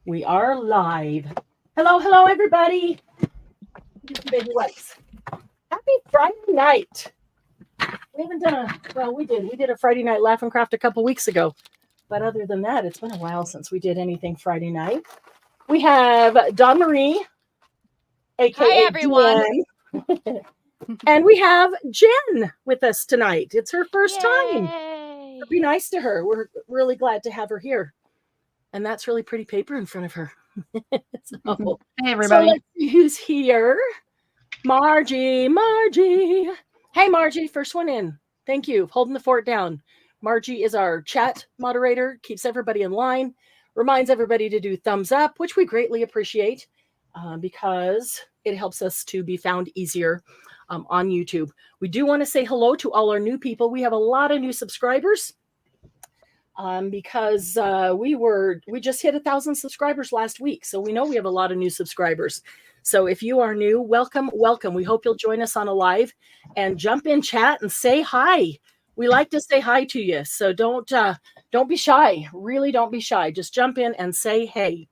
We are live. Hello, hello, everybody. Get some baby wipes. Happy Friday night. We haven't done we did a Friday night Laugh and Craft a couple weeks ago. But other than that, it's been a while since we did anything Friday night. We have Dawn Marie, aka Hi, everyone. Jen. And we have Jen with us tonight. It's her first time. Be nice to her. We're really glad to have her here. And that's really pretty paper in front of her. So, hey, everybody. So let's see who's here. Margie. Hey, Margie, first one in. Thank you. Holding the fort down. Margie is our chat moderator, keeps everybody in line, reminds everybody to do thumbs up, which we greatly appreciate because it helps us to be found easier on YouTube. We do want to say hello to all our new people. We have a lot of new subscribers because we just hit 1,000 subscribers last week. So we know we have a lot of new subscribers. So if you are new, welcome. We hope you'll join us on a live and jump in chat and say hi. We like to say hi to you. So don't be shy. Really don't be shy. Just jump in and say hey.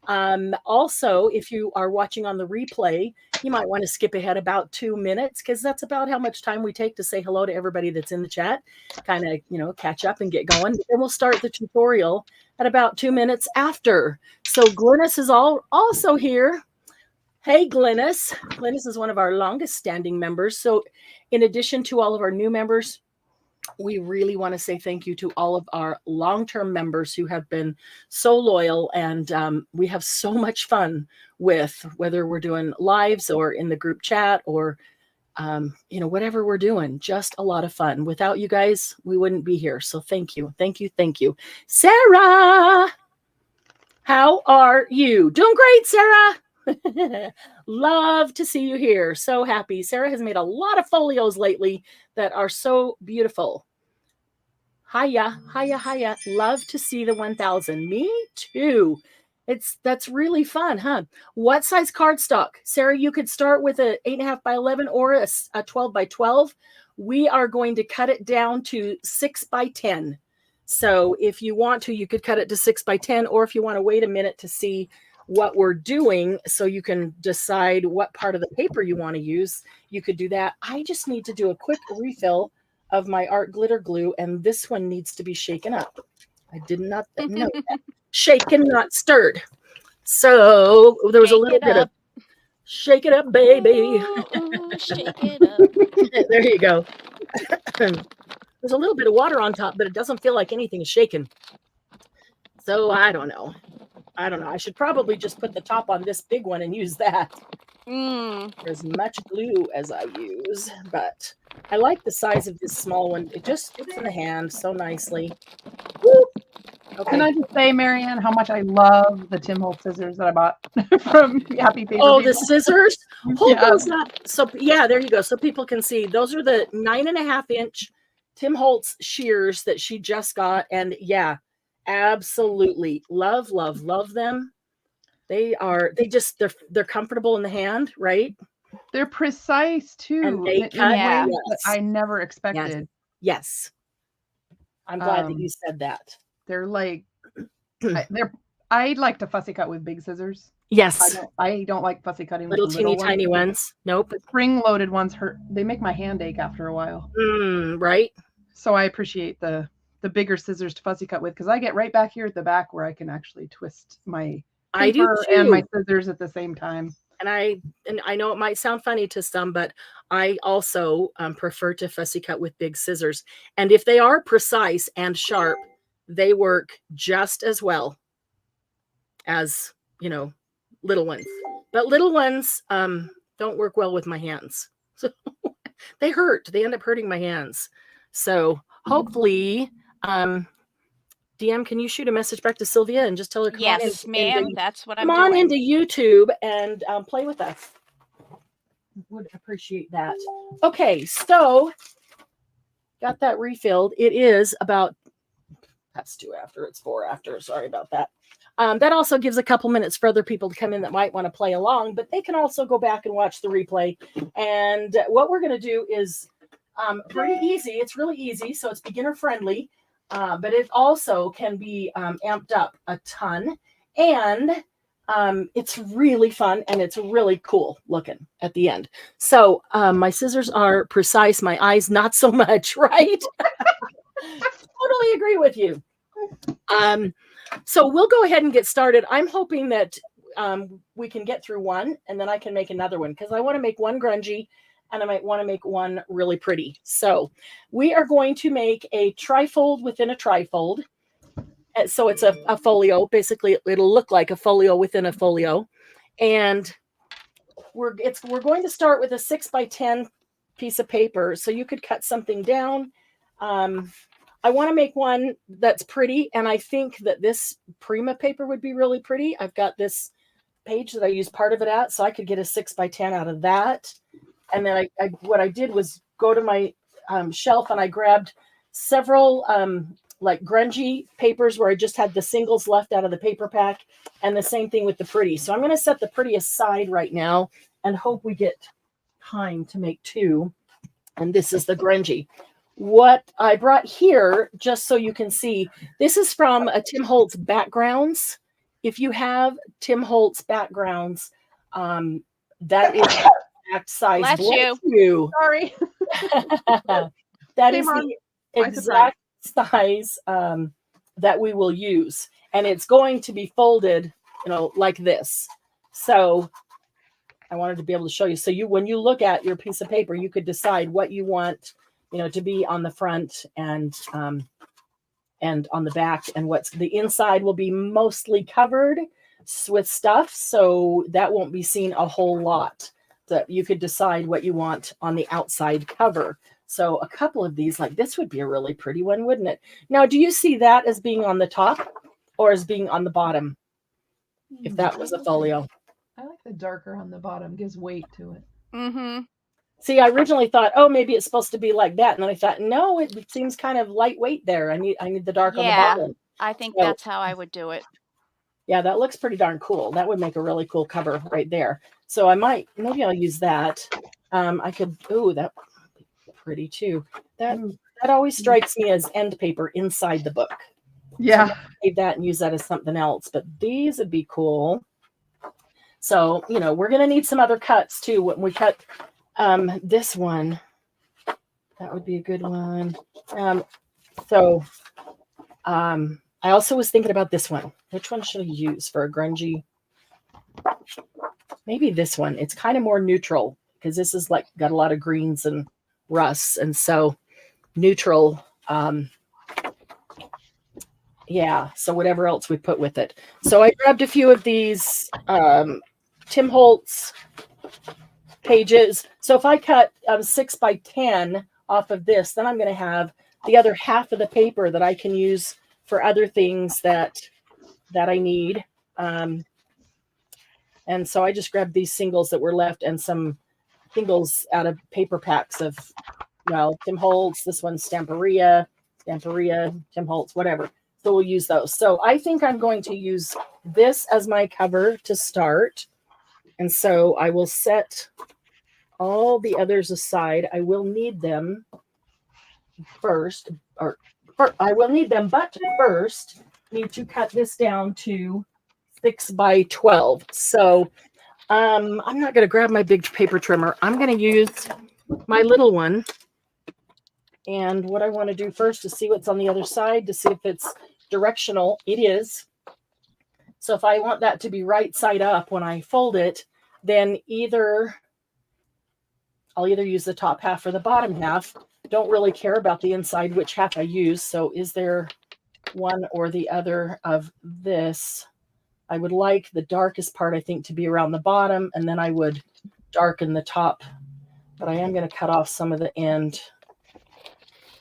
Also, if you are watching on the replay, you might want to skip ahead about 2 minutes because that's about how much time we take to say hello to everybody that's in the chat, kind of, catch up and get going. Then we'll start the tutorial at about 2 minutes after. So Glynis is also here. Hey, Glynis. Glynis is one of our longest standing members. So in addition to all of our new members, we really want to say thank you to all of our long-term members who have been so loyal, and we have so much fun with whether we're doing lives or in the group chat or whatever we're doing. Just a lot of fun. Without you guys, we wouldn't be here. So thank you. Sarah, how are you? Doing great, Sarah. Love to see you here. So happy. Sarah has made a lot of folios lately that are so beautiful. Hiya. Love to see the 1,000. Me too. That's really fun, huh? What size cardstock? Sarah, you could start with a 8.5 by 11 or a 12 by 12. We are going to cut it down to 6 by 10. So if you want to, you could cut it to 6 by 10, or if you want to wait a minute to see what we're doing so you can decide what part of the paper you want to use, you could do that. I just need to do a quick refill of my art glitter glue, and this one needs to be shaken up. I did not know that. Shaken, not stirred. So there was a little bit of shake it up, baby. Ooh, shake it up. There you go. There's a little bit of water on top, but it doesn't feel like anything is shaken. So I don't know. I should probably just put the top on this big one and use that. For as much glue as I use, but I like the size of this small one. It just fits in the hand so nicely. Woo. Okay. Can I just say, Marianne, how much I love the Tim Holtz scissors that I bought from Happy Paper Oh, People. the scissors? Hold Yeah. those up. So yeah, there you go. So people can see. Those are the 9.5-inch Tim Holtz shears that she just got. And yeah, absolutely. Love them. They're comfortable in the hand, right? They're precise too. And they in cut, ways yes. that I never expected. Yes. I'm glad that you said that. They're like, I like to fussy cut with big scissors. Yes. I don't like fussy cutting Little with teeny tiny ones. Nope. The spring-loaded ones hurt. They make my hand ache after a while. Right. So I appreciate the bigger scissors to fussy cut with, because I get right back here at the back where I can actually twist my paper and my scissors at the same time. And I know it might sound funny to some, but I also prefer to fussy cut with big scissors. And if they are precise and sharp, they work just as well as, little ones. But little ones don't work well with my hands. So they hurt. They end up hurting my hands. So hopefully, DM, can you shoot a message back to Sylvia and just tell her, yes, ma'am, that's what I'm doing. Come on into YouTube and play with us. Would appreciate that. Okay, so got that refilled. It is about, that's 2 after, it's 4 after. Sorry about that. That also gives a couple minutes for other people to come in that might want to play along, but they can also go back and watch the replay. And what we're going to do is pretty easy. It's really easy, so it's beginner friendly. But it also can be amped up a ton. And it's really fun and it's really cool looking at the end. So my scissors are precise. My eyes, not so much, right? Totally agree with you. So we'll go ahead and get started. I'm hoping that we can get through one and then I can make another one because I want to make one grungy and I might want to make one really pretty. So we are going to make a trifold within a trifold. So it's a folio. Basically, it'll look like a folio within a folio. And we're going to start with a 6x10 piece of paper. So you could cut something down. I want to make one that's pretty. And I think that this Prima paper would be really pretty. I've got this page that I use part of it at. So I could get a 6x10 out of that. And then what I did was go to my shelf and I grabbed several like grungy papers where I just had the singles left out of the paper pack, and the same thing with the pretty. So I'm going to set the pretty aside right now and hope we get time to make two. And this is the grungy. What I brought here, just so you can see, this is from a Tim Holtz Backgrounds. If you have Tim Holtz Backgrounds, that is the exact size. Bless Bless you. you. Sorry. That is the exact size that we will use, and it's going to be folded, like this. So I wanted to be able to show you. So when you look at your piece of paper, you could decide what you want, to be on the front and on the back, and what's the inside will be mostly covered with stuff, so that won't be seen a whole lot. That you could decide what you want on the outside cover. So a couple of these, like this would be a really pretty one, wouldn't it? Now, do you see that as being on the top or as being on the bottom? If that was a folio. I like the darker on the bottom, gives weight to it. Mm-hmm. See, I originally thought, oh, maybe it's supposed to be like that. And then I thought, no, it seems kind of lightweight there. I need the dark on the bottom. I think that's how I would do it. Yeah, that looks pretty darn cool. That would make a really cool cover right there. So maybe I'll use that. I could, that pretty too. That always strikes me as end paper inside the book. Yeah. So save that and use that as something else. But these would be cool. So, we're going to need some other cuts too. When we cut this one, that would be a good one. I also was thinking about this one. Which one should I use for a grungy? Maybe this one. It's kind of more neutral because this is like got a lot of greens and rusts, and so neutral. Yeah. So whatever else we put with it. So I grabbed a few of these Tim Holtz pages. So if I cut 6x10 off of this, then I'm going to have the other half of the paper that I can use for other things that I need. And so I just grabbed these singles that were left and some singles out of paper packs of, Tim Holtz. This one's Stamperia, Tim Holtz, whatever. So we'll use those. So I think I'm going to use this as my cover to start. And so I will set all the others aside. I will need them first, but first need to cut this down to 6x12. So I'm not going to grab my big paper trimmer. I'm going to use my little one. And what I want to do first is see what's on the other side to see if it's directional. It is. So if I want that to be right side up when I fold it, then I'll either use the top half or the bottom half. Don't really care about the inside, which half I use. So is there one or the other of this? I would like the darkest part, I think, to be around the bottom, and then I would darken the top. But I am going to cut off some of the end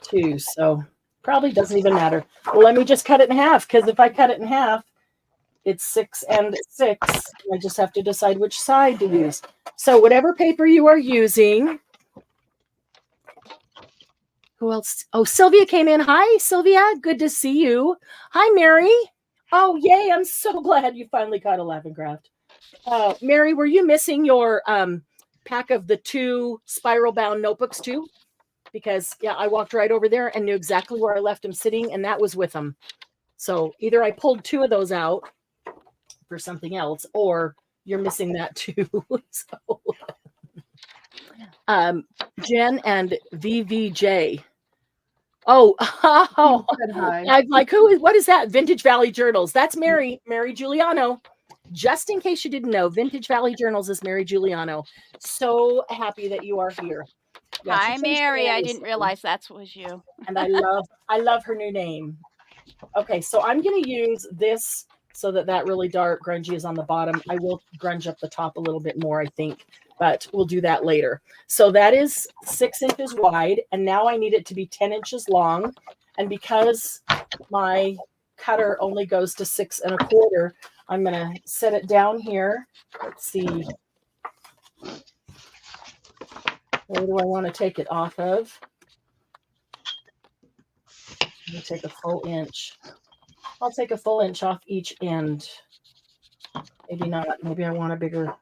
too. So probably doesn't even matter. Well, let me just cut it in half, because if I cut it in half, it's 6 and 6. I just have to decide which side to use. So whatever paper you are using. Who else? Oh, Sylvia came in. Hi, Sylvia. Good to see you. Hi, Mary. Oh, yay. I'm so glad you finally caught a Laughing Craft. Mary, were you missing your pack of the 2 spiral bound notebooks too? Because, yeah, I walked right over there and knew exactly where I left them sitting, and that was with them. So either I pulled 2 of those out, for something else, or you're missing that too. So, Jen and VVJ. Oh, I'm like, what is that? Vintage Valley Journals. That's Mary Giuliano. Just in case you didn't know, Vintage Valley Journals is Mary Giuliano. So happy that you are here. Yeah, hi, Mary. I didn't realize that was you. And I love her new name. Okay, so I'm going to use this so that really dark grungy is on the bottom. I will grunge up the top a little bit more, I think, but we'll do that later. So that is 6 inches wide, and now I need it to be 10 inches long. And because my cutter only goes to 6 1/4, I'm going to set it down here. Let's see. Where do I want to take it off of? I'm going to take a full inch. I'll take a full inch off each end. Maybe not. Maybe I want a bigger.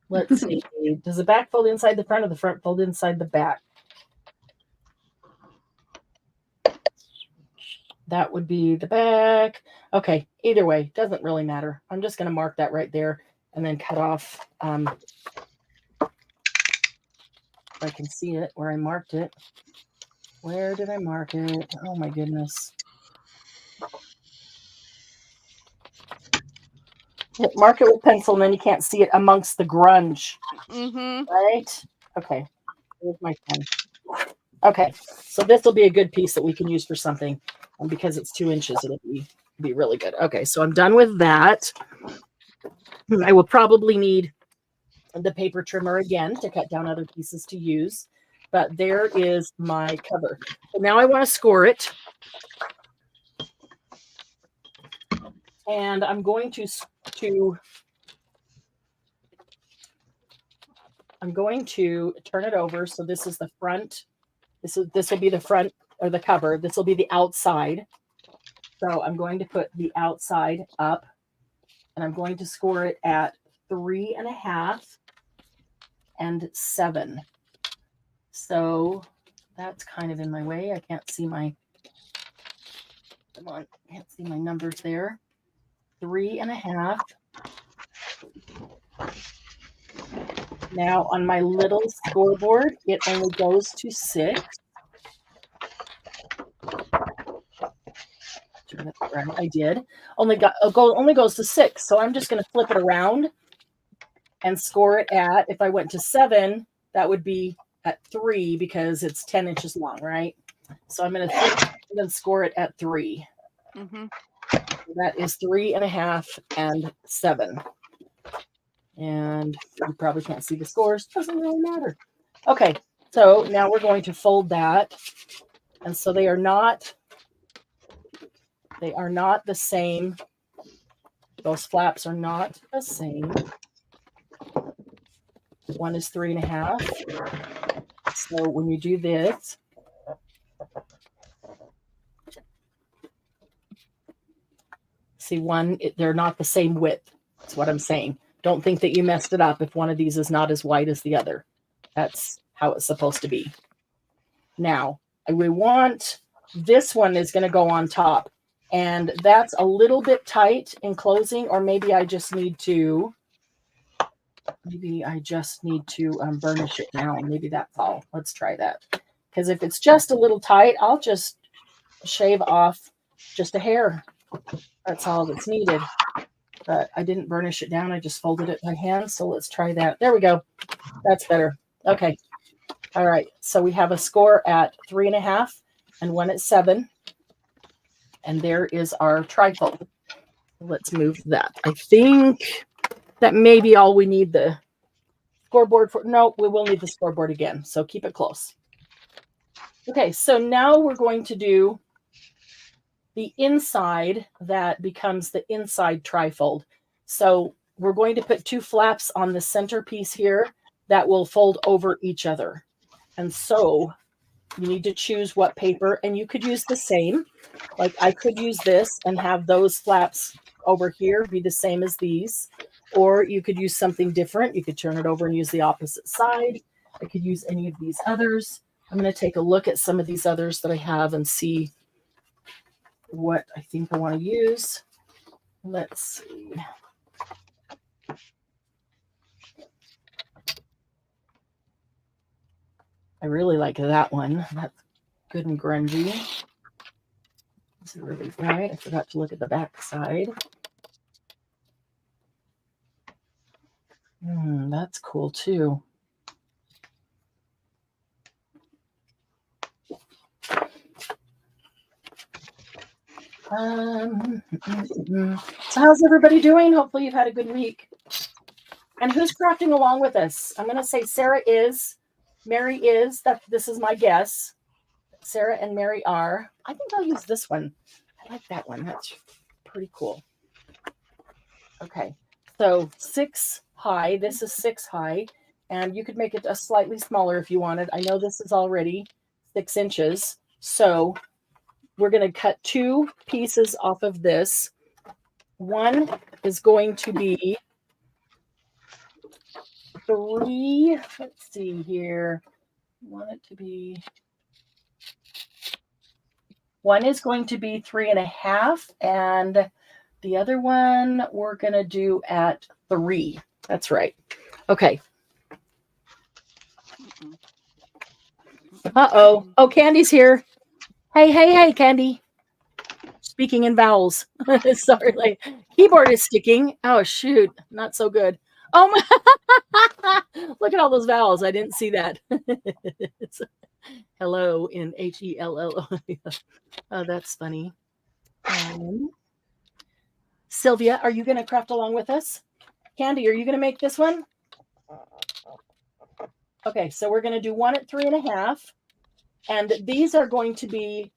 Let's see. Does the back fold inside the front or the front fold inside the back? That would be the back. Okay. Either way, doesn't really matter. I'm just going to mark that right there and then cut off. If I can see it where I marked it. Where did I mark it? Oh my goodness. Mark it with pencil and then you can't see it amongst the grunge. Right? Okay. Here's my pen. Okay. So this will be a good piece that we can use for something. And because it's 2 inches, it'll be really good. Okay. So I'm done with that. I will probably need the paper trimmer again to cut down other pieces to use. But there is my cover. So now I want to score it. And I'm going to turn it over. So this is the front. This will be the front or the cover. This will be the outside. So I'm going to put the outside up and I'm going to score it at 3 1/2 and 7. So that's kind of in my way. I can't see my, come on, can't see my numbers there. 3 1/2. Now on my little scoreboard, it only goes to 6. I did. Only goes to 6. So I'm just going to flip it around and score it at, if I went to 7, that would be at 3 because it's 10 inches long, right? So I'm going to flip and then score it at 3. So that is 3 1/2 and 7. And you probably can't see the scores. Doesn't really matter. Okay, so now we're going to fold that. And so they are not the same. Those flaps are not the same. One is 3 1/2. So when you do this, see they're not the same width. That's what I'm saying. Don't think that you messed it up if one of these is not as wide as the other. That's how it's supposed to be. Now, we want this one is going to go on top. And that's a little bit tight in closing, or maybe I just need to burnish it down. Maybe that's all. Let's try that. Because if it's just a little tight, I'll just shave off just a hair. That's all that's needed. But I didn't burnish it down. I just folded it by hand. So let's try that. There we go. That's better. Okay. All right. So we have a score at 3 1/2 and one at 7. And there is our trifold. Let's move that. I think that may be all we need the scoreboard for. No, we will need the scoreboard again. So keep it close. Okay. So now we're going to do the inside that becomes the inside trifold. So we're going to put 2 flaps on the center piece here that will fold over each other. And so you need to choose what paper, and you could use the same. Like I could use this and have those flaps over here be the same as these, or you could use something different. You could turn it over and use the opposite side. I could use any of these others. I'm going to take a look at some of these others that I have and see what I think I want to use. Let's see. I really like that one. That's good and grungy. Is it really bright? I forgot to look at the back side. That's cool too. So how's everybody doing? Hopefully you've had a good week. And who's crafting along with us? I'm going to say Sarah is, Mary is. This is my guess. Sarah and Mary are. I think I'll use this one. I like that one. That's pretty cool. Okay, so 6 high. This is 6 high, and you could make it a slightly smaller if you wanted. I know this is already 6 inches, so we're going to cut 2 pieces off of this. One is going to be 3. Let's see here. I want it to be. One is going to be 3.5, and the other one we're going to do at 3. That's right. Okay. Uh-oh. Oh, Candy's here. Hey, Candy. Speaking in vowels. Sorry, like keyboard is sticking. Oh, shoot. Not so good. Oh, my. Look at all those vowels. I didn't see that. Hello in Hell. Oh, that's funny. Sylvia, are you going to craft along with us? Candy, are you going to make this one? Okay, so we're going to do one at 3.5. And these are going to be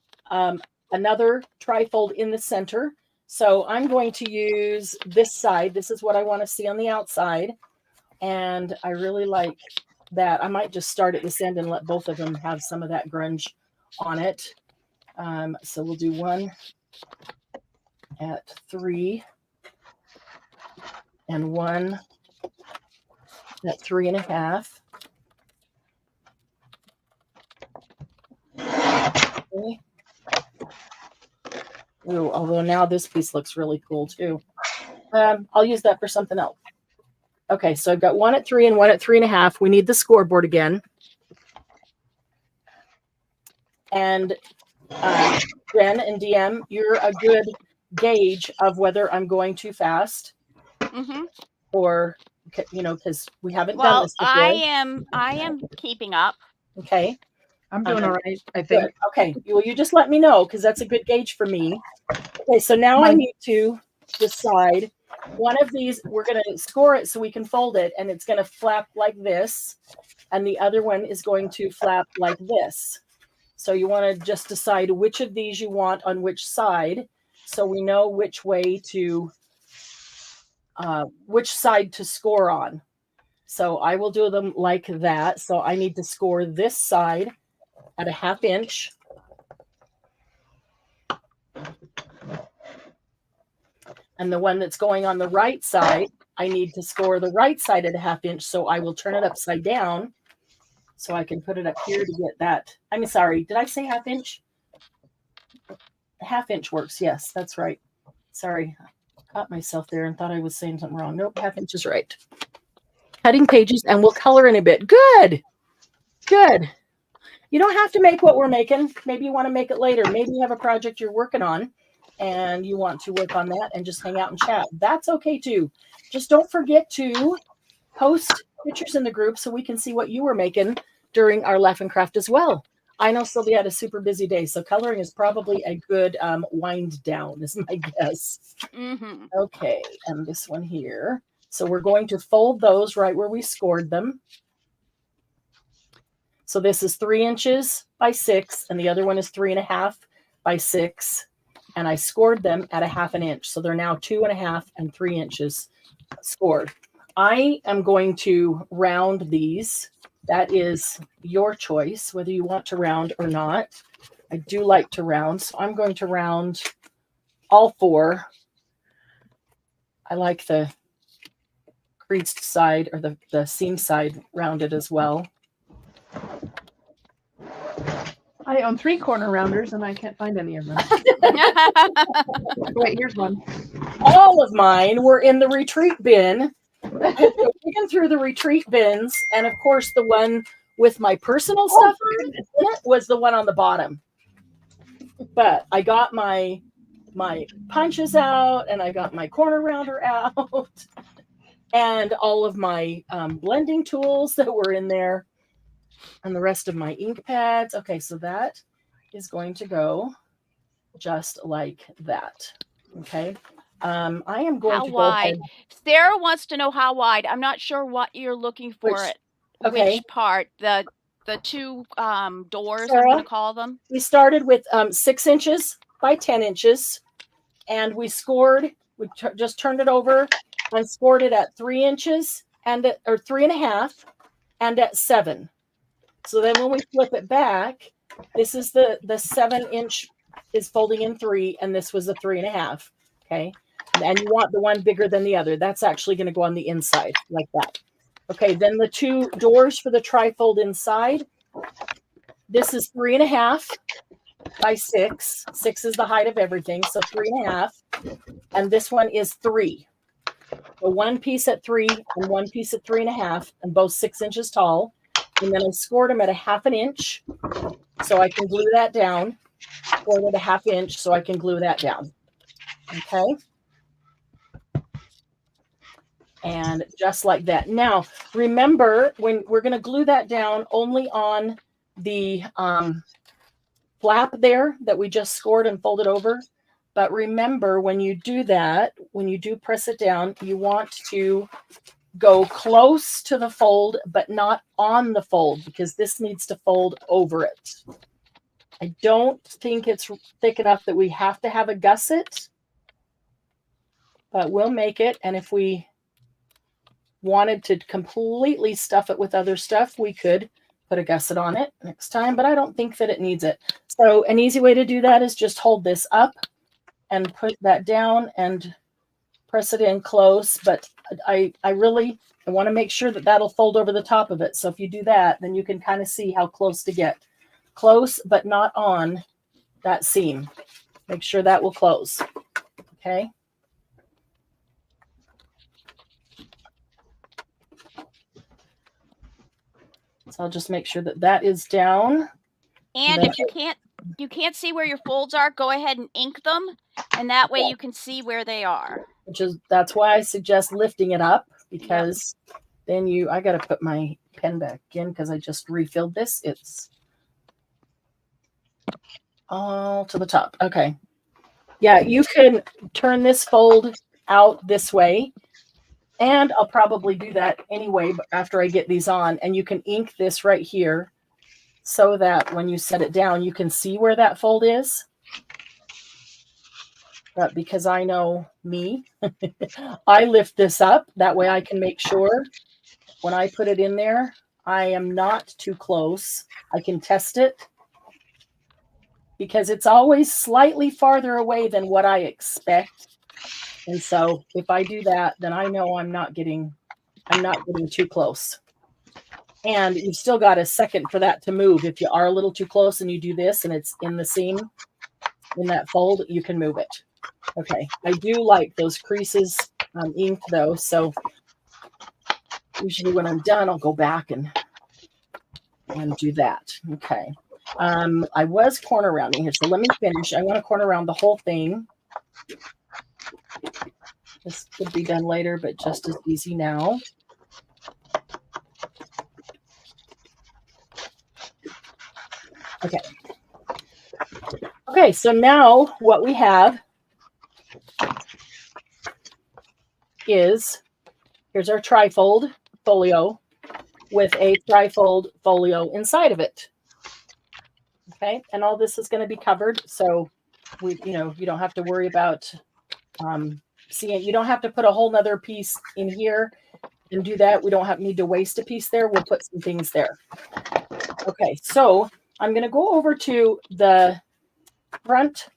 another trifold in the center. So I'm going to use this side. This is what I want to see on the outside. And I really like that. I might just start at this end and let both of them have some of that grunge on it. So we'll do one at 3 and one at 3.5. Okay. Ooh, although now this piece looks really cool too. I'll use that for something else. Okay, so I've got one at 3 and one at 3.5. We need the scoreboard again. And Jen and DM, you're a good gauge of whether I'm going too fast or, because we haven't done this before. I am keeping up. Okay. I'm doing all right, I think. Good. Okay. Well, you just let me know because that's a good gauge for me. Okay, so now I need to decide one of these. We're going to score it so we can fold it, and it's going to flap like this, and the other one is going to flap like this. So you want to just decide which of these you want on which side, so we know which way to, which side to score on. So I will do them like that. So I need to score this side at a 1/2 inch. And the one that's going on the right side, I need to score the right side at a 1/2 inch. So I will turn it upside down so I can put it up here to get that. I'm sorry, did I say 1/2 inch? 1/2 inch works. Yes, that's right. Sorry, I caught myself there and thought I was saying something wrong. Nope, 1/2 inch is right. Cutting pages, and we'll color in a bit. Good. Good. You don't have to make what we're making. Maybe you want to make it later. Maybe you have a project you're working on and you want to work on that and just hang out and chat. That's okay too. Just don't forget to post pictures in the group so we can see what you were making during our Laugh and Craft as well. I know Sylvia had a super busy day, so coloring is probably a good wind down is my guess. Okay, and this one here. So we're going to fold those right where we scored them. So this is 3 inches by 6, and the other one is 3.5 by 6. And I scored them at a 1/2 inch. So they're now 2.5 and 3 inches scored. I am going to round these. That is your choice, whether you want to round or not. I do like to round, so I'm going to round all 4. I like the creased side or the seam side rounded as well. I own 3 corner rounders and I can't find any of them. Wait, here's one. All of mine were in the retreat bin. Digging through the retreat bins, and of course the one with my personal stuff in it was the one on the bottom. But I got my punches out, and I got my corner rounder out, and all of my blending tools that were in there, and the rest of my ink pads. Okay, so that is going to go just like that. Okay. I am going how to wide? go ahead. Sarah wants to know how wide. I'm not sure what you're looking for. Which part? The 2 doors, Sarah, I'm going to call them. We started with 6 inches by 10 inches, and we scored. We just turned it over and scored it at 3 inches or 3.5, and at 7. So then when we flip it back, this is the 7-inch is folding in 3, and this was a 3.5. Okay. And you want the one bigger than the other. That's actually going to go on the inside like that. Okay. Then the 2 doors for the trifold inside. This is 3.5 by 6. 6 is the height of everything. So 3.5. And this one is 3. So 1 piece at 3 and 1 piece at 3.5, and both 6 inches tall. And then I scored them at 1/2 inch. So I can glue that down. Scored at 1/2 inch. So I can glue that down. Okay. And just like that. Now, remember, when we're going to glue that down only on the flap there that we just scored and folded over. But remember, when you do that, when you do press it down, you want to go close to the fold, but not on the fold, because this needs to fold over it. I don't think it's thick enough that we have to have a gusset, but we'll make it. And if we wanted to completely stuff it with other stuff, we could put a gusset on it next time, but I don't think that it needs it. So an easy way to do that is just hold this up and put that down and press it in close. But I want to make sure that that'll fold over the top of it. So if you do that, then you can kind of see how close to get. Close, but not on that seam. Make sure that will close. Okay. So I'll just make sure that that is down. And if you can't see where your folds are, go ahead and ink them, and that way you can see where they are. That's why I suggest lifting it up, because then I got to put my pen back in because I just refilled this. It's all to the top. Okay. Yeah, you can turn this fold out this way. And I'll probably do that anyway after I get these on. And you can ink this right here so that when you set it down, you can see where that fold is. But because I know me, I lift this up. That way I can make sure when I put it in there, I am not too close. I can test it because it's always slightly farther away than what I expect. And so if I do that, then I know I'm not getting too close. And you've still got a second for that to move. If you are a little too close and you do this and it's in the seam, in that fold, you can move it. Okay. I do like those creases inked though. So usually when I'm done, I'll go back and do that. Okay. I was corner rounding here. So let me finish. I want to corner round the whole thing. This could be done later, but just as easy now. Okay. Okay, so now what we have is, here's our trifold folio with a trifold folio inside of it. Okay, and all this is going to be covered, so you don't have to worry about seeing. You don't have to put a whole nother piece in here and do that. We don't need to waste a piece there. We'll put some things there. Okay, so I'm going to go over to the front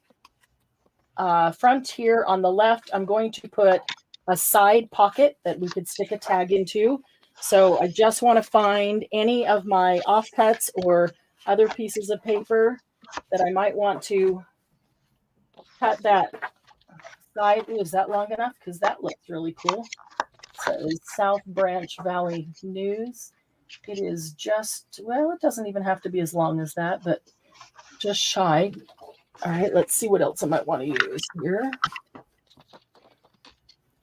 here on the left. I'm going to put a side pocket that we could stick a tag into. So I just want to find any of my offcuts or other pieces of paper that I might want to cut that side. Ooh, is that long enough? Because that looks really cool. So it is South Branch Valley News. It is just, well, it doesn't even have to be as long as that, but just shy. All right, let's see what else I might want to use here.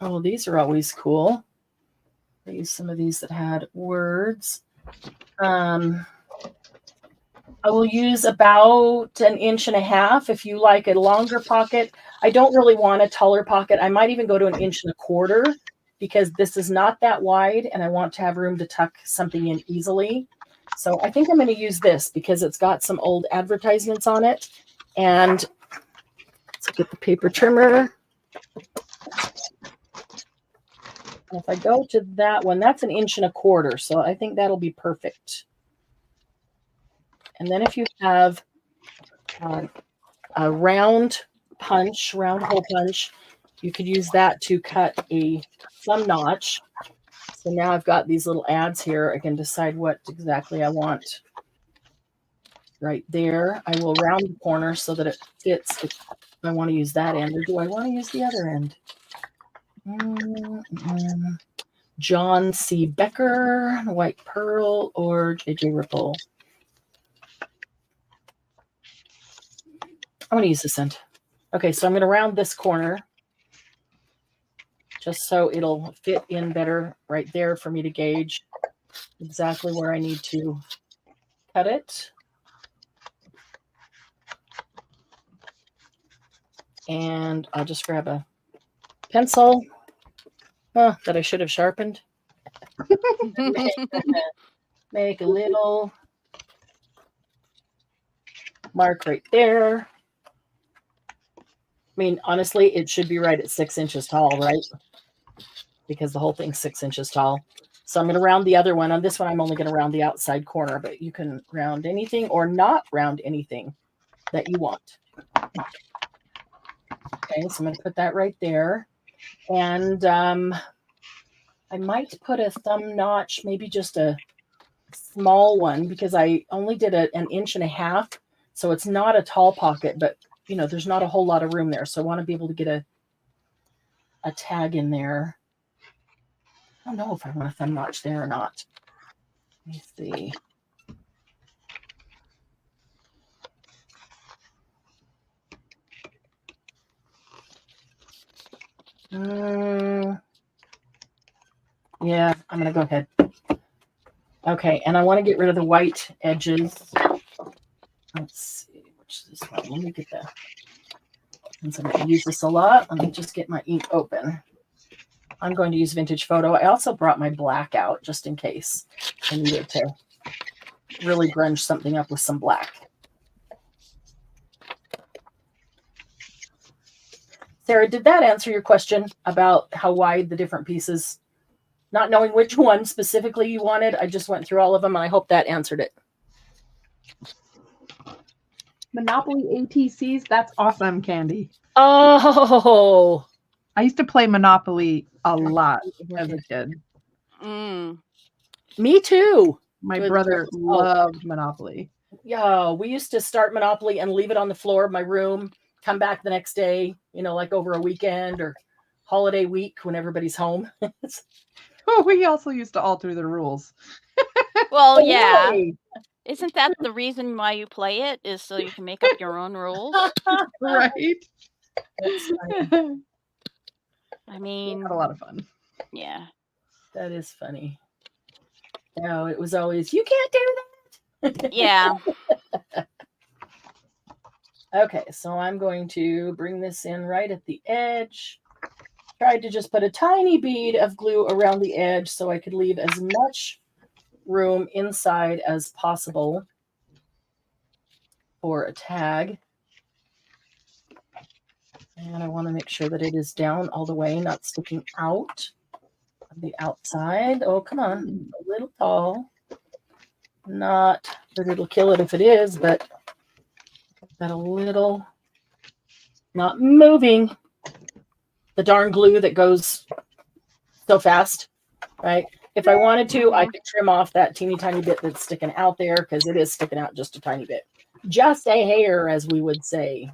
Oh, these are always cool. I used some of these that had words. I will use about 1.5 inches if you like a longer pocket. I don't really want a taller pocket. I might even go to 1.25 inches because this is not that wide and I want to have room to tuck something in easily. So I think I'm going to use this because it's got some old advertisements on it. And let's get the paper trimmer. If I go to that one, that's 1.25 inches. So I think that'll be perfect. And then if you have a round hole punch, you could use that to cut a thumb notch. So now I've got these little ads here. I can decide what exactly I want right there. I will round the corner so that it fits if I want to use that end, or do I want to use the other end? John C. Becker, White Pearl, or JJ Ripple. I'm going to use this end. Okay, so I'm going to round this corner just so it'll fit in better right there for me to gauge exactly where I need to cut it. And I'll just grab a pencil that I should have sharpened. Make a little mark right there. I mean, honestly, it should be right at 6 inches tall, right? Because the whole thing's 6 inches tall. So I'm going to round the other one. On this one, I'm only going to round the outside corner, but you can round anything or not round anything that you want. Okay, so I'm going to put that right there. And I might put a thumb notch, maybe just a small one, because I only did 1.5 inches. So it's not a tall pocket, but you know, there's not a whole lot of room there. So I want to be able to get a tag in there. I don't know if I want a thumb notch there or not. Let me see. Yeah, I'm going to go ahead. Okay, and I want to get rid of the white edges. Let's see, which is this one? Let me get that. Since I'm going to use this a lot, let me just get my ink open. I'm going to use Vintage Photo. I also brought my black out just in case I needed to really grunge something up with some black. Sarah, did that answer your question about how wide the different pieces? Not knowing which one specifically you wanted, I just went through all of them, and I hope that answered it. Monopoly ATCs, that's awesome, Candy. Oh, I used to play Monopoly a lot as a kid. Me too. My brother loved Monopoly. Yeah, we used to start Monopoly and leave it on the floor of my room, come back the next day, you know, like over a weekend or holiday week when everybody's home. Oh, we also used to alter the rules. Well, yeah. Isn't that the reason why you play it, is so you can make up your own rules? Right? That's funny. I mean, had a lot of fun. Yeah. That is funny. No, it was always, you can't do that. Yeah. Okay, so I'm going to bring this in right at the edge. Tried to just put a tiny bead of glue around the edge so I could leave as much room inside as possible for a tag. And I want to make sure that it is down all the way, not sticking out of the outside. Oh, come on. A little tall. Not that it'll kill it if it is, but that a little not moving. The darn glue that goes so fast, right? If I wanted to, I could trim off that teeny tiny bit that's sticking out there because it is sticking out just a tiny bit. Just a hair, as we would say.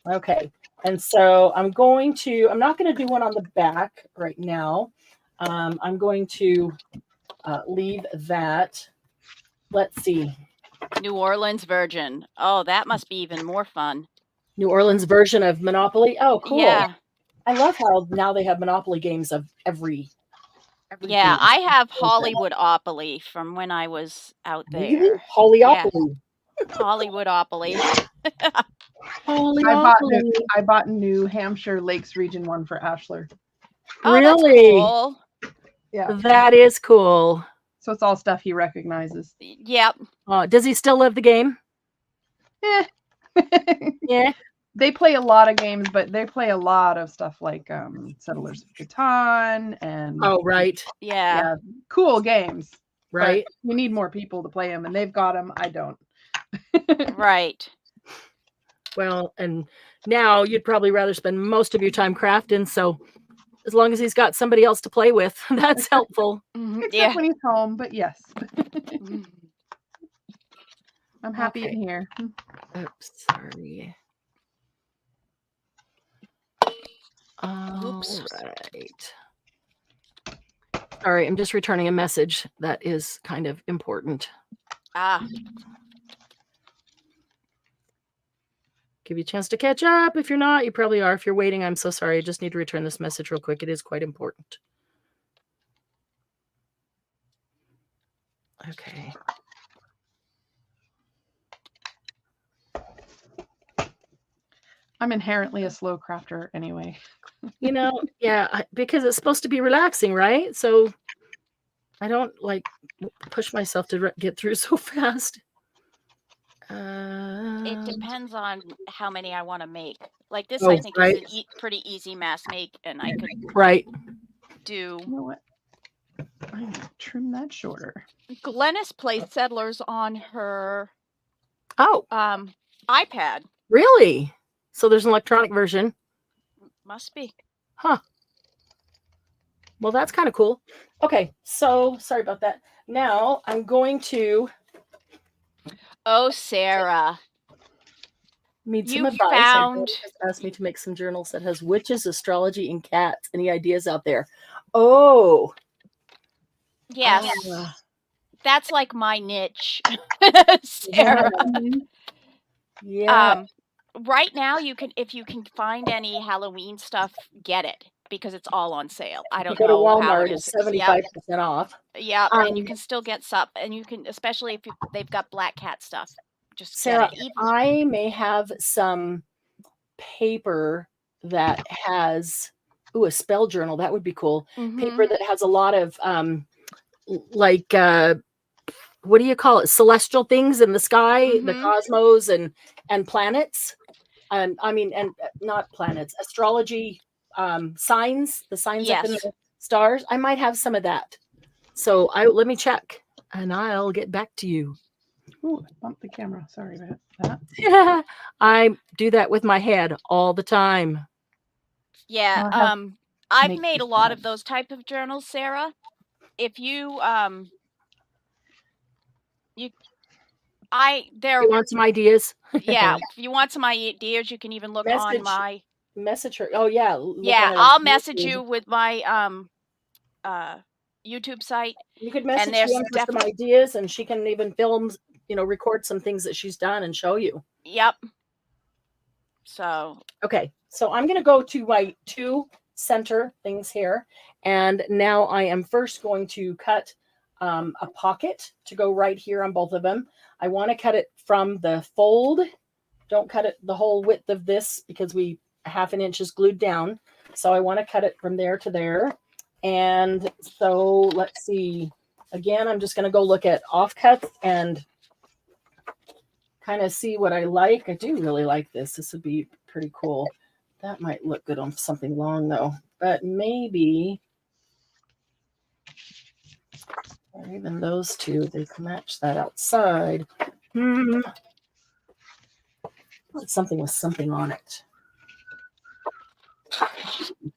Okay. And so I'm not going to do one on the back right now. I'm going to leave that. Let's see. New Orleans Virgin. Oh, that must be even more fun. New Orleans version of Monopoly. Oh, cool. Yeah. I love how now they have Monopoly games of every yeah, game. I have Hollywoodopoly from when I was out there. Really? Hollyopoly. Yeah. Hollywoodopoly. I bought New Hampshire Lakes Region 1 for Ashler. Oh, really? That's cool. Yeah. That is cool. So it's all stuff he recognizes. Yep. Does he still love the game? Yeah. They play a lot of games, but they play a lot of stuff like Settlers of Catan and right. Yeah. Cool games. Right. But we need more people to play them, and they've got them. I don't. Right. Well, and now you'd probably rather spend most of your time crafting, so as long as he's got somebody else to play with, that's helpful. Except when he's home, but yes. I'm happy in here. Oops, sorry. Oops. Right. Sorry, I'm just returning a message that is kind of important. Give you a chance to catch up. If you're not, you probably are. If you're waiting, I'm so sorry. I just need to return this message real quick. It is quite important. Okay. I'm inherently a slow crafter anyway. Yeah, because it's supposed to be relaxing, right? So I don't like push myself to get through so fast. It depends on how many I want to make. Like this, Oh, I think right. is a pretty easy mass make, and I could do. You know what? I'm gonna trim that shorter. Glennis plays Settlers on her iPad. Really? So there's an electronic version. Must be. Huh. Well, that's kind of cool. Okay, so sorry about that. Now I'm going to. Oh, Sarah. Need some You advice. found. Has asked me to make some journals that has witches, astrology, and cats. Any ideas out there? Oh. Yes. That's like my niche, Sarah. Yeah. Right now, if you can find any Halloween stuff, get it because it's all on sale. I don't know. Go to Walmart, how it is. It's 75% off. Yeah, and you can still get some, and you can, especially if they've got black cat stuff. Just Sarah, get it. I may have some paper that has a spell journal. That would be cool. Paper that has a lot of like what do you call it? Celestial things in the sky, the cosmos and planets. And not planets, astrology signs, the signs up in the stars. I might have some of that. So let me check and I'll get back to you. Ooh, I bumped the camera. Sorry about that. Yeah, I do that with my head all the time. Yeah, I've made a lot of those type of journals, Sarah. If you you want some ideas? Yeah, if you want some ideas, you can even look on my message her. Oh yeah. Yeah, I'll message you with my YouTube site. You could message me for some ideas, and she can even film, record some things that she's done and show you. Yep. So okay, so I'm gonna go to my 2 center things here, and now I am first going to cut a pocket to go right here on both of them. I want to cut it from the fold. Don't cut it the whole width of this because we 1/2 inch is glued down. So I want to cut it from there to there. And so let's see. Again, I'm just going to go look at offcuts and kind of see what I like. I do really like this. This would be pretty cool. That might look good on something long though, but maybe or even those two, they can match that outside. Something with something on it.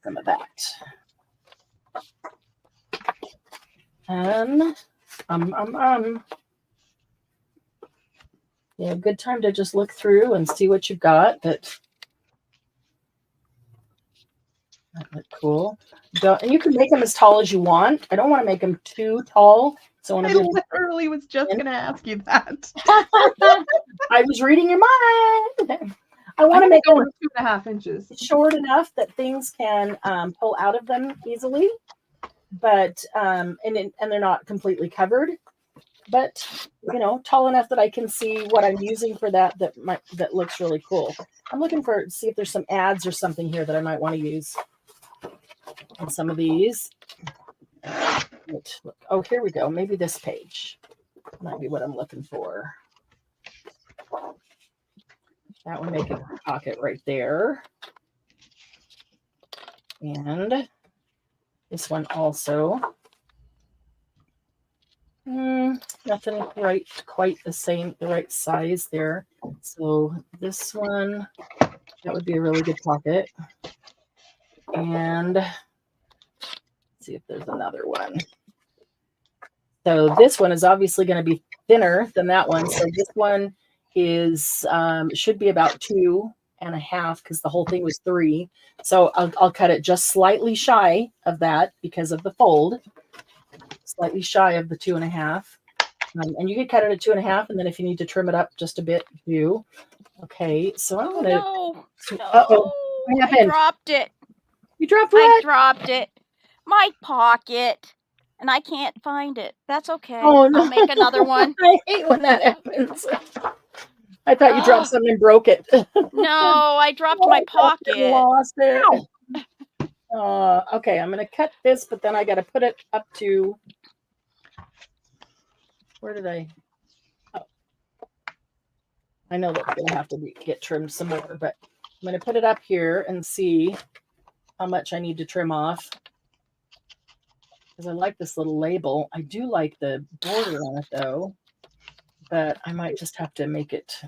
Some of that. Yeah, good time to just look through and see what you've got. That look cool. And you can make them as tall as you want. I don't want to make them too tall. So I literally was just going to ask you that. I was reading your mind. I want to make them 2.5 inches short enough that things can pull out of them easily, but and they're not completely covered, but tall enough that I can see what I'm using for that looks really cool. I'm looking see if there's some ads or something here that I might want to use on some of these. Oh, here we go. Maybe this page might be what I'm looking for. That would make a pocket right there. And this one also. Nothing quite the same, the right size there. So this one, that would be a really good pocket. And let's see if there's another one. So this one is obviously going to be thinner than that one. So this one is should be about 2.5 because the whole thing was 3. So I'll cut it just slightly shy of that because of the fold. Slightly shy of the 2.5. And you can cut it at 2.5, and then if you need to trim it up just a bit, do. Okay, so I'm gonna. No. Uh-oh. What happened? I dropped it. You dropped what? I dropped it. My pocket. And I can't find it. That's okay. Oh, no. I'll make another one. I hate when that happens. I thought you dropped something and broke it. No, I dropped my pocket. Lost it. Okay, I'm going to cut this, but then I got to put it up to... Where did I... Oh. I know that's going to have to get trimmed some more, but I'm going to put it up here and see how much I need to trim off. Because I like this little label. I do like the border on it, though. But I might just have to make it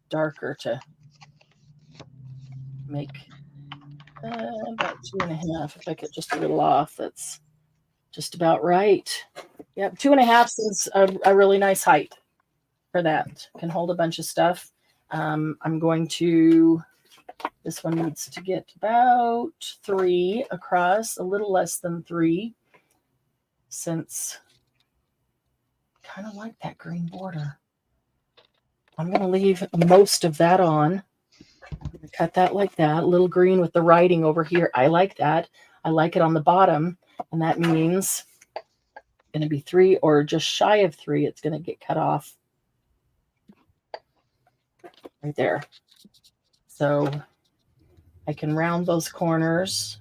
darker to make about 2.5. If I get just a little off, that's just about right. Yep, 2.5 seems a really nice height for that. Can hold a bunch of stuff. I'm going to... This one needs to get about 3 across, a little less than 3. Since I kind of like that green border. I'm going to leave most of that on. I'm going to cut that like that. A little green with the writing over here. I like that. I like it on the bottom. And that means it's going to be 3 or just shy of 3. It's going to get cut off right there. So I can round those corners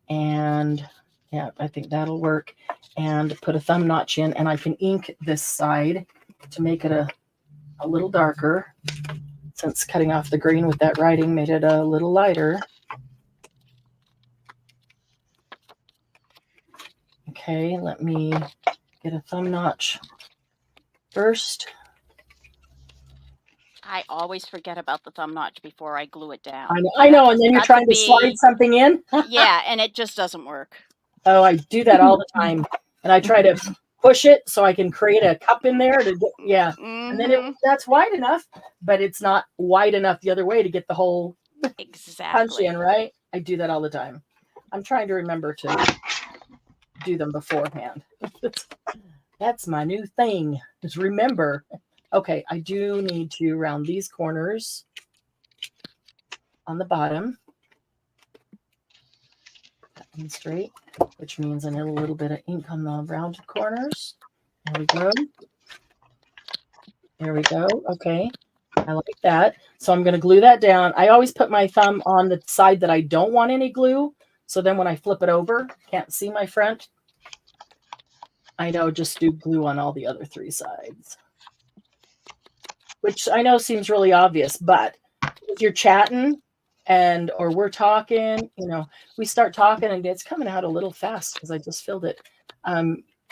and... Yeah, I think that'll work. And put a thumb notch in, and I can ink this side to make it a little darker. Since cutting off the green with that writing made it a little lighter. Okay, let me get a thumb notch first. I always forget about the thumb notch before I glue it down. I know, and then you're trying to slide something in. Yeah, and it just doesn't work. Oh, I do that all the time. And I try to push it so I can create a cup in there to get, And then that's wide enough, but it's not wide enough the other way to get the whole punch in, right? I do that all the time. I'm trying to remember to do them beforehand. That's my new thing, is remember. Okay, I do need to round these corners on the bottom. Straight, which means I need a little bit of ink on the rounded corners. There we go. There we go. Okay. I like that. So I'm going to glue that down. I always put my thumb on the side that I don't want any glue. So then when I flip it over, can't see my front. I know, just do glue on all the other 3 sides. Which I know seems really obvious, but if you're chatting, or we're talking, we start talking and it's coming out a little fast because I just filled it.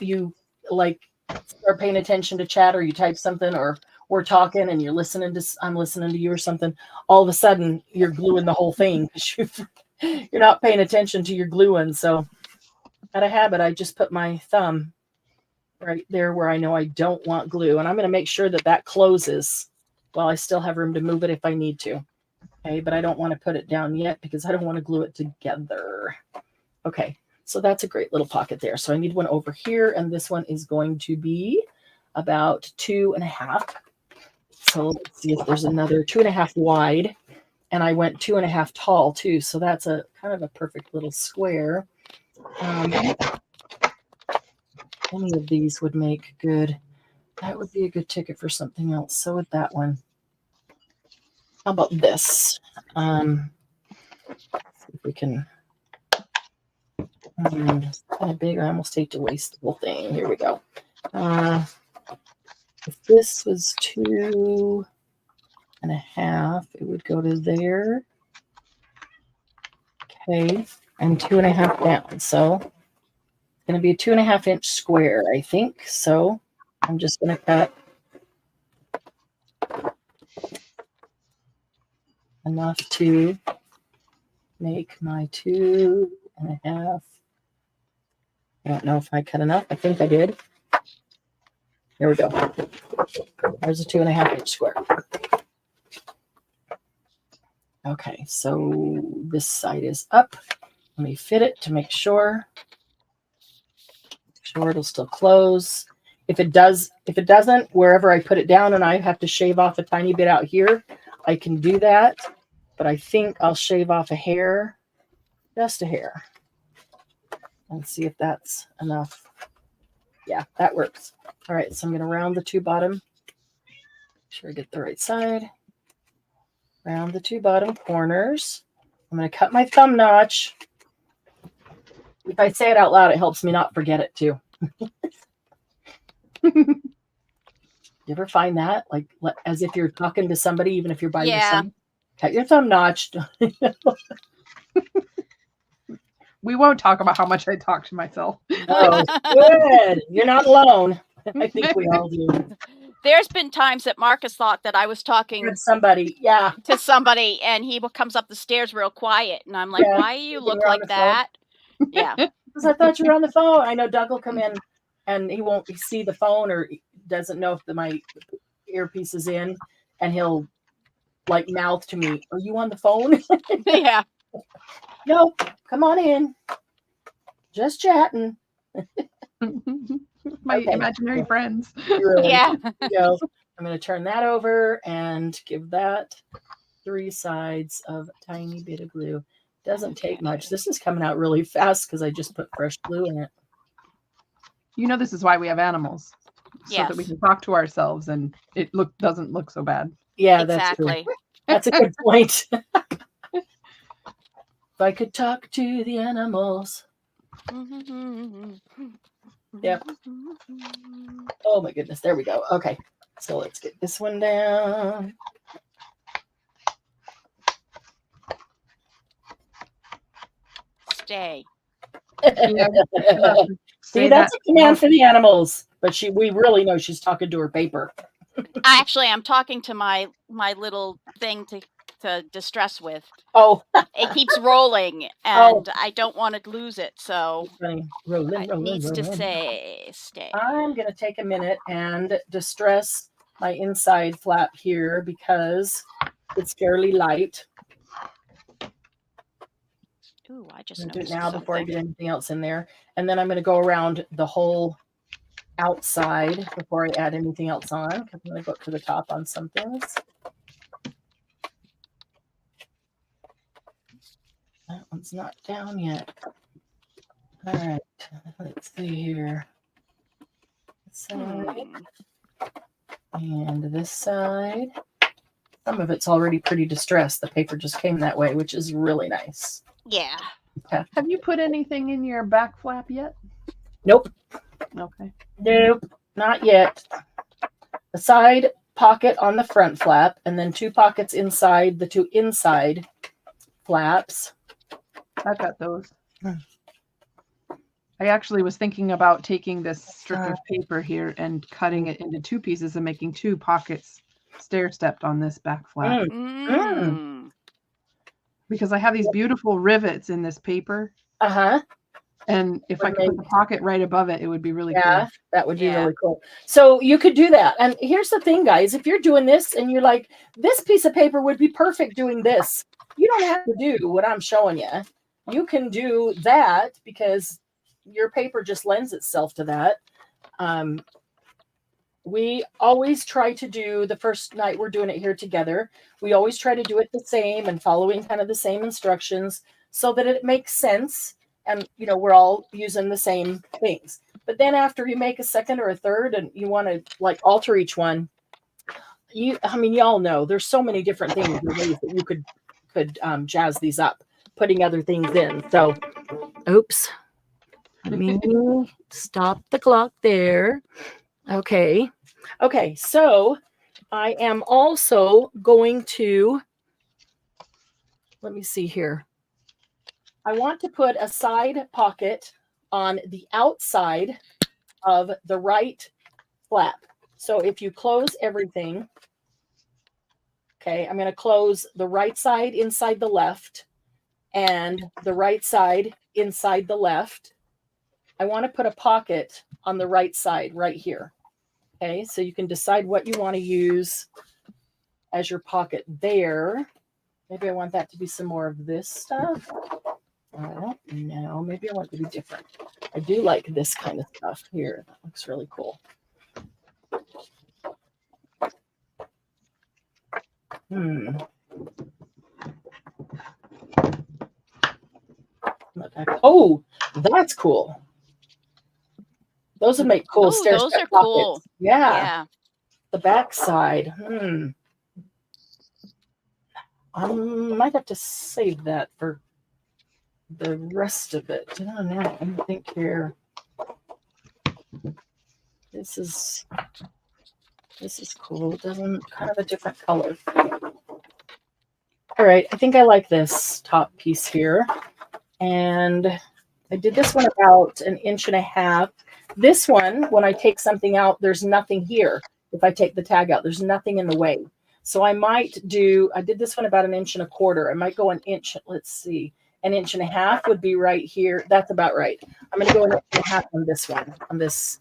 You start paying attention to chat, or you type something, or we're talking and I'm listening to you or something. All of a sudden you're gluing the whole thing because you're not paying attention to your gluing. So Out of habit, I just put my thumb right there where I know I don't want glue. And I'm going to make sure that that closes while I still have room to move it if I need to. Okay, but I don't want to put it down yet because I don't want to glue it together. Okay, so that's a great little pocket there. So I need one over here, and this one is going to be about 2.5. So let's see if there's another 2.5 wide. And I went 2.5 tall too. So that's a kind of a perfect little square. Any of these would make good. That would be a good ticket for something else. So would that one. How about this? See if we can. It's kind of big. I almost hate to waste the whole thing. Here we go. If this was 2.5, it would go to there. Okay, and 2.5 down. So it's going to be a 2.5-inch square, I think. So I'm just going to cut enough to make my 2.5. I don't know if I cut enough. I think I did. There we go. There's a 2.5-inch square. Okay, so this side is up. Let me fit it to make sure. It'll still close. If it doesn't, wherever I put it down and I have to shave off a tiny bit out here, I can do that. But I think I'll shave off a hair, just a hair, and see if that's enough. Yeah, that works. All right, so I'm going to round the two bottom. Make sure I get the right side. Round the two bottom corners. I'm going to cut my thumb notch. If I say it out loud, it helps me not forget it too. You ever find that? Like as if you're talking to somebody, even if you're by yourself? Cut your thumb notch. We won't talk about how much I talk to myself. Oh, good. You're not alone. I think we all do. There's been times that Marcus thought that I was talking to somebody, and he comes up the stairs real quiet, and I'm like, why do you look like that? Yeah. Because I thought you were on the phone. I know Doug will come in and he won't see the phone or doesn't know if my earpiece is in, and he'll like mouth to me, "Are you on the phone?" Yeah. No, come on in. Just chatting. My imaginary friends. Yeah. Go. I'm going to turn that over and give that 3 sides of a tiny bit of glue. Doesn't take much. This is coming out really fast because I just put fresh glue in it. You know, this is why we have animals. So that we can talk to ourselves and it doesn't look so bad. Yeah, exactly. That's a good point. If I could talk to the animals. Yep. Oh my goodness. There we go. Okay. So let's get this one down. Stay. See, that's a command for the animals. But we really know she's talking to her paper. Actually, I'm talking to my little thing to distress with. Oh. It keeps rolling, and I don't want to lose it, so it needs to stay. I'm going to take a minute and distress my inside flap here because it's fairly light. Ooh, I just do it now before I get anything else in there. And then I'm going to go around the whole outside before I add anything else on. I'm going to go up to the top on some things. That one's not down yet. All right, let's see here. This side and this side. Some of it's already pretty distressed. The paper just came that way, which is really nice. Yeah. Okay. Have you put anything in your back flap yet? Nope. Okay. Nope, not yet. A side pocket on the front flap, and then 2 pockets inside the 2 inside flaps. I've got those. I actually was thinking about taking this strip of paper here and cutting it into 2 pieces and making 2 pockets stair-stepped on this back flap. Because I have these beautiful rivets in this paper. And if I could put the pocket right above it, it would be really cool. Yeah, that would be really cool. So you could do that. And here's the thing, guys. If you're doing this and you're like, this piece of paper would be perfect doing this, you don't have to do what I'm showing you. You can do that because your paper just lends itself to that. We always try to do, the first night we're doing it here together, we always try to do it the same and following kind of the same instructions so that it makes sense. And, you know, we're all using the same things. But then after you make a second or a third and you want to like alter each one, I mean, y'all know there's so many different things and ways that you could jazz these up, putting other things in. So, oops. Let me stop the clock there. Okay. Okay. So I am also going to, let me see here. I want to put a side pocket on the outside of the right flap. So if you close everything, okay, I'm going to close the right side inside the left and the right side inside the left. I want to put a pocket on the right side right here. Okay, so you can decide what you want to use as your pocket there. Maybe I want that to be some more of this stuff. I don't know. Maybe I want it to be different. I do like this kind of stuff here. That looks really cool. Oh, that's cool. Those would make cool stair Those step are pockets. cool. Yeah. The back side. I might have to save that for the rest of it. I don't know. I think here. This is cool. It doesn't kind of a different color. All right. I think I like this top piece here. And I did this one about 1.5 inches. This one, when I take something out, there's nothing here. If I take the tag out, there's nothing in the way. So I might do, I did this one about 1.25 inches. I might go 1 inch. Let's see. 1.5 inches would be right here. That's about right. I'm going to go 1.5 inches on this one, on this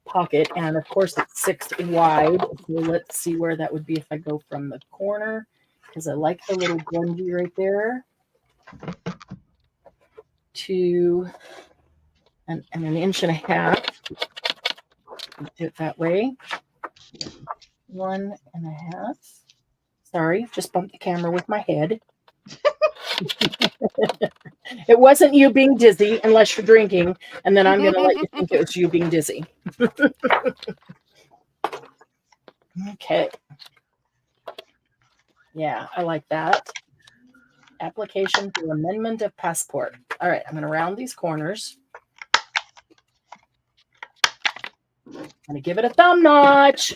pocket. And of course it's 6 wide. So let's see where that would be if I go from the corner, because I like the little grungy right there, to and 1.5 inches. Do it that way. 1.5. Sorry, just bumped the camera with my head. It wasn't you being dizzy unless you're drinking, and then I'm going to let you think it was you being dizzy. Okay. Yeah, I like that. Application for amendment of passport. All right, I'm going to round these corners. I'm going to give it a thumb notch.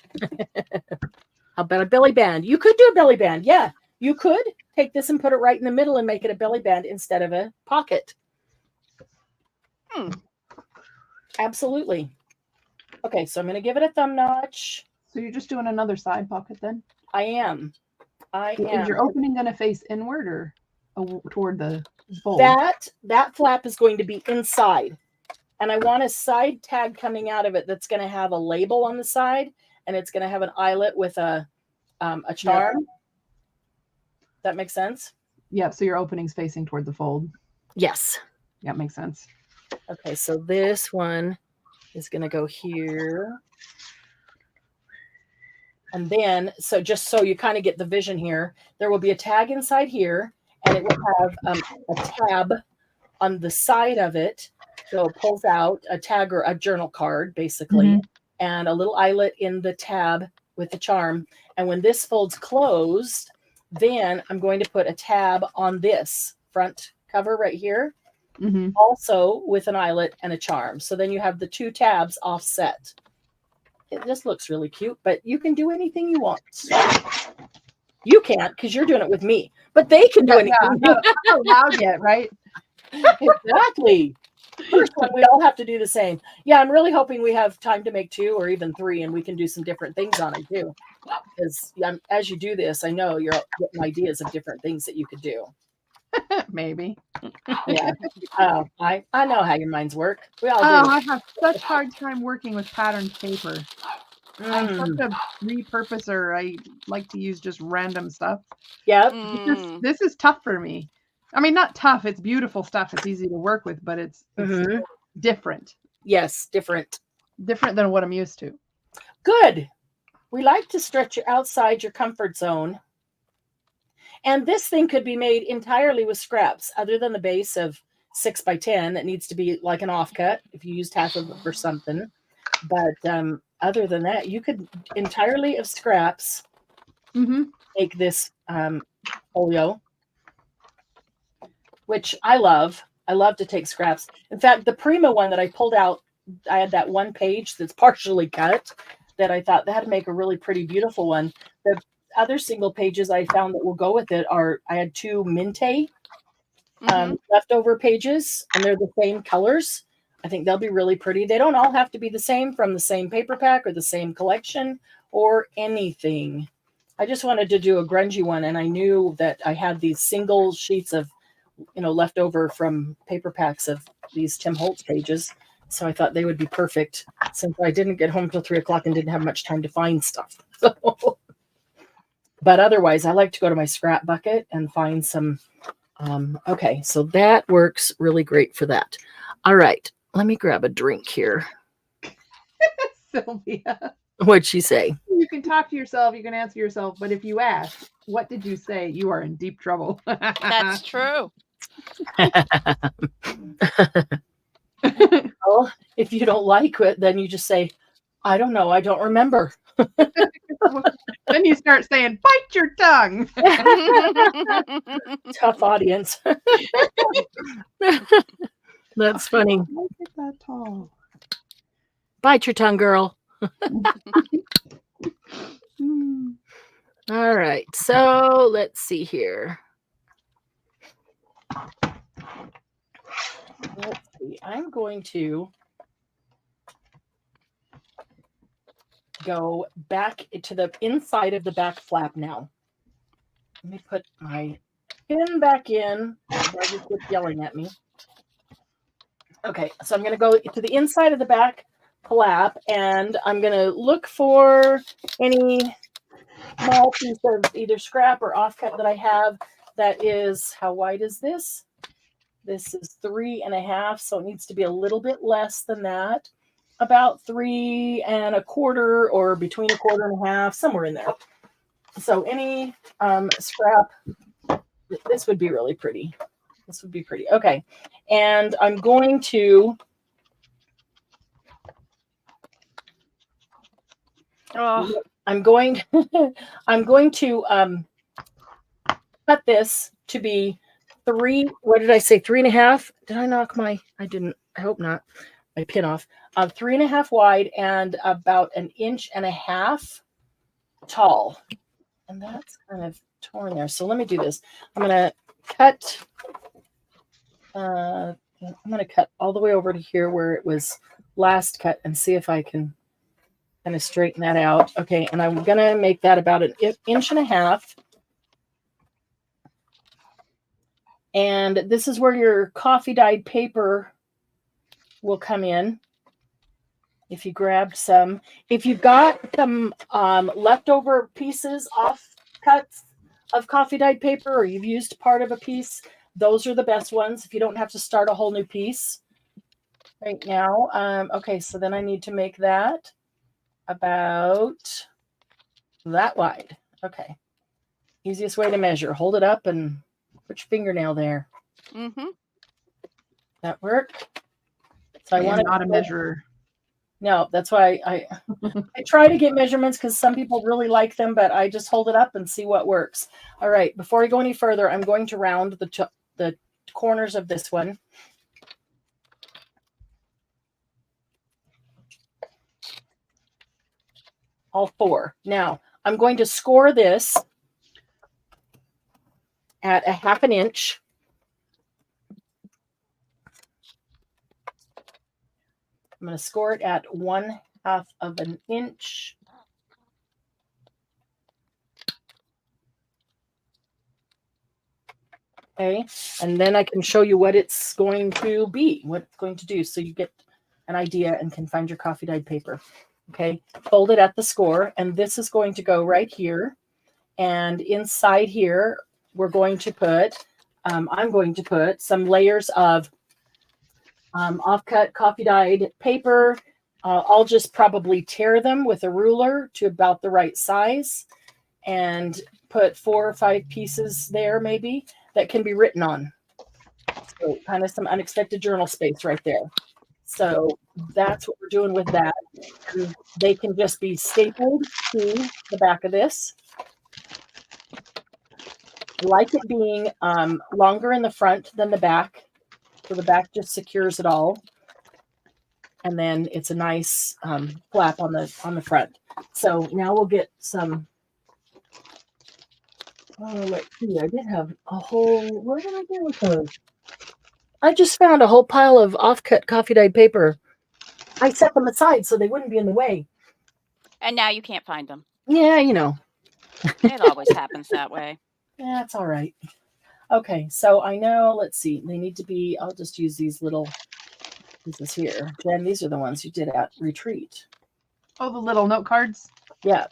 How about a belly band? You could do a belly band. Yeah, you could take this and put it right in the middle and make it a belly band instead of a pocket. Absolutely. Okay, so I'm going to give it a thumb notch. So you're just doing another side pocket then? I am. Is your opening going to face inward or toward the fold? That flap is going to be inside. And I want a side tag coming out of it that's going to have a label on the side, and it's going to have an eyelet with a charm. Yep. That makes sense? Yeah, so your opening's facing toward the fold. Yes. Yeah, makes sense. Okay, so this one is going to go here. And then, so just so you kind of get the vision here, there will be a tag inside here, and it will have a tab on the side of it. So it pulls out a tag or a journal card, basically, and a little eyelet in the tab with the charm. And when this folds closed, then I'm going to put a tab on this front cover right here, also with an eyelet and a charm. So then you have the two tabs offset. It just looks really cute, but you can do anything you want. You can't because you're doing it with me, but they can do anything. I'm not allowed yet, right? Exactly. First one, we all have to do the same. Yeah, I'm really hoping we have time to make 2 or even 3, and we can do some different things on it too. Because as you do this, I know you're getting ideas of different things that you could do. Maybe. Yeah. Oh, I know how your minds work. We all Oh, do. I have such hard time working with patterned paper. I'm such a repurposer. I like to use just random stuff. Yep. This is tough for me. I mean, not tough. It's beautiful stuff. It's easy to work with, but it's different. Yes, different. Different than what I'm used to. Good. We like to stretch you outside your comfort zone. And this thing could be made entirely with scraps, other than the base of 6x10 that needs to be like an offcut if you used half of it for something. But other than that, you could entirely of scraps make this folio, which I love. I love to take scraps. In fact, the Prima one that I pulled out, I had that one page that's partially cut that I thought that'd make a really pretty, beautiful one. The other single pages I found that will go with it are, I had 2 Minte leftover pages, and they're the same colors. I think they'll be really pretty. They don't all have to be the same from the same paper pack or the same collection or anything. I just wanted to do a grungy one, and I knew that I had these single sheets of, left over from paper packs of these Tim Holtz pages. So I thought they would be perfect since I didn't get home till 3 o'clock and didn't have much time to find stuff. So, but otherwise, I like to go to my scrap bucket and find some. Okay, so that works really great for that. All right, let me grab a drink here. Sylvia. What'd she say? You can talk to yourself, you can answer yourself, but if you ask, what did you say? You are in deep trouble. That's true. Well, if you don't like it, then you just say, I don't know, I don't remember. Then you start saying, bite your tongue. Tough audience. That's funny. Look at that tall. Bite your tongue, girl. All right, so let's see here. Let's see. I'm going to go back to the inside of the back flap now. Let me put my pin back in. Just quit yelling at me. Okay, so I'm going to go to the inside of the back flap, and I'm going to look for any small piece of either scrap or offcut that I have. That is, how wide is this? This is 3.5, so it needs to be a little bit less than that. About 3 1/4 or between 1/4 and 1/2, somewhere in there. So any scrap, this would be really pretty. This would be pretty. Okay, and I'm going to cut this to be 3. What did I say? 3.5. Did I knock my? I didn't. I hope not. My pin off. 3.5 wide and about 1.5 inches tall. And that's kind of torn there. So let me do this. I'm gonna cut. I'm gonna cut all the way over to here where it was last cut and see if I can kind of straighten that out. Okay, and I'm gonna make that about 1.5 inches. And this is where your coffee dyed paper will come in. If you grabbed some, if you've got some leftover pieces, off cuts of coffee dyed paper, or you've used part of a piece, those are the best ones if you don't have to start a whole new piece right now. Okay, so then I need to make that about that wide. Okay, easiest way to measure. Hold it up and put your fingernail there. That work? So I want not a measurer. No, that's why I try to get measurements, because some people really like them, but I just hold it up and see what works. All right, before I go any further, I'm going to round the corners of this one. All 4. Now, I'm going to score this at 1/2 inch. I'm going to score it at 1/2 inch. Okay, and then I can show you what it's going to be, what it's going to do, so you get an idea and can find your coffee dyed paper. Okay, fold it at the score, and this is going to go right here. And inside here, we're going to put, I'm going to put some layers of offcut coffee dyed paper. I'll just probably tear them with a ruler to about the right size and put 4 or 5 pieces there maybe that can be written on. So kind of some unexpected journal space right there. So that's what we're doing with that. And they can just be stapled to the back of this. I like it being longer in the front than the back. So the back just secures it all. And then it's a nice flap on the front. So now we'll get some. Oh, let's see. I did have a whole. Where did I go with those? I just found a whole pile of offcut coffee dyed paper. I set them aside so they wouldn't be in the way. And now you can't find them. Yeah, you know. It always happens that way. Yeah, it's all right. Okay, so I know. Let's see. They need to be. I'll just use these little pieces here. Jen, these are the ones you did at retreat. Oh, the little note cards? Yeah.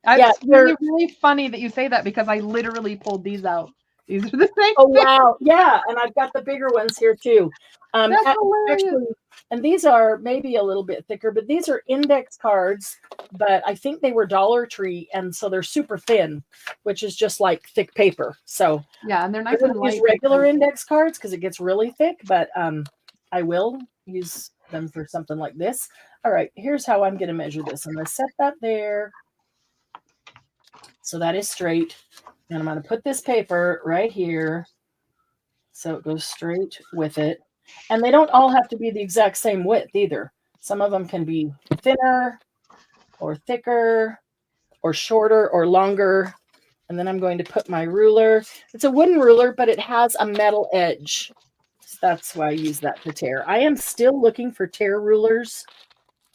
It's really funny that you say that because I literally pulled these out. These are the same. Oh, wow. Yeah, and I've got the bigger ones here too. That's hilarious. Actually, and these are maybe a little bit thicker, but these are index cards, but I think they were Dollar Tree, and so they're super thin, which is just like thick paper. So yeah, and they're nice. I wouldn't use regular index cards because it gets really thick, but I will use them for something like this. All right, here's how I'm going to measure this. I'm going to set that there. So that is straight. And I'm going to put this paper right here so it goes straight with it. And they don't all have to be the exact same width either. Some of them can be thinner or thicker or shorter or longer. And then I'm going to put my ruler. It's a wooden ruler, but it has a metal edge. So that's why I use that to tear. I am still looking for tear rulers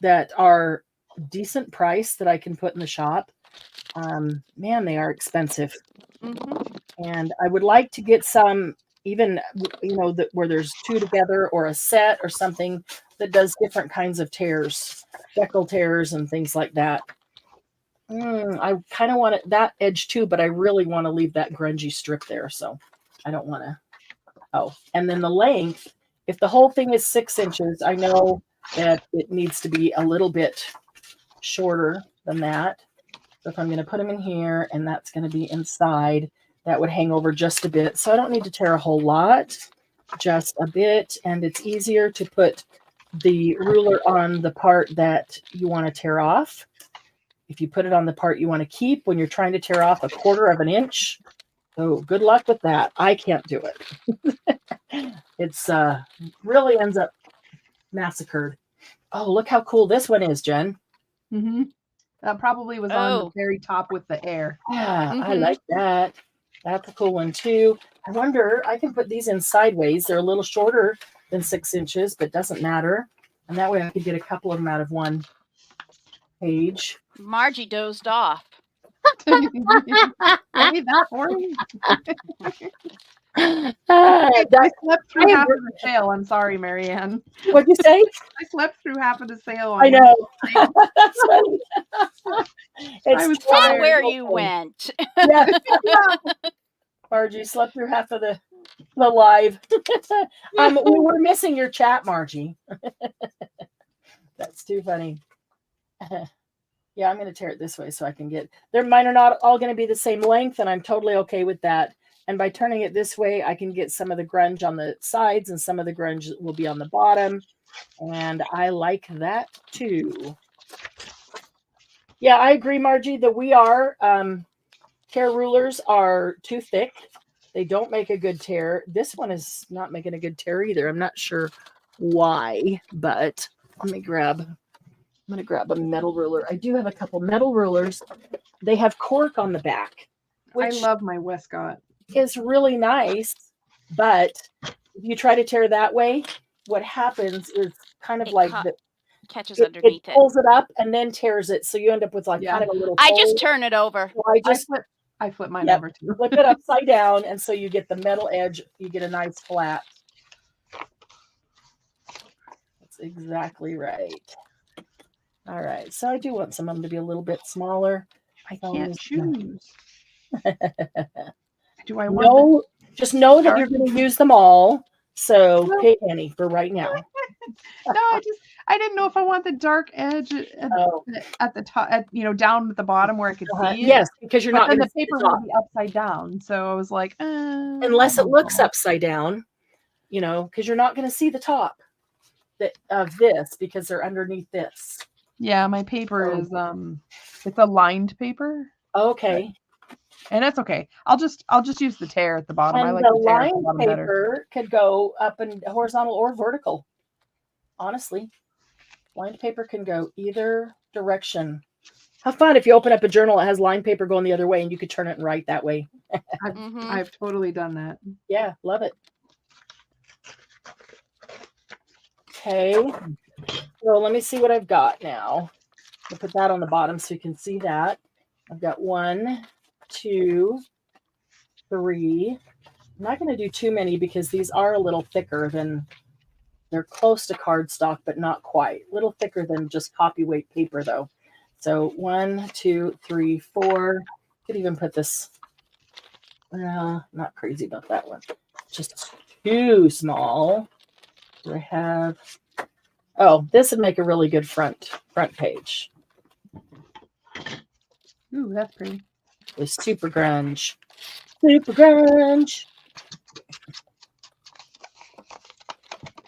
that are decent price that I can put in the shop. Man, they are expensive. Mm-hmm. And I would like to get some, even, you know, where there's 2 together or a set or something that does different kinds of tears, decal tears and things like that. I kind of want that edge too, but I really want to leave that grungy strip there. So I don't want to. Oh, and then the length, if the whole thing is 6 inches, I know that it needs to be a little bit shorter than that. So if I'm going to put them in here and that's going to be inside, that would hang over just a bit. So I don't need to tear a whole lot, just a bit. And it's easier to put the ruler on the part that you want to tear off. If you put it on the part you want to keep when you're trying to tear off 1/4 of an inch, oh, good luck with that. I can't do it. It's really ends up massacred. Oh, look how cool this one is, Jen. Mm-hmm. That probably was on the very top with the air. Yeah, I like that. That's a cool one too. I wonder, I can put these in sideways. They're a little shorter than 6 inches, but doesn't matter. And that way I could get a couple of them out of one page. Margie dozed off. Maybe that for me. I slept through half of the sale. I'm sorry, Marianne. What'd you say? I slept through half of the sale. I know. That's funny. I was tired. Where you went. Yeah. Margie slept through half of the live. We were missing your chat, Margie. That's too funny. Yeah, I'm going to tear it this way so I can get. Mine are not all going to be the same length, and I'm totally okay with that. And by turning it this way, I can get some of the grunge on the sides and some of the grunge will be on the bottom. And I like that too. Yeah, I agree, Margie, that we are. Tear rulers are too thick. They don't make a good tear. This one is not making a good tear either. I'm not sure why, but I'm going to grab a metal ruler. I do have a couple metal rulers. They have cork on the back. I love my Westcott. Is really nice, but if you try to tear that way, what happens is kind of catches underneath it pulls it up and then tears it, so you end up with kind of a little. I just turn it over. So I flip mine over too. Flip it upside down, and so you get the metal edge. You get a nice flat. That's exactly right. All right, so I do want some of them to be a little bit smaller. I can't choose. Do I want? No, just know that you're going to use them all. So pay penny for right now. No, I didn't know if I want the dark edge at the top, down at the bottom where I could see it. Yes, because you're not going to. The paper will be upside down, so I was like, unless it looks upside down, because you're not going to see the top of this because they're underneath this. Yeah, my paper is it's a lined paper. Okay. And that's okay. I'll just use the tear at the bottom. And I like the the tear at the lined bottom paper could go up and horizontal or vertical. Honestly, lined paper can go either direction. Have fun if you open up a journal that has lined paper going the other way and you could turn it and write that way. I've totally done that. Yeah, love it. Okay. So let me see what I've got now. I'll put that on the bottom so you can see that. I've got 1, 2, 3. I'm not going to do too many because these are a little thicker than, they're close to cardstock, but not quite. A little thicker than just copyweight paper though. So 1, 2, 3, 4. Could even put this, not crazy about that one. Just too small. I have, this would make a really good front page. Ooh, that's pretty. With super grunge. Super grunge.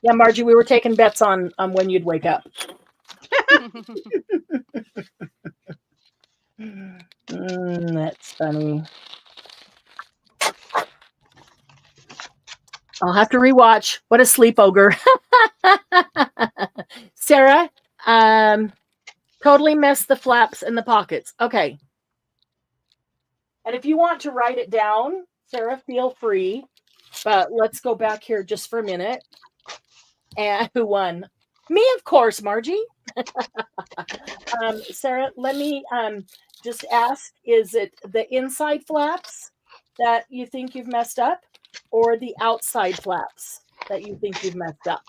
Yeah, Margie, we were taking bets on when you'd wake up. That's funny. I'll have to rewatch. What a sleep ogre. Sarah, totally missed the flaps and the pockets. Okay. And if you want to write it down, Sarah, feel free. But let's go back here just for a minute. And who won? Me, of course, Margie. Sarah, let me just ask, is it the inside flaps that you think you've messed up or the outside flaps that you think you've messed up?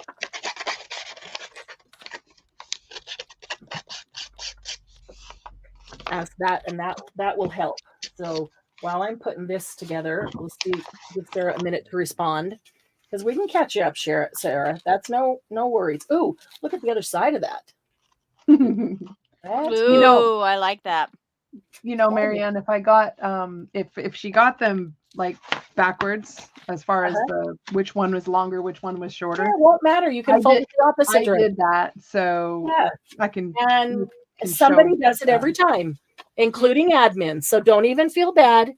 Ask that, and that will help. So while I'm putting this together, we'll see, give Sarah a minute to respond. Because we can catch you up, Sarah. That's no worries. Ooh, look at the other side of that. Ooh, I like that. Marianne, if I got if she got them like backwards as far as which one was longer, which one was shorter. Yeah, it won't matter. You can fold it the opposite direction. I did that, so I can. And somebody does it every time, including admin. So don't even feel bad.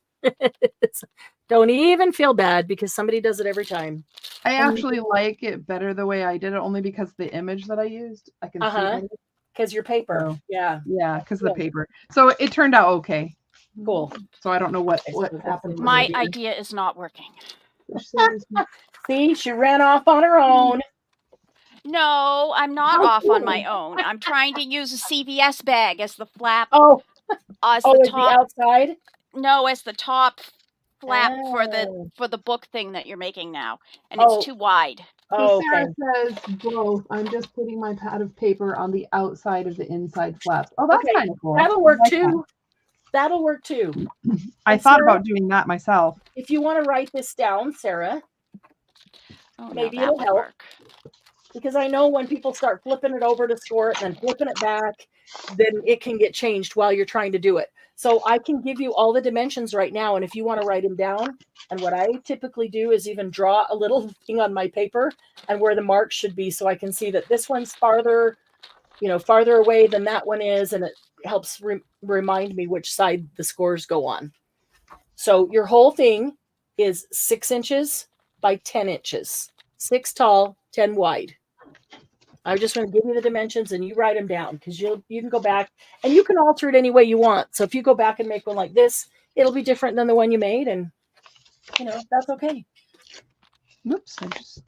Don't even feel bad because somebody does it every time. I actually like it better the way I did it, only because the image that I used, I can see it. Because your paper. Yeah, because the paper. So it turned out okay. Cool. So I don't know what happened. My idea is not working. See, she ran off on her own. No, I'm not off on my own. I'm trying to use a CVS bag as the flap. As the top. The outside? No, as the top flap for the book thing that you're making now, and it's too wide. So Sarah says both. I'm just putting my pad of paper on the outside of the inside flap. Oh, that's kind of cool. That'll work too. That'll work too. I thought about doing that myself. If you want to write this down, Sarah, maybe it'll help. Because I know when people start flipping it over to score it and then flipping it back, then it can get changed while you're trying to do it. So I can give you all the dimensions right now. And if you want to write them down, and what I typically do is even draw a little thing on my paper and where the mark should be. So I can see that this one's farther away than that one is. And it helps remind me which side the scores go on. So your whole thing is 6 inches by 10 inches, 6 tall, 10 wide. I just want to give you the dimensions and you write them down because you can go back and you can alter it any way you want. So if you go back and make one like this, it'll be different than the one you made, and that's okay. Whoops, I just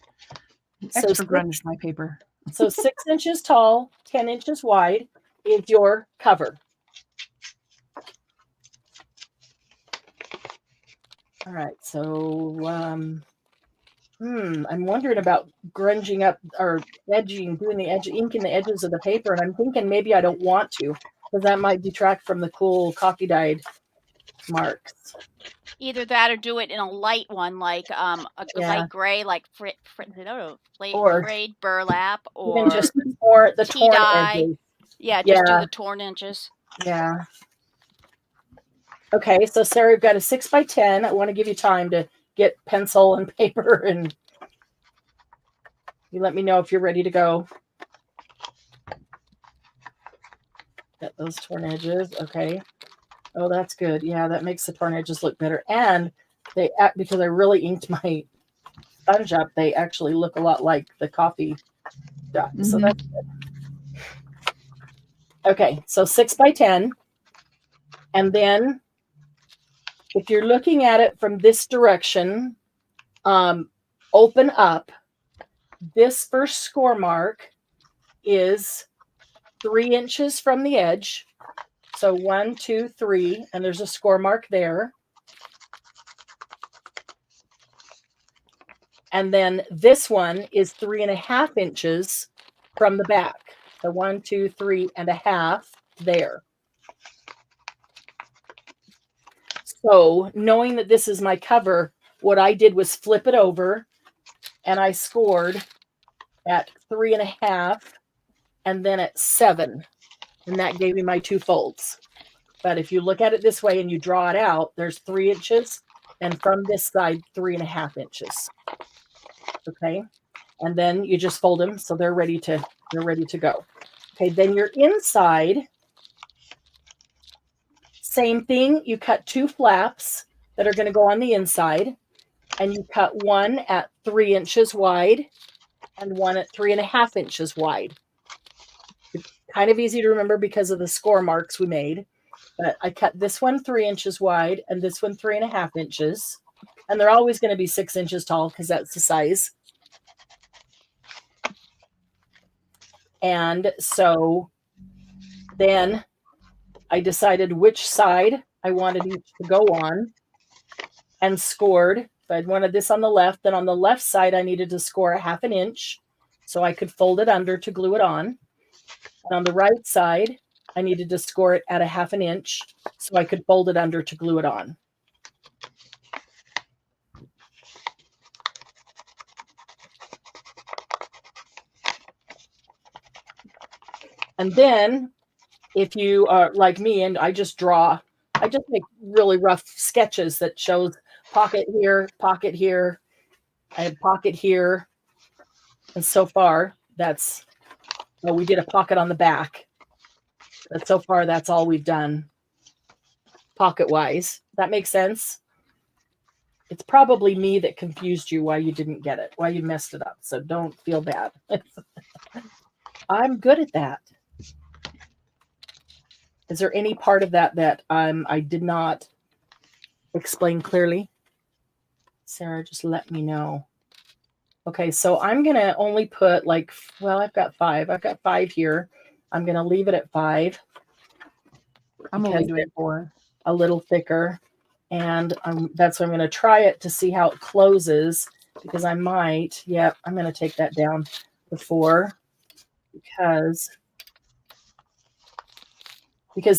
extra grunged my paper. So 6 inches tall, 10 inches wide is your cover. All right. So, I'm wondering about grunging up or edging, doing the edge, inking the edges of the paper. And I'm thinking maybe I don't want to, because that might detract from the cool coffee dyed marks. Either that or do it in a light one, like light gray, like frayed burlap, or just or the tea torn dye. edges. Yeah, just do the torn edges. Yeah. Okay, so Sarah, we've got a 6 by 10. I want to give you time to get pencil and paper, and you let me know if you're ready to go. Got those torn edges. Okay. Oh, that's good. Yeah, that makes the torn edges look better. And they, because I really inked my sponge up, they actually look a lot like the coffee duck. So that's good. Okay, so 6 by 10. And then if you're looking at it from this direction, open up. This first score mark is 3 inches from the edge. So 1, 2, 3, and there's a score mark there. And then this one is 3.5 inches from the back. So 1, 2, 3.5 there. So knowing that this is my cover, what I did was flip it over, and I scored at 3.5 and then at 7. And that gave me my 2 folds. But if you look at it this way and you draw it out, there's 3 inches, and from this side, 3.5 inches. Okay. And then you just fold them so they're ready to go. Okay, then your inside, same thing. You cut 2 flaps that are going to go on the inside, and you cut one at 3 inches wide and one at 3.5 inches wide. It's kind of easy to remember because of the score marks we made. But I cut this one 3 inches wide and this one 3.5 inches. And they're always going to be 6 inches tall because that's the size. And so then I decided which side I wanted each to go on and scored. So I wanted this on the left. Then on the left side, I needed to score 1/2 inch so I could fold it under to glue it on. And on the right side, I needed to score it at 1/2 inch so I could fold it under to glue it on. And then if you are like me and I just make really rough sketches that shows pocket here, I have pocket here. And so far we did a pocket on the back. But so far, that's all we've done pocket-wise. That makes sense? It's probably me that confused you why you didn't get it, why you messed it up. So don't feel bad. I'm good at that. Is there any part of that I did not explain clearly? Sarah, just let me know. Okay, so I'm going to only put I've got 5. I've got 5 here. I'm going to leave it at 5. I'm only doing 4. A little thicker. And that's what I'm going to try it to see how it closes, because I might, I'm going to take that down to 4 because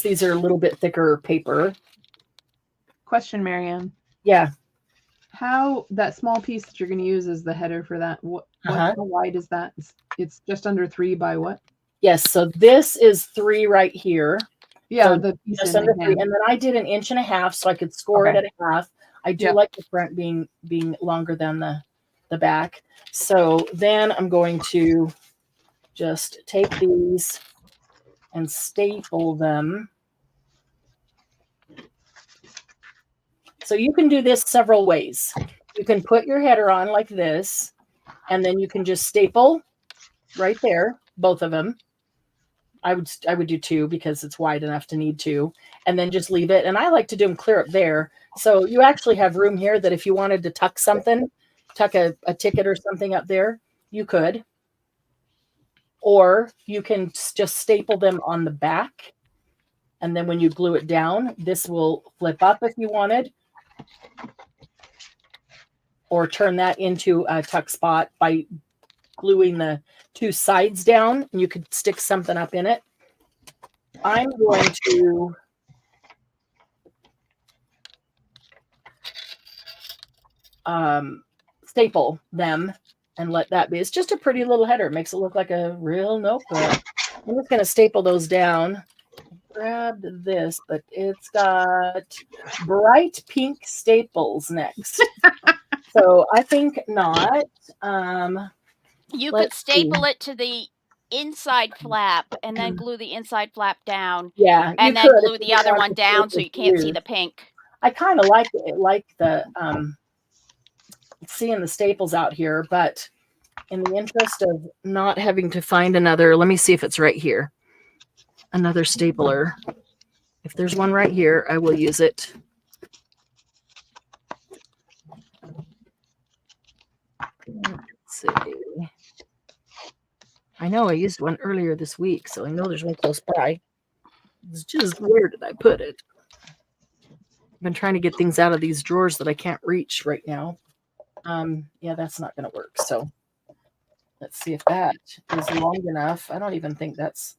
these are a little bit thicker paper. Question, Marianne. Yeah. How that small piece that you're going to use as the header for that, how wide is that? It's just under 3 by what? Yes, so this is 3 right here. Yeah, so the piece just under 3, and then I did 1.5 inches so I could score it at 1/2. I do like the front being longer than the back. So then I'm going to just take these and staple them. So you can do this several ways. You can put your header on like this, and then you can just staple right there, both of them. I would do 2 because it's wide enough to need 2, and then just leave it. And I like to do them clear up there. So you actually have room here that if you wanted to tuck something, tuck a ticket or something up there, you could. Or you can just staple them on the back. And then when you glue it down, this will flip up if you wanted. or turn that into a tuck spot by gluing the two sides down, and you could stick something up in it. I'm going to staple them and let that be. It's just a pretty little header. It makes it look like a real notebook. I'm just going to staple those down. Grabbed this, but it's got bright pink staples next. So I think not. You could staple it to the inside flap and then glue the inside flap down. Yeah. And then glue the other one down so you can't see the pink. I kind of like it, like the seeing the staples out here, but in the interest of not having to find another, let me see if it's right here. Another stapler. If there's one right here, I will use it. Let's see. I know I used one earlier this week, so I know there's one close by. It's just where did I put it? I've been trying to get things out of these drawers that I can't reach right now. Yeah, that's not going to work. So let's see if that is long enough. I don't even think that's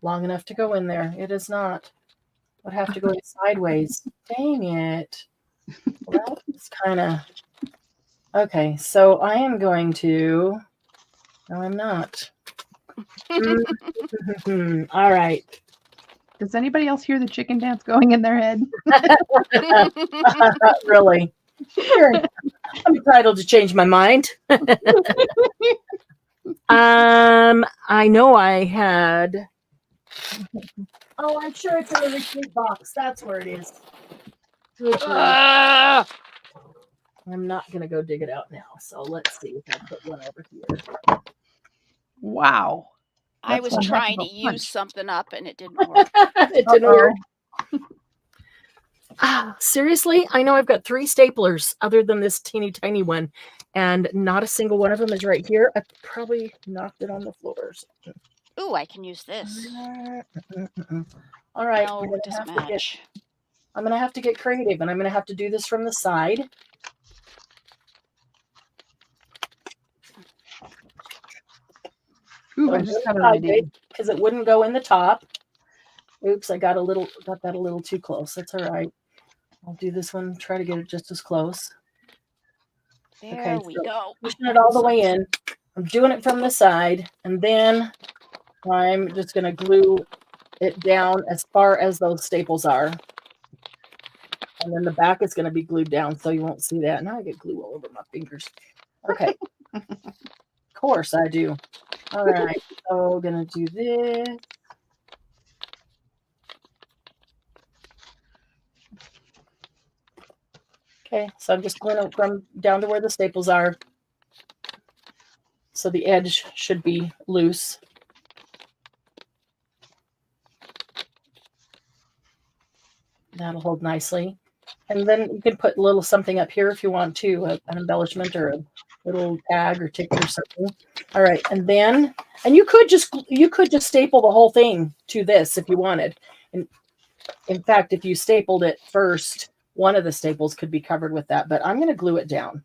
long enough to go in there. It is not. Would have to go sideways. Dang it. Well, that's kind of okay. So I am going to. No, I'm not. All right. Does anybody else hear the chicken dance going in their head? Really? Sure. I'm entitled to change my mind. I know I had. Oh, I'm sure it's in the retreat box. That's where it is. I'm not going to go dig it out now. So let's see if I put one over here. Wow. I was trying to use something up and it didn't work. It didn't work. Seriously, I know I've got 3 staplers other than this teeny tiny one, and not a single one of them is right here. I probably knocked it on the floors. Ooh, I can use this. All right. No, it doesn't match. I'm going to have to get creative, and I'm going to have to do this from the side. Ooh, I just got an idea. Because it wouldn't go in the top. Oops, I got that a little too close. That's all right. I'll do this one, try to get it just as close. There we go. Pushing it all the way in. I'm doing it from the side, and then I'm just going to glue it down as far as those staples are. And then the back is going to be glued down, so you won't see that. Now I get glue all over my fingers. Okay. Of course I do. All right. So I'm going to do this. Okay, so I'm just going from down to where the staples are. So the edge should be loose. That'll hold nicely. And then you can put a little something up here if you want to, an embellishment or a little tag or ticket or something. All right, and then, and you could just staple the whole thing to this if you wanted. And in fact, if you stapled it first, one of the staples could be covered with that, but I'm going to glue it down.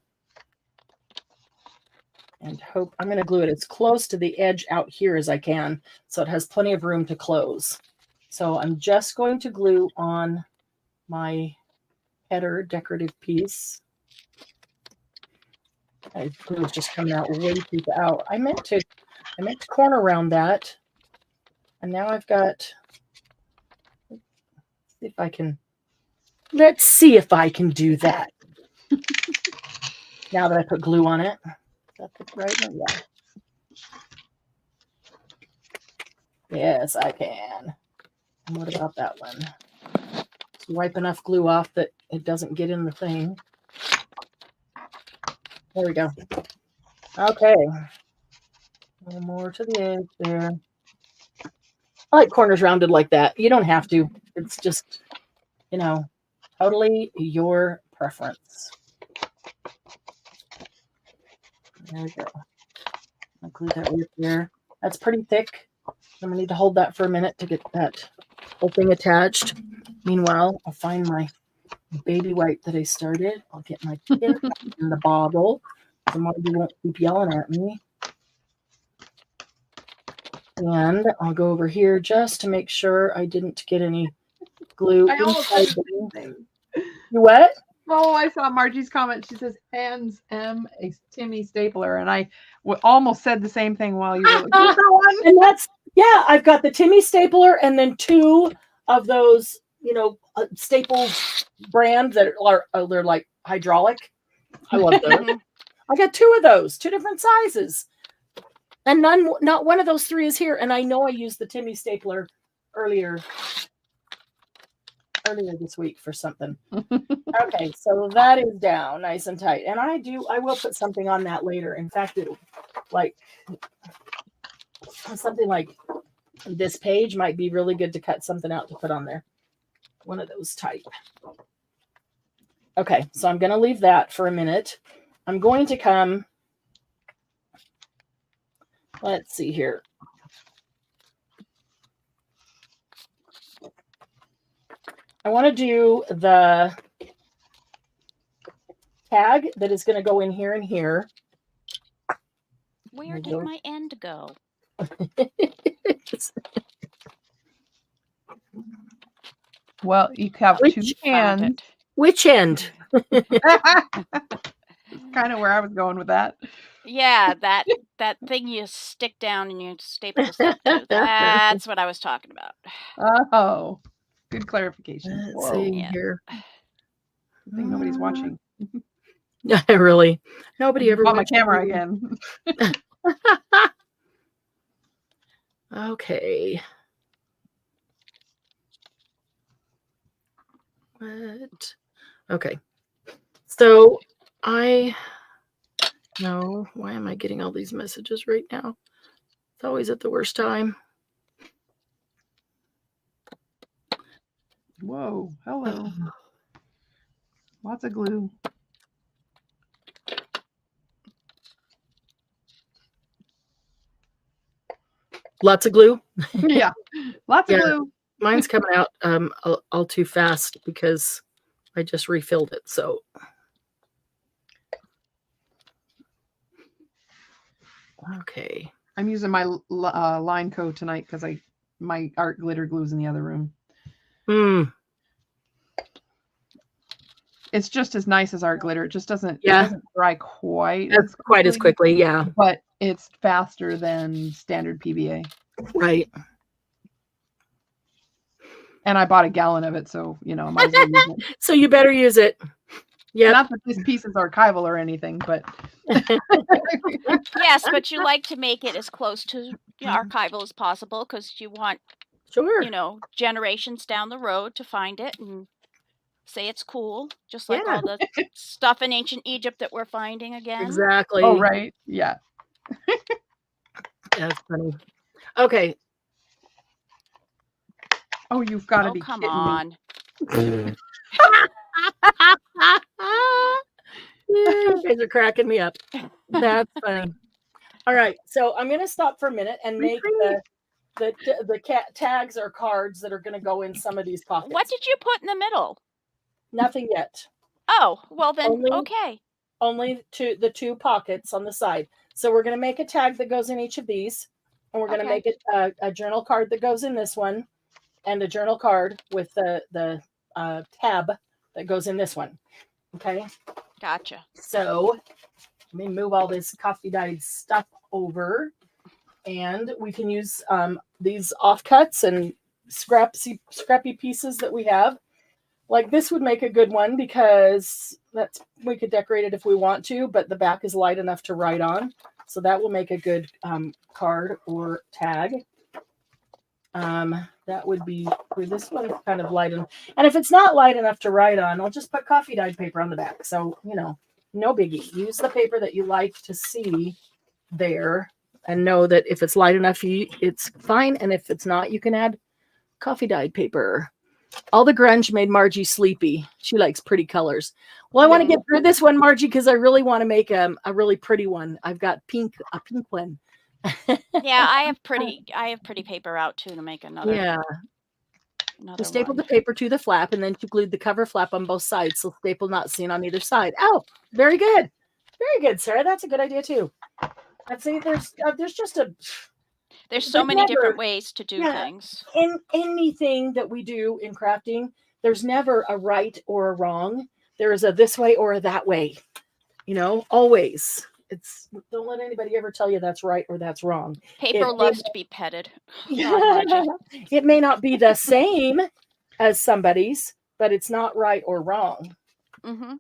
And hope I'm going to glue it as close to the edge out here as I can, so it has plenty of room to close. So I'm just going to glue on my header decorative piece. My glue is just coming out way too out. I meant to corner round that, and now I've got. Let's see if I can do that. Now that I put glue on it. Is that the right one? Yeah. Yes, I can. And what about that one? Just wipe enough glue off that it doesn't get in the thing. There we go. Okay. A little more to the edge there. I like corners rounded like that. You don't have to. It's just, totally your preference. There we go. I'll glue that right there. That's pretty thick. I'm going to need to hold that for a minute to get that whole thing attached. Meanwhile, I'll find my baby wipe that I started. I'll get my pin in the bottle. So Margie won't keep yelling at me. And I'll go over here just to make sure I didn't get any glue inside the thing. You what? Oh, I saw Margie's comment. She says, hands M a Timmy stapler. And I almost said the same thing while you were looking for one. And that's, yeah, I've got the Timmy stapler and then 2 of those, you know, staple brand that are they're like hydraulic. I love those. I got 2 of those, 2 different sizes. And not one of those 3 is here. And I know I used the Timmy stapler earlier this week for something. Okay, so that is down nice and tight. And I will put something on that later. In fact, something like this page might be really good to cut something out to put on there. One of those type. Okay, so I'm going to leave that for a minute. I'm going to come. Let's see here. I want to do the tag that is going to go in here and here. Where did my end go? Well, you have 2 hands. Which end? Kind of where I was going with that. Yeah, that thing you stick down and you staple the stuff to. That's what I was talking about. Oh, good clarification. Let's see here. I think nobody's watching. Really? Nobody ever on my camera again. Okay. What? Okay. So no, why am I getting all these messages right now? It's always at the worst time. Whoa, hello. Lots of glue. Lots of glue? Yeah, lots of glue. Mine's coming out all too fast because I just refilled it. So okay. I'm using my line code tonight because my art glitter glue's in the other room. It's just as nice as art glitter. It just doesn't dry quite as quickly, yeah. But it's faster than standard PVA. Right. And I bought a gallon of it, so I might as well use it. So you better use it. Yeah. Not that this piece is archival or anything, but yes, but you like to make it as close to archival as possible because you want generations down the road to find it and say it's cool, just like all the stuff in ancient Egypt that we're finding again. Exactly. Oh, right. Yeah. That's funny. Okay. Oh, you've got to be come kidding on. me. You guys are cracking me up. That's funny. All right, so I'm going to stop for a minute and make the tags or cards that are going to go in some of these pockets. What did you put in the middle? Nothing yet. Oh, well then, okay. Only the 2 pockets on the side. So we're going to make a tag that goes in each of these, and we're going to make it a journal card that goes in this one, and a journal card with the tab that goes in this one. Okay. Gotcha. So let me move all this coffee dyed stuff over, and we can use these offcuts and scrappy pieces that we have. Like this would make a good one because we could decorate it if we want to, but the back is light enough to write on. So that will make a good card or tag. That would be for this one. It's kind of light enough. And if it's not light enough to write on, I'll just put coffee dyed paper on the back. So, no biggie. Use the paper that you like to see there and know that if it's light enough, it's fine. And if it's not, you can add coffee dyed paper. All the grunge made Margie sleepy. She likes pretty colors. Well, I want to get through this one, Margie, because I really want to make a really pretty one. I've got a pink one. Yeah, I have pretty paper out too to make another. Yeah. another staple one. the paper to the flap, and then you glued the cover flap on both sides, so staple not seen on either side. Oh, very good. Very good, Sarah. That's a good idea too. I'd say there's just there's so many different ways to do things. In anything that we do in crafting, there's never a right or a wrong. There is a this way or a that way. You know, always. Don't let anybody ever tell you that's right or that's wrong. Paper loves to be petted. It may not be the same as somebody's, but it's not right or wrong. Mm-hmm.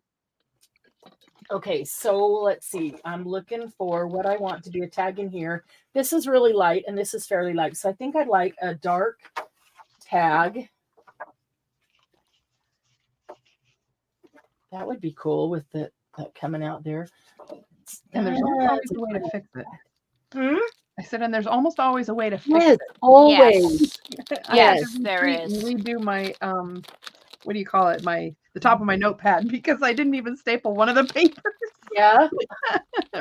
Okay, so let's see. I'm looking for what I want to be a tag in here. This is really light, and this is fairly light. So I think I'd like a dark tag. That would be cool with that coming out there. And there's always a way to fix it. I said, and there's almost always a way to fix it. Always. Yes, there is. Redo my what do you call it? The top of my notepad because I didn't even staple one of the papers. Yeah.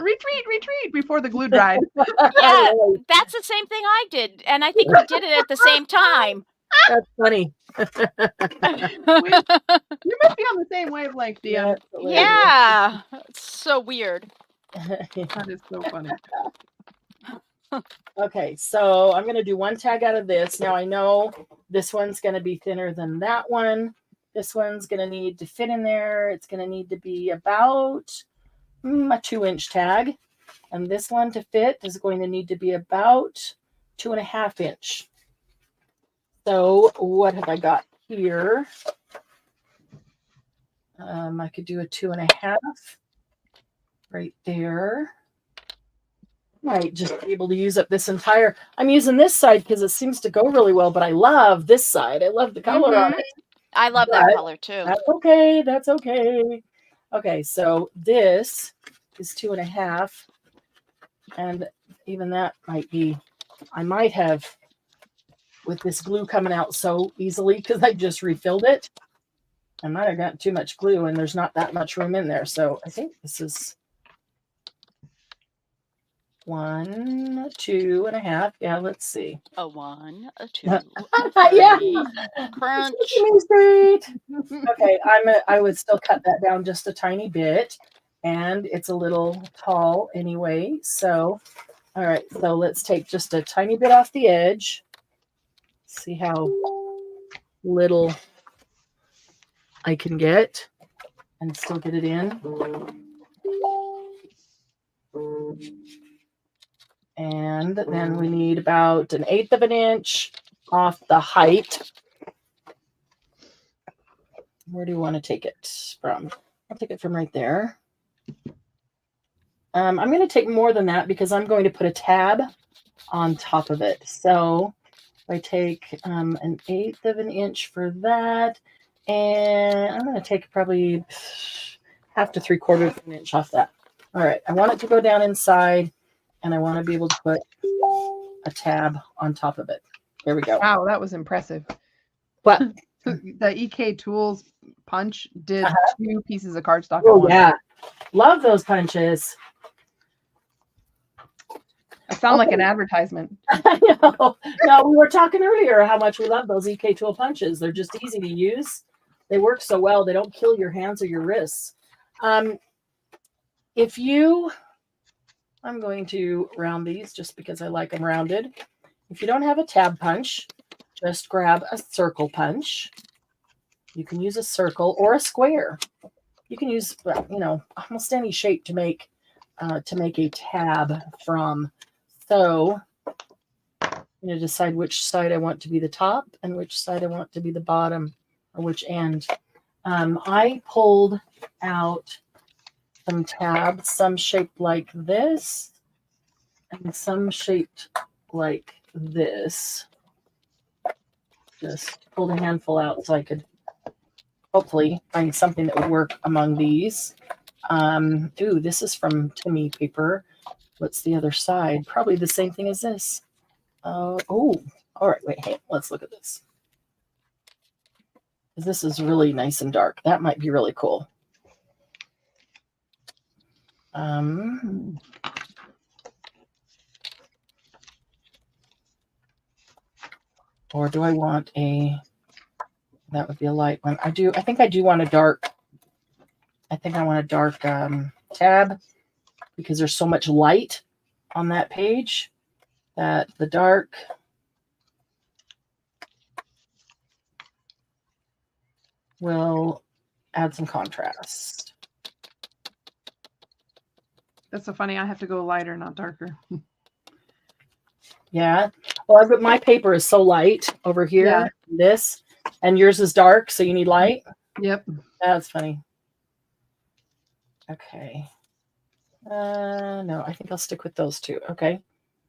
retreat before the glue dried. Yeah, that's the same thing I did, and I think we did it at the same time. That's funny. You must be on the same wavelength, Dia. Yeah, it's so weird. That is so funny. Okay, so I'm going to do one tag out of this. Now I know this one's going to be thinner than that one. This one's going to need to fit in there. It's going to need to be about a 2-inch tag. And this one to fit is going to need to be about 2.5 inch. So what have I got here? I could do a 2.5 right there. Might just be able to use up this entire. I'm using this side because it seems to go really well, but I love this side. I love the color on it. I love that color too. That's okay. That's okay. Okay, so this is 2.5, and even that might be. I might have, with this glue coming out so easily because I just refilled it, I might have gotten too much glue, and there's not that much room in there. So I think this is 1, 2.5. Yeah, let's see. A 1, a 2. Yeah. Crunch. Okay, I would still cut that down just a tiny bit, and it's a little tall anyway. So, all right. So let's take just a tiny bit off the edge. See how little I can get, and still get it in. And then we need about 1/8 of an inch off the height. Where do you want to take it from? I'll take it from right there. I'm going to take more than that because I'm going to put a tab on top of it. So I take 1/8 of an inch for that. And I'm going to take probably 1/2 to 3/4 of an inch off that. All right. I want it to go down inside. And I want to be able to put a tab on top of it. There we go. Wow, that was impressive. What? The EK Tools punch did 2 pieces of cardstock. Oh, yeah. Love those punches. I sound like an advertisement. I know. No, we were talking earlier how much we love those EK Tool punches. They're just easy to use. They work so well. They don't kill your hands or your wrists. I'm going to round these just because I like them rounded. If you don't have a tab punch, just grab a circle punch. You can use a circle or a square. You can use, almost any shape to make a tab from. So I'm going to decide which side I want to be the top and which side I want to be the bottom, or which end. I pulled out some tabs, some shaped like this and some shaped like this. Just pulled a handful out so I could hopefully find something that would work among these. Ooh, this is from Timmy paper. What's the other side? Probably the same thing as this. Oh, all right, wait, hey, let's look at this. This is really nice and dark. That might be really cool. Or do I want a That would be a light one. I think I do want a dark. I think I want a dark tab because there's so much light on that page that the dark will add some contrast. That's so funny. I have to go lighter, not darker. Yeah. Well, my paper is so light over here. Yeah. This, and yours is dark, so you need light. Yep. That's funny. Okay. No, I think I'll stick with those two. Okay.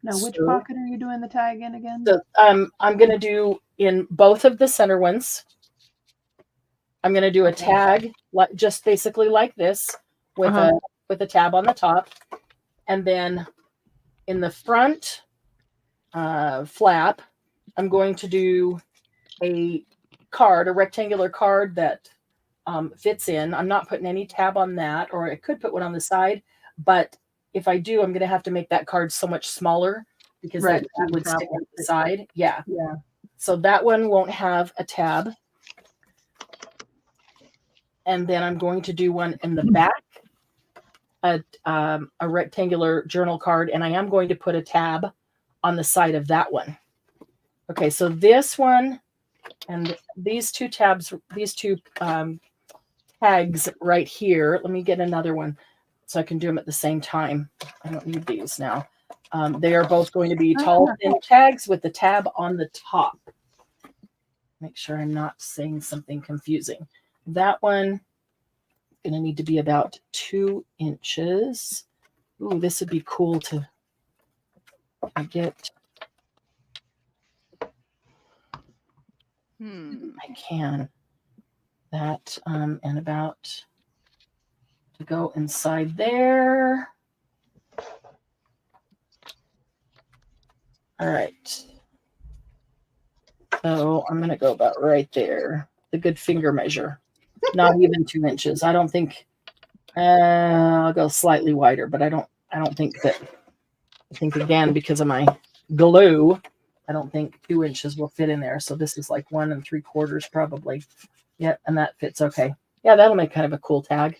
Now, which pocket are you doing the tag in again? So, I'm going to do in both of the center ones. I'm going to do a tag, just basically like this, with a tab on the top, and then in the front flap, I'm going to do a rectangular card that fits in. I'm not putting any tab on that, or I could put one on the side, but if I do, I'm going to have to make that card so much smaller because that would stick on the side. Yeah. Yeah. So that one won't have a tab. And then I'm going to do one in the back, a rectangular journal card, and I am going to put a tab on the side of that one. Okay, so this one and these two tabs, these two tags right here. Let me get another one so I can do them at the same time. I don't need these now. They are both going to be tall, thin tags with the tab on the top. Make sure I'm not saying something confusing. That one is going to need to be about 2 inches. Ooh, this would be cool to get. I can. That and about to go inside there. All right. So I'm going to go about right there. The good finger measure. Not even 2 inches. I don't think I'll go slightly wider, but I don't think that. I think again because of my glue, I don't think 2 inches will fit in there. So this is like 1 3/4 probably. Yep, and that fits okay. Yeah, that'll make kind of a cool tag.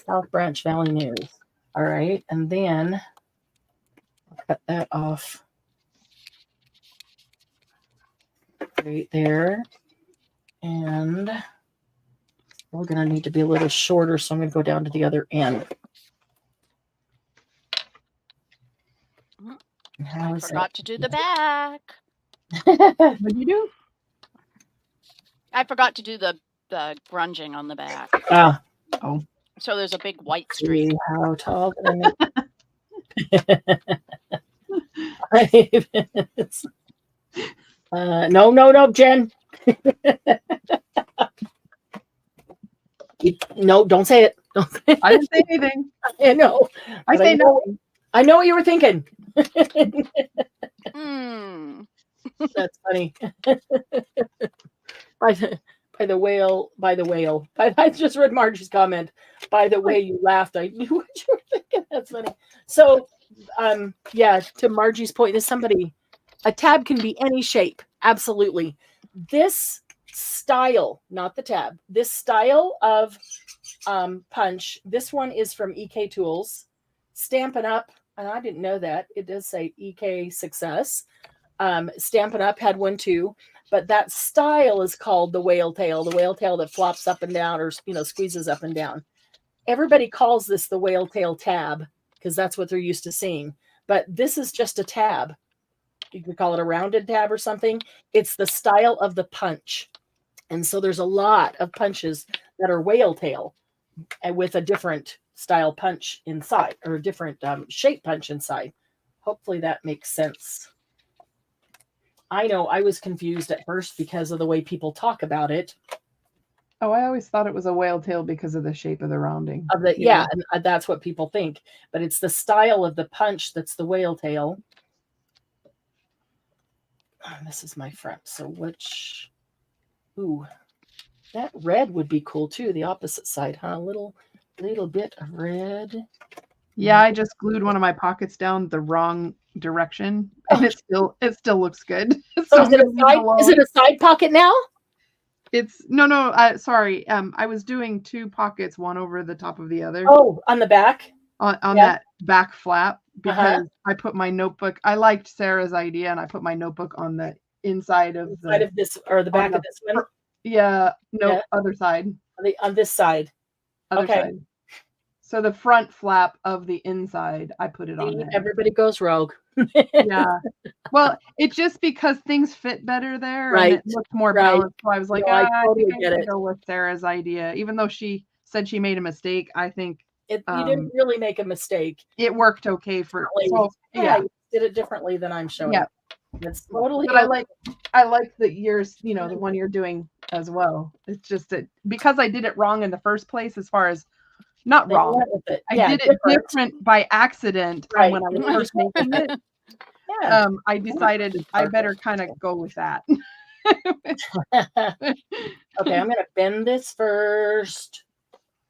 South Branch Valley News. All right, and then I'll cut that off right there, and we're going to need to be a little shorter, so I'm going to go down to the other end. I forgot to do the back. What did you do? I forgot to do the grunging on the back. Oh. So there's a big white streak. How tall can I make? No, Jen. No, don't say it. Don't say it. I didn't say anything. I know. I say nothing. I know what you were thinking. That's funny. By the whale. I just read Margie's comment. By the way you laughed, I knew what you were thinking. That's funny. So, yeah, to Margie's point, a tab can be any shape. Absolutely. This style, not the tab, this style of punch, this one is from EK Tools. Stampin' Up, and I didn't know that. It does say EK Success. Stampin' Up had one too, but that style is called the whale tail that flops up and down or squeezes up and down. Everybody calls this the whale tail tab because that's what they're used to seeing. But this is just a tab. You could call it a rounded tab or something. It's the style of the punch. And so there's a lot of punches that are whale tail and with a different style punch inside or a different shape punch inside. Hopefully that makes sense. I know I was confused at first because of the way people talk about it. Oh, I always thought it was a whale tail because of the shape of the rounding. Yeah, and that's what people think. But it's the style of the punch that's the whale tail. This is my front. So which... Ooh, that red would be cool too. The opposite side, huh? A little bit of red. Yeah, I just glued one of my pockets down the wrong direction, and it still looks good. So is it a side pocket now? It's sorry. I was doing 2 pockets, one over the top of the other. Oh, on the back? On that back flap, because I put my notebook. I liked Sarah's idea, and I put my notebook on the inside of this, or the back of this one? Yeah, no, other side. On this side. Other side. So the front flap of the inside, I put it on there. Everybody goes rogue. Yeah. Well, it's just because things fit better there, and it looked more balanced. So I was like, I think I'm gonna go with Sarah's idea, even though she said she made a mistake. I think you didn't really make a mistake. It worked okay for. So, you did it differently than I'm showing. Yeah, it's totally. But I like that yours. The one you're doing as well. It's just that because I did it wrong in the first place, as far as. Not wrong. I did it different by accident when I was first making it. I decided I better kind of go with that. Okay, I'm going to bend this first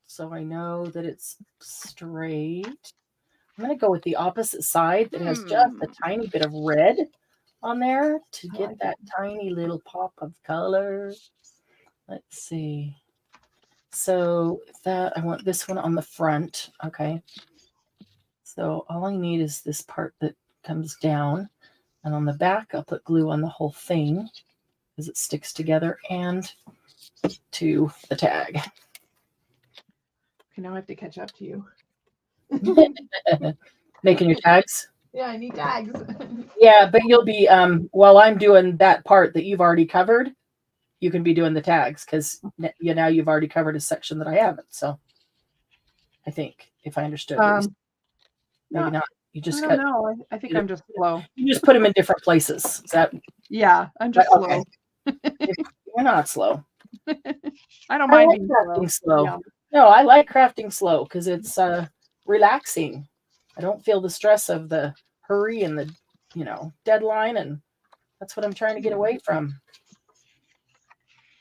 so I know that it's straight. I'm going to go with the opposite side that has just a tiny bit of red on there to get that tiny little pop of color. Let's see. So I want this one on the front. Okay. So all I need is this part that comes down, and on the back, I'll put glue on the whole thing as it sticks together and to the tag. Okay, now I have to catch up to you. Making your tags? Yeah, I need tags. Yeah, but you'll be, while I'm doing that part that you've already covered, you can be doing the tags because now you've already covered a section that I haven't. So I think if I understood, maybe not. You just I don't know. I think I'm just slow. You just put them in different places. Is that? Yeah, I'm just slow. You're not slow. I don't mind being crafting slow. Yeah. No, I like crafting slow because it's relaxing. I don't feel the stress of the hurry and the deadline, and that's what I'm trying to get away from.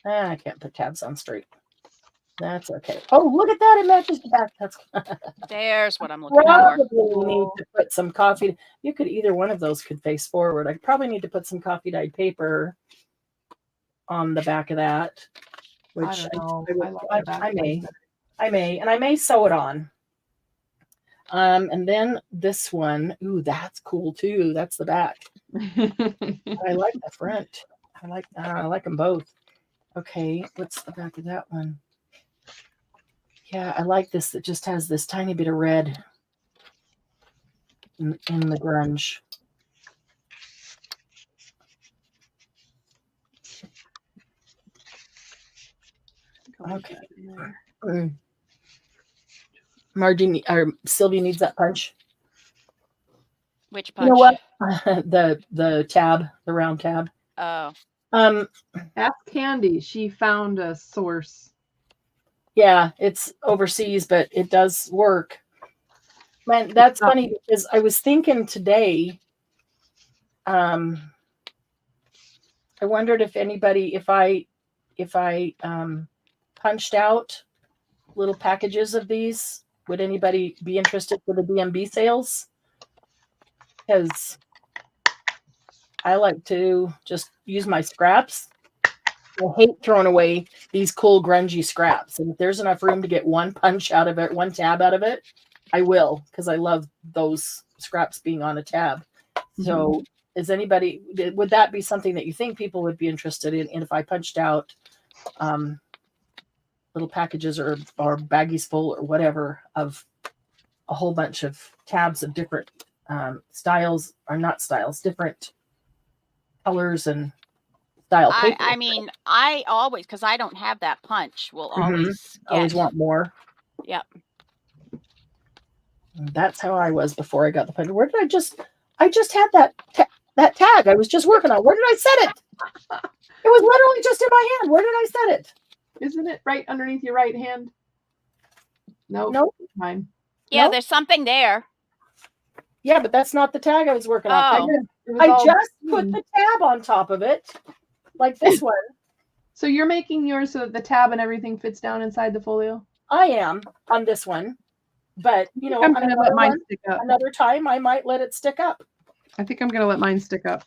I can't put tabs on straight. That's okay. Oh, look at that. It matches the back. That's there's what I'm looking for. Probably need to put some coffee. You could either one of those could face forward. I probably need to put some coffee dyed paper on the back of that. Which I may, and I may sew it on. And then this one, ooh, that's cool too. That's the back. I like the front. I like them both. Okay, what's the back of that one? Yeah, I like this that just has this tiny bit of red in the grunge. Okay. Margie or Sylvia needs that punch. Which punch? You know what? the tab, the round tab. Oh. Ask Candy. She found a source. Yeah, it's overseas, but it does work. Man, that's funny because I was thinking today. I wondered if anybody, if I punched out little packages of these, would anybody be interested for the DMB sales? Because I like to just use my scraps. I hate throwing away these cool grungy scraps. And if there's enough room to get one punch out of it, one tab out of it, I will, because I love those scraps being on a tab. So would that be something that you think people would be interested in? And if I punched out little packages or baggies full or whatever of a whole bunch of tabs of different styles, or not styles, different colors and style paper. I mean, I always, because I don't have that punch, will always want more. Yep. That's how I was before I got the punch. Where did I just had that tag I was just working on. Where did I set it? It was literally just in my hand. Where did I set it? Isn't it right underneath your right hand? Nope. Mine. Yeah, there's something there. Yeah, but that's not the tag I was working on. I just put the tab on top of it, like this one. So you're making yours so that the tab and everything fits down inside the folio? I am on this one, but I'm gonna let mine stick up. Another time I might let it stick up. I think I'm gonna let mine stick up.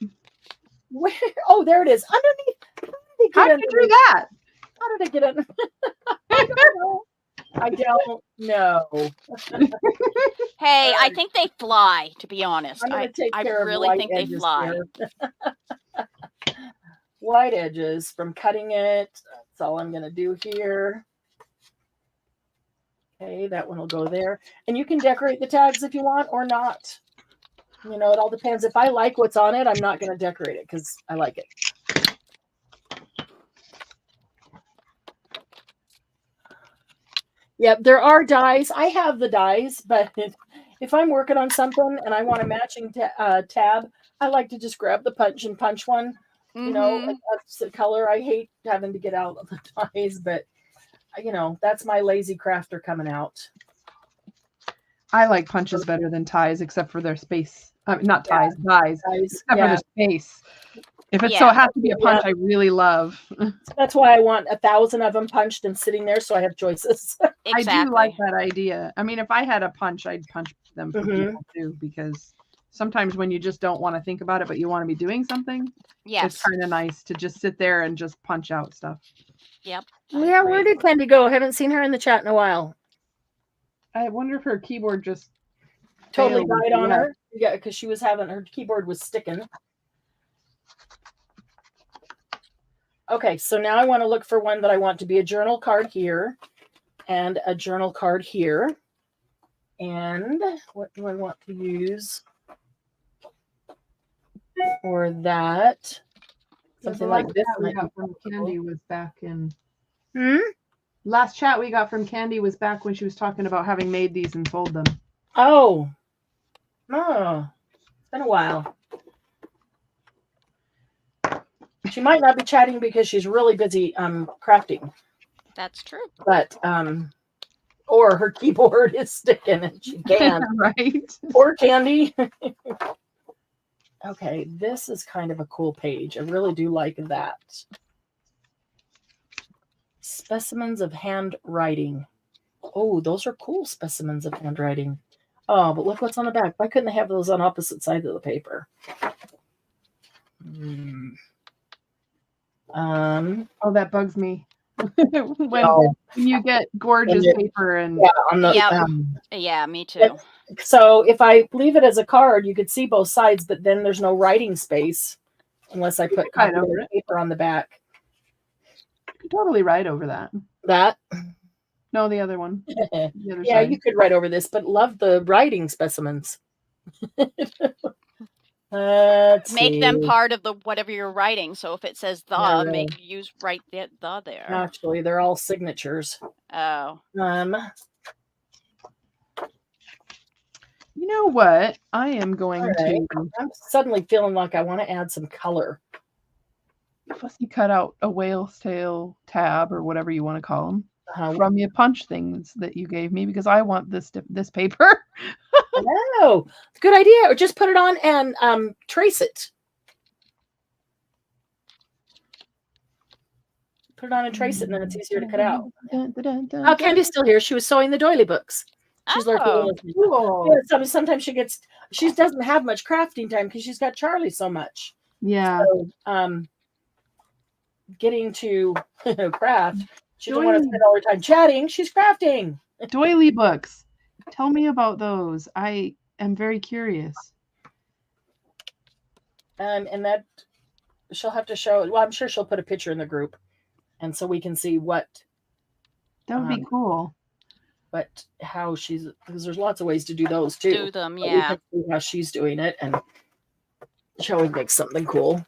Where? Oh, there it is. Underneath. How did you do that? How did I get it? I don't know. I don't know. Hey, I think they fly, to be honest. I'm going to take care of really white think they edges fly. here. White edges from cutting it. That's all I'm going to do here. Okay, that one will go there. And you can decorate the tags if you want or not. You know, it all depends. If I like what's on it, I'm not going to decorate it because I like it. Yep, there are dies. I have the dies, but if I'm working on something and I want a matching tab, I like to just grab the punch and punch one. You know, that's the color. I hate having to get out of the dies, but you know, that's my lazy crafter coming out. I like punches better than ties, except for their space. Not ties, dies. Except for the space. If it so has to be a punch I really love. That's why I want 1,000 of them punched and sitting there so I have choices. Exactly. I do like that idea. I mean, if I had a punch, I'd punch them for people too, because sometimes when you just don't want to think about it, but you want to be doing something, it's kind of nice to just sit there and just punch out stuff. Yep. Yeah, where did Candy go? I haven't seen her in the chat in a while. I wonder if her keyboard just totally died on her. Yeah, because she was having her keyboard was sticking. Okay, so now I want to look for one that I want to be a journal card here and a journal card here. And what do I want to use for that? Something like this. We got from Candy was back in. Last chat we got from Candy was back when she was talking about having made these and sold them. Oh, it's been a while. She might not be chatting because she's really busy crafting. That's true. But or her keyboard is sticking and she can't. Right. Poor Candy. Okay, this is kind of a cool page. I really do like that. Specimens of handwriting. Oh, those are cool specimens of handwriting. Oh, but look what's on the back. Why couldn't they have those on opposite sides of the paper? Oh, that bugs me. when you get gorgeous paper and yeah, me too. So if I leave it as a card, you could see both sides, but then there's no writing space unless I put paper on the back. You could totally write over that. That? No, the other one. The other yeah, side. you could write over this, but love the writing specimens. Make them part of the whatever you're writing. So if it says the, write the there. Actually, they're all signatures. Oh. You know what? I am going to. I'm suddenly feeling like I want to add some color. Fussy cut out a whale's tail tab or whatever you want to call them from your punch things that you gave me because I want this paper. Oh, good idea. Or just put it on and trace it. Put it on and trace it, and then it's easier to cut out. Oh, Candy's still here. She was sewing the doily books. She's learning. Cool. Yeah, sometimes she doesn't have much crafting time because she's got Charlie so much. Yeah. So, getting to craft, she doesn't want to spend all her time chatting. She's crafting. Doily books. Tell me about those. I am very curious. And that she'll have to show. Well, I'm sure she'll put a picture in the group, and so we can see what. That would be cool. But how she's, because there's lots of ways to do those too. Do them, yeah. We can see how she's doing it, and shall we make something cool?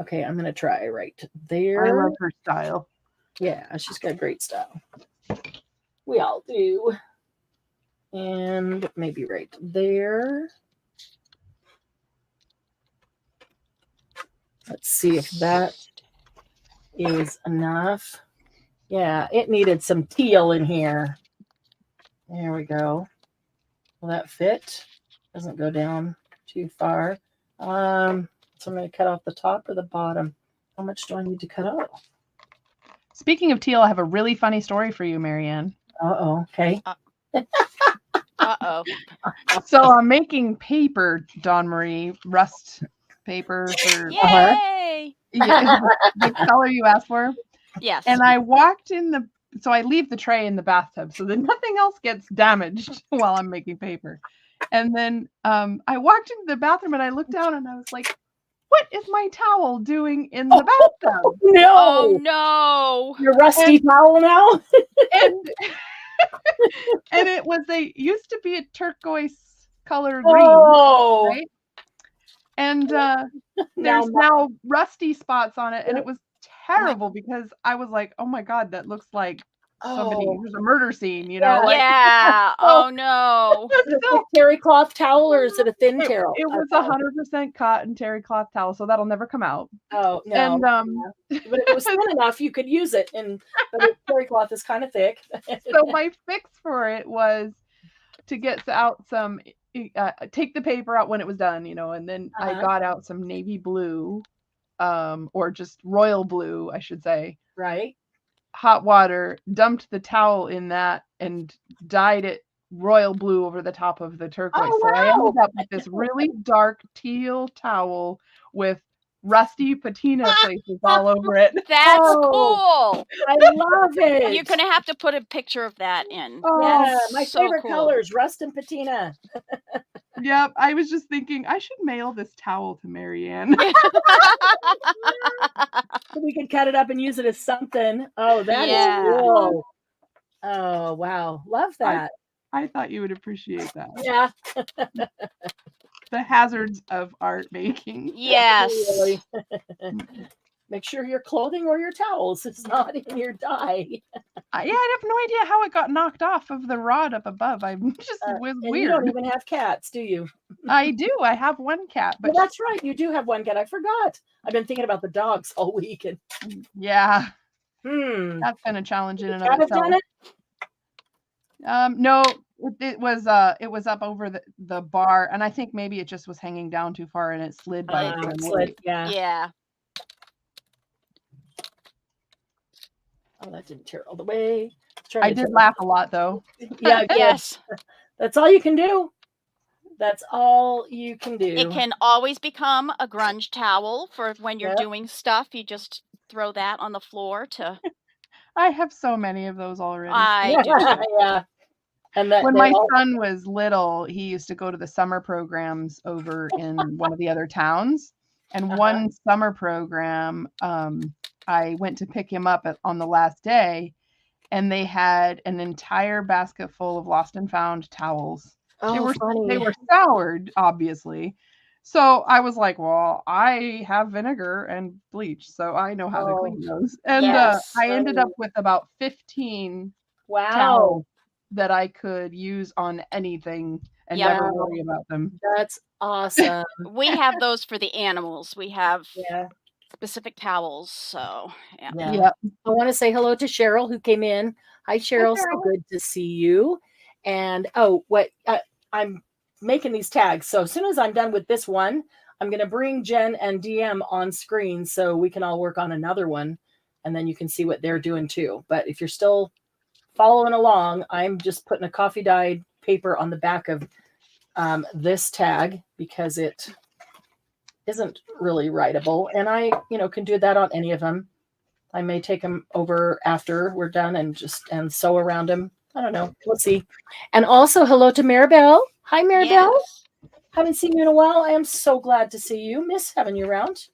Okay, I'm gonna try right there. I love her style. Yeah, she's got great style. We all do. And maybe right there. Let's see if that is enough. Yeah, it needed some teal in here. There we go. Will that fit? Doesn't go down too far. So I'm going to cut off the top or the bottom. How much do I need to cut off? Speaking of teal, I have a really funny story for you, Marianne. Uh-oh. Okay. Uh-oh. So I'm making paper, Dawn Marie, rust paper for Yay! the color you asked for. Yes. And I walked in so I leave the tray in the bathtub so that nothing else gets damaged while I'm making paper. And then I walked into the bathroom and I looked down and I was like, what is my towel doing in the bathtub? No. Oh no. Your rusty towel now? And it used to be a turquoise color green. Oh. Right? And there's now rusty spots on it. And it was terrible because I was like, oh my God, that looks like there's a murder scene, you know? Yeah. Oh no. Is it a terry cloth towel or is it a thin towel? It was 100% cotton terry cloth towel, so that'll never come out. Oh no. And but if it was thin enough, you could use it. But the terry cloth is kind of thick. So my fix for it was to get out some, take the paper out when it was done, you know, and then I got out some navy blue, or just royal blue, I should say. Right. Hot water, dumped the towel in that and dyed it royal blue over the top of the turquoise. Oh, wow. So I ended up with this really dark teal towel with rusty patina places all over it. That's cool. I love it. You're going to have to put a picture of that in. Oh, yeah, my so favorite cool. colors, rust and patina. Yep, I was just thinking I should mail this towel to Marianne. So we could cut it up and use it as something. Oh, that is cool. Oh, wow. Love that. I thought you would appreciate that. Yeah. The hazards of art making. Yes. Really. Make sure your clothing or your towels is not in your dye. I have no idea how it got knocked off of the rod up above. I'm just was and weird. You don't even have cats, do you? I do. I have one cat, but well, that's right. You do have one cat. I forgot. I've been thinking about the dogs all week. And yeah, that's been a challenge in and of itself. Done it? No, it was up over the bar, and I think maybe it just was hanging down too far and it slid by accident. Yeah. Oh, that didn't tear all the way. I did laugh a lot though. Yeah. Yes. That's all you can do. That's all you can do. It can always become a grunge towel for when you're doing stuff. You just throw that on the floor to. I have so many of those already. I do too. Yeah. And when my son was little, he used to go to the summer programs over in one of the other towns. And one summer program, I went to pick him up on the last day, and they had an entire basket full of lost and found towels. Oh, they were soured, obviously. So I was like, well, I have vinegar and bleach, so I know how to clean those. And I ended up with about 15 towels that I could use on anything and never worry about them. That's awesome. We have those for the animals. We have specific towels. So, I want to say hello to Cheryl who came in. Hi, Cheryl. So good to see you. And I'm making these tags. So as soon as I'm done with this one, I'm going to bring Jen and DM on screen so we can all work on another one. And then you can see what they're doing too. But if you're still following along, I'm just putting a coffee dyed paper on the back of this tag because it isn't really writable. And I, can do that on any of them. I may take them over after we're done and sew around them. I don't know. We'll see. And also hello to Maribel. Hi, Maribel. Yes. Haven't seen you in a while. I am so glad to see you. Miss having you around.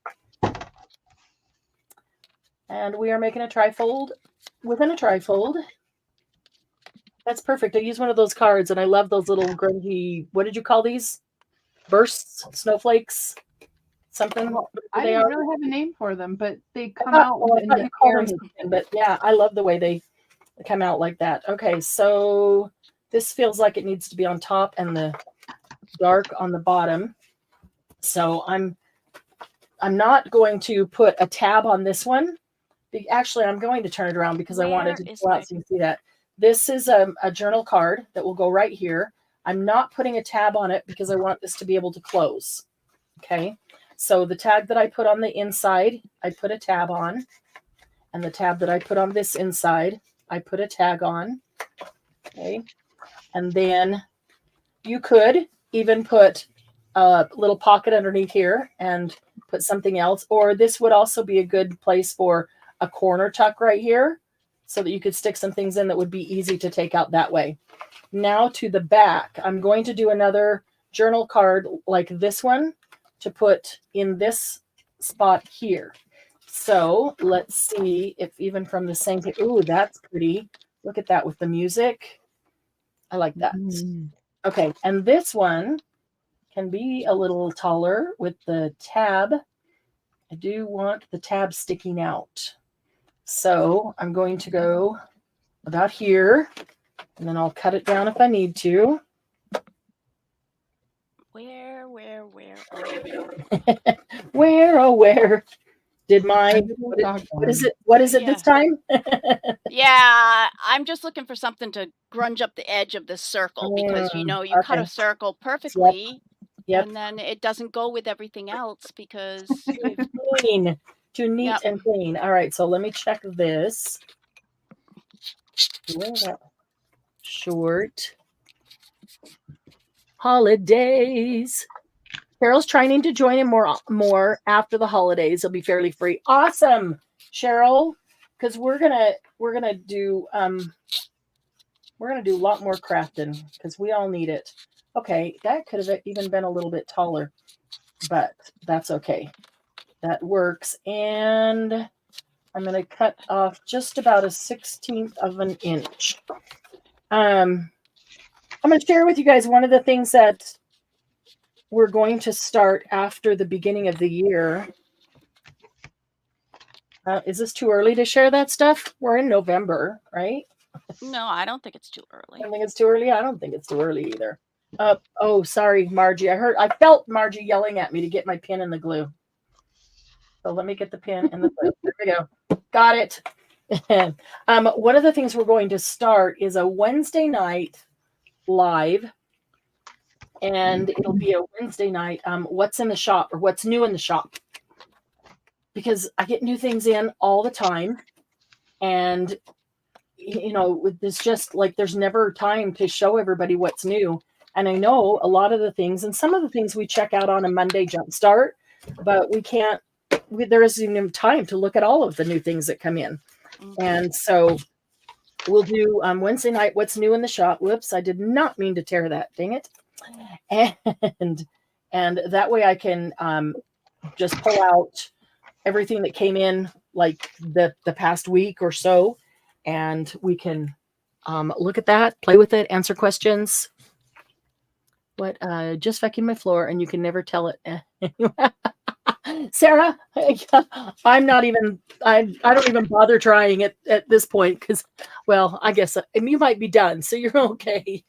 And we are making a trifold within a trifold. That's perfect. I use one of those cards, and I love those little grungy, what did you call these? Bursts? Snowflakes? Something? Well, I don't really have a name for them, but they come out in the air. But yeah, I love the way they come out like that. Okay, so this feels like it needs to be on top and the dark on the bottom. So I'm not going to put a tab on this one. Actually, I'm going to turn it around because I wanted to go out so you can see that. This is a journal card that will go right here. I'm not putting a tab on it because I want this to be able to close. Okay, so the tag that I put on the inside, I put a tab on. And the tab that I put on this inside, I put a tag on. Okay, and then you could even put a little pocket underneath here and put something else. Or this would also be a good place for a corner tuck right here so that you could stick some things in that would be easy to take out that way. Now to the back, I'm going to do another journal card like this one to put in this spot here. So let's see if even from the same, ooh, that's pretty. Look at that with the music. I like that. Okay, and this one can be a little taller with the tab. I do want the tab sticking out. So I'm going to go about here, and then I'll cut it down if I need to. Where? Where, oh, where did my, what is it this time? Yeah, I'm just looking for something to grunge up the edge of this circle because, you know, you cut a circle perfectly. Yep. And then it doesn't go with everything else because too neat and clean. All right, so let me check this. Short holidays. Cheryl's trying to join in more after the holidays. It'll be fairly free. Awesome, Cheryl, because we're gonna do a lot more crafting because we all need it. Okay, that could have even been a little bit taller, but that's okay. That works. And I'm going to cut off just about a 1/16 of an inch. I'm going to share with you guys one of the things that we're going to start after the beginning of the year. Is this too early to share that stuff? We're in November, right? No, I don't think it's too early. I think it's too early. I don't think it's too early either. Oh, sorry, Margie. I felt Margie yelling at me to get my pin and the glue. So let me get the pin and the glue. There we go. Got it. One of the things we're going to start is a Wednesday night live. And it'll be a Wednesday night. What's in the shop or what's new in the shop? Because I get new things in all the time. And, you know, it's just like there's never time to show everybody what's new. And I know a lot of the things, and some of the things we check out on a Monday Jumpstart, but we can't, there isn't even time to look at all of the new things that come in. And so we'll do Wednesday night, what's new in the shop. Whoops, I did not mean to tear that, dang it. And that way I can just pull out everything that came in like the past week or so, and we can look at that, play with it, answer questions. What just vacuum my floor and you can never tell it. Sarah, I'm not even, I don't even bother trying it at this point because, well, I guess you might be done, so you're okay.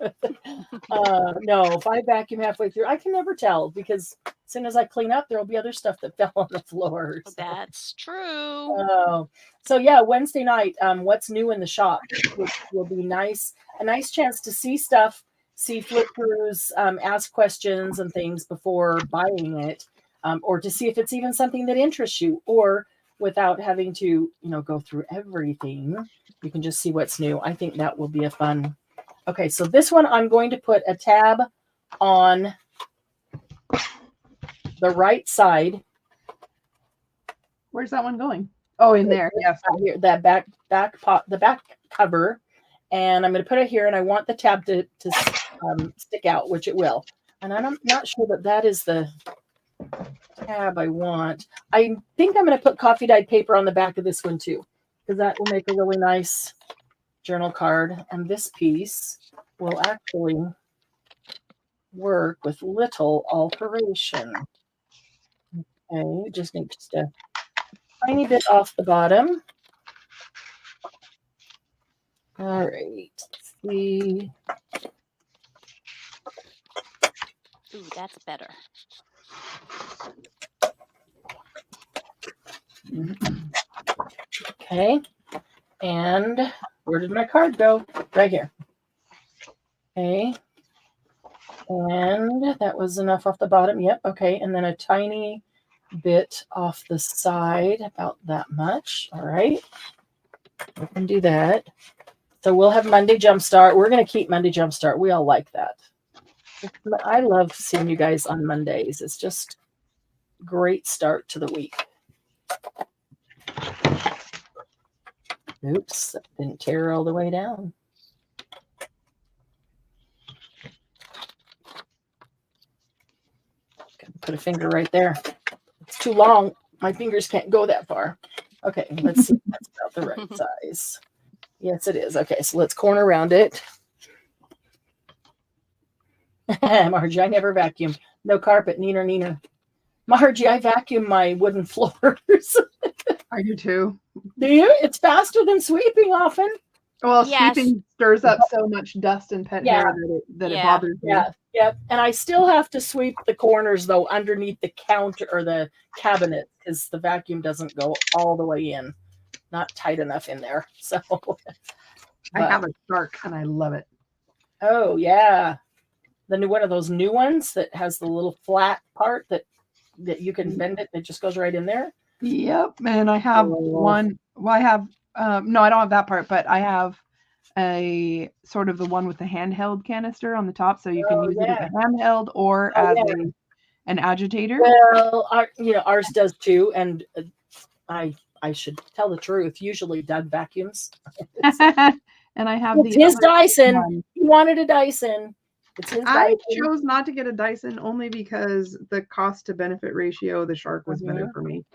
No, if I vacuum halfway through, I can never tell because as soon as I clean up, there'll be other stuff that fell on the floor. So. That's true. Oh, so yeah, Wednesday night, what's new in the shop will be nice. A nice chance to see stuff, see flip throughs, ask questions and things before buying it. Or to see if it's even something that interests you, or without having to, you know, go through everything, you can just see what's new. I think that will be a fun. Okay, so this one I'm going to put a tab on the right side. Where's that one going? Oh, in there. Yes, here, that back the back cover, and I'm going to put it here. And I want the tab to stick out, which it will. And I'm not sure that is the tab I want. I think I'm going to put coffee dyed paper on the back of this one too, because that will make a really nice journal card. And this piece will actually work with little alteration. Okay, just need just a tiny bit off the bottom. All right, let's see. Ooh, that's better. Okay, and where did my card go? Right here. Okay, and that was enough off the bottom. Yep. Okay, and then a tiny bit off the side, about that much. All right, we can do that. So we'll have Monday Jumpstart. We're going to keep Monday Jumpstart. We all like that. I love seeing you guys on Mondays. It's just great start to the week. Oops, that didn't tear all the way down. Put a finger right there. It's too long. My fingers can't go that far. Okay, let's see if that's about the right size. Yes, it is. Okay, so let's corner around it. Margie, I never vacuum. No carpet, neener, neener. Margie, I vacuum my wooden floors. I do too. Do you? It's faster than sweeping often. Well, sweeping stirs up so much dust and pet hair that it bothers me. Yeah. And I still have to sweep the corners, though, underneath the counter or the cabinet, because the vacuum doesn't go all the way in. Not tight enough in there. So I have a Shark and I love it. Oh, yeah. The new one of those new ones that has the little flat part that you can bend it. It just goes right in there. Yep. And I have one. Well, I have, no, I don't have that part, but I have a sort of the one with the handheld canister on the top. So you can use it as a handheld or as an agitator. Well, ours does too. And I should tell the truth. Usually Doug vacuums. And I have his Dyson. One. He wanted a Dyson. It's his I chose not to get a Dyson only because the cost to benefit ratio, the Shark was better for me.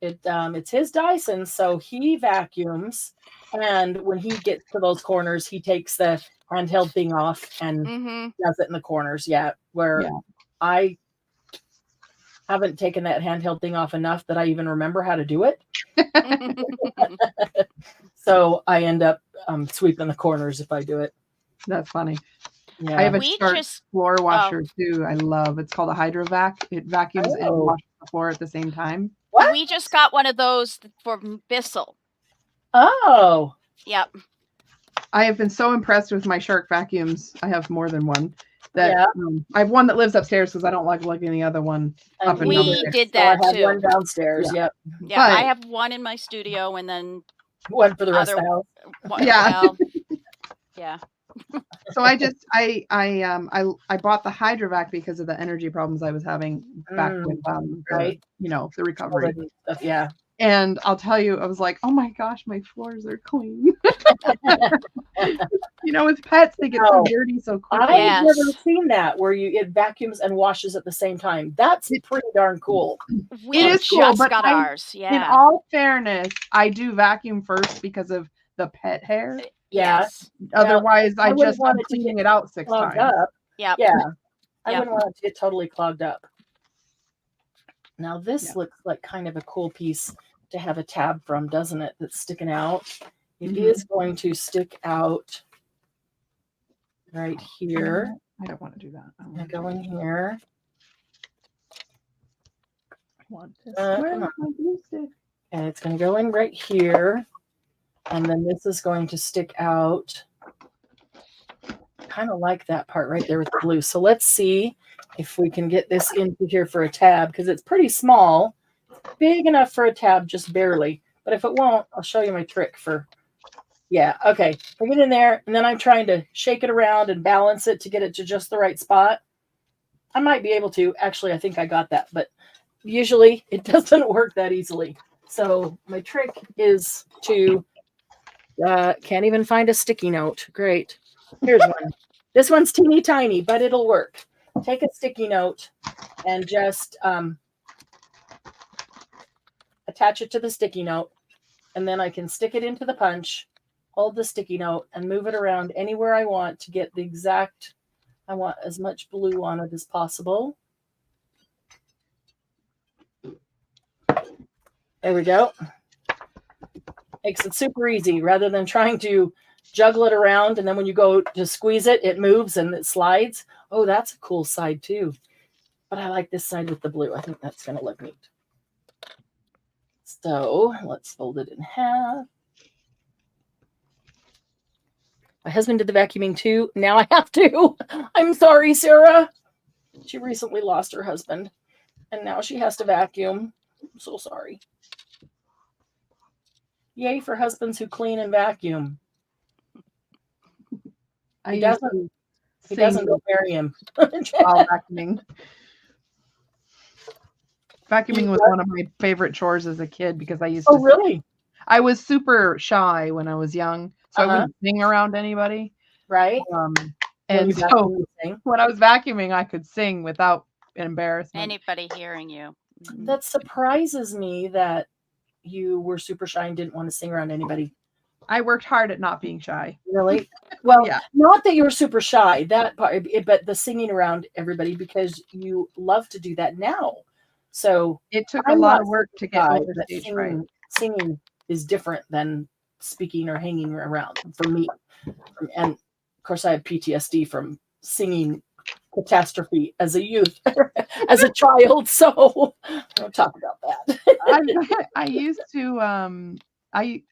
It's his Dyson, so he vacuums, and when he gets to those corners, he takes the handheld thing off and does it in the corners. I haven't taken that handheld thing off enough that I even remember how to do it. So I end up sweeping the corners if I do it. That's funny. Yeah. I have a Shark floor washer too. I love. It's called a HydroVac. It vacuums and washes the floor at the same time. What? We just got one of those for Bissell. Oh. Yep. I have been so impressed with my Shark vacuums. I have more than one. That I have one that lives upstairs because I don't like lugging the other one up and down. We did that so I too. One downstairs. Yeah, I have one in my studio and then one for the rest of the house. Yeah. So I bought the HydroVac because of the energy problems I was having back with the recovery stuff. Yeah. And I'll tell you, I was like, oh my gosh, my floors are clean. With pets, they get so dirty so quickly. I've never seen that where it vacuums and washes at the same time. That's pretty darn cool. We just got ours. Yeah. In all fairness, I do vacuum first because of the pet hair. Yes. Otherwise, I just want cleaning it out 6 times. Up. Yeah. I wouldn't want it to get totally clogged up. Now this looks like kind of a cool piece to have a tab from, doesn't it? That's sticking out. It is going to stick out right here. I don't want to do that. I'm going to go in here. I want this. And it's going to go in right here. And then this is going to stick out. Kind of like that part right there with the blue. So let's see if we can get this into here for a tab, because it's pretty small. Big enough for a tab, just barely. But if it won't, I'll show you my trick for... Yeah, okay. I get in there, and then I'm trying to shake it around and balance it to get it to just the right spot. I might be able to. Actually, I think I got that. But usually, it doesn't work that easily. So my trick is to... can't even find a sticky note. Great. Here's one. This one's teeny tiny, but it'll work. Take a sticky note and just attach it to the sticky note. And then I can stick it into the punch, hold the sticky note, and move it around anywhere I want to get the exact, I want as much blue on it as possible. There we go. Makes it super easy rather than trying to juggle it around, and then when you go to squeeze it, it moves and it slides. Oh, that's a cool side too. But I like this side with the blue. I think that's going to look neat. So let's fold it in half. My husband did the vacuuming too. Now I have to. I'm sorry, Sarah. She recently lost her husband, and now she has to vacuum. I'm so sorry. Yay for husbands who clean and vacuum. He doesn't go marry him. While vacuuming. Vacuuming was one of my favorite chores as a kid because I used to. Oh, really? I was super shy when I was young, so I wouldn't sing around anybody. Right. And so when I was vacuuming, I could sing without embarrassment. Anybody hearing you. That surprises me that you were super shy and didn't want to sing around anybody. I worked hard at not being shy. Really? Well, not that you were super shy, that part, but the singing around everybody, because you love to do that now. So it took a lot of work to get over stage fright. Singing is different than speaking or hanging around for me. And of course, I have PTSD from singing catastrophe as a youth, as a child. So don't talk about that. I used to,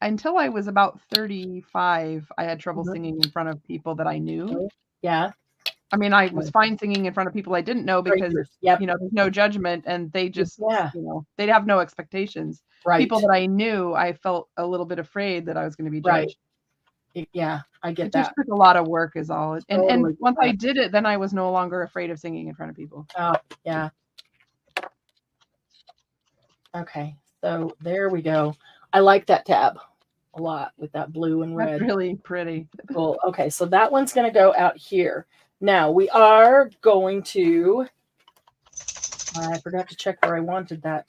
until I was about 35, I had trouble singing in front of people that I knew. Yeah. I mean, I was fine singing in front of people I didn't know because, you know, there's no judgment and they just, you know, they'd have no expectations. Right. People that I knew, I felt a little bit afraid that I was going to be judged. Right. Yeah, I get it that. It just took a lot of work is all. And once I did it, then I was no longer afraid of singing in front of people. Oh, yeah. Okay, so there we go. I like that tab a lot with that blue and red. That's really pretty. Cool. Okay, so that one's going to go out here. Now we are going to, I forgot to check where I wanted that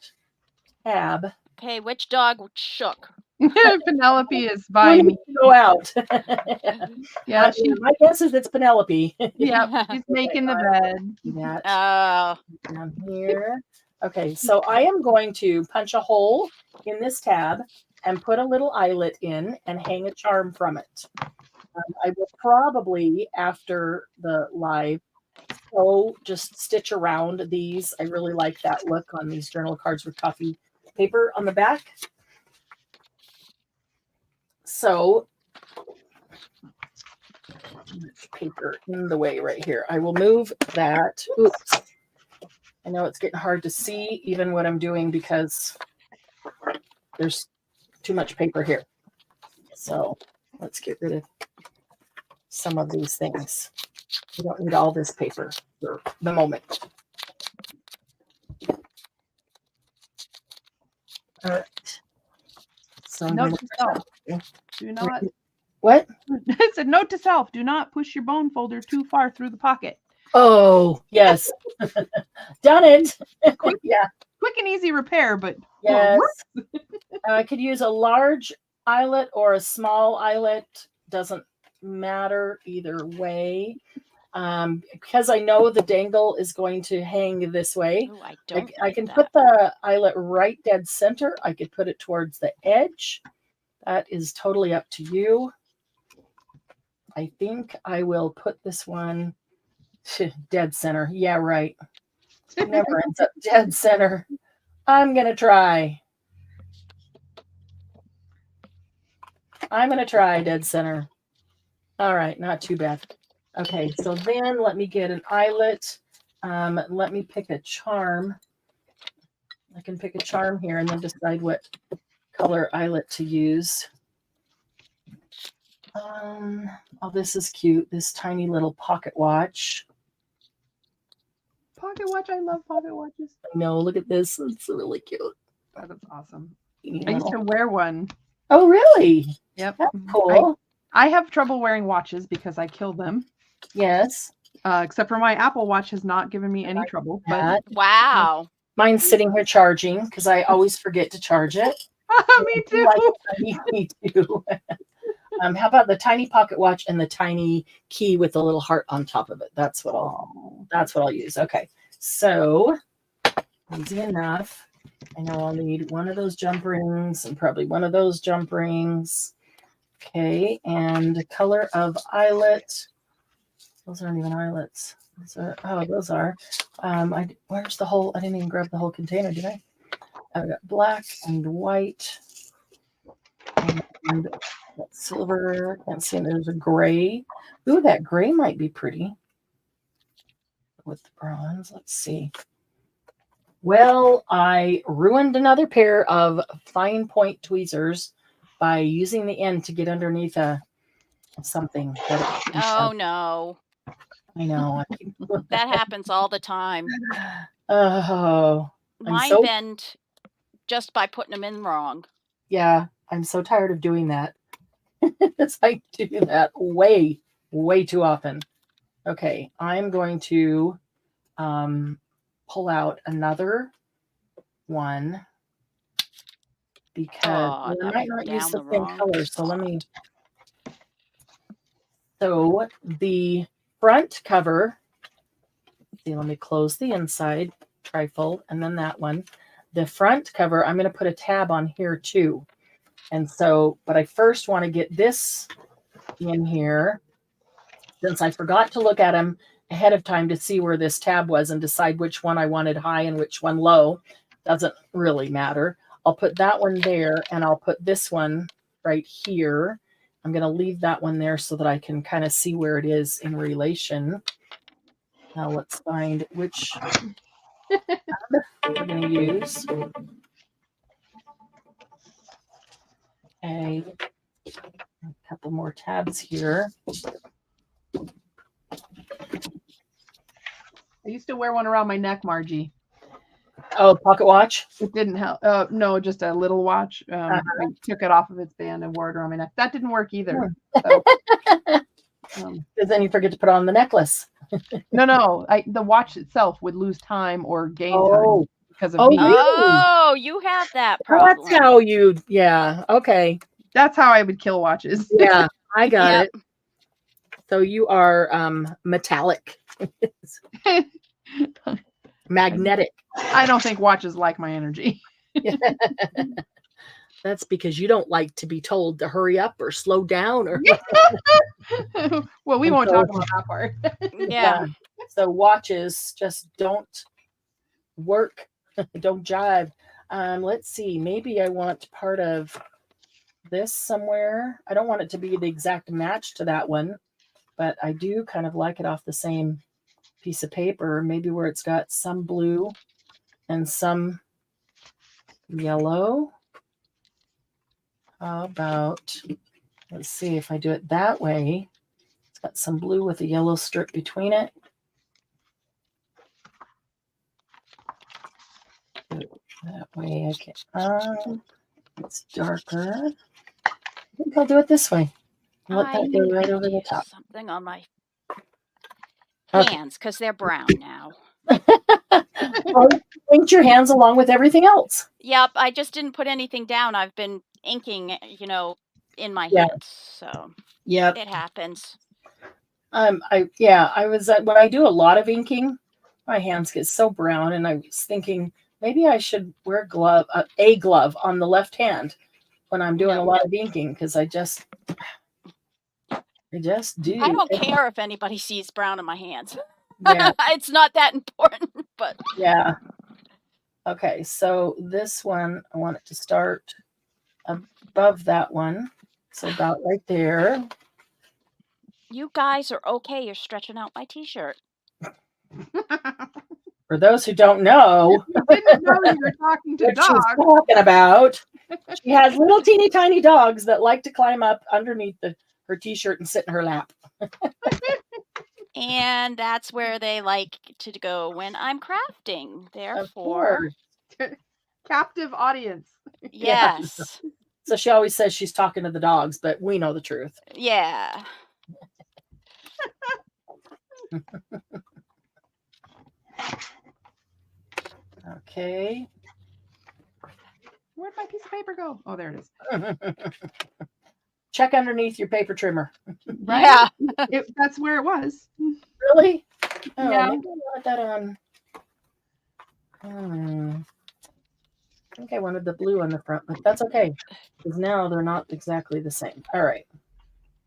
tab. Okay, which dog shook? Penelope is by me. Go out. Yeah, my guess is it's Penelope. Yeah, she's making the bed. That down here. Okay, so I am going to punch a hole in this tab and put a little eyelet in and hang a charm from it. I will probably, after the live, just stitch around these. I really like that look on these journal cards with coffee paper on the back. So, paper in the way right here. I will move that. Oops. I know it's getting hard to see even what I'm doing because there's too much paper here. So let's get rid of some of these things. We don't need all this paper for the moment. All right. So note to self. Do not. What? I said, note to self. Do not push your bone folder too far through the pocket. Oh, yes. Done it. Yeah. Quick and easy repair, but yes. I could use a large eyelet or a small eyelet. Doesn't matter either way. Because I know the dangle is going to hang this way. Ooh, I can put the eyelet right dead center. I could put it towards the edge. That is totally up to you. I think I will put this one dead center. Yeah, right. It never ends up dead center. I'm going to try. I'm going to try dead center. All right, not too bad. Okay, so then let me get an eyelet. Let me pick a charm. I can pick a charm here and then decide what color eyelet to use. Oh, this is cute. This tiny little pocket watch. Pocket watch. I love pocket watches. I know. Look at this. It's really cute. Oh, that's awesome. I used to wear one. Oh, really? Yep. That's cool. I have trouble wearing watches because I kill them. Yes. Except for my Apple Watch has not given me any trouble. But wow. Mine's sitting here charging because I always forget to charge it. Me too. Me too. How about the tiny pocket watch and the tiny key with the little heart on top of it? That's what I'll use. Okay. So easy enough. I know I'll need one of those jump rings and probably one of those jump rings. Okay, and the color of eyelet. Those aren't even eyelets. Those are. Where's the whole? I didn't even grab the whole container, did I? I've got black and white and silver. Can't see. There's a gray. Ooh, that gray might be pretty with the bronze. Let's see. Well, I ruined another pair of fine point tweezers by using the end to get underneath something. Oh no. I know. That happens all the time. Oh. Mine bend just by putting them in wrong. Yeah. I'm so tired of doing that. It's like do that way too often. Okay, I'm going to pull out another one because I might not use the same color. So let me. So the front cover. See, let me close the inside trifold and then that one. The front cover, I'm going to put a tab on here too. And so, but I first want to get this in here since I forgot to look at them ahead of time to see where this tab was and decide which one I wanted high and which one low. Doesn't really matter. I'll put that one there and I'll put this one right here. I'm going to leave that one there so that I can kind of see where it is in relation. Now let's find which we're going to use. Okay, a couple more tabs here. I used to wear one around my neck, Margie. Oh, pocket watch? It didn't help. No, just a little watch. I took it off of its band and wore it around my neck. That didn't work either. So, because then you forget to put on the necklace. No. The watch itself would lose time or gain time because of me. Oh, you have that problem. That's how you, yeah, okay. That's how I would kill watches. Yeah, I got it. So you are metallic. Magnetic. I don't think watches like my energy. That's because you don't like to be told to hurry up or slow down or well, we won't talk about that part. Yeah. So watches just don't work. Don't jive. Let's see. Maybe I want part of this somewhere. I don't want it to be the exact match to that one, but I do kind of like it off the same piece of paper, maybe where it's got some blue and some yellow. How about, let's see if I do it that way. It's got some blue with a yellow strip between it. That way I can, it's darker. I think I'll do it this way. Let that go right over the top. Something on my hands because they're brown now. Well, paint your hands along with everything else. Yep, I just didn't put anything down. I've been inking, in my hands, so it happens. I was when I do a lot of inking, my hands get so brown, and I was thinking maybe I should wear a glove on the left hand when I'm doing a lot of inking because I just do. I don't care if anybody sees brown in my hands. Yeah. It's not that important, but yeah. Okay, so this one, I want it to start above that one. So about right there. You guys are okay. You're stretching out my t-shirt. For those who don't know, you didn't know you were talking to dogs. She's talking about. She has little teeny tiny dogs that like to climb up underneath her t-shirt and sit in her lap. And that's where they like to go when I'm crafting. Therefore, captive audience. Yes. Yeah. So she always says she's talking to the dogs, but we know the truth. Yeah. Okay. Where'd my piece of paper go? Oh, there it is. Check underneath your paper trimmer. Right? Yeah. That's where it was. Really? Oh, yeah. Maybe I wanted that on. I think I wanted the blue on the front, but that's okay. Because now they're not exactly the same. All right.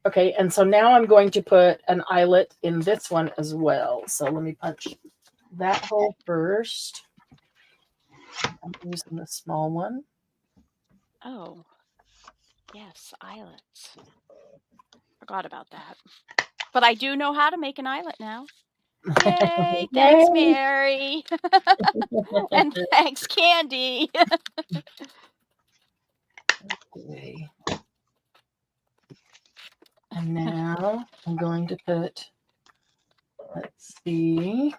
Okay, and so now I'm going to put an eyelet in this one as well. So let me punch that hole first. I'm using the small one. Oh, yes, eyelets. Forgot about that. But I do know how to make an eyelet now. Yay! Thanks, Mary. And thanks, Candy. Okay. And now I'm going to put, let's see.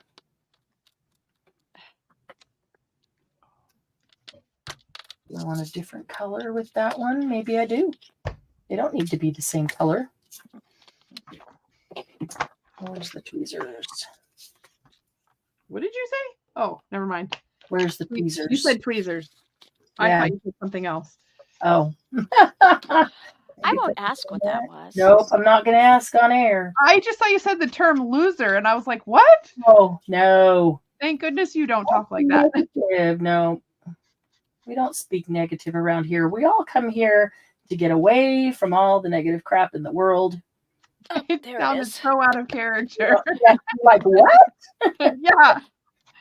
I want a different color with that one? Maybe I do. They don't need to be the same color. Where's the tweezers? What did you say? Oh, never mind. Where's the tweezers? You said tweezers. Yeah. I thought you said something else. Oh. I won't ask what that was. Nope, I'm not going to ask on air. I just thought you said the term loser, and I was like, what? Oh, no. Thank goodness you don't talk like that. Negative. No. We don't speak negative around here. We all come here to get away from all the negative crap in the world. Oh, It there it sounded is. so out of character. Yeah, like, what? Yeah.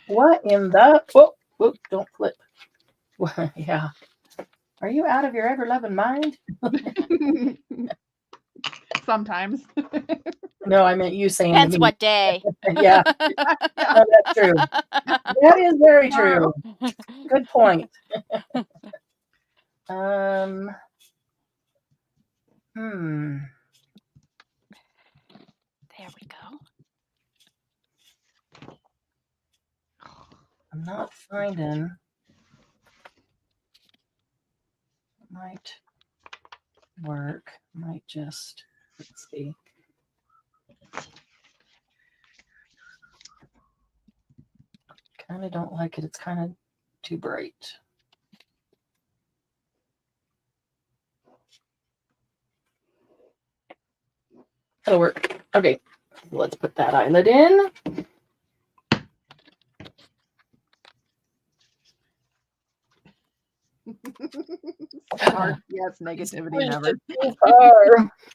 What in the... Whoop, don't flip. Yeah. Are you out of your ever-loving mind? Sometimes. No, I meant you saying Depends to me. what day. Yeah. No, that's true. That is very true. Good point. There we go. I'm not finding. Might work. Might just, let's see. Kind of don't like it. It's kind of too bright. That'll work. Okay, let's put that eyelid in. Yes, negativity never.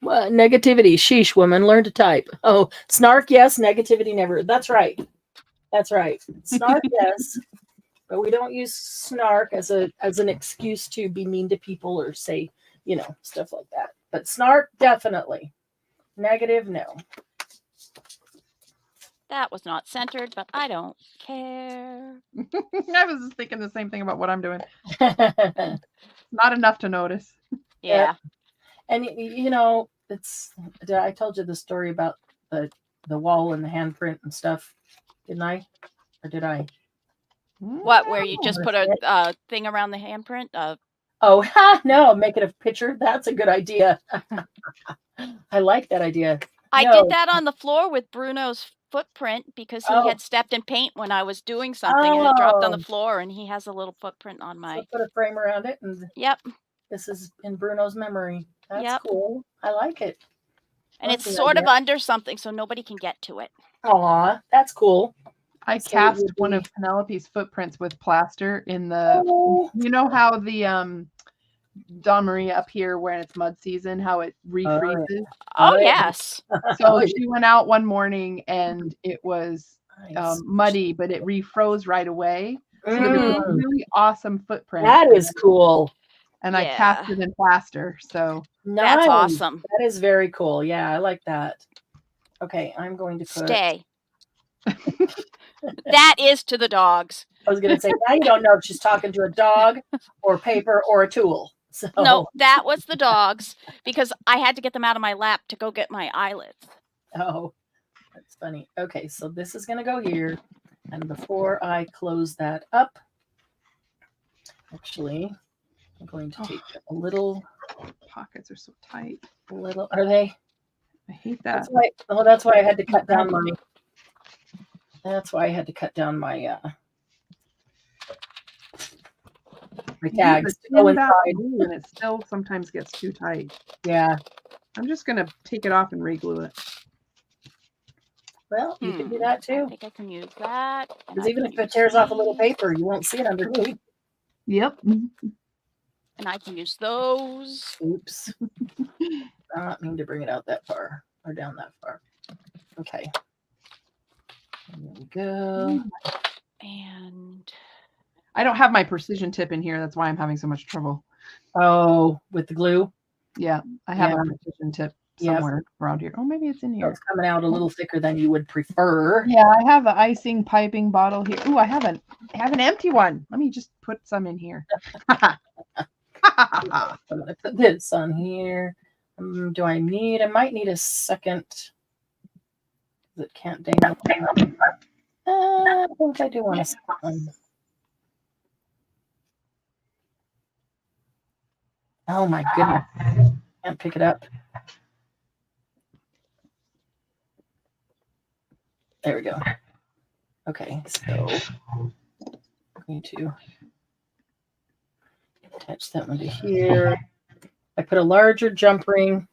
Well, negativity. Sheesh, woman, learn to type. Oh, snark, yes. Negativity, never. That's right. That's right. Snark, yes. But we don't use snark as an excuse to be mean to people or say, stuff like that. But snark, definitely. Negative, no. That was not centered, but I don't care. I was just thinking the same thing about what I'm doing. Not enough to notice. Yeah. And I told you the story about the wall and the handprint and stuff, didn't I? Or did I? What, where you just put a thing around the handprint? Oh, no, make it a picture. That's a good idea. I like that idea. I did that on the floor with Bruno's footprint because he Oh. had stepped in paint when I was doing something and it dropped on the Oh. floor, and he has a little footprint on my. So put a frame around it, and Yep. this is in Bruno's memory. That's Yep. cool. I like it. And That's it's an sort of idea. under something, so nobody can get to it. Aw, that's cool. I So it cast would one be- of Penelope's footprints with plaster in the. Oh. You know how the Dawn Marie up here, when it's mud season, how it refreezes. Oh, Oh, yeah. yes. So she went out one morning and it was Nice. muddy, but it refroze right away. So there was a Mm, really awesome footprint. that is cool. And I Yeah. cast it in plaster. So That's Nice. awesome. That is very cool. Yeah, I like that. Okay, I'm going to put. Stay. That is to the dogs. I was going to say, now you don't know if she's talking to a dog or paper or a tool. So No, that was the dogs because I had to get them out of my lap to go get my eyelets. Oh, that's funny. Okay, so this is going to go here. And before I close that up, actually, I'm going to take a little, pockets are so tight. are they? I hate that. That's why I had to cut down my, my tags to go inside. And it still sometimes gets too tight. Yeah. I'm just going to take it off and re-glue it. Well, you can do that I too. think I can use that. and Because I even can if it use tears off a little these, paper, you won't see it underneath. Yep. and I can use those. Oops. I don't mean to bring it out that far or down that far. Okay. And there we go. And I don't have my precision tip in here. That's why I'm having so much trouble. Oh, with the glue? Yeah, I have Yeah. a precision tip Yep. somewhere around here. Oh, maybe it's in So here. it's coming out a little thicker than you would prefer. Yeah, I have an icing piping bottle here. Ooh, I have an empty one. Let me just put some in here. I'm going to put this on here. I might need a second. It can't dangle. I think I do want a second one. Oh my goodness. Can't pick it up. There we go. Okay, so I'm going to attach that one to here. I put a larger jump ring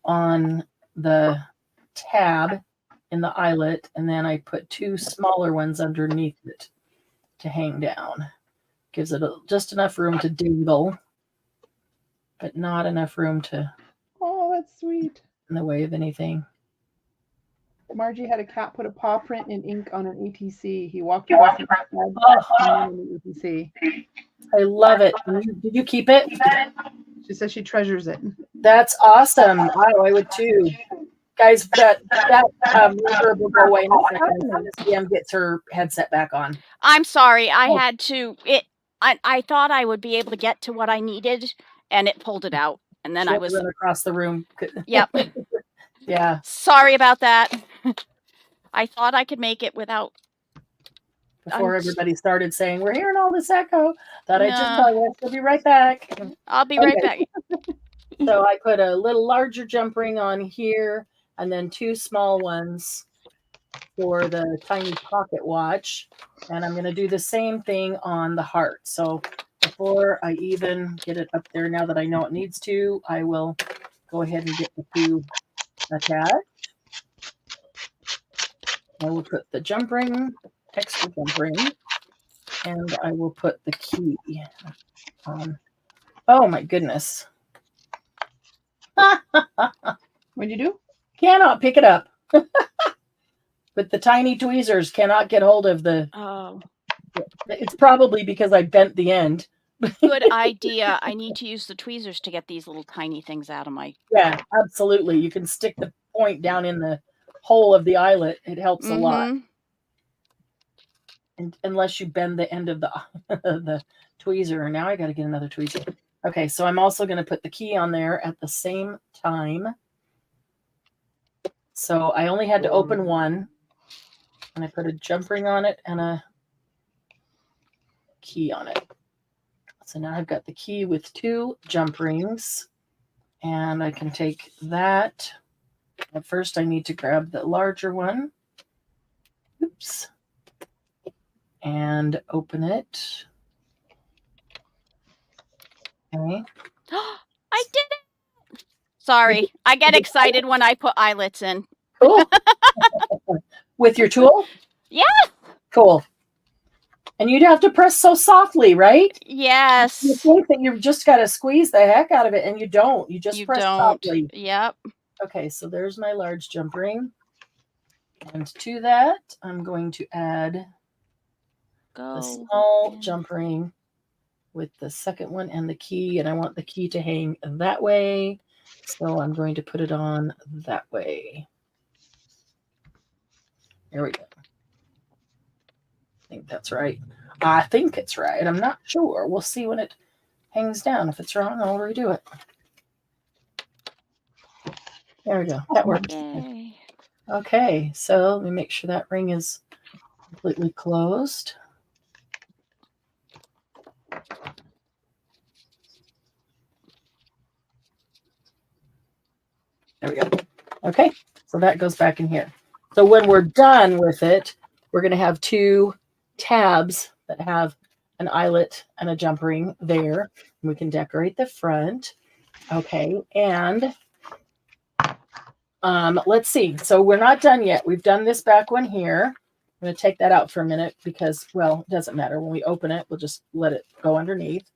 on the tab in the eyelet, and then I put 2 smaller ones underneath it to hang down. Gives it just enough room to dangle, but not enough room to. Oh, that's sweet. In the way of anything. Margie had a cat put a paw print in ink on an ATC. He walked across the ATC. I love it. Did you keep it? She says she treasures it. That's awesome. I would too. Guys, that reverb will go away in a second. Miss DM gets her headset back on. I'm sorry. I had to. I thought I would be able to get to what I needed, and it pulled it out. And then I was run across the room. Yep. Yeah. Sorry about that. I thought I could make it without. Before everybody started saying, we're hearing all this echo, thought I'd just tell you, I'll be right back. I'll be right back. So I put a little larger jump ring on here, and then 2 small ones for the tiny pocket watch. And I'm going to do the same thing on the heart. So before I even get it up there, now that I know it needs to, I will go ahead and get the 2 attached. I will put the jump ring, extra jump ring, and I will put the key on. Oh my goodness. What'd you do? Cannot pick it up. But the tiny tweezers cannot get hold of the. Oh. It's probably because I bent the end. Good idea. I need to use the tweezers to get these little tiny things out of my. Yeah, absolutely. You can stick the point down in the hole of the eyelet. It helps a lot. And unless you bend the end of the tweezer. And now I got to get another tweezer. Okay, so I'm also going to put the key on there at the same time. So I only had to open one. And I put a jump ring on it and a key on it. So now I've got the key with 2 jump rings. And I can take that. At first, I need to grab the larger one. Oops. And open it. Okay. I did it! Sorry. I get excited when I put eyelets in. Cool. With your tool? Yeah. Cool. And you'd have to press so softly, right? Yes. You think that you've just got to squeeze the heck out of it, and you don't. You just press softly. Yep. Okay, so there's my large jump ring. And to that, I'm going to add a small jump ring with the second one and the key. And I want the key to hang that way. So I'm going to put it on that way. There we go. I think that's right. I think it's right. I'm not sure. We'll see when it hangs down. If it's wrong, I'll redo it. There we go. That works. Yay. Okay, so let me make sure that ring is completely closed. There we go. Okay, so that goes back in here. So when we're done with it, we're going to have 2 tabs that have an eyelet and a jump ring there. We can decorate the front. Okay, and let's see. So we're not done yet. We've done this back one here. I'm going to take that out for a minute because, well, it doesn't matter. When we open it, we'll just let it go underneath.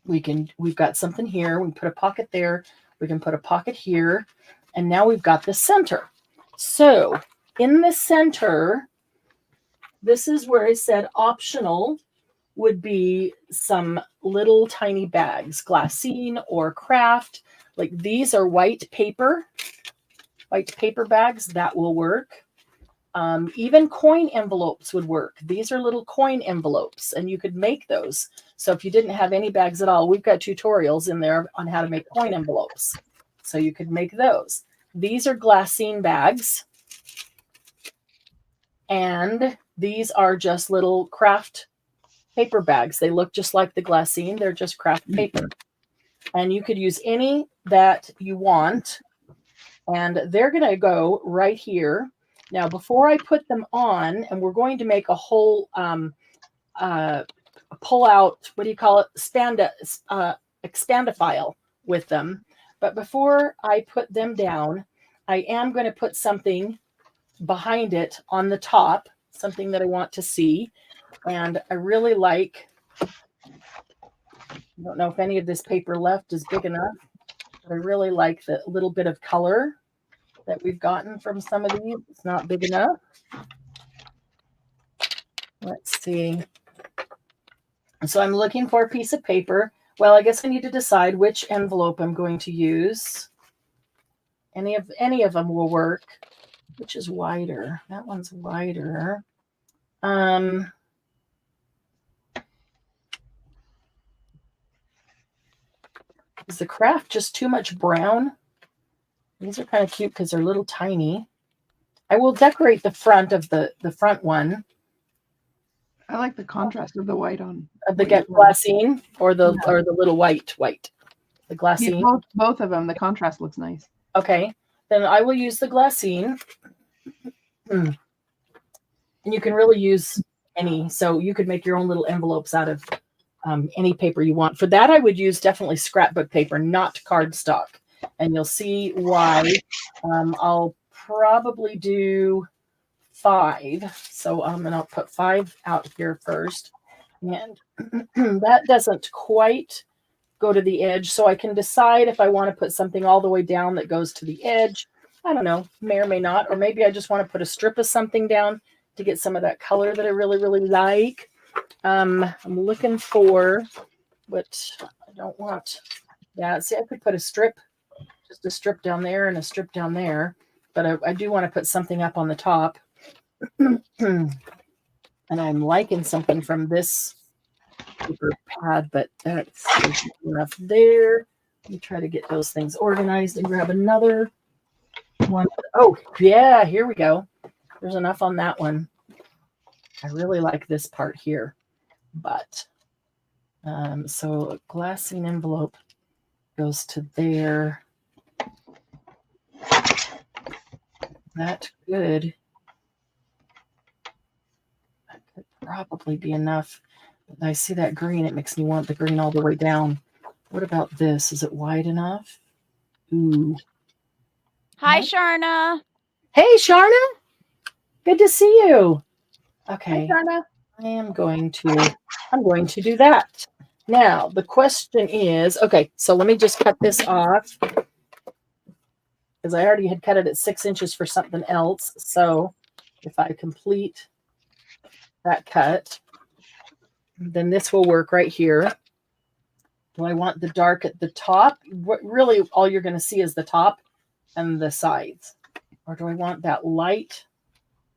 We've got something here. We put a pocket there. We can put a pocket here. And now we've got the center. So in the center, this is where I said optional would be some little tiny bags, Glassine or Kraft. Like these are white paper bags. That will work. Even coin envelopes would work. These are little coin envelopes, and you could make those. So if you didn't have any bags at all, we've got tutorials in there on how to make coin envelopes. So you could make those. These are Glassine bags. And these are just little Kraft paper bags. They look just like the Glassine. They're just Kraft paper. And you could use any that you want. And they're going to go right here. Now, before I put them on, and we're going to make a whole pull out, what do you call it? Expandifile with them. But before I put them down, I am going to put something behind it on the top, something that I want to see. And I really like, I don't know if any of this paper left is big enough, but I really like the little bit of color that we've gotten from some of these. It's not big enough. Let's see. So I'm looking for a piece of paper. Well, I guess I need to decide which envelope I'm going to use. Any of them will work. Which is wider? That one's wider. Is the Kraft just too much brown? These are kind of cute because they're little tiny. I will decorate the front of the front one. I like the contrast of the white on The Glassine or the little white. The Glassine. Yeah, both of them. The contrast looks nice. Okay, then I will use the Glassine. And you can really use any, so you could make your own little envelopes out of any paper you want. For that, I would use definitely scrapbook paper, not cardstock. And you'll see why. I'll probably do 5. So I'll put 5 out here first. And that doesn't quite go to the edge. So I can decide if I want to put something all the way down that goes to the edge. I don't know, may or may not. Or maybe I just want to put a strip of something down to get some of that color that I really, really like. I'm looking for what I don't want. Yeah, see, I could put a strip, just a strip down there and a strip down there. But I do want to put something up on the top. And I'm liking something from this paper pad, but that's enough there. Let me try to get those things organized and grab another one. Oh, yeah, here we go. There's enough on that one. I really like this part here. But so a Glassine envelope goes to there. That's good. That could probably be enough. But I see that green. It makes me want the green all the way down. What about this? Is it wide enough? Ooh. Hi, Sharna. Hey, Sharna. Good to see you. Okay. Hi, Sharna. I'm going to do that. Now, the question is, okay, so let me just cut this off because I already had cut it at 6 inches for something else. So if I complete that cut, then this will work right here. Do I want the dark at the top? Really, all you're going to see is the top and the sides. Or do I want that light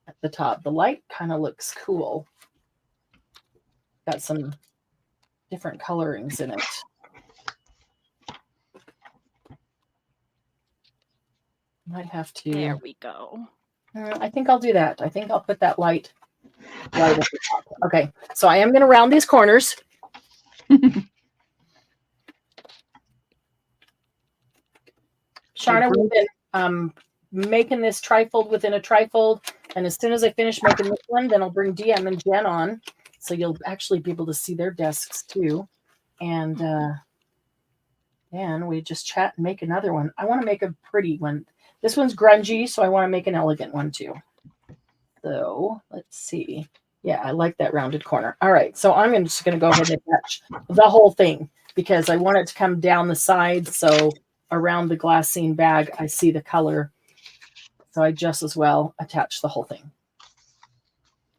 at the top? The light kind of looks cool. Got some different colorings in it. Might have to. There we go. I think I'll do that. I think I'll put that light at the top. Okay, so I am going to round these corners. Sharna, we've been making this trifold within a trifold, and as soon as I finish making this one, then I'll bring DM and Jen on, so you'll actually be able to see their desks too. And we just chat and make another one. I want to make a pretty one. This one's grungy, so I want to make an elegant one too. So let's see. Yeah, I like that rounded corner. All right, so I'm just going to go ahead and attach the whole thing because I want it to come down the side. So around the Glassine bag, I see the color. So I just as well attach the whole thing.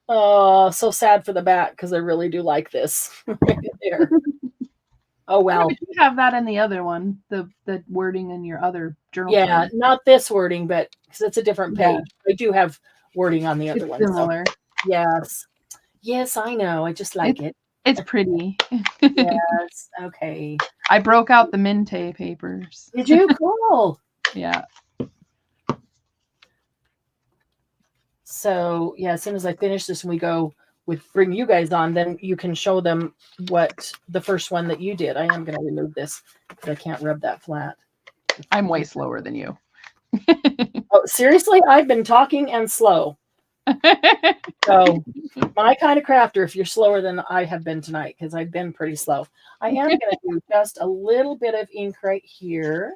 Oh, so sad for the back because I really do like this right there. Oh, well. You have that in the other one, the wording in your other journal. Yeah, not this wording, but because it's a different page. Yeah. I do have wording on the other one. Similar. So, yes. Yes, I know. I just like it. It's pretty. Yes. Okay. I broke out the Minte papers. Did you? Cool. Yeah. So, yeah, as soon as I finish this and we go bring you guys on, then you can show them what the first one that you did. I am going to remove this because I can't rub that flat. I'm way slower than you. Oh, seriously? I've been talking and slow. So my kind of crafter, if you're slower than I have been tonight, because I've been pretty slow. I am going to do just a little bit of ink right here.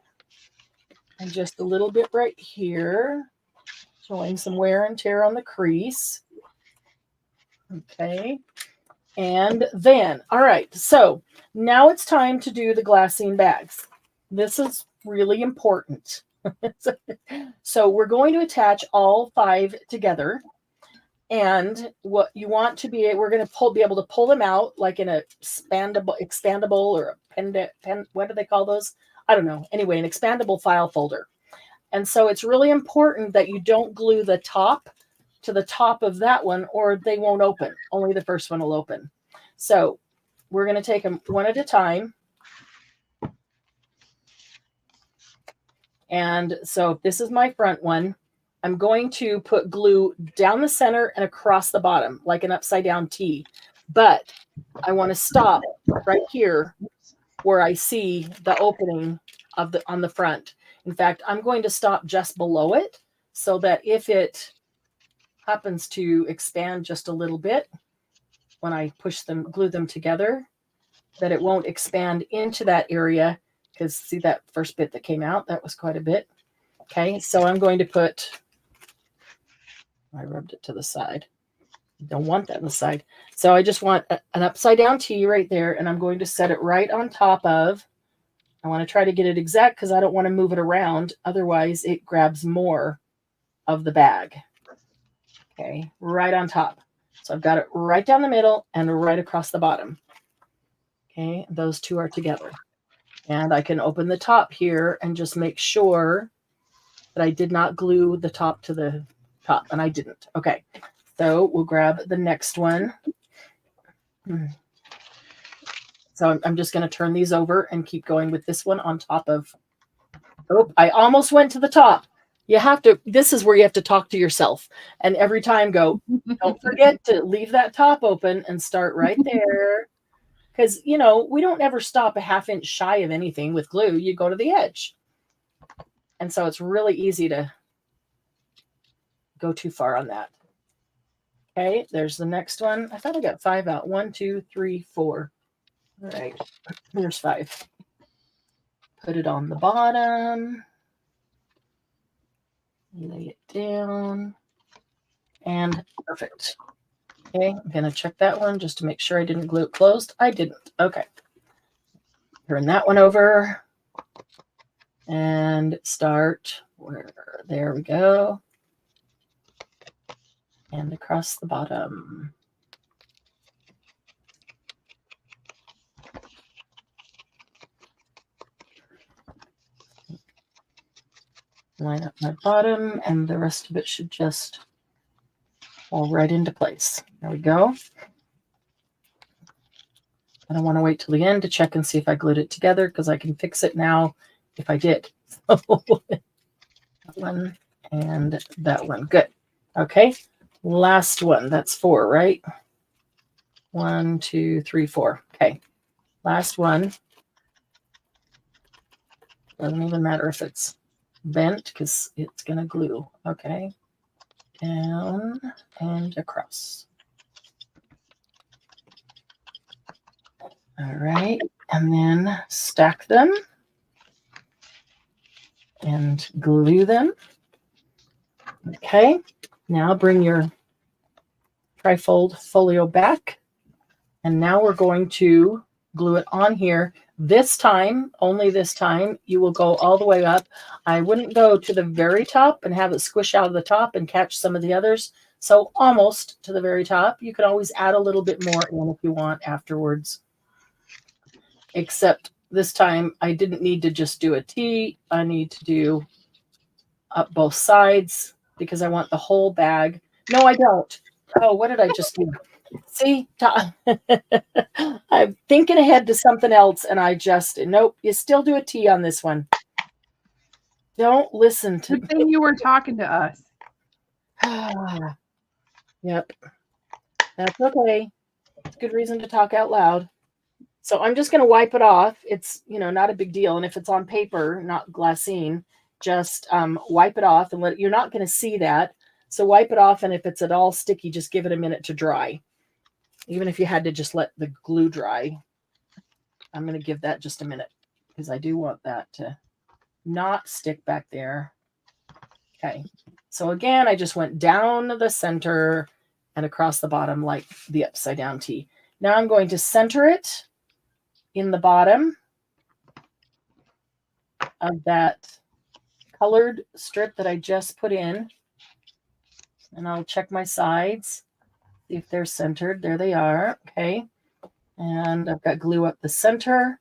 And just a little bit right here. Showing some wear and tear on the crease. Okay. And then, all right. So now it's time to do the glassine bags. This is really important. So we're going to attach all 5 together. And what you want to be, we're going to be able to pull them out like in a expandable or a pen, what do they call those? I don't know. Anyway, an expandable file folder. And so it's really important that you don't glue the top to the top of that one or they won't open. Only the first one will open. So we're going to take them one at a time. And so this is my front one. I'm going to put glue down the center and across the bottom like an upside down T. But I want to stop right here where I see the opening of on the front. In fact, I'm going to stop just below it so that if it happens to expand just a little bit when I glue them together, that it won't expand into that area. Because see that first bit that came out, that was quite a bit. Okay, so I'm going to put, I rubbed it to the side. I don't want that on the side. So I just want an upside down T right there, and I'm going to set it right on top of, I want to try to get it exact because I don't want to move it around. Otherwise, it grabs more of the bag. Okay, right on top. So I've got it right down the middle and right across the bottom. Okay, those two are together. And I can open the top here and just make sure that I did not glue the top to the top, and I didn't. Okay, so we'll grab the next one. So I'm just going to turn these over and keep going with this one on top of, oh, I almost went to the top. You have to, this is where you have to talk to yourself and every time go, don't forget to leave that top open and start right there. Because, you know, we don't ever stop a ½ inch shy of anything with glue. You go to the edge. And so it's really easy to go too far on that. Okay, there's the next one. I thought I got 5 out. 1, 2, 3, 4. All right, there's 5. Put it on the bottom. Lay it down. And perfect. Okay, I'm going to check that one just to make sure I didn't glue it closed. I didn't. Okay. Turn that one over. And start where, there we go. And across the bottom. Line up my bottom, and the rest of it should just fall right into place. There we go. I don't want to wait till the end to check and see if I glued it together because I can fix it now if I did. So that one and that one. Good. Okay. Last one. That's 4, right? 1, 2, 3, 4. Okay. Last one. Doesn't even matter if it's bent because it's going to glue. Okay. Down and across. All right. And then stack them and glue them. Okay. Now bring your trifold folio back. And now we're going to glue it on here. This time, only this time, you will go all the way up. I wouldn't go to the very top and have it squish out of the top and catch some of the others. So almost to the very top. You can always add a little bit more in if you want afterwards. Except this time, I didn't need to just do a T. I need to do up both sides because I want the whole bag. No, I don't. Oh, what did I just do? See, I'm thinking ahead to something else, and I just, nope, you still do a T on this one. Don't listen to me. You were talking to us. Yep. That's okay. It's a good reason to talk out loud. So I'm just going to wipe it off. It's, not a big deal. And if it's on paper, not glassine, just wipe it off and you're not going to see that. So wipe it off. And if it's at all sticky, just give it a minute to dry. Even if you had to just let the glue dry. I'm going to give that just a minute because I do want that to not stick back there. Okay. So again, I just went down the center and across the bottom like the upside down T. Now I'm going to center it in the bottom of that colored strip that I just put in. And I'll check my sides, see if they're centered. There they are. Okay. And I've got glue up the center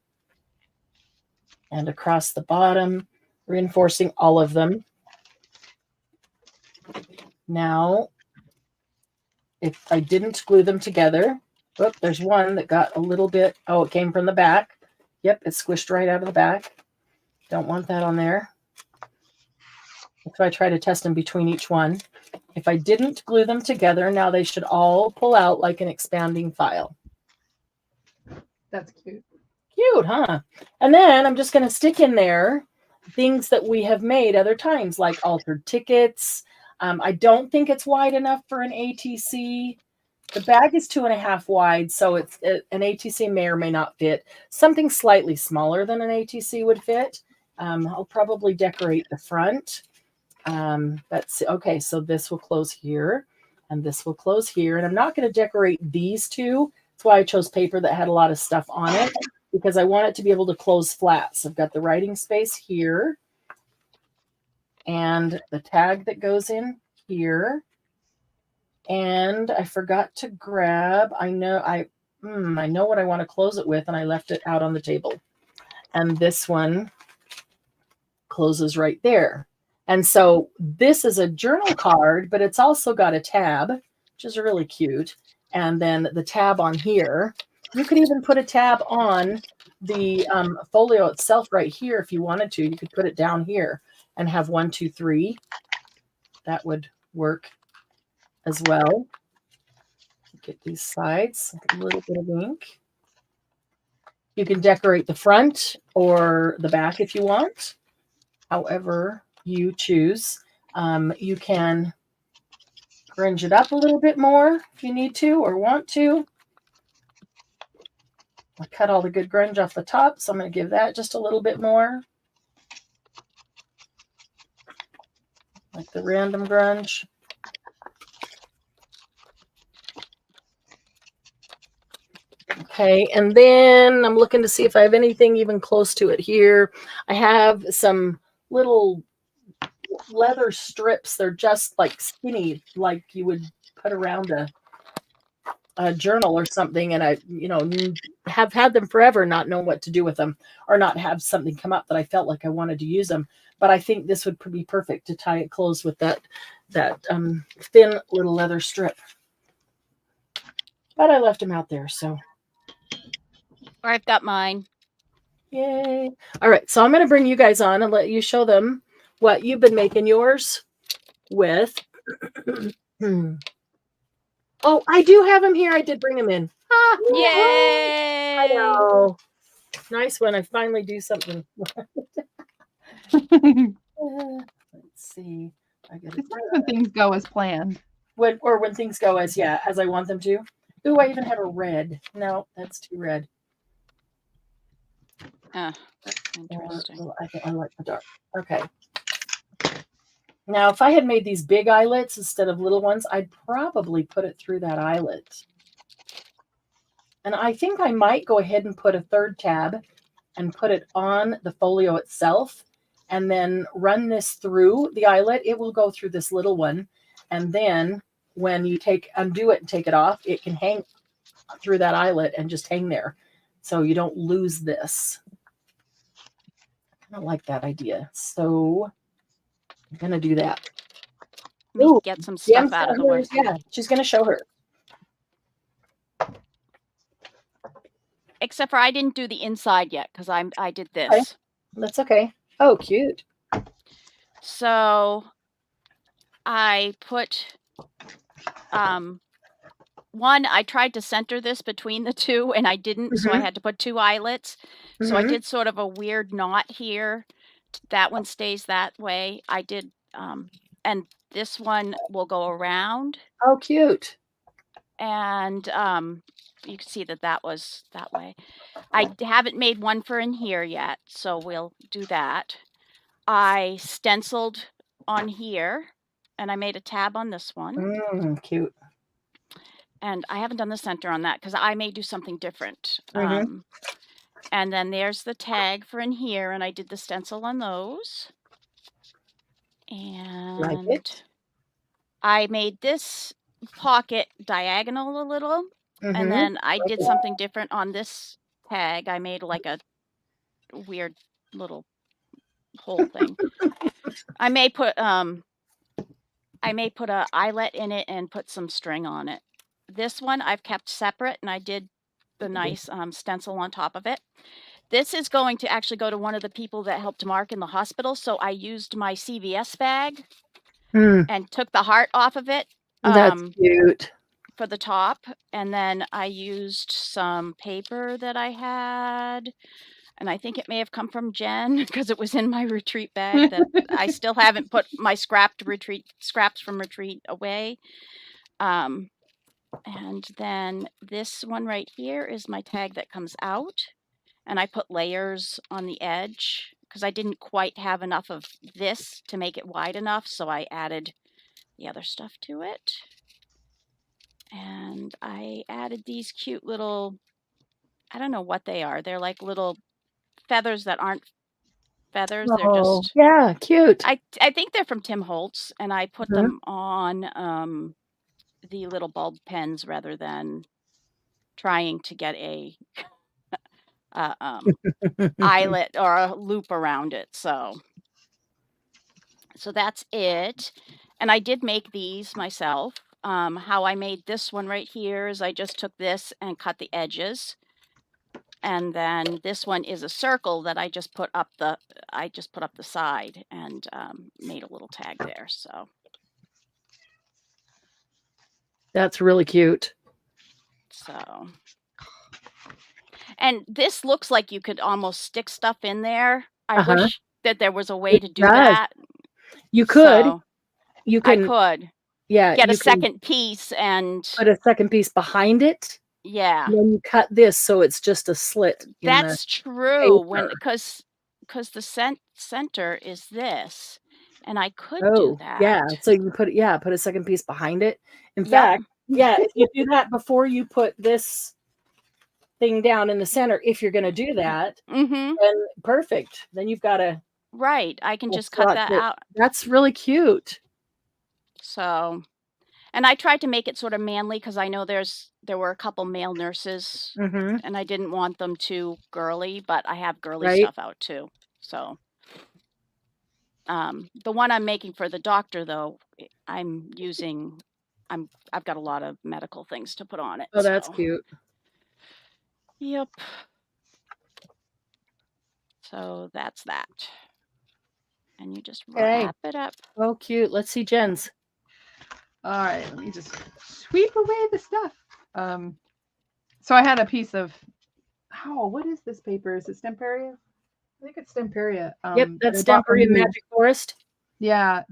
and across the bottom, reinforcing all of them. Now, if I didn't glue them together, whoop, there's one that got a little bit, it came from the back. Yep, it's squished right out of the back. Don't want that on there. If I try to test them between each one. If I didn't glue them together, now they should all pull out like an expanding file. That's cute. Cute, huh? And then I'm just going to stick in there things that we have made other times, like altered tickets. I don't think it's wide enough for an ATC. The bag is 2.5 wide, so it's an ATC may or may not fit. Something slightly smaller than an ATC would fit. I'll probably decorate the front. That's okay. So this will close here, and this will close here. And I'm not going to decorate these two. That's why I chose paper that had a lot of stuff on it, because I want it to be able to close flat. So I've got the writing space here, and the tag that goes in here. And I forgot to grab, I know what I want to close it with, and I left it out on the table. And this one closes right there. And so this is a journal card, but it's also got a tab, which is really cute. And then the tab on here. You could even put a tab on the folio itself right here if you wanted to. You could put it down here and have 1, 2, 3. That would work as well. Get these sides, a little bit of ink. You can decorate the front or the back if you want, however you choose. You can grunge it up a little bit more if you need to or want to. I cut all the good grunge off the top, so I'm going to give that just a little bit more. Like the random grunge. Okay, and then I'm looking to see if I have anything even close to it here. I have some little leather strips. They're just like skinny, like you would put around a journal or something. And I, have had them forever, not know what to do with them, or not have something come up that I felt like I wanted to use them. But I think this would be perfect to tie it closed with that thin little leather strip. But I left them out there, so. I've got mine. Yay. All right, so I'm going to bring you guys on and let you show them what you've been making yours with. Oh, I do have them here. I did bring them in. Ah, yay! I know. Nice when I finally do something. Let's see. It's nice when things go as planned. When things go as I want them to. Ooh, I even have a red. No, that's too red. That's interesting. I like the dark. Okay. Now, if I had made these big eyelets instead of little ones, I'd probably put it through that eyelet. And I think I might go ahead and put a third tab and put it on the folio itself and then run this through the eyelet. It will go through this little one. And then when you undo it and take it off, it can hang through that eyelet and just hang there. So you don't lose this. I don't like that idea. So I'm going to do that. Let me get some stuff out of the way. Yeah, she's going to show her. Except for I didn't do the inside yet because I did this. Okay. That's okay. Oh, cute. So I put one, I tried to center this between the two and I didn't, so I had to put 2 eyelets. So I did sort of a weird knot here. That one stays that way. I did, and this one will go around. Oh, cute. And you can see that was that way. I haven't made one for in here yet, so we'll do that. I stenciled on here, and I made a tab on this one. Cute. And I haven't done the center on that because I may do something different. And then there's the tag for in here, and I did the stencil on those. And Like it. I made this pocket diagonal a little, and then I did something different on this tag. I made like a weird little hole thing. I may put a eyelet in it and put some string on it. This one I've kept separate, and I did the nice stencil on top of it. This is going to actually go to one of the people that helped Mark in the hospital, so I used my CVS bag and took the heart off of it. That's cute. For the top, and then I used some paper that I had, and I think it may have come from Jen because it was in my retreat bag that I still haven't put my scraps from retreat away. And then this one right here is my tag that comes out, and I put layers on the edge because I didn't quite have enough of this to make it wide enough, so I added the other stuff to it. And I added these cute little, I don't know what they are. They're like little feathers that aren't feathers. They're just, yeah, cute. I think they're from Tim Holtz, and I put them on the little bulb pens rather than trying to get a eyelet or a loop around it. So that's it. And I did make these myself. How I made this one right here is I just took this and cut the edges, and then this one is a circle that I just put up the side and made a little tag there. So that's really cute. So, and this looks like you could almost stick stuff in there. I wish that there was a way to do that. You could. So, you can. I could. Yeah, get a second piece and put a second piece behind it. Yeah. And then you cut this so it's just a slit. That's true. Because the center is this, and I could do that. Yeah. So you put a second piece behind it. In fact, if you do that before you put this thing down in the center, if you're going to do that, then perfect. Then you've got a I can just cut that out. That's really cute. So, and I tried to make it sort of manly because I know there were a couple male nurses, and I didn't want them too girly, but I have girly stuff out too. So, the one I'm making for the doctor, though, I've got a lot of medical things to put on it. Oh, that's cute. Yep. So that's that. And you just wrap it up. Oh, cute. Let's see Jen's. All right, let me just sweep away the stuff. So I had a piece of, what is this paper? Is it Stemperia? I think it's Stemperia. Yep, that's Stemperia Magic Forest. Yeah,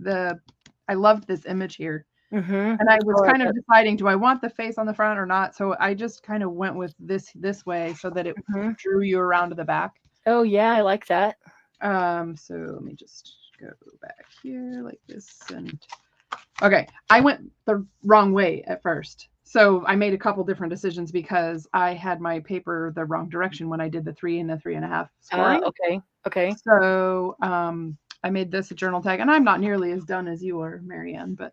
I loved this image here. And I was kind of deciding, do I want the face on the front or not? So I just kind of went with this way so that it drew you around to the back. Oh yeah, I like that. So let me just go back here like this. And okay, I went the wrong way at first. So I made a couple different decisions because I had my paper the wrong direction when I did the 3 and the 3.5 scoring. Okay. So I made this a journal tag, and I'm not nearly as done as you are, Marianne, but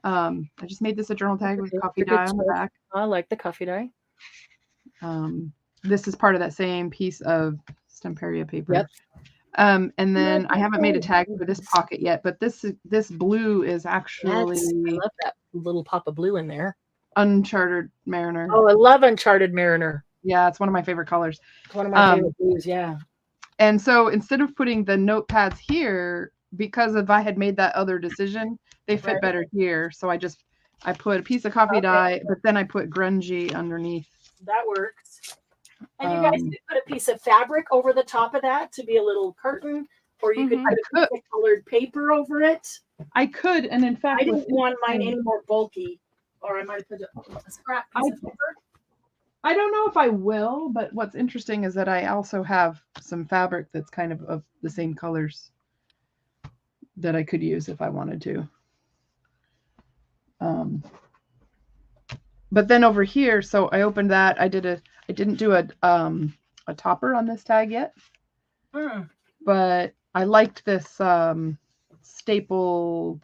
I just made this a journal tag with a coffee dye on the back. I like the coffee dye. This is part of that same piece of Stemperia paper. Yep. And then I haven't made a tag for this pocket yet, but this blue is actually, I love that little pop of blue in there. Uncharted Mariner. Oh, I love Uncharted Mariner. Yeah, it's one of my favorite colors. It's one of my favorite blues, yeah. And so instead of putting the notepads here, because if I had made that other decision, they fit better here. So I just I put a piece of coffee dye, but then I put grungy underneath. That works. And you guys could put a piece of fabric over the top of that to be a little curtain, or you could put a piece of colored paper over it. I could, and in fact, I didn't want mine any more bulky, or I might put a scrap piece of paper. I don't know if I will, but what's interesting is that I also have some fabric that's kind of the same colors that I could use if I wanted to. But then over here, so I opened that. I didn't do a topper on this tag yet, but I liked this staple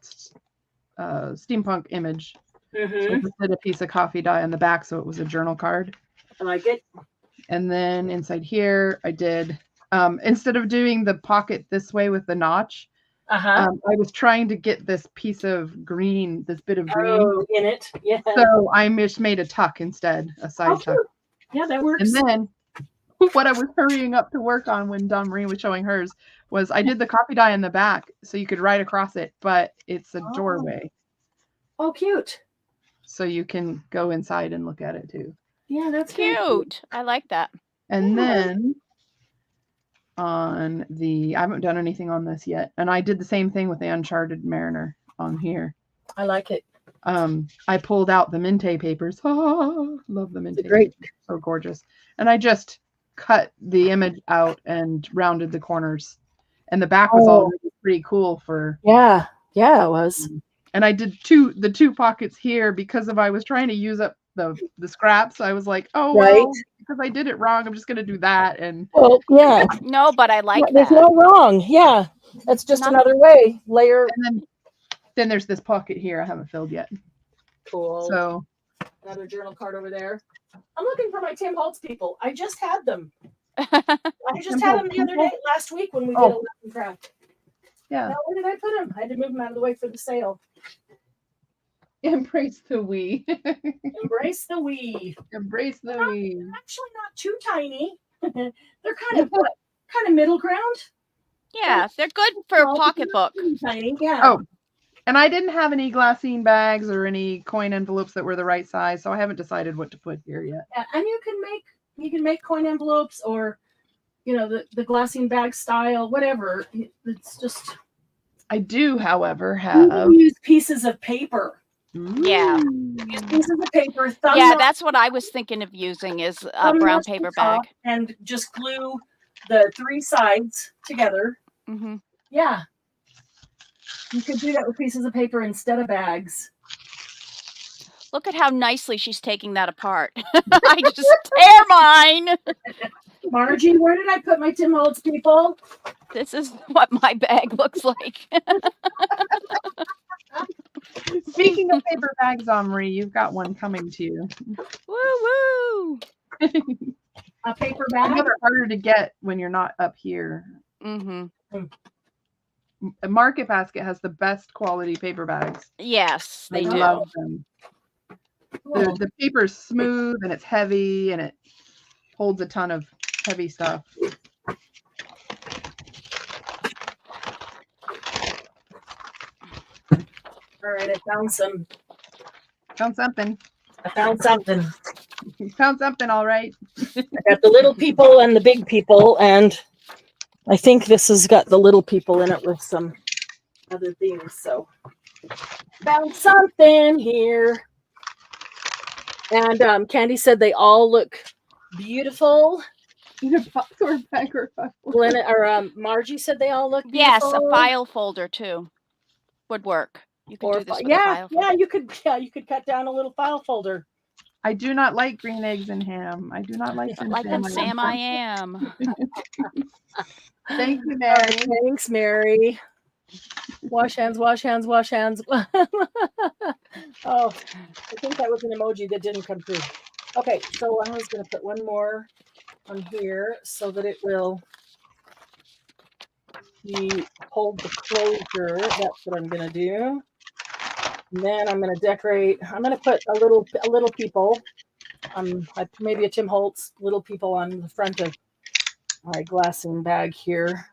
steampunk image. So I just did a piece of coffee dye on the back, so it was a journal card. I like it. And then inside here, I did, instead of doing the pocket this way with the notch, I was trying to get this piece of green, this bit of green in it. Yeah. So I just made a tuck instead, a side tuck. Yeah, that works. And then what I was hurrying up to work on when Dawn Marie was showing hers was I did the coffee dye in the back so you could write across it, but it's a doorway. Oh, cute. So you can go inside and look at it too. Yeah, that's cute. I like that. And then on the, I haven't done anything on this yet. And I did the same thing with the Uncharted Mariner on here. I like it. I pulled out the Minte papers. Oh, love the Minte. Great. Papers. So gorgeous. And I just cut the image out and rounded the corners. And the back was all pretty cool for. Yeah. Yeah, it was. And I did the two pockets here because I was trying to use up the scraps. I was like, well, because I did it wrong, I'm just gonna do that. And yeah. No, but I like that. There's no wrong. Yeah. That's just another way. Layer. And then there's this pocket here I haven't filled yet. Cool. So another journal card over there. I'm looking for my Tim Holtz people. I just had them. I just had them the other day, last week when we did a Latin craft. Yeah. Now, where did I put them? I had to move them out of the way for the sale. Embrace the we. Embrace the we. Embrace the we. They're actually not too tiny. They're kind of middle ground. Yeah, they're good for a pocketbook. Tiny, yeah. Oh, and I didn't have any Glassine bags or any coin envelopes that were the right size, so I haven't decided what to put here yet. Yeah, and you can make coin envelopes or, the Glassine bag style, whatever. It's just. I do, however, have use pieces of paper. Yeah. Use pieces of paper. Yeah, that's what I was thinking of using is a brown paper bag. And just glue the three sides together. Mm-hmm. Yeah. You could do that with pieces of paper instead of bags. Look at how nicely she's taking that apart. I just tear mine. Margie, where did I put my Tim Holtz people? This is what my bag looks like. Speaking of paper bags, Omri, you've got one coming to you. Woo woo! A paper bag? They're harder to get when you're not up here. Mm-hmm. Market Basket has the best quality paper bags. Yes, they do. I love them. The paper's smooth and it's heavy and it holds a ton of heavy stuff. All right, I found some. Found something. I found something. You found something, all right. I got the little people and the big people, and I think this has got the little people in it with some other things. So, found something here. And Candy said they all look beautiful. Glenna or Margie said they all look beautiful. Yes, a file folder too would work. You could do this with a file folder. You could cut down a little file folder. I do not like green eggs and ham. I do not like them. Like them, Sam. I am. Thank you, Mary. Thanks, Mary. Wash hands, wash hands, wash hands. Oh, I think that was an emoji that didn't come through. Okay, so I was going to put one more on here so that it will hold the closure. That's what I'm going to do. And then I'm going to decorate. I'm going to put a little people, maybe a Tim Holtz little people on the front of my Glassine bag here.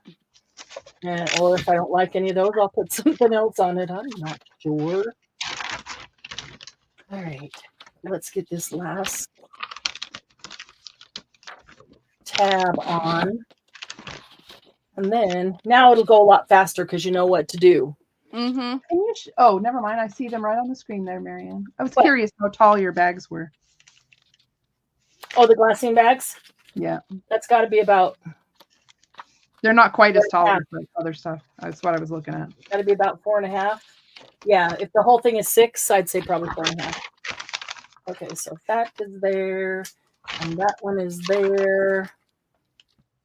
Or if I don't like any of those, I'll put something else on it. I'm not sure. All right. Let's get this last tab on. And then now it'll go a lot faster because you know what to do. Mm-hmm. Can you oh, never mind. I see them right on the screen there, Marianne. I was curious how tall your bags were. Oh, the Glassine bags? Yeah. That's got to be about... They're not quite as tall as like other stuff. That's what I was looking at. Got to be about 4.5. Yeah, if the whole thing is 6, I'd say probably 4.5. Okay, so that is there, and that one is there.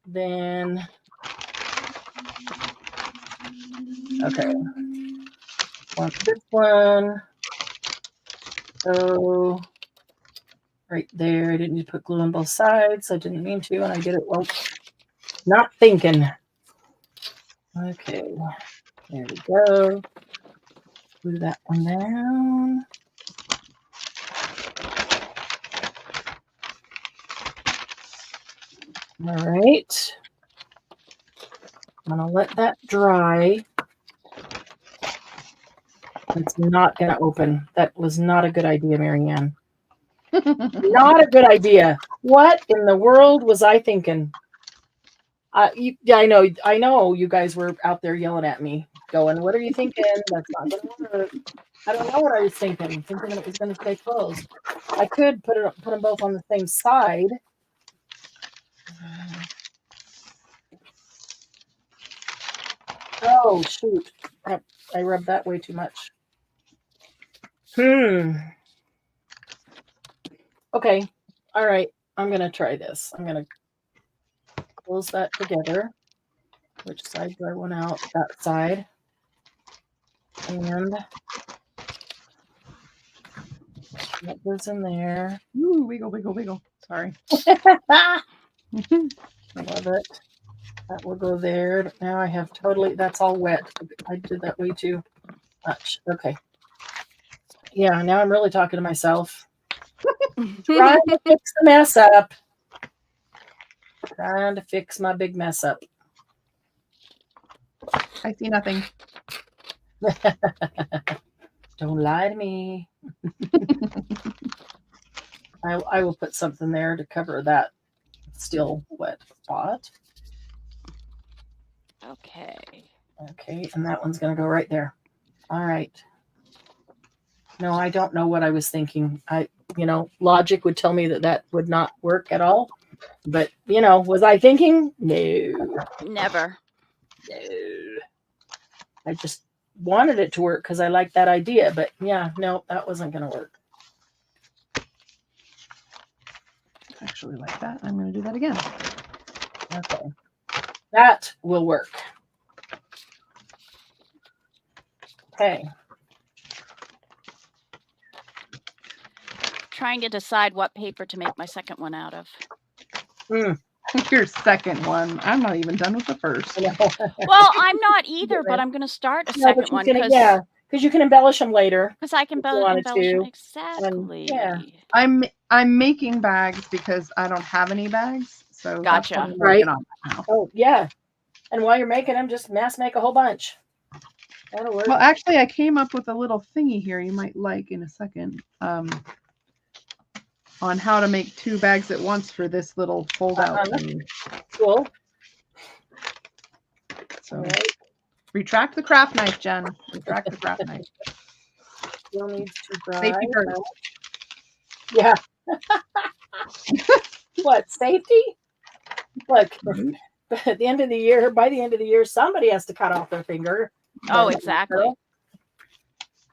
Then, okay, want this one. So, right there, I didn't need to put glue on both sides. I didn't mean to, and I did it well. Not thinking. Okay, there we go. Glue that one down. All right. I'm going to let that dry. It's not going to open. That was not a good idea, Marianne. Not a good idea. What in the world was I thinking? Yeah, I know you guys were out there yelling at me, going, what are you thinking? That's not going to work. I don't know what I was thinking. Thinking it was going to stay closed. I could put them both on the same side. Oh, shoot. I rubbed that way too much. Okay. All right. I'm going to try this. I'm going to close that together. Which side do I want out? That side. And that goes in there. Ooh, wiggle, wiggle, wiggle. Sorry. I love it. That will go there. Now I have totally, that's all wet. I did that way too much. Okay. Yeah, now I'm really talking to myself. Trying to fix the mess up. Trying to fix my big mess up. I see nothing. Don't lie to me. I will put something there to cover that still wet spot. Okay. Okay, and that one's going to go right there. All right. No, I don't know what I was thinking. Logic would tell me that would not work at all. But, was I thinking? No. Never. No. I just wanted it to work because I liked that idea. But, yeah, no, that wasn't going to work. Actually like that. I'm going to do that again. Okay. That will work. Okay. Trying to decide what paper to make my second one out of. Your second one. I'm not even done with the first. Well, I'm not either, but I'm going to start a second one. Because you can embellish them later. Because I can embellish them. Exactly. Yeah. I'm making bags because I don't have any bags. So gotcha. That's what I'm working on now. Oh, yeah. And while you're making them, just mass make a whole bunch. That'll work. Well, actually, I came up with a little thingy here you might like in a second on how to make 2 bags at once for this little fold-out thing. Cool. So retract the craft knife, Jen. Retract the craft knife. Still needs to dry. Safety first. Yeah. What, safety? Look, at the end of the year, by the end of the year, somebody has to cut off their finger. Oh, exactly.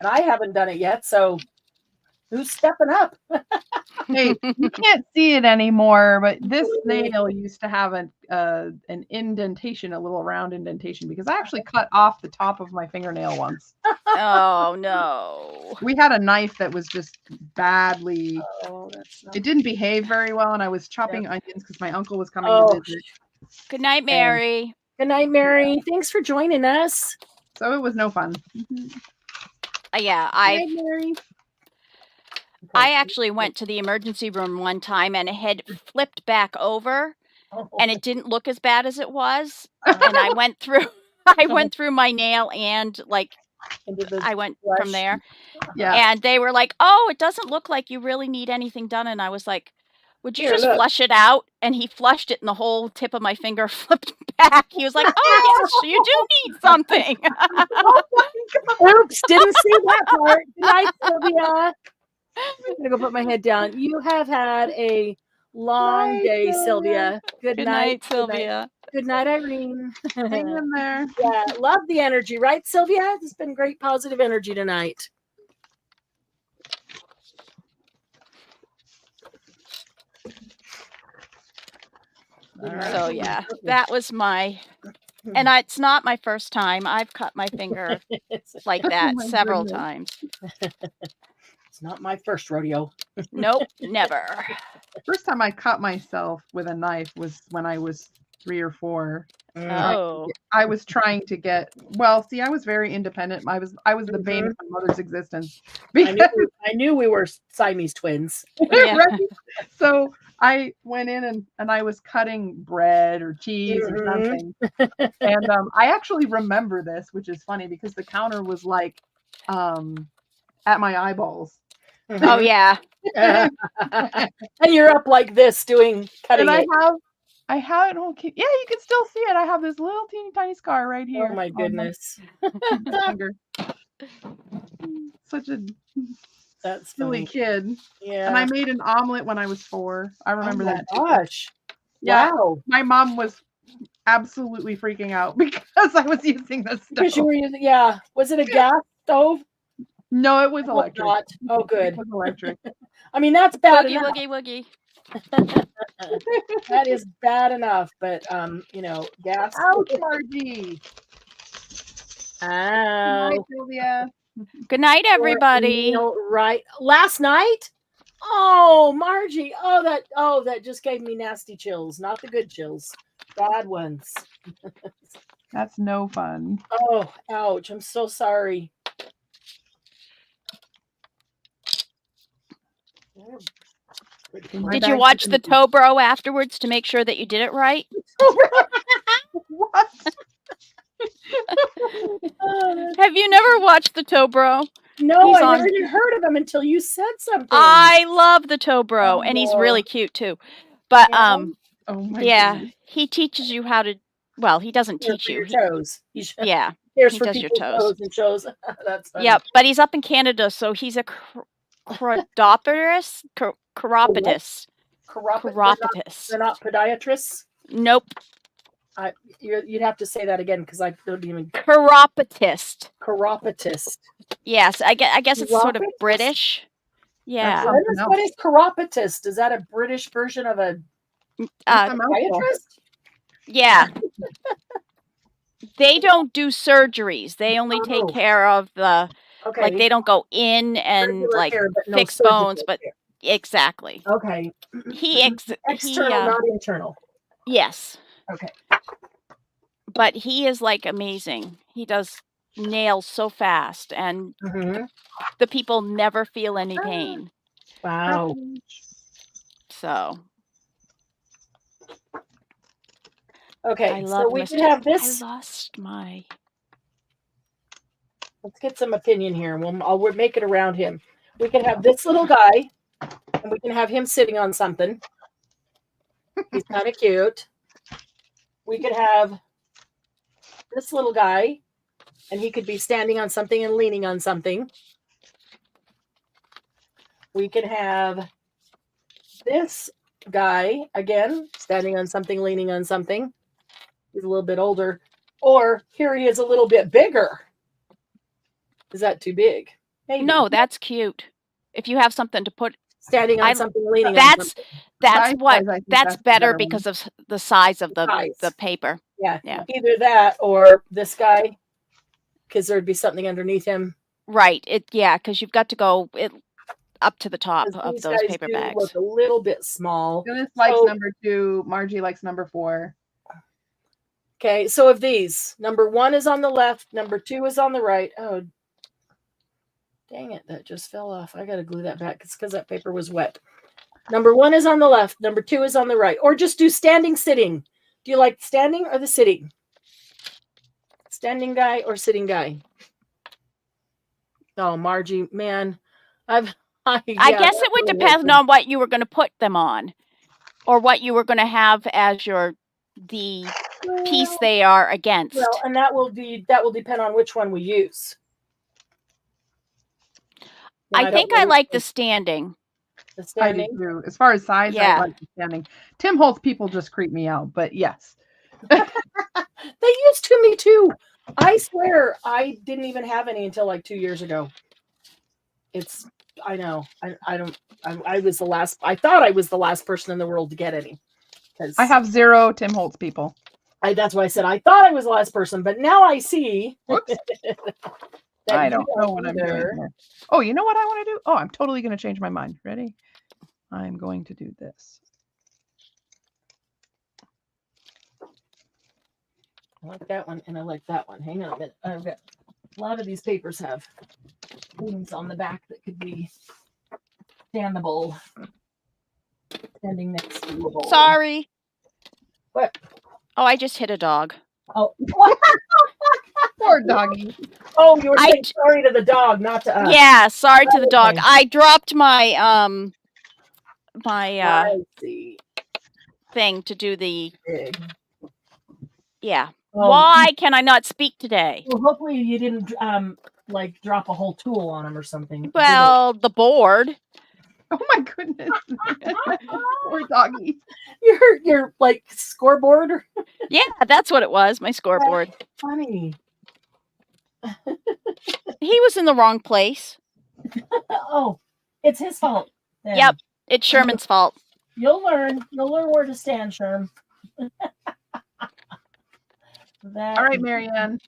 And I haven't done it yet, so who's stepping up? Hey, you can't see it anymore, but this nail used to have an indentation, a little round indentation, because I actually cut off the top of my fingernail once. Oh, no. We had a knife that was just badly, it didn't behave very well, and I was chopping onions because my uncle was coming to visit. Good night, Mary. Good night, Mary. Yeah. Thanks for joining us. So it was no fun. Yeah, Good night, Mary. I actually went to the emergency room one time and it had flipped back over and it didn't look as bad as it was. And I went through my nail and like I went from there. Yeah. And they were like, "Oh, it doesn't look like you really need anything done." And I was like, "Would you Here, just look. flush it out?" And he flushed it and the whole tip of my finger flipped back. He was like, "Oh, yes, you do need something." Oh my God. Oops, didn't see that part. Good night, Sylvia. I'm gonna go put my head down. You have had a long Night, day, Sylvia. Sylvia. Good night, Sylvia. Good night, Irene. Hang in there. Yeah, love the energy, right, Sylvia? It's been great positive energy tonight. So yeah, that was my, and it's not my first time. I've cut my finger like that my several goodness. times. It's not my first rodeo. Nope, never. First time I cut myself with a knife was when I was 3 or 4. Oh, I was trying to get, well, see, I was very independent. I was the bane of my mother's existence. I knew we were Siamese twins. yeah. Right? So I went in and I was cutting bread or cheese or something. And I actually remember this, which is funny because the counter was like at my eyeballs. Oh yeah. And you're up like this doing cutting And it. I have it. Okay. Yeah, you can still see it. I have this little teeny tiny scar right here. Oh my goodness. My finger. Such a That's silly funny. kid. Yeah. And I made an omelet when I was 4. I remember that. Oh my gosh. Yeah. Wow. My mom was absolutely freaking out because I was using this Because you stove. were using, yeah. Was it a gas stove? No, it was Oh, electric. not. Oh, good. It was electric. I mean, that's bad Woogie, enough. woogie, woogie. That is bad enough, but you know, gas. Ouch, Margie. Hi, Ow. Sylvia. Good night, everybody. Right. Last night? Oh, Margie. Oh, that just gave me nasty chills. Not the good chills. Bad ones. That's no fun. Oh, ouch. I'm so sorry. Did you watch the Tobro afterwards to make sure that you did it right? What? Have you never watched the Tobro? No, He's I on- never even heard of him until you said something. I love the Tobro, and he's really cute too. But Yeah. Oh my yeah, goodness. he teaches you how to. Well, he doesn't Cares teach for you. your toes. He Yeah. cares he for does your people's toes. and shows. That's funny. Yep, but he's up in Canada, so he's a chiropodist. Chiropodist. Chiropodist. They're not podiatrists. Nope. You'd have to say that again because I don't even. Chiropodist. Chiropodist. Yes, I guess it's sort of Chiropodist? British. Yeah. Something What else. is chiropodist? Is that a British version of a It's a mouthful. podiatrist? Yeah. They don't do surgeries. They only take Oh. care of the, Okay. like, they don't go in and Regular like care, but no fix surgical bones, but care. exactly. Okay. External, not internal. Yes, Okay. but he is like amazing. He does nails so fast, and Mm-hmm. the people never feel any pain. Wow. So Okay. I So love we Mr. can have this. I lost my. Let's get some opinion here. We'll make it around him. We can have this little guy, and we can have him sitting on something. He's kind of cute. We could have this little guy, and he could be standing on something and leaning on something. We can have this guy, again, standing on something, leaning on something. He's a little bit older. Or here he is a little bit bigger. Is that too big? Maybe. No, that's cute. If you have something to put, Standing on I- something, leaning on that's something. that's Size what wise, I think that's that's the better better one. because of the size of the Size. paper. Yeah. Yeah. Either that or this guy, because there'd be something underneath him. Right. Because you've got to go up to the top 'Cause of these those guys paper do bags. look a little bit small. Dennis likes So- number 2. Margie likes number 4. Okay, so of these, number 1 is on the left, number 2 is on the right. Oh, dang it, that just fell off. I got to glue that back. It's because that paper was wet. Number 1 is on the left, number 2 is on the right. Or just do standing, sitting. Do you like standing or the sitting? Standing guy or sitting guy? Oh, Margie, man, I guess it would depend on what you were going to put them on, or what you were going to have as the piece they are against. Well, and that will depend on which one we use. I think I like the standing. The standing? I do too. As far as size, Yeah. I like the standing. Tim Holtz people just creep me out, but yes. They used to me too. I swear I didn't even have any until like 2 years ago. I know. I was the last. I thought I was the last person in the world to get any. I have 0 Tim Holtz people. That's why I said I thought I was the last person, but now I see. I don't know what I'm doing here. Oh, you know what I want to do? Oh, I'm totally going to change my mind. Ready? I'm going to do this. I like that one, and I like that one. Hang on a minute. I've got a lot of these papers have things on the back that could be standable. Standing next to the bowl. Sorry. What? Oh, I just hit a dog. Oh, what? Poor doggy. Oh, you were saying sorry to the dog, not to us. Yeah, sorry to the dog. I dropped my thing to do the. Yeah. Why can I not speak today? Well, hopefully you didn't like drop a whole tool on him or something. Well, the board. Oh my goodness. Poor doggy. Your like scoreboard? Yeah, that's what it was, my scoreboard. That's funny. He was in the wrong place. Oh, it's his fault. Then. Yep, it's Sherman's fault. You'll learn where to stand, Sherm. All right, Marianne.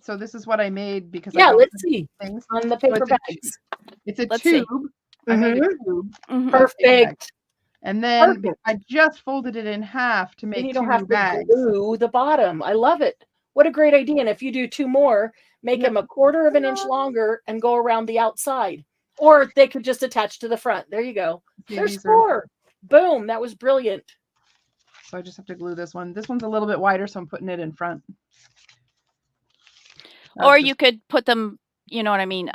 So this is what I made because let's see things on the paper bags. It's a tube. I made a tube. Perfect. And then I just folded it in half to make 2 bags. You don't have to glue the bottom. I love it. What a great idea. And if you do 2 more, make them 1/4 of an inch longer and go around the outside. Or they could just attach to the front. There you go. There's 4. Boom. That was brilliant. So I just have to glue this one. This one's a little bit wider, so I'm putting it in front. Or you could put them, you know what I mean,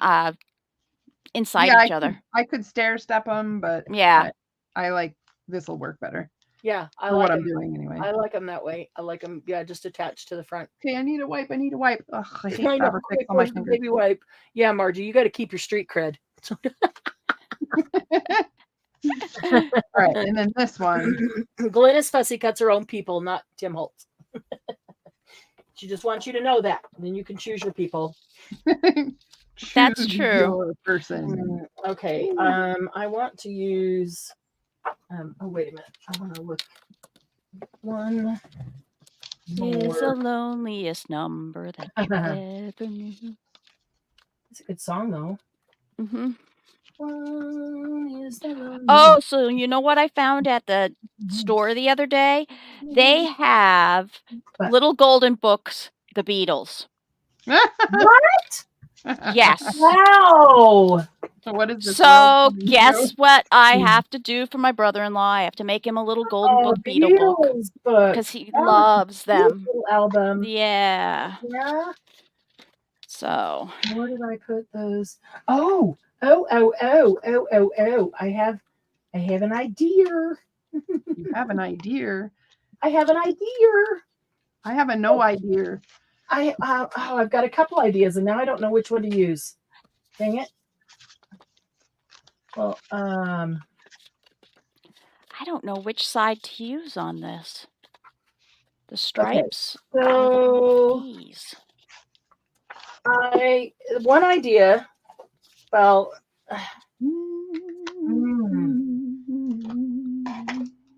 inside each other. I could stair step them, but yeah, I like this will work better. Yeah, I like what I'm doing anyway. I like them that way. I like them, just attached to the front. Okay, I need a wipe. Ugh, I hate fabric on my fingers. Baby wipe. Yeah, Margie, you got to keep your street cred. All right, and then this one. Glennis Fussy cuts her own people, not Tim Holtz. She just wants you to know that. And then you can choose your people. That's true. Your person. Okay. I want to use. Oh wait a minute. I want to look. One. Is the loneliest number that you ever knew. It's a good song though. Mm-hmm. Is the oh, so you know what I found at the store the other day? They have little golden books, the Beatles. What? Yes. Wow. So what is this? So guess what I have to do for my brother-in-law? I have to make him a little golden book Beatle book because he loves them. Album. Yeah. Yeah. So where did I put those? Oh. I have an idea. You have an idea. I have an idea. I have a no idea. I've got a couple ideas and now I don't know which one to use. Dang it. Well, I don't know which side to use on this. The stripes. Okay. So one idea. Well,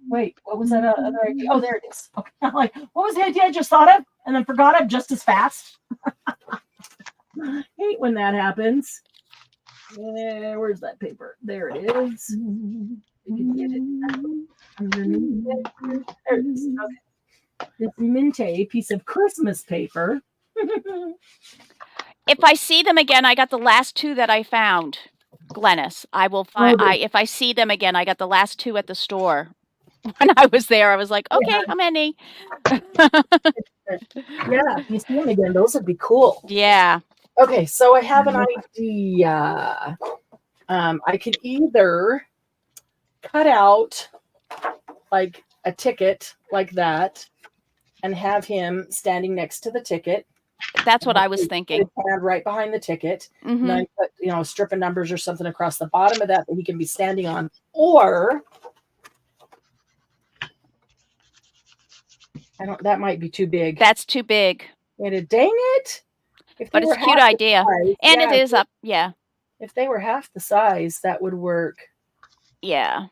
wait, what was that other idea? Oh, there it is. Okay. I'm like, what was the idea I just thought of and then forgot of just as fast? Hate when that happens. Yeah, where's that paper? There it is. You can get it underneath it. There it is. Okay. This Minte piece of Christmas paper. If I see them again, I got the last 2 that I found. Glennis, I will find. If I see them again, I got the last 2 at the store. When I was there, I was like, okay, how many? Yeah, if you see them again, those would be cool. Yeah. Okay, so I have an idea. I could either cut out like a ticket like that and have him standing next to the ticket. That's what I was thinking. Put his hand right behind the ticket, Mhm. and then put, a strip of numbers or something across the bottom of that he can be standing on. Or that might be too big. That's too big. Dang it. But it's a cute idea. And it is up. Yeah. If they were half the size, that would work. Yeah.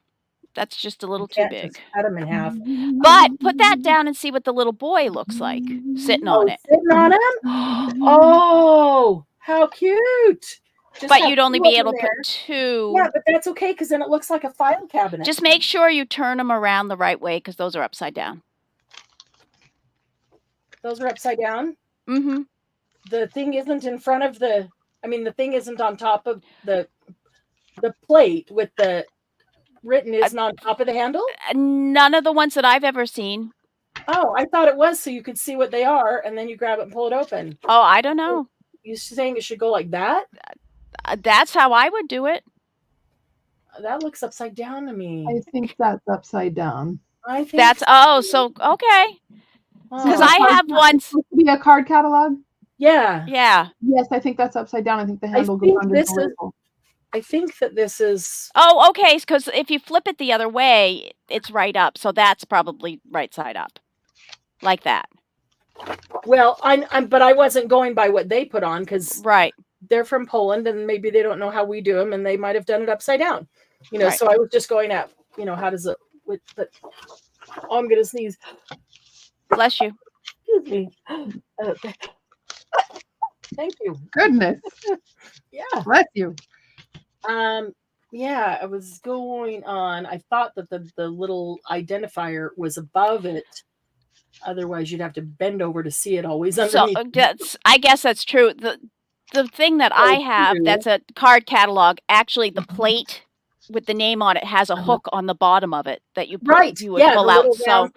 That's just a little too big. Just cut them in half. But put that down and see what the little boy looks like sitting on it. Sitting on him? Oh, how cute. But you'd only be able to put 2. Yeah, but that's okay because then it looks like a file cabinet. Just make sure you turn them around the right way because those are upside down. Those are upside down? Mm-hmm. The thing isn't in front of the thing isn't on top of the plate with the written isn't on top of the handle? None of the ones that I've ever seen. Oh, I thought it was so you could see what they are and then you grab it and pull it open. Oh, I don't know. You're saying it should go like that? That's how I would do it. That looks upside down to me. I think that's upside down. I think that's okay. Because I have one. Supposed to be a card catalog. Yeah. Yeah. Yes, I think that's upside down. I think the handle goes under the label. I think that this is. Oh, okay. Because if you flip it the other way, it's right up. So that's probably right side up, like that. Well, but I wasn't going by what they put on because right. They're from Poland and maybe they don't know how we do them and they might have done it upside down. Right. So I was just going at, how does it with the. Oh, I'm gonna sneeze. Bless you. Excuse me. Thank you. Goodness. Yeah. Bless you. Yeah, I was going on. I thought that the little identifier was above it. Otherwise, you'd have to bend over to see it always underneath. So I guess that's true. The thing that I have that's a card catalog, actually the plate with the name on it has a hook on the bottom of it that you would pull out. So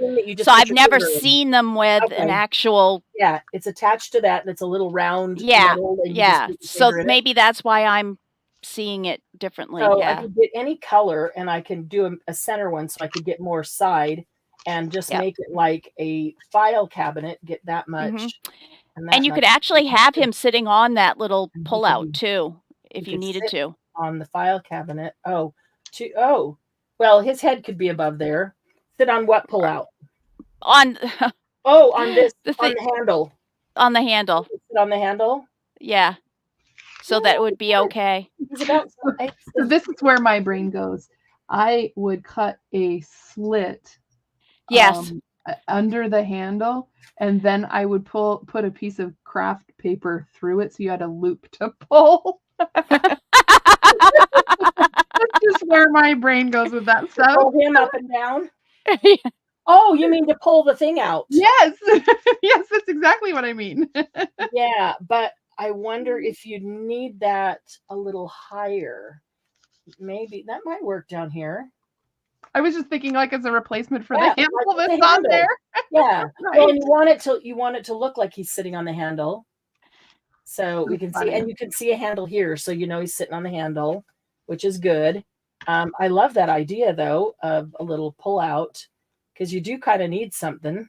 I've never seen them with an actual. Yeah, it's attached to that and it's a little round. Yeah, yeah. So maybe that's why I'm seeing it differently. So yeah. I can get any color and I can do a center one so I could get more side and just make it like a file cabinet, get that much. Mm-hmm. And you could actually have him sitting on that little pullout too, if you needed to. On the file cabinet. Well, his head could be above there. Sit on what pullout? On this on the handle. On the handle. Sit on the handle? Yeah. So that would be okay. So this is where my brain goes. I would cut a slit under the handle, and then I would put a piece of Kraft paper through it so you had a loop to pull. That's just where my brain goes with that stuff. Pull him up and down? Oh, you mean to pull the thing out? Yes. Yes, that's exactly what I mean. Yeah, but I wonder if you'd need that a little higher. Maybe that might work down here. I was just thinking like as a replacement for the handle that's on there. Yeah. Right. Well, you want it to look like he's sitting on the handle. So we can see, and you can see a handle here. So he's sitting on the handle, which is good. I love that idea though of a little pull out because you do kind of need something.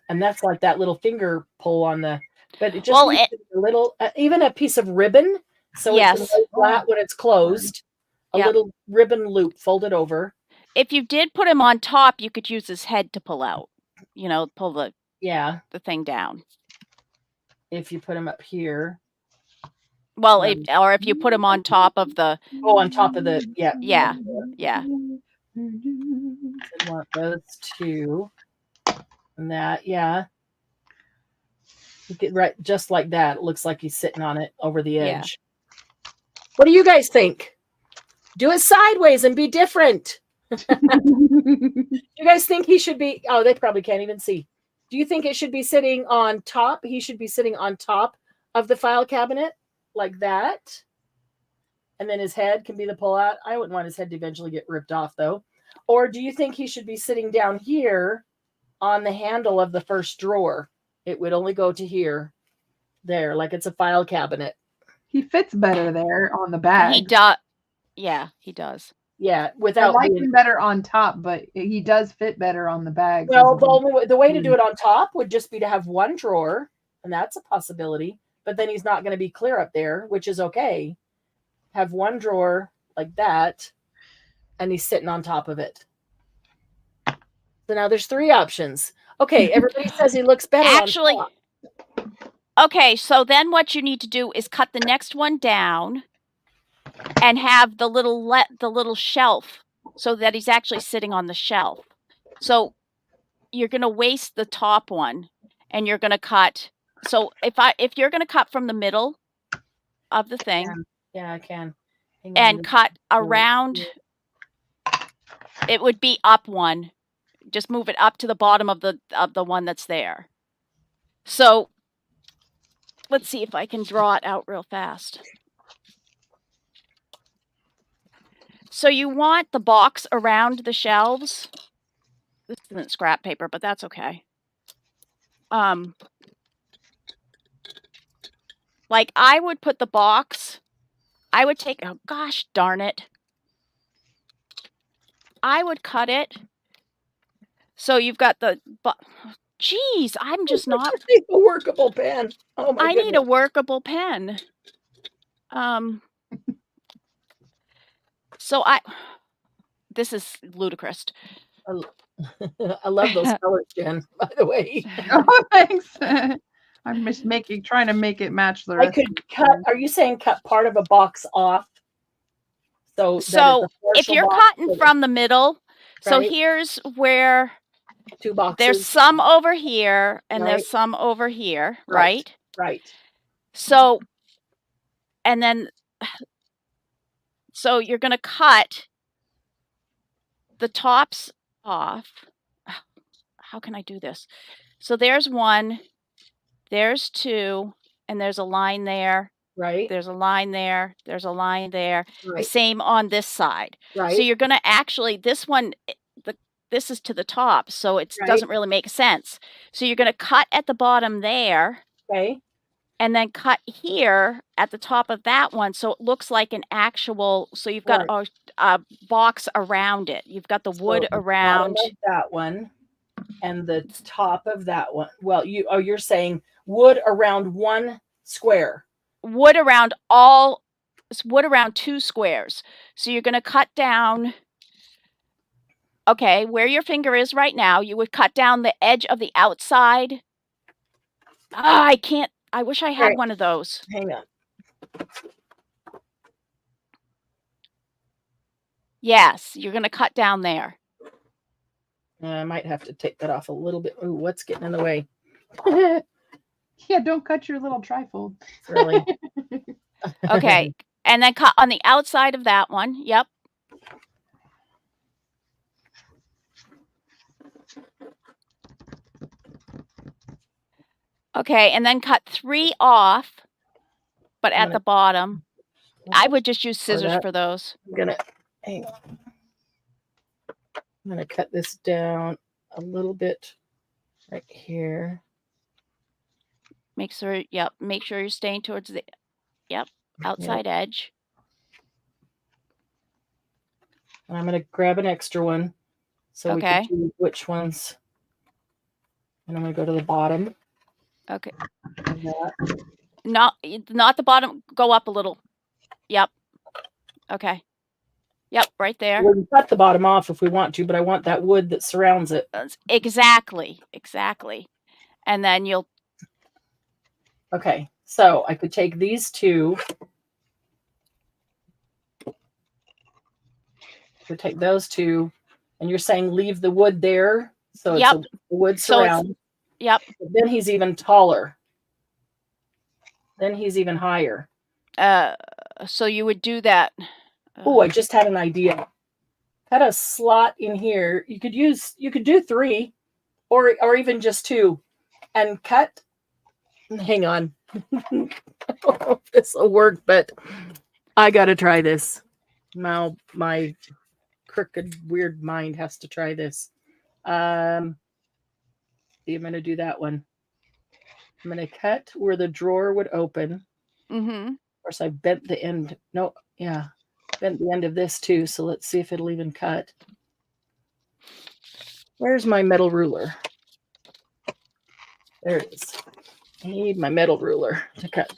And that's like that little finger pull on the, but it just needs a little, even a piece of ribbon. So it's flat when it's closed. A little ribbon loop folded over. If you did put him on top, you could use his head to pull out. Pull the thing down. If you put him up here. Well, or if you put him on top of the. Oh, on top of the Yeah. I want those two. And that, You get right just like that. It looks like he's sitting on it over the edge. What do you guys think? Do it sideways and be different. You guys think he should be? Oh, they probably can't even see. Do you think it should be sitting on top? He should be sitting on top of the file cabinet like that. And then his head can be the pullout. I wouldn't want his head to eventually get ripped off though. Or do you think he should be sitting down here on the handle of the first drawer? It would only go to here. there, like it's a file cabinet. He fits better there on the bag. He does. Yeah, he does. Yeah, I without like being... him better on top, but he does fit better on the bags. Well, the way to do it on top would just be to have one drawer, and that's a possibility. But then he's not going to be clear up there, which is okay. Have one drawer like that, and he's sitting on top of it. So now there's 3 options. Okay, everybody says he looks better Actually, on top. Okay, so then what you need to do is cut the next one down and have the little shelf so that he's actually sitting on the shelf. So you're going to waste the top one and you're going to cut. So if you're going to cut from the middle of the thing, yeah, I can. and cut around, it would be up one. Just move it up to the bottom of the one that's there. So let's see if I can draw it out real fast. So you want the box around the shelves. This isn't scrap paper, but that's okay. Like I would put the box, I would take, oh gosh darn it. I would cut it. So you've got the, geez, I'm just not. I need a workable pen. Oh my goodness. I need a workable pen. So this is ludicrous. I love those colors, Jen, by the way. Oh, thanks. I'm just trying to make it match the rest. I could cut, are you saying cut part of a box off? So if you're cutting from the middle, so here's where 2 boxes. There's some over here and there's some over here, right? Right. So, and then, so you're going to cut the tops off. How can I do this? So there's 1, there's 2, and there's a line there. Right. There's a line there. There's a line there. Right. Same on this side. Right. So you're going to actually, this one, this is to the top, so it doesn't really make sense. So you're going to cut at the bottom there. Okay. And then cut here at the top of that one, so it looks like an actual. So you've got a box around it. You've got the wood around that one, and the top of that one. Well, you're saying wood around 1 square. Wood around 2 squares. So you're going to cut down. Okay, where your finger is right now, you would cut down the edge of the outside. I can't. I wish I had one of those. Hang on. Yes, you're going to cut down there. I might have to take that off a little bit. Ooh, what's getting in the way? Yeah, don't cut your little trifold. Really? Okay, and then cut on the outside of that one. Yep. Okay, and then cut 3 off, but at the bottom. I would just use scissors for those. I'm gonna cut this down a little bit right here. Make sure you're staying towards the, outside edge. And I'm gonna grab an extra one. So we can see which ones. And I'm gonna go to the bottom. Okay. Not the bottom. Go up a little. Yep. Okay. Yep, right there. We can cut the bottom off if we want to, but I want that wood that surrounds it. Exactly. And then you'll. Okay, so I could take these 2. Could take those 2, and you're saying leave the wood there, so it's a wood surround. Yep. But then he's even taller. Then he's even higher. So you would do that. Oh, I just had an idea. Cut a slot in here. You could do 3, or even just 2, and cut. Hang on. I don't know if this will work, but I got to try this. Now my crooked, weird mind has to try this. I'm going to do that one. I'm going to cut where the drawer would open. Mm-hmm. Of course, I bent the end. No, yeah. Bent the end of this too. So let's see if it'll even cut. Where's my metal ruler? There it is. I need my metal ruler to cut.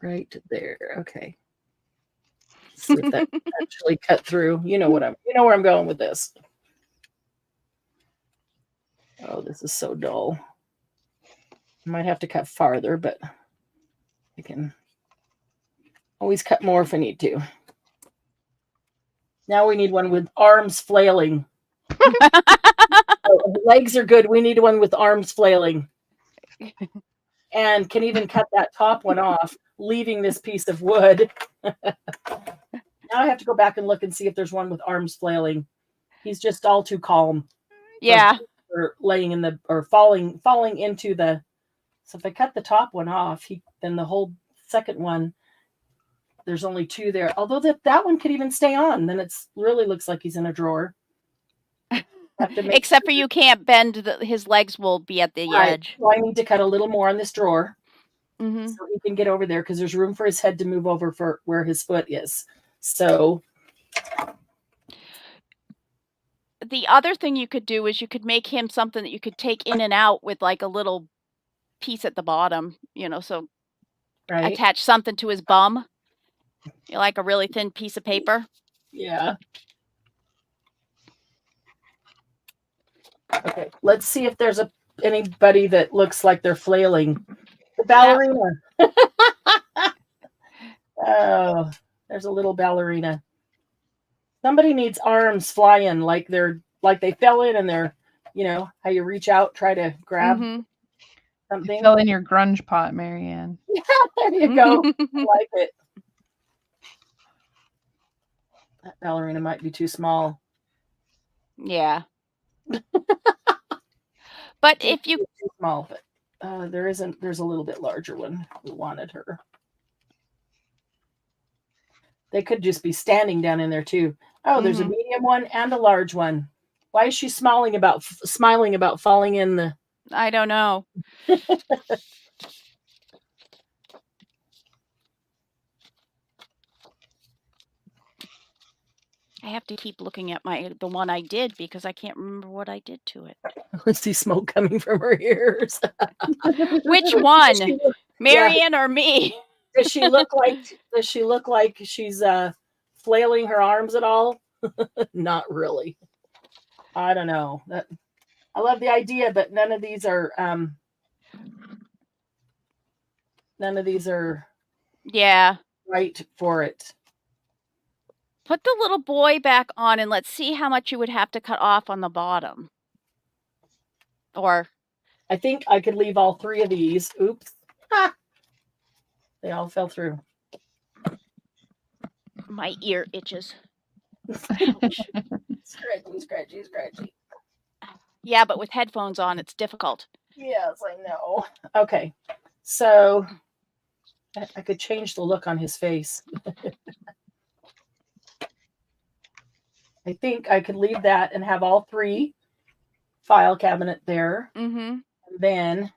Right there. Okay. Let's see if that actually cut through. You know where I'm going with this. Oh, this is so dull. I might have to cut farther, but I can always cut more if I need to. Now we need one with arms flailing. Legs are good. We need one with arms flailing. And can even cut that top one off, leaving this piece of wood. Now I have to go back and look and see if there's one with arms flailing. He's just all too calm. Yeah. Or laying in the, or falling into the, so if I cut the top one off, then the whole second one, there's only two there. Although that one could even stay on, then it's really looks like he's in a drawer. Except for you can't bend, his legs will be at the edge. So I need to cut a little more on this drawer. Mm-hmm. So he can get over there because there's room for his head to move over for where his foot is. So the other thing you could do is you could make him something that you could take in and out with like a little piece at the bottom, so attach something to his bum. Like a really thin piece of paper. Yeah. Okay, let's see if there's anybody that looks like they're flailing. The ballerina. Oh, there's a little ballerina. Somebody needs arms flying like they fell in and they're, how you reach out, try to grab something. You fell in your grunge pot, Marianne. Yeah, there you go. I like it. That ballerina might be too small. Yeah. But if you too small, but there's a little bit larger one. We wanted her. They could just be standing down in there too. Oh, there's a medium one and a large one. Why is she smiling about falling in the? I don't know. I have to keep looking at the one I did because I can't remember what I did to it. I see smoke coming from her ears. Which one, Marianne or me? Does she look like she's flailing her arms at all? Not really. I don't know. I love the idea, but none of these are right for it. Put the little boy back on and let's see how much you would have to cut off on the bottom. Or I think I could leave all three of these. Oops. Ah. They all fell through. My ear itches. Scratchy. Yeah, but with headphones on, it's difficult. Yes, I know. Okay. So I could change the look on his face. I think I could leave that and have all three file cabinet there. Mm-hmm. And then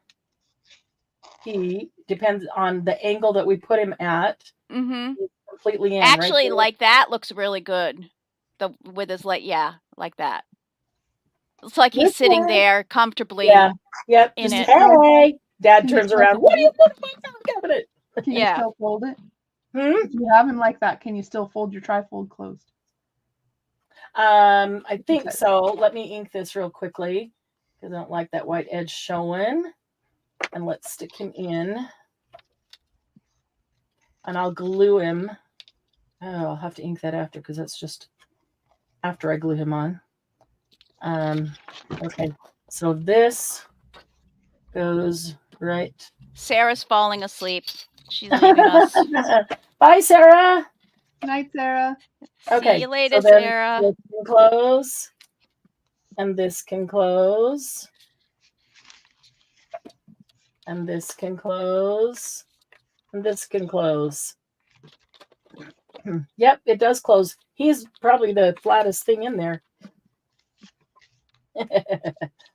he depends on the angle that we put him at. Mm-hmm. Completely in. Actually, right like that looks really good. With his like that. It's like he's sitting there comfortably. Yeah. Yep. In it. Hey, Dad turns around. What do you put in my file cabinet? Can you still fold it? If you have him like that, can you still fold your trifold closed? I think so. Let me ink this real quickly because I don't like that white edge showing. And let's stick him in. And I'll glue him. Oh, I'll have to ink that after because that's just after I glue him on. Okay. So this goes right. Sarah's falling asleep. She's leaving us. Bye, Sarah. Good night, Sarah. Okay. See you later, so then Sarah. This can close. And this can close. And this can close. And this can close. Yep, it does close. He's probably the flattest thing in there.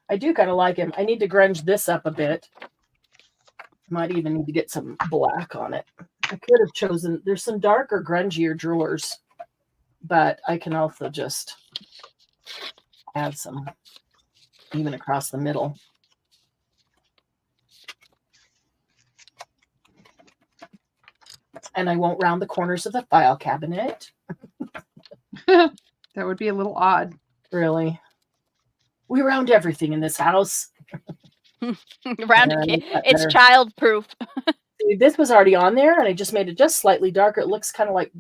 I do kind of like him. I need to grunge this up a bit. Might even need to get some black on it. I could have chosen, there's some darker, grungier drawers, but I can also just add some even across the middle. And I won't round the corners of the file cabinet. That would be a little odd. Really? We round everything in this house. Round it's child-proof. This was already on there, and I just made it just slightly darker. It looks kind of like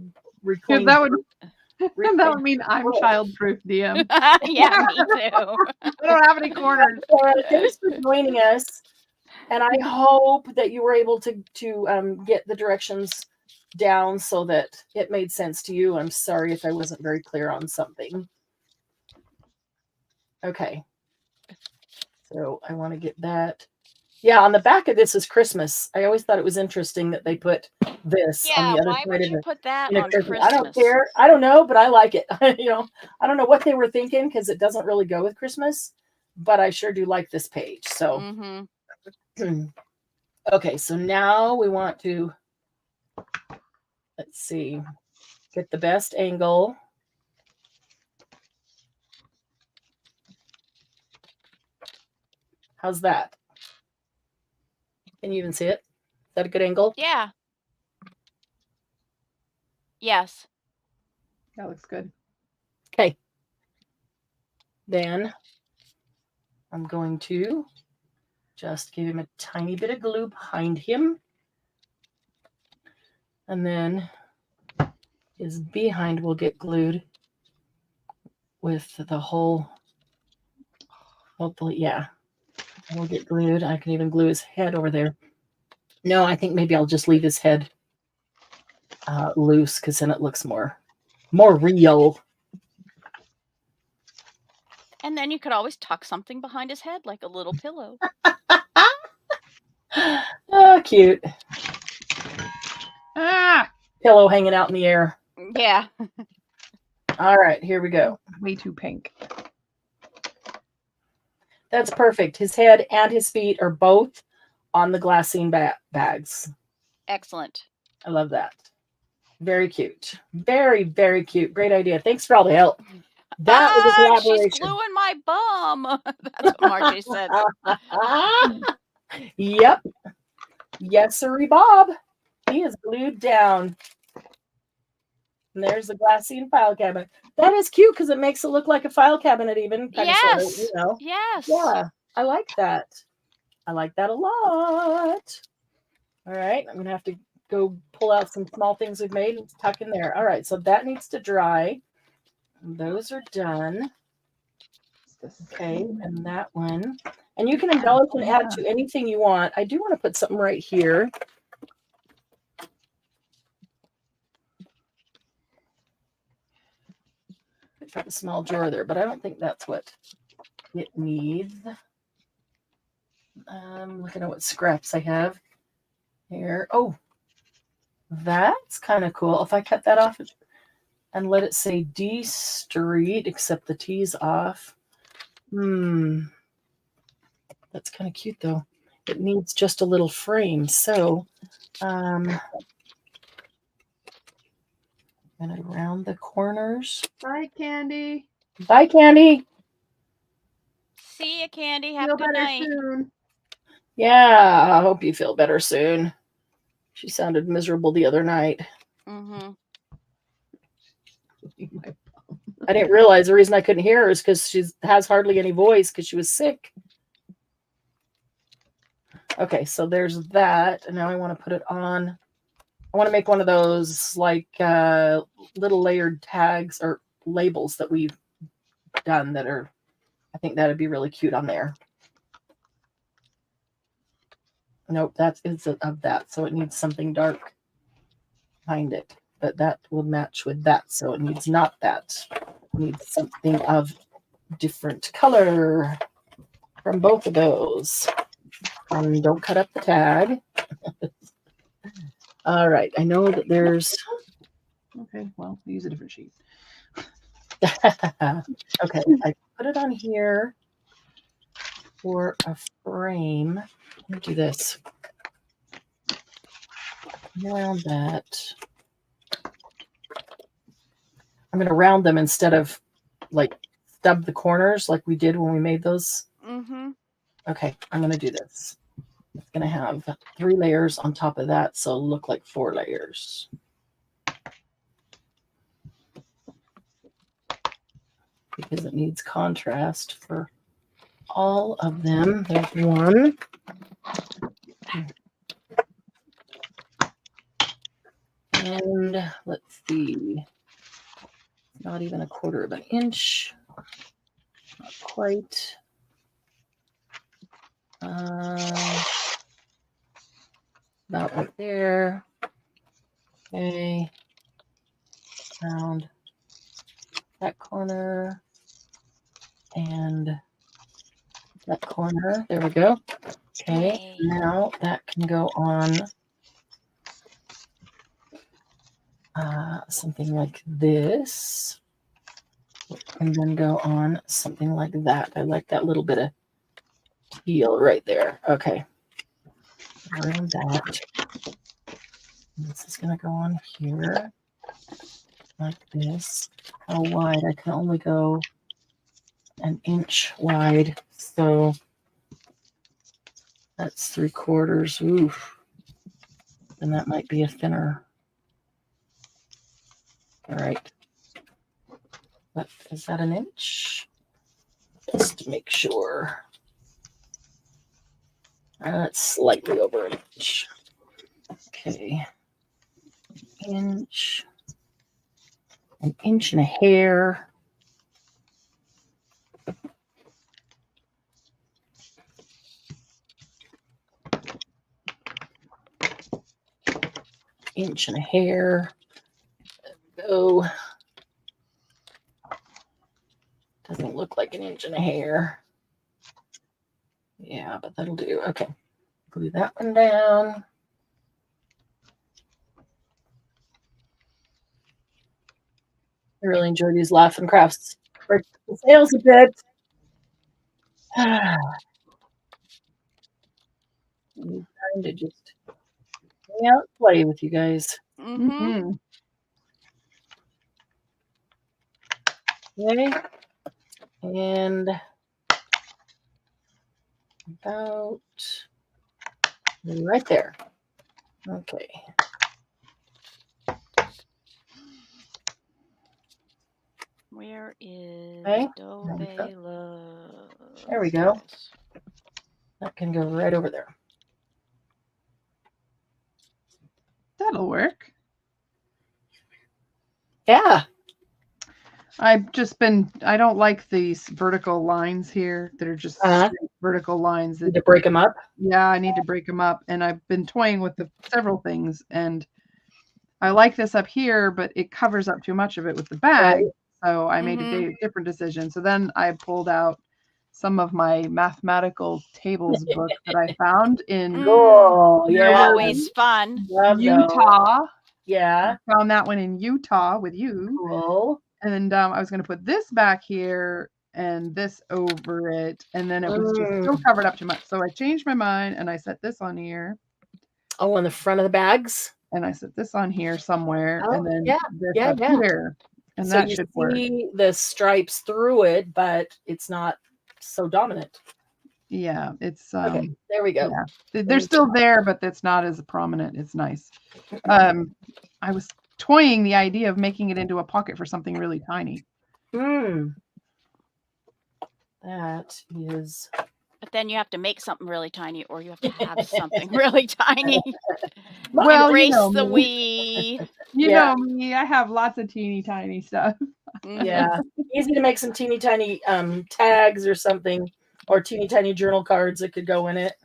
reclaimed. That would mean I'm child-proof, DM. Yeah, me too. I don't have any corners. Thanks for joining us, and I hope that you were able to get the directions down so that it made sense to you. I'm sorry if I wasn't very clear on something. Okay. So I want to get that. Yeah, on the back of this is Christmas. I always thought it was interesting that they put this on the other why side would of you it. put that on Christmas? I don't care. I don't know, but I like it. You know, I don't know what they were thinking because it doesn't really go with Christmas, but I sure do like this page. So, okay, so now we want to, let's see, get the best angle. How's that? Can you even see it? Is that a good angle? Yeah. Yes. That looks good. Okay. Then I'm going to just give him a tiny bit of glue behind him. And then his behind will get glued with the whole, hopefully, yeah. We'll get glued. I can even glue his head over there. No, I think maybe I'll just leave his head loose because then it looks more real. And then you could always tuck something behind his head, like a little pillow. Oh, cute. Ah! Pillow hanging out in the air. Yeah. All right, here we go. Way too pink. That's perfect. His head and his feet are both on the Glassine bags. Excellent. I love that. Very cute. Very, very cute. Great idea. Thanks for all the help. That was a collaboration. She's gluing my bum. That's what Margie said. Yep. Yes, sirree, Bob. He is glued down. And there's the Glassine file cabinet. That is cute because it makes it look like a file cabinet even. Yes. Sort of, you know. Yes. Yeah. I like that. I like that a lot. All right. I'm going to have to go pull out some small things we've made and tuck in there. All right. So that needs to dry. Those are done. Okay. And that one. And you can embellish and add to anything you want. I do want to put something right here. Got a small drawer there, but I don't think that's what it needs. I'm looking at what scraps I have here. Oh, that's kind of cool. If I cut that off and let it say D Street, except the T's off. That's kind of cute though. It needs just a little frame. So, and I round the corners. Bye, Candy. Bye, Candy. See you, Candy. Have a good night. Soon. Yeah, I hope you feel better soon. She sounded miserable the other night. Mm-hmm. I didn't realize the reason I couldn't hear her is because she has hardly any voice because she was sick. Okay, so there's that. And now I want to put it on. I want to make one of those like little layered tags or labels that we've done that are, I think that'd be really cute on there. Nope, that is of that. So it needs something dark behind it. But that will match with that. So it needs not that. It needs something of different color from both of those. And don't cut up the tag. All right. I know that there's... Okay, well, use a different sheet. Okay, I put it on here. for a frame. Let me do this. Around that. I'm going to round them instead of like stub the corners like we did when we made those. Mm-hmm. Okay, I'm going to do this. It's going to have 3 layers on top of that, so it'll look like 4 layers. Because it needs contrast for all of them. There's one. And let's see. Not even 1/4 of an inch. Not quite. About right there. Okay. Around that corner. And that corner. There we go. Okay. Now that can go on something like this. And then go on something like that. I like that little bit of teal right there. Okay. Around that. This is going to go on here like this. How wide? I can only go an inch wide. So that's 3/4. Oof. Then that might be a thinner. All right. But is that an inch? Just to make sure. That's slightly over an inch. Okay. Inch. An inch and a hair. Inch and a hair. There we go. Doesn't look like an inch and a hair. Yeah, but that'll do. Okay. Glue that one down. I really enjoy these Laugh and Crafts. Break the sales a bit. I'm trying to just hang out, play with you guys. Mm-hmm. Okay. And about right there. Okay. Where is Okay. Dovela? There we go. That can go right over there. That'll work. Yeah. I've just been, I don't like these vertical lines here that are just straight vertical lines. Need to break them up? Yeah, I need to break them up. And I've been toying with several things. And I like this up here, but it covers up too much of it with the bag. Right. So I made a different decision. So then I pulled out some of my mathematical tables book that I found in always fun. Utah. Yeah. I found that one in Utah with you. Cool. And I was going to put this back here and this over it. And then it was just still covered up too much. So I changed my mind and I set this on here. Oh, on the front of the bags? And I set this on here somewhere. And then this up here. And so that should work. You see the stripes through it, but it's not so dominant. Yeah, it's okay, there we go. Yeah. They're still there, but it's not as prominent. It's nice. I was toying the idea of making it into a pocket for something really tiny. That is. But then you have to make something really tiny, or you have to have something really tiny. Well, embrace the wee. You know me. I have lots of teeny tiny stuff. Yeah, easy to make some teeny tiny tags or something, or teeny tiny journal cards that could go in it.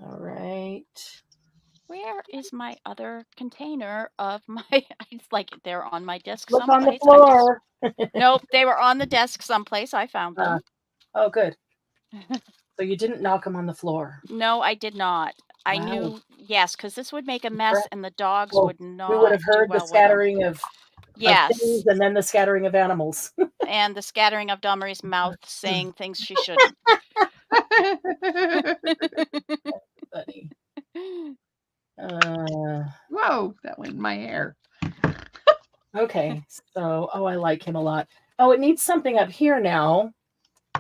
All right. Where is my other container of my? It's like they're on my desk. Look someplace. on the floor. Nope, they were on the desk someplace. I found them. Oh, good. So you didn't knock them on the floor? No, I did not. I knew, yes, because this would make a mess, and the dogs would not. We would have heard the scattering of Yes. things, and then the scattering of animals. And the scattering of Domery's mouth saying things she shouldn't. Funny. Whoa, that went in my hair. Okay, so, I like him a lot. Oh, it needs something up here now,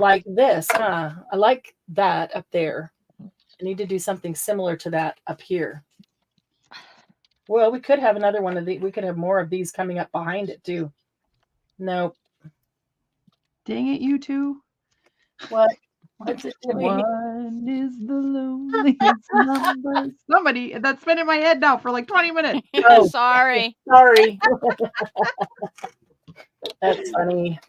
like this, huh? I like that up there. I need to do something similar to that up here. Well, we could have another one of these. We could have more of these coming up behind it, too. Nope. Dang it, you two. What? What's it doing? One is the loneliest number. Somebody, that's been in my head now for like 20 minutes. Oh, Sorry. Sorry. That's funny.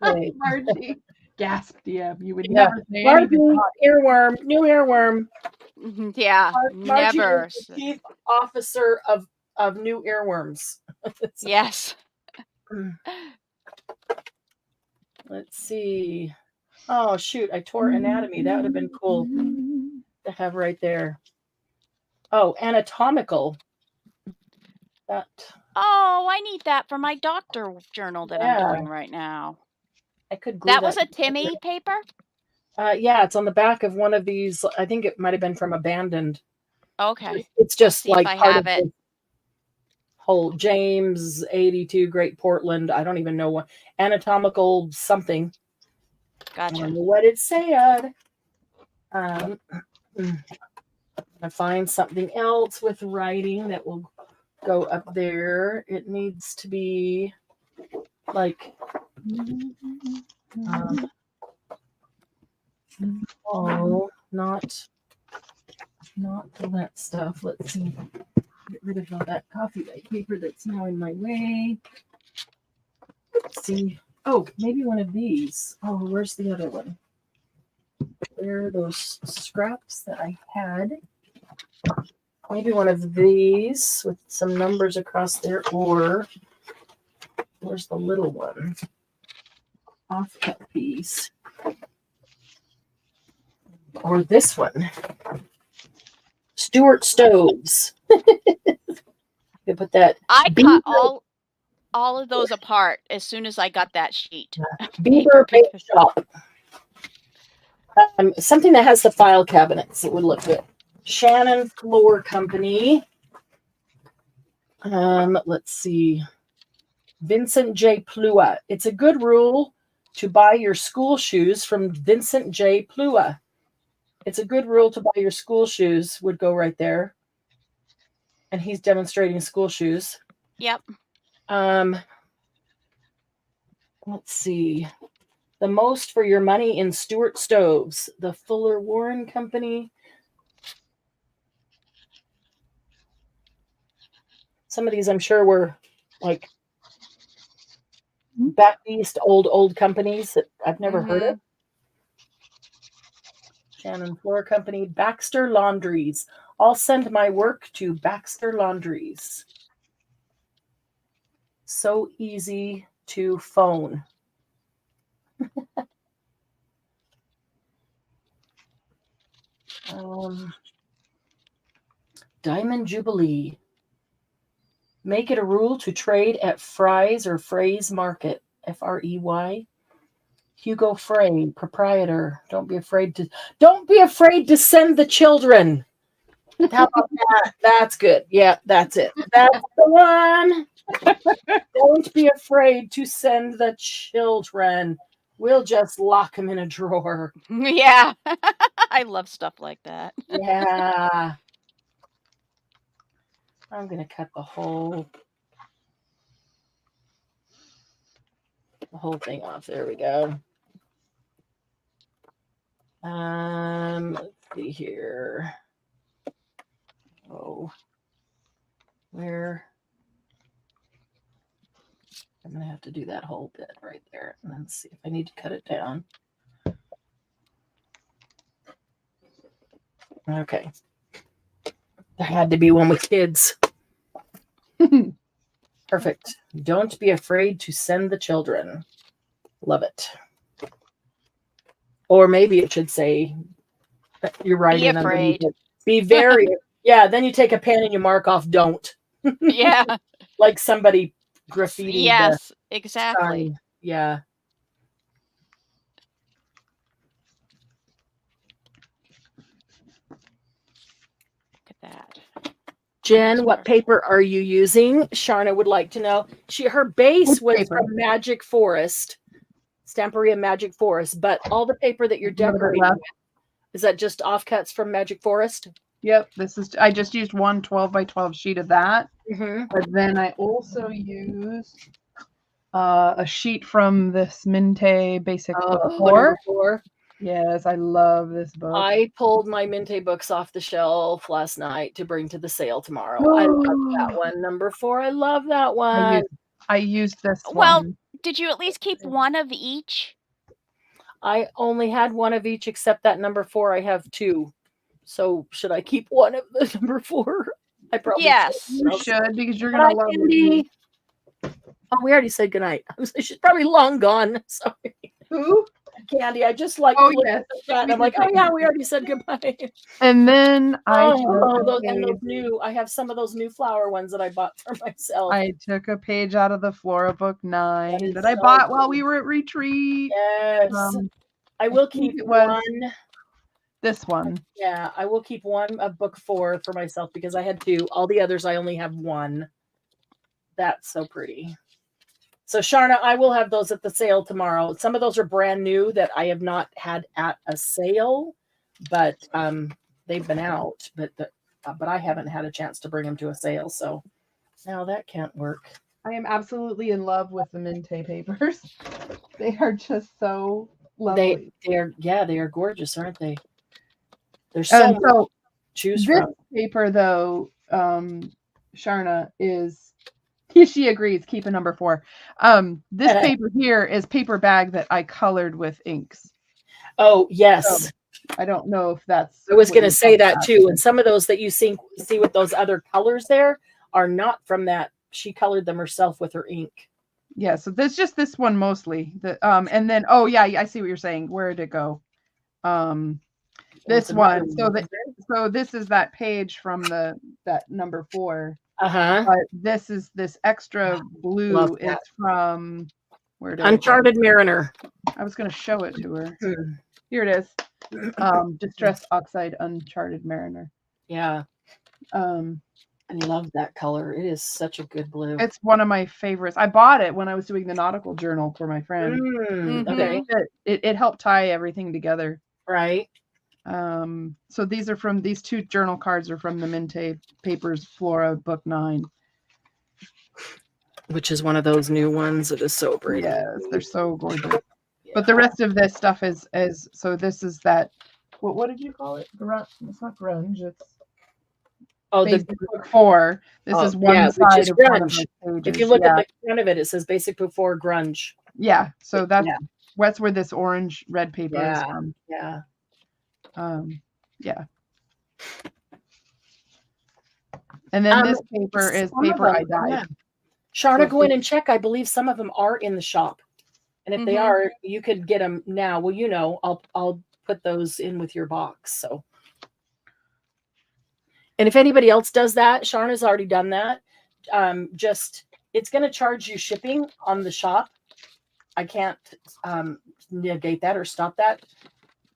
Okay. Margie gasped. Yeah, you would Yeah. never say Margie, anything. earworm, new earworm. Yeah, Margie never. is the chief officer of new earworms. Yes. Let's see. Oh, shoot. I tore anatomy. That would have been cool to have right there. Oh, anatomical. That. Oh, I need that for my doctor journal that Yeah. I'm doing right now. I could glue That was a together. Timmy paper? Yeah, it's on the back of one of these. I think it might have been from Abandoned. Okay. It's just See if like I part have of it. the whole James 82 Great Portland. I don't even know what anatomical something. I Gotcha. don't know what it said. I find something else with writing that will go up there. It needs to be like not that stuff. Let's see. Get rid of all that copyright paper that's now in my way. Let's see. Oh, maybe one of these. Oh, where's the other one? Where are those scraps that I had? Maybe one of these with some numbers across there, or where's the little one? Offcut piece. Or this one. Stewart stoves. You put that. I cut all of those apart as soon as I got that sheet. Beaver Bake Shop. Something that has the file cabinets. It would look good. Shannon Floor Company. Let's see. Vincent J. Plua. It's a good rule to buy your school shoes from Vincent J. Plua. It's a good rule to buy your school shoes would go right there. And he's demonstrating school shoes. Yep. Let's see. The most for your money in Stewart stoves. The Fuller Warren Company. Some of these I'm sure were like back east old companies that I've never heard of. Shannon Floor Company. Baxter Laundries. I'll send my work to Baxter Laundries. So easy to phone. Diamond Jubilee. Make it a rule to trade at Fry's or Frey's Market. Frey. Hugo Frey, proprietor. Don't be afraid to send the children. How about that? That's good. Yeah, that's it. That's the one. Don't be afraid to send the children. We'll just lock them in a drawer. Yeah. I love stuff like that. Yeah. I'm going to cut the whole thing off. There we go. Let's see here. Oh, where? I'm going to have to do that whole bit right there and then see if I need to cut it down. Okay. There had to be one with kids. Perfect. Don't be afraid to send the children. Love it. Or maybe it should say, you're writing. Be afraid. Be very, yeah, then you take a pen and you mark off don't. Yeah. Like somebody graffitied Yes, the exactly. sign. Yeah. Look at that. Jen, what paper are you using? Sharna would like to know. Her base was paper? from Magic Forest, Stamperia Magic Forest, but all the paper that you're decorating with, is that just offcuts from Magic Forest? Yep, I just used one 12 by 12 sheet of that. Mm-hmm. But then I also used a sheet from this Minte Basic Book 4. 4. Yes, I love this book. I pulled my Minte books off the shelf last night to bring to the sale tomorrow. I love that one. Number 4. I love that one. I used this Well, one. did you at least keep one of each? I only had one of each except that number 4. I have 2. So should I keep one of the number 4? I probably You should, because you're gonna love it. Oh, we already said goodnight. She's probably long gone. Sorry. Who? Candy. I just like yes. And I'm like, oh yeah, we already said goodbye. And then and those new. I have some of those new flower ones that I bought for myself. I took a page out of the Flora Book 9 that I bought while we were at retreat. Yes. I will keep one. This one. Yeah, I will keep one of book 4 for myself because I had 2. All the others I only have 1. That's so pretty. So Sharna, I will have those at the sale tomorrow. Some of those are brand new that I have not had at a sale, but they've been out. But I haven't had a chance to bring them to a sale. So now that can't work. I am absolutely in love with the Minte papers. They are just so lovely. They are gorgeous, aren't they? There's so much to choose from. This paper, though, Sharna, is she agrees. Keep a number 4. This paper here is paper bag that I colored with inks. Oh yes. So, I don't know if that's. I was going to say that too. And some of those that you see with those other colors there are not from that. She colored them herself with her ink. Yeah. So there's just this one mostly. And then I see what you're saying. Where did it go? This one. So this is that page from that number 4. But this is this extra blue is from Uncharted Mariner. I was going to show it to her. Here it is. Distress Oxide Uncharted Mariner. Yeah. I love that color. It is such a good blue. It's one of my favorites. I bought it when I was doing the nautical journal for my friend. Okay. It helped tie everything together. Right. So these 2 journal cards are from the Minte Papers Flora Book 9. Which is one of those new ones that is so pretty. Yes, they're so gorgeous. Yeah. But the rest of this stuff is so this is that what did you call it? It's not grunge, it's Basic Book 4. This is one side which is of grunge. One of if you look at the front of it, it says Basic Book 4 grunge. Yeah, so that's where this orange red paper is from. Yeah. Yeah. And then this paper is paper I dyed. Yeah. Sharna, go in and check. I believe some of them are in the shop. And if they are, you could get them now. Well, I'll put those in with your box. So, and if anybody else does that, Sharna's already done that. It's going to charge you shipping on the shop. I can't negate that or stop that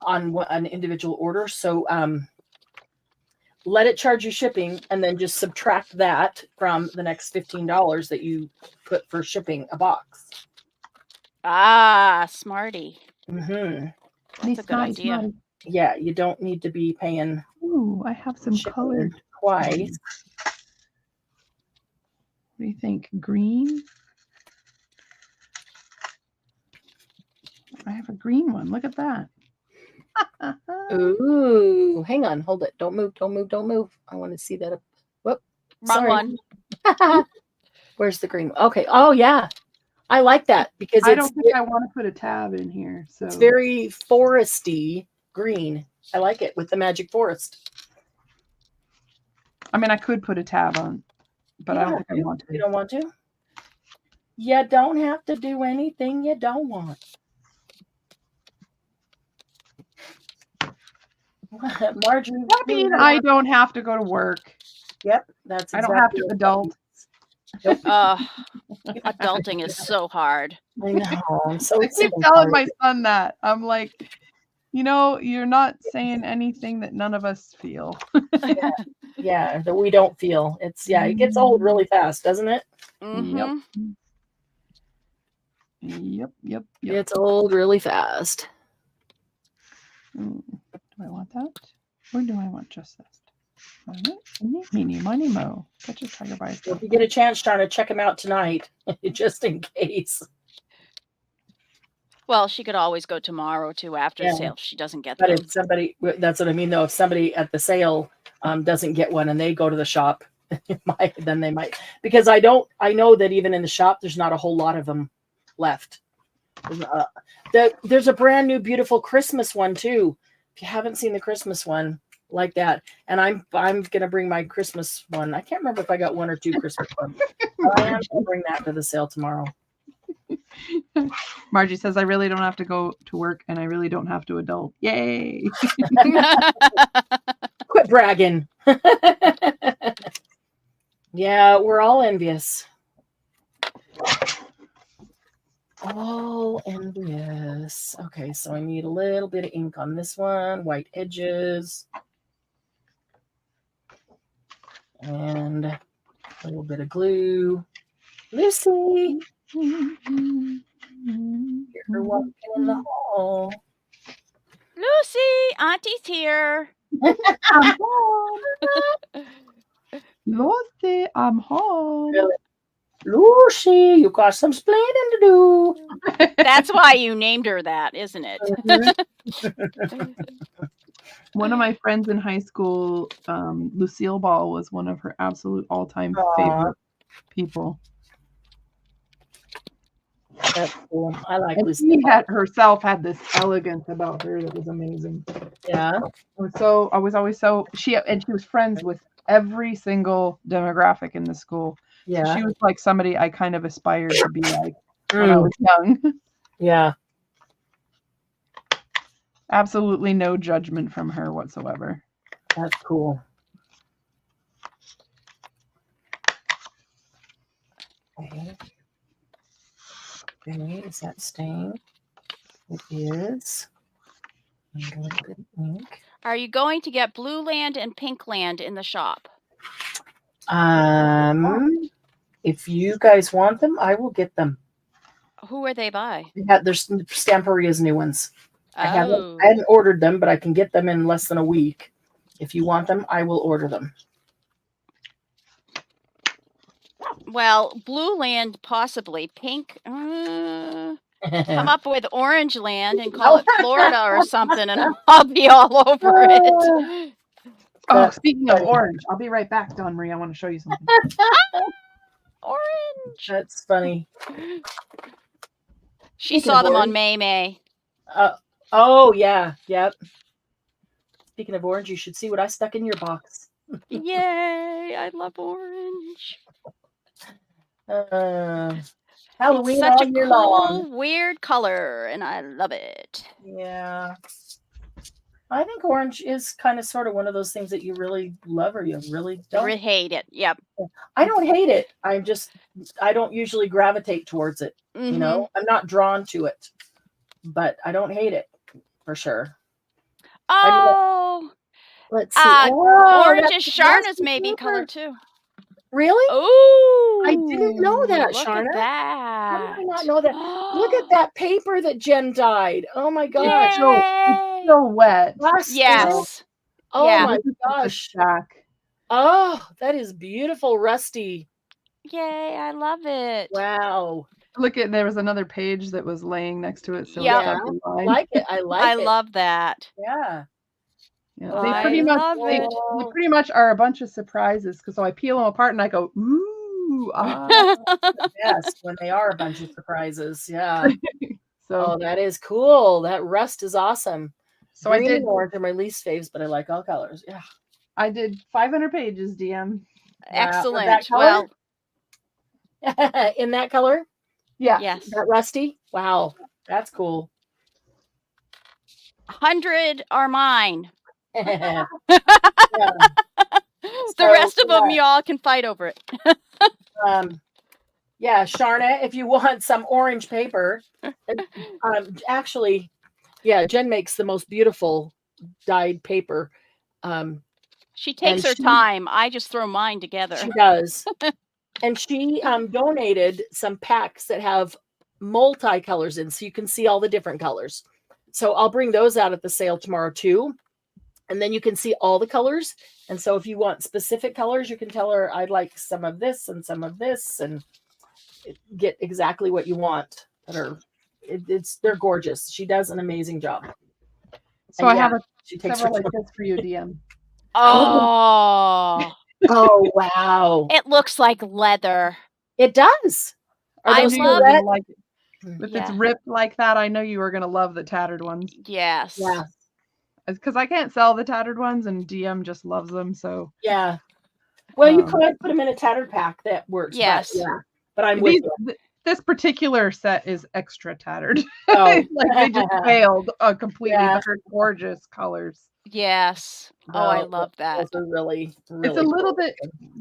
on an individual order. So let it charge you shipping and then just subtract that from the next $15 that you put for shipping a box. Smarty. That's a good idea. Smarty. Yeah, you don't need to be paying. Ooh, I have some colored twice. What do you think? Green? I have a green one. Look at that. Ooh, hang on, hold it. Don't move. I want to see that. Whoop. Wrong one. Where's the green? Okay. Oh yeah. I like that because I don't think I want to put a tab in here. So it's very foresty green. I like it with the Magic Forest. I mean, I could put a tab on, but I don't think I want to. You don't want to? You don't have to do anything you don't want. Marjorie, I mean, I don't have to go to work. Yep, that's I don't have exactly to what adult. Nope. Adulting is so hard. I know. I'm so I keep sick and telling tired. my son that. I'm like, you know, you're not saying anything that none of us feel. Yeah, that we don't feel. It's it gets old really fast, doesn't it? Mm-hmm. Yep. It's old really fast. Do I want that? Or do I want just this? Meeny, miny, mo. Catch a tiger by his Well, if tail. you get a chance, trying to check them out tonight, just in case. Well, she could always go tomorrow too after the sale if she doesn't get But them. if somebody, that's what I mean, though, if somebody at the sale doesn't get one and they go to the shop, then they might. Because I know that even in the shop, there's not a whole lot of them left. There's a brand new, beautiful Christmas one too. If you haven't seen the Christmas one like that, and I'm gonna bring my Christmas one. I can't remember if I got one or two Christmas ones. But I am gonna bring that to the sale tomorrow. Margie says, I really don't have to go to work and I really don't have to adult. Yay. Quit bragging. Yeah, we're all envious. All envious. Okay, so I need a little bit of ink on this one, white edges, and a little bit of glue. Lucy, you're walking in the hall. Lucy, Auntie's here. I'm home. Lucy, I'm home. Really? Lucy, you got some splaining to do. That's why you named her that, isn't it? One of my friends in high school, Lucille Ball, was one of her absolute all-time favorite people. That's cool. I like And Lucy. she herself had this elegance about her that was amazing. Yeah. I was always so she was friends with every single demographic in the school. Yeah. So she was like somebody I kind of aspired to be like when I was young. Yeah. Absolutely no judgment from her whatsoever. That's cool. Okay. Okay, is that staying? It is. A little bit of ink. Are you going to get Blue Land and Pink Land in the shop? If you guys want them, I will get them. Who are they by? Yeah, there's Stamperia's new ones. Oh. I hadn't ordered them, but I can get them in less than a week. If you want them, I will order them. Well, Blue Land possibly. Pink, come up with Orange Land and call it Florida or something, and I'll be all over it. Oh, speaking of orange, I'll be right back, Dawn Marie. I want to show you something. Orange. That's funny. She saw them on May. Oh, yeah. Yep. Speaking of orange, you should see what I stuck in your box. Yay. I love orange. Halloween it's such all a year cool, long. weird color, and I love it. Yeah. I think orange is kind of sort of one of those things that you really love or you really don't. Hate it. Yep. I don't hate it. I don't usually gravitate towards it. Mm-hmm. You know, I'm not drawn to it, but I don't hate it for sure. Oh, let's see. orange is Sharna's maybe color too. Really? Oh, I didn't know that, look Sharna. At that. How did I not know that? Look at that paper that Jen dyed. Oh my gosh. It's so wet. Yes. Oh yeah. my gosh. Oh, that is beautiful, Rusty. Yay, I love it. Wow. Look at there was another page that was laying next to it. So yeah, I like it. I love that. Yeah. Yeah, they pretty much are a bunch of surprises. So I peel them apart and I go, ooh, yes, when they are a bunch of surprises. Yeah. So that is cool. That rust is awesome. So green and orange are my least faves, but I like all colors. Yeah. I did 500 pages, DM. Excellent. Well, in that color? Yeah. Yes. That rusty? Wow. That's cool. 100 are mine. Yeah. The rest of them, y'all can fight over it. Yeah, Sharna, if you want some orange paper, actually, yeah, Jen makes the most beautiful dyed paper. She takes her time. I just throw mine together. She does. And she donated some packs that have multicolors in, so you can see all the different colors. So I'll bring those out at the sale tomorrow too. And then you can see all the colors. And so if you want specific colors, you can tell her, I'd like some of this and some of this, and get exactly what you want. They're gorgeous. She does an amazing job. So I have several like this for you, DM. Oh. Oh, wow. It looks like leather. It does. I love it. Like it. If it's ripped like that, I know you are going to love the tattered ones. Yes. Yeah. Because I can't sell the tattered ones, and DM just loves them. So yeah. Well, you could put them in a tattered pack. That works. Yes. But I'm with you. This particular set is extra tattered. Oh. Like they just failed completely. But they're gorgeous colors. Yes. Oh, I love that. Those are really, really it's a little bit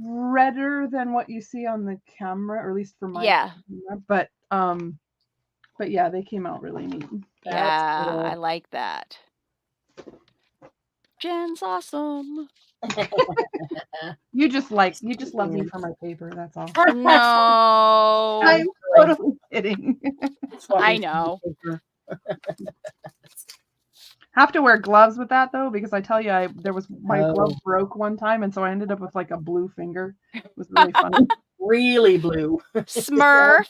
redder than what you see on the camera, or at least for my camera. But yeah, they came out really neat. Yeah, cool. I like that. Jen's awesome. You just love me for my paper. That's all. No, I'm totally kidding. I know. Have to wear gloves with that though, because I tell you, my glove broke one time, and so I ended up with like a blue finger. It was really funny. Really blue. Smurf.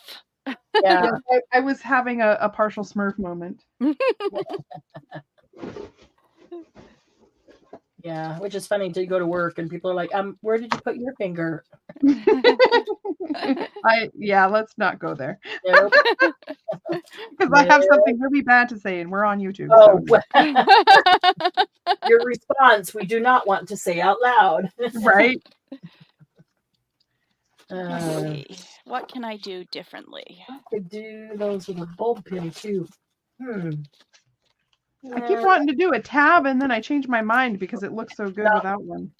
Yeah, I was having a partial Smurf moment. Yeah, which is funny until you go to work and people are like, where did you put your finger? Let's not go there. Because I have something really bad to say, and we're on YouTube. Oh, so. Your response, we do not want to say out loud. Right? Let's see. What can I do differently? I could do those with a bulb pin too. I keep wanting to do a tab, and then I change my mind because it looks so good without one.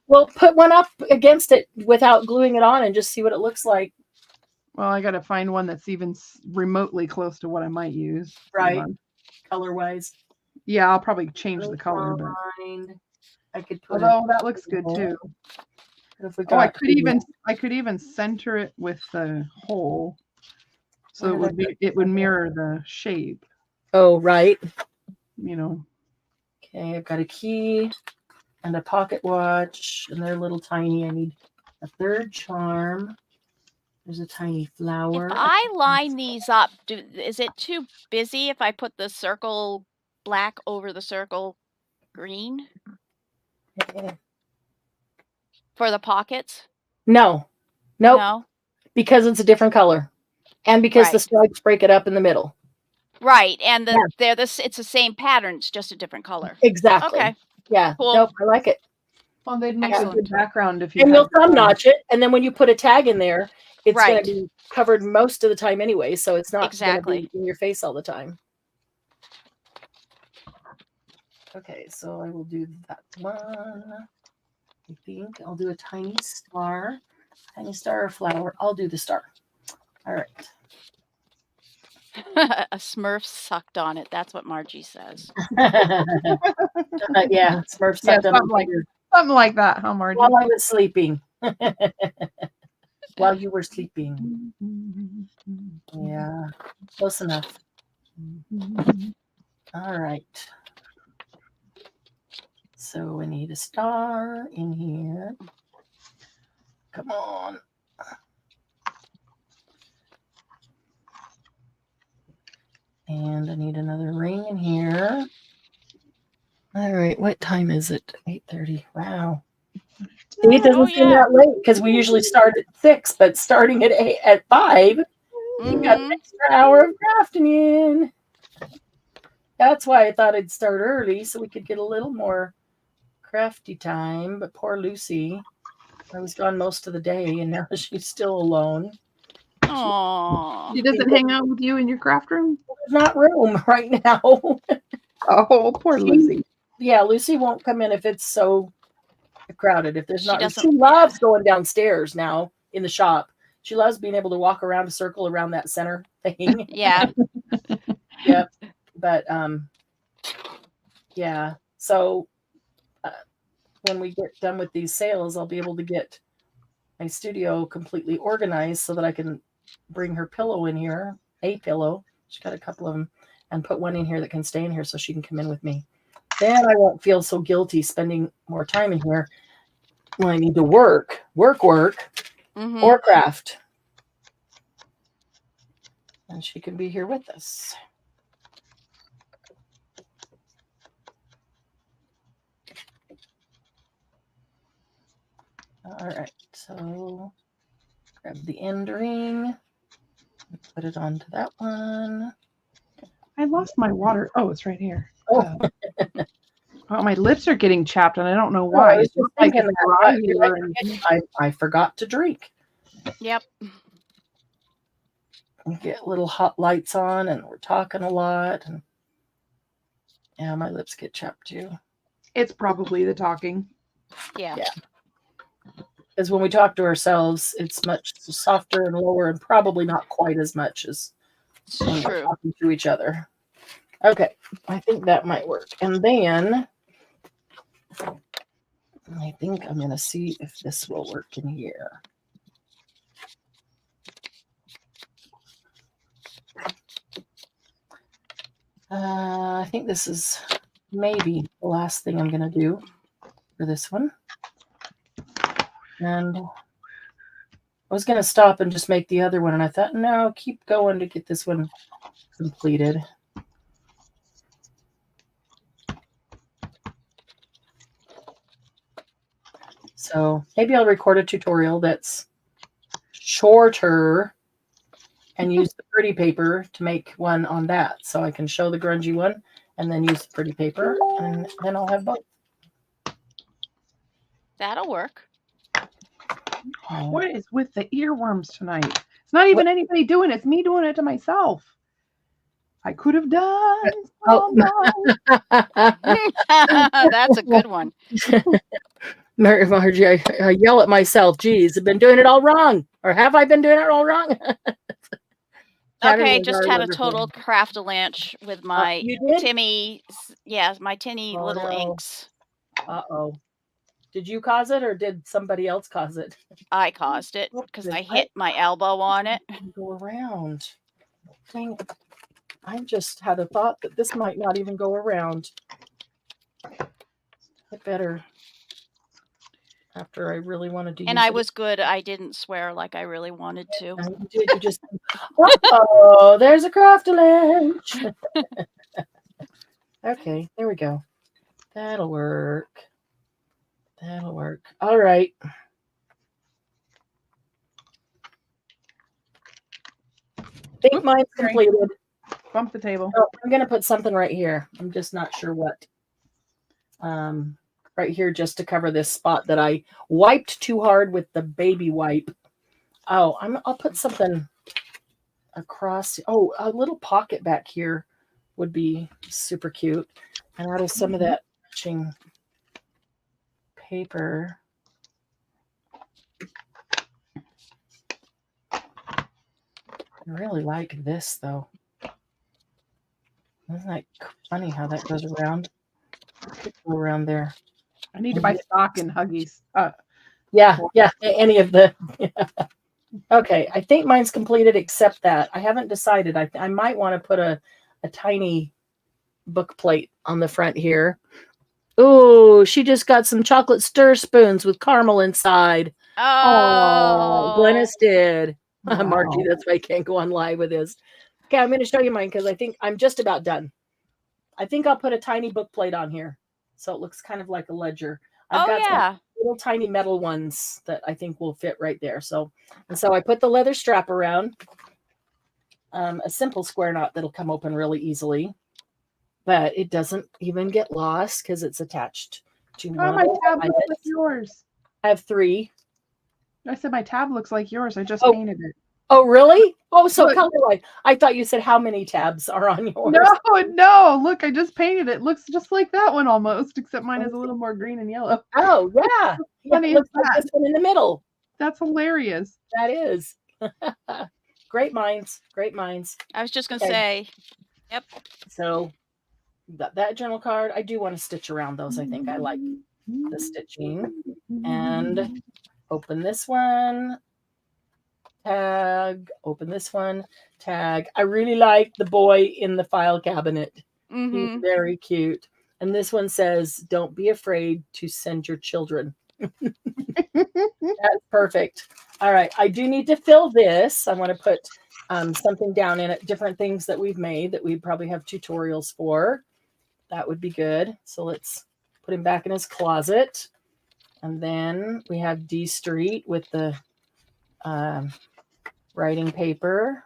Well, put one up against it without gluing it on and just see what it looks like. Well, I got to find one that's even remotely close to what I might use. Right. Color-wise. Yeah, I'll probably change the color. But... I could put that looks good too. I could even center it with the hole, so it would mirror the shape. Oh, right. You know. Okay, I've got a key and a pocket watch, and they're a little tiny. I need a third charm. There's a tiny flower. If I line these up, is it too busy if I put the circle black over the circle green? Okay. For the pockets? No. Nope. No. Because it's a different color. And because the stripes break it up in the middle. Right, and it's the same pattern, it's just a different color. Exactly. Okay. Yeah. Cool. Nope, I like it. Well, they'd make a good background if you. And you'll thumb notch it, and then when you put a tag in there, it's going to be covered most of the time anyway, so it's not going to be in your face all the time. Okay, so I will do that one. I think I'll do a tiny star or flower. I'll do the star. All right. A Smurf sucked on it. That's what Margie says. Yeah, Smurf sucked on it. Something like that, huh, Margie? While I was sleeping. While you were sleeping. Yeah, close enough. All right. So we need a star in here. Come on. And I need another ring in here. All right, what time is it? 8:30. Wow. It doesn't seem that late because we usually start at 6, but starting at 5, you got an extra hour of crafting in. That's why I thought I'd start early so we could get a little more crafty time. But poor Lucy, I was gone most of the day, and now she's still alone. Aww. She doesn't hang out with you in your craft room? There's not room right now. Oh, poor Lucy. Yeah, Lucy won't come in if it's so crowded. If there's She not, doesn't- she loves going downstairs now in the shop. She loves being able to walk around a circle around that center thing. Yeah. Yep. But yeah. So when we get done with these sales, I'll be able to get my studio completely organized so that I can bring her pillow in here, a pillow. She's got a couple of them, and put one in here that can stay in here so she can come in with me. Then I won't feel so guilty spending more time in here when I need to work, or craft. And she can be here with us. All right, so grab the end ring, put it onto that one. I lost my water. Oh, it's right here. Oh, Oh, my lips are getting chapped, and I don't know why. It's just like it's dry here and- I forgot to drink. Yep. We get little hot lights on, and we're talking a lot. And yeah, my lips get chapped too. It's probably the talking. Yeah. Because when we talk to ourselves, it's much softer and lower, and probably not quite as much as when we're talking to each other. Okay, I think that might work. And then I think I'm going to see if this will work in here. I think this is maybe the last thing I'm going to do for this one. And I was going to stop and just make the other one. And I thought, no, keep going to get this one completed. So maybe I'll record a tutorial that's shorter and use the pretty paper to make one on that. So I can show the grungy one and then use the pretty paper, and then I'll have both. That'll work. What is with the earworms tonight? It's not even anybody doing it. It's me doing it to myself. I could have done. That's a good one. Margie, I yell at myself. Geez, I've been doing it all wrong. Or have I been doing it all wrong? Okay, just had a total craft-a-lanch with my Timmy. Yeah, my tinny little inks. Uh-oh. Did you cause it or did somebody else cause it? I caused it because I hit my elbow on it. Go around. Dang it. I just had a thought that this might not even go around. I better. After I really wanted to use And I was good. I didn't swear like I really wanted to. You did. You just. Oh, there's a craft-a-lanch. Okay, there we go. That'll work. That'll work. All right. I think mine's completed. Bump the table. Oh, I'm going to put something right here. I'm just not sure what. Right here just to cover this spot that I wiped too hard with the baby wipe. Oh, I'll put something across. Oh, a little pocket back here would be super cute. And out of some of that matching paper. I really like this though. Isn't that funny how that goes around? Go around there. I need to buy stock in Huggies. Yeah, any of the. Yeah. Okay, I think mine's completed except that. I haven't decided. I might want to put a tiny book plate on the front here. Ooh, she just got some chocolate stir spoons with caramel inside. Oh, Glennis did. Wow. Margie, that's why I can't go on live with this. Okay, I'm going to show you mine because I think I'm just about done. I think I'll put a tiny book plate on here so it looks kind of like a ledger. I've got some little tiny metal ones that I think will fit right there. So I put the leather strap around, a simple square knot that'll come open really easily, but it doesn't even get lost because it's attached to one. My tab looks like yours. I have 3. I said my tab looks like yours. I just painted it. Oh, really? Oh, so Look. colorwise. I thought you said how many tabs are on yours. No. Look, I just painted it. Looks just like that one almost, except mine is a little more green and yellow. Oh, yeah. Yeah, it looks like this one in the middle. That's hilarious. That is. Great minds. Great minds. I was just going to say, yep. So that journal card, I do want to stitch around those. I think I like the stitching. And open this one. Tag. Open this one. Tag. I really like the boy in the file cabinet. He's very cute. And this one says, don't be afraid to send your children. That's perfect. All right. I do need to fill this. I want to put something down in it, different things that we've made that we probably have tutorials for. That would be good. So let's put him back in his closet. And then we have D Street with the writing paper.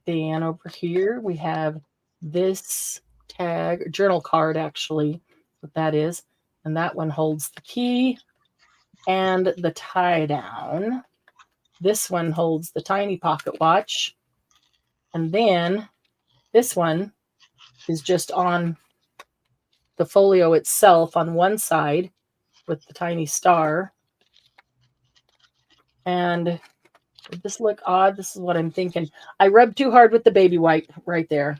Then over here, we have this tag, journal card, actually, what that is. And that one holds the key and the tie down. This one holds the tiny pocket watch. And then this one is just on the folio itself on one side with the tiny star. And did this look odd? This is what I'm thinking. I rubbed too hard with the baby wipe right there.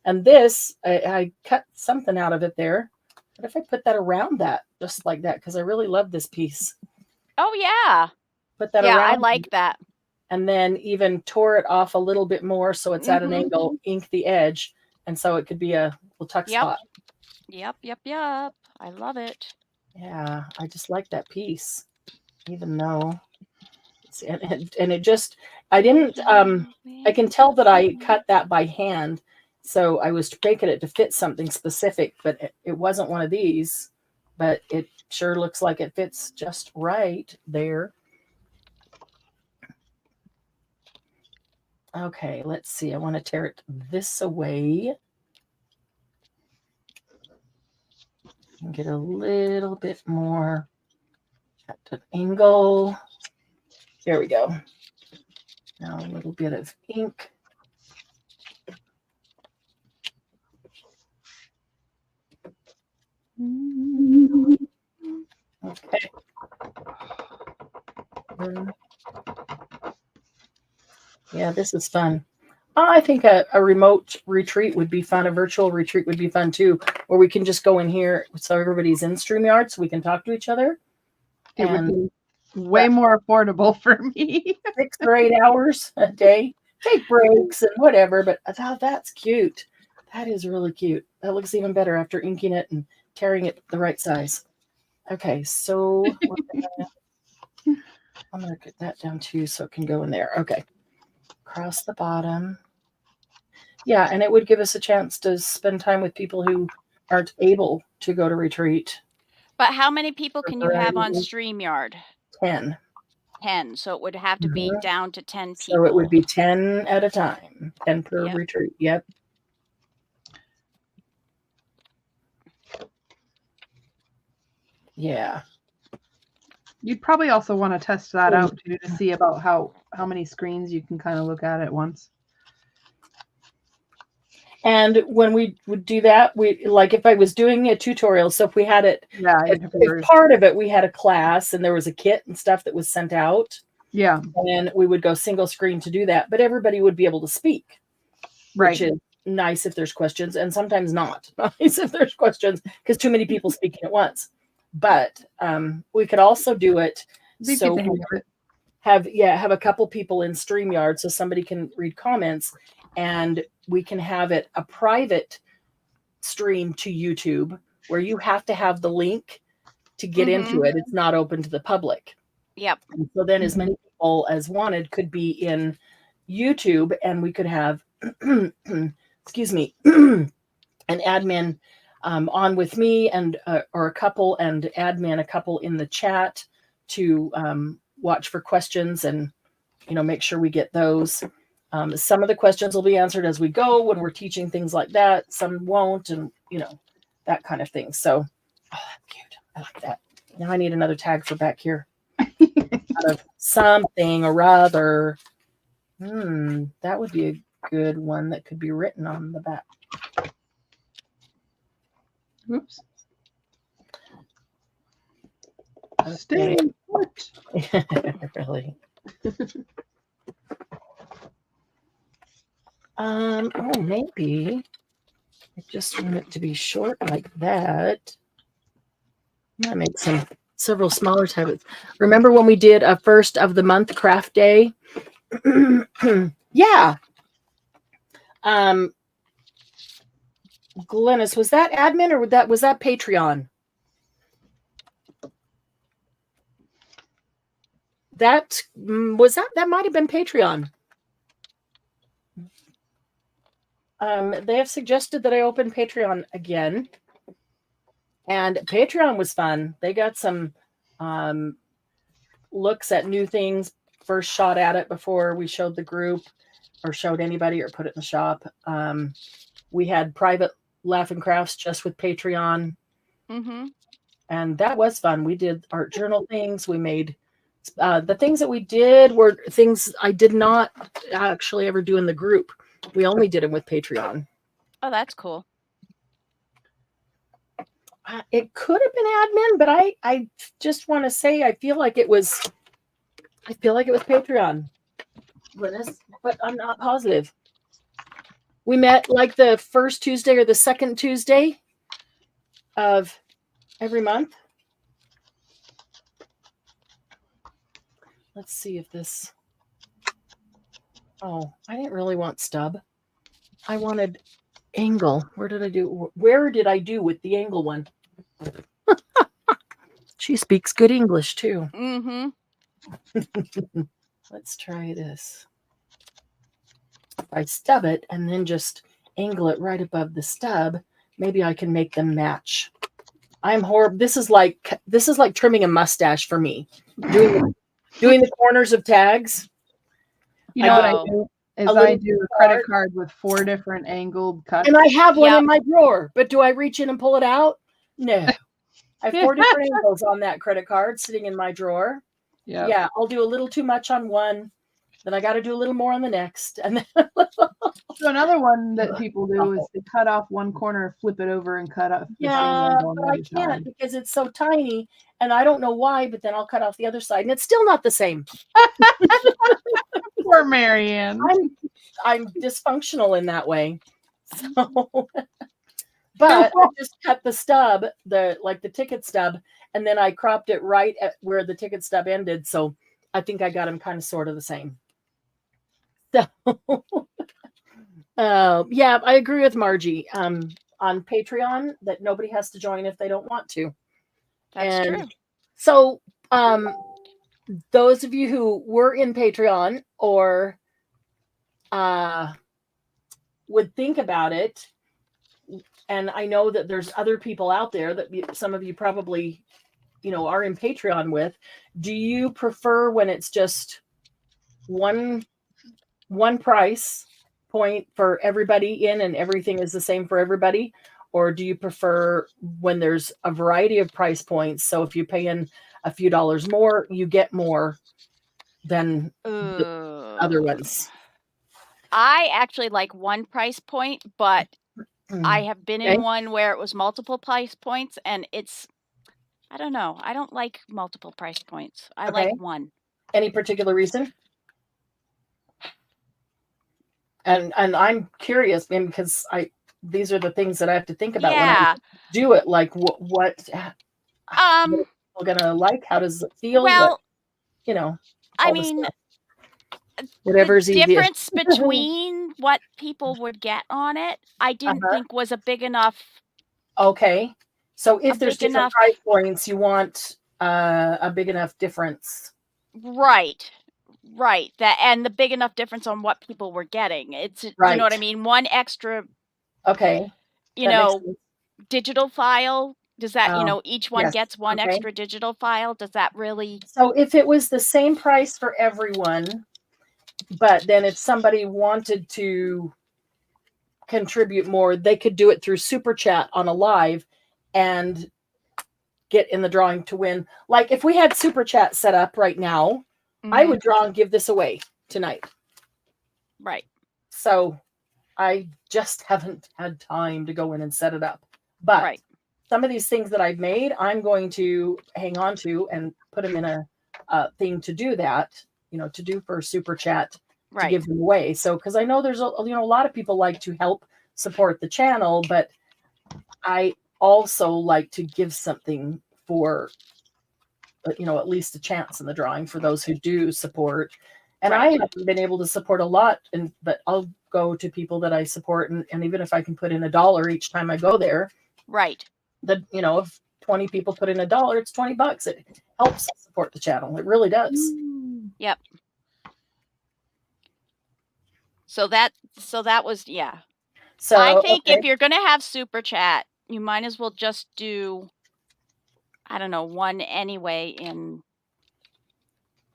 And this, I cut something out of it there. What if I put that around that, just like that? Because I really love this piece. Oh, yeah. Put that around. Yeah, I like that. And then even tore it off a little bit more so it's at an angle, ink the edge. And so it could be a little tuck spot. Yep. I love it. Yeah, I just like that piece. Even though, and it just, I didn't, I can tell that I cut that by hand. So I was making it to fit something specific, but it wasn't one of these, but it sure looks like it fits just right there. Okay, let's see. I want to tear it this away. And get a little bit more at an angle. There we go. Now a little bit of ink. Okay. Yeah, this is fun. I think a remote retreat would be fun. A virtual retreat would be fun too, where we can just go in here so everybody's in StreamYard so we can talk to each other. It would be way more affordable for me. 6 or 8 hours a day. Take breaks and whatever, but that's cute. That is really cute. That looks even better after inking it and tearing it the right size. Okay, so I'm going to get that down too so it can go in there. Okay. Across the bottom. Yeah, and it would give us a chance to spend time with people who aren't able to go to retreat. But how many people can you have on StreamYard? 10. 10. So it would have to be down to 10 people. So it would be 10 at a time. 10 per retreat. Yep. Yeah. You'd probably also want to test that out too to see about how many screens you can kind of look at once. And when we would do that, we like if I was doing a tutorial, so if we had it, if part of it, we had a class and there was a kit and stuff that was sent out. Yeah. And then we would go single screen to do that, but everybody would be able to speak. Right. Which is nice if there's questions and sometimes not nice if there's questions because too many people speaking at once. But we could also do it so we have a couple people in StreamYard so somebody can read comments and we can have it a private stream to YouTube where you have to have the link to get into it. It's not open to the public. Yep. And so then as many people as wanted could be in YouTube and we could have, excuse me, an admin on with me and or a couple and admin a couple in the chat to watch for questions and make sure we get those. Some of the questions will be answered as we go when we're teaching things like that. Some won't, and that kind of thing. So, oh, that's cute. I like that. Now I need another tag for back here. out of something or other. That would be a good one that could be written on the back. Oops. Okay. Stay put. Really. Oh, maybe I just want it to be short like that. I made several smaller tablets. Remember when we did a first of the month craft day? Yeah. Glennis, was that admin or was that Patreon? That might have been Patreon. They have suggested that I open Patreon again. And Patreon was fun. They got some looks at new things, first shot at it before we showed the group or showed anybody or put it in the shop. We had private Laughing Crafts just with Patreon. Mm-hmm. And that was fun. We did art journal things. We made the things that we did were things I did not actually ever do in the group. We only did them with Patreon. Oh, that's cool. It could have been admin, but I just want to say I feel like it was Patreon. But I'm not positive. We met like the first Tuesday or the second Tuesday of every month. Let's see if this. Oh, I didn't really want stub. I wanted angle. Where did I do with the angle one? She speaks good English too. Mm-hmm. Let's try this. If I stub it and then just angle it right above the stub, maybe I can make them match. I'm horrible. This is like trimming a mustache for me. Doing the corners of tags. You know what I do is I do a credit card with 4 different angled cuts. And I have one in my drawer, but do I reach in and pull it out? No. I have 4 different angles on that credit card sitting in my drawer. Yeah. Yeah, I'll do a little too much on one, then I got to do a little more on the next. And then so another one that people do is they cut off one corner, flip it over, and cut off the same angle. But I can't because it's so tiny, and I don't know why. But then I'll cut off the other side, and it's still not the same. Poor Marianne. I'm dysfunctional in that way. So, but I just cut the stub, the ticket stub, and then I cropped it right at where the ticket stub ended. So I think I got them kind of sort of the same. So, yeah, I agree with Margie. On Patreon, that nobody has to join if they don't want to. That's true. So, those of you who were in Patreon or would think about it, and I know that there's other people out there that some of you probably, are in Patreon with. Do you prefer when it's just one price point for everybody in and everything is the same for everybody? Or do you prefer when there's a variety of price points? So if you pay in a few dollars more, you get more than the other ones. I actually like one price point, but I have been in one where it was multiple price points, and I don't know. I don't like multiple price points. I like one. Any particular reason? And I'm curious, because these are the things that I have to think about when I do it. Like what people gonna like? How does it feel? Well, I mean, whatever's the difference between what people would get on it, I didn't think was a big enough. Okay, so if there's different price points, you want a big enough difference, right? Right. And the big enough difference on what people were getting. It's right. You know what I mean? One extra. Okay. Digital file. Does that, each one gets one extra digital file? Does that really? So if it was the same price for everyone, but then if somebody wanted to contribute more, they could do it through Super Chat on a live, and get in the drawing to win. Like if we had Super Chat set up right now, I would draw and give this away tonight. Right. So I just haven't had time to go in and set it up. But some of these things that I've made, I'm going to hang on to and put them in a thing to do that, to do for Super Chat to give them away. So, because I know there's a lot of people like to help support the channel, but I also like to give something for, at least a chance in the drawing for those who do support. And I haven't been able to support a lot, but I'll go to people that I support, and even if I can put in $1 each time I go there, if 20 people put in $1, it's $20. It helps support the channel. It really does. Yep. So that was So I think if you're gonna have Super Chat, you might as well just do, I don't know, one anyway.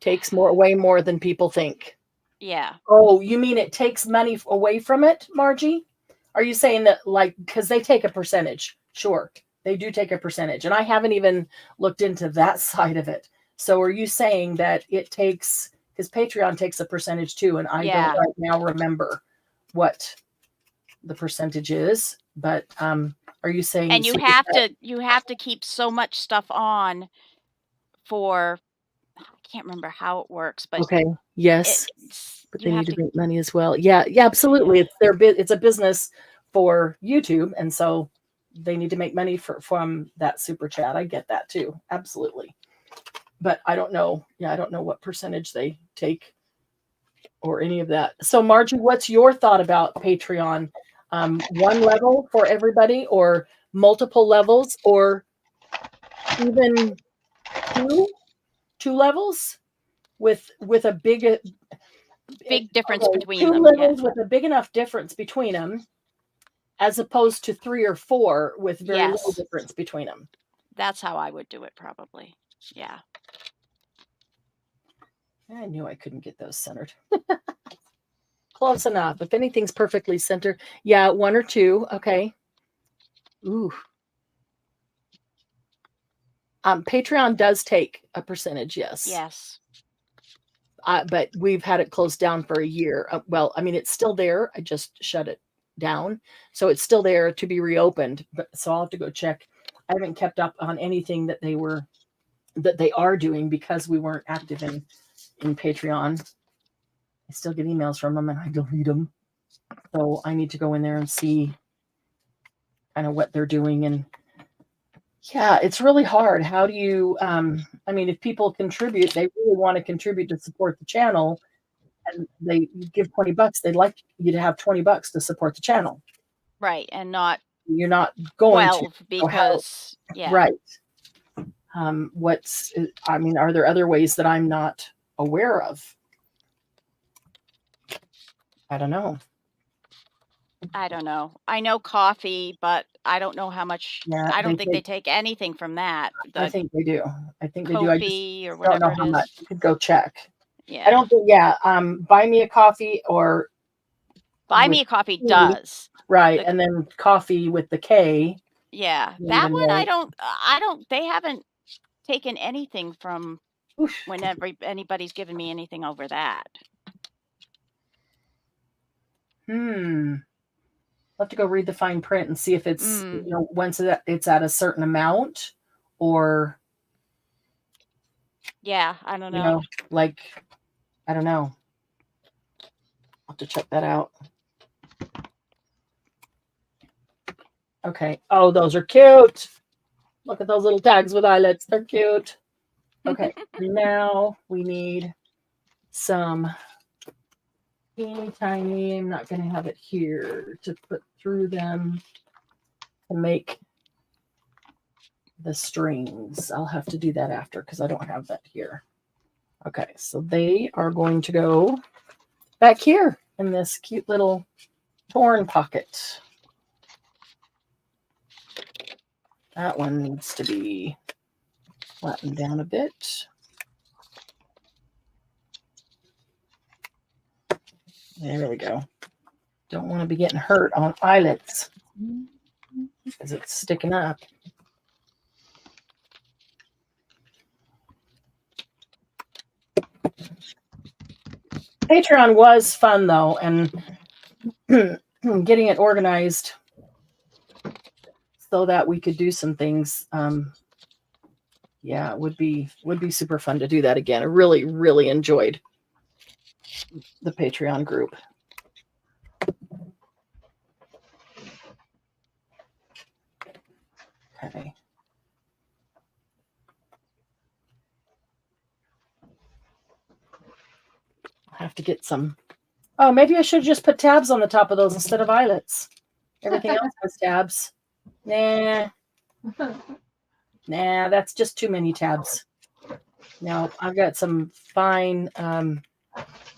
Takes way more than people think. Yeah. Oh, you mean it takes money away from it, Margie? Are you saying that, like, because they take a percentage? Sure, they do take a percentage, and I haven't even looked into that side of it. So are you saying that it takes, because Patreon takes a percentage too, and I don't right now remember what the percentage is, but are you saying? And you have to keep so much stuff on for, I can't remember how it works, but yes, but they need to make money as well. Yeah, absolutely. It's a business for YouTube, and so they need to make money from that Super Chat. I get that too, absolutely. But I don't know. I don't know what percentage they take or any of that. So Margie, what's your thought about Patreon? One level for everybody, or multiple levels, or even two levels with a big difference between them. 2 levels with a big enough difference between them, as opposed to 3 or 4 with very little difference between them. That's how I would do it, probably. Yeah. I knew I couldn't get those centered. Close enough. If anything's perfectly centered. Yeah, 1 or 2. Okay. Ooh. Patreon does take a percentage, yes. Yes. But we've had it closed down for a year. Well, I mean, it's still there. I just shut it down. So it's still there to be reopened. So I'll have to go check. I haven't kept up on anything that they are doing because we weren't active in Patreon. I still get emails from them and I delete them. So I need to go in there and see kind of what they're doing. And yeah, it's really hard. How do you, I mean, if people contribute, they really want to contribute to support the channel, and they give $20, they'd like you to have $20 to support the channel. Right. And you're not going 12 to. because, Right. I mean, are there other ways that I'm not aware of? I don't know. I know coffee, but I don't know how much. I don't think they take anything from that. I think they do. I think they do. I just or whatever don't know how much. You could go check. Yeah. I don't think. Yeah. Buy me a coffee, or Buy me a coffee does. Right, and then coffee with the K. Yeah, that one I don't. They haven't taken anything from whenever anybody's given me anything over that. I'll have to go read the fine print and see if it's once it's at a certain amount, or I don't know. I don't know. I'll have to check that out. Okay. Oh, those are cute. Look at those little tags with eyelets. They're cute. Okay. Now we need some teeny tiny. I'm not going to have it here to put through them to make the strings. I'll have to do that after because I don't have that here. Okay. So they are going to go back here in this cute little torn pocket. That one needs to be flattened down a bit. There we go. Don't want to be getting hurt on eyelets because it's sticking up. Patreon was fun though, and getting it organized so that we could do some things. Yeah, it would be super fun to do that again. I really, really enjoyed the Patreon group. Okay. I'll have to get some. Oh, maybe I should just put tabs on the top of those instead of eyelets. Everything else has tabs. Nah. Nah, that's just too many tabs. Now, I've got some fine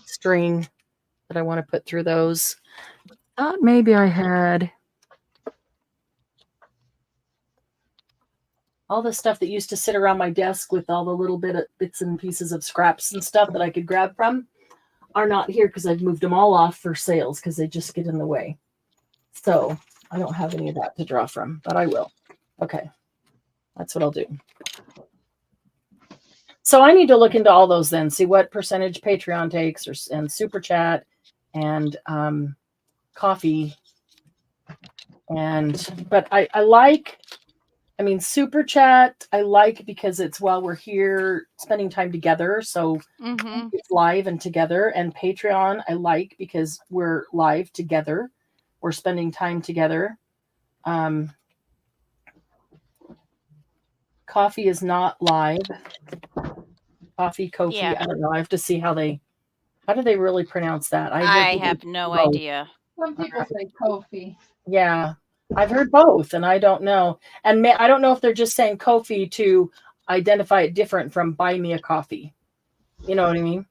string that I want to put through those. Maybe I had all the stuff that used to sit around my desk with all the little bits and pieces of scraps and stuff that I could grab from are not here because I've moved them all off for sales because they just get in the way. So I don't have any of that to draw from, but I will. Okay. That's what I'll do. So I need to look into all those then, see what percentage Patreon takes and Super Chat and coffee. But I like, Super Chat, I like because it's while we're here spending time together. So it's live and together. And Patreon, I like because we're live together. We're spending time together. Coffee is not live. Coffee, Kofi. Yeah. I don't know. I have to see how do they really pronounce that? I have no idea. Some people say Kofi. Yeah. I've heard both and I don't know. And I don't know if they're just saying Kofi to identify it different from buy me a coffee. You know what I mean?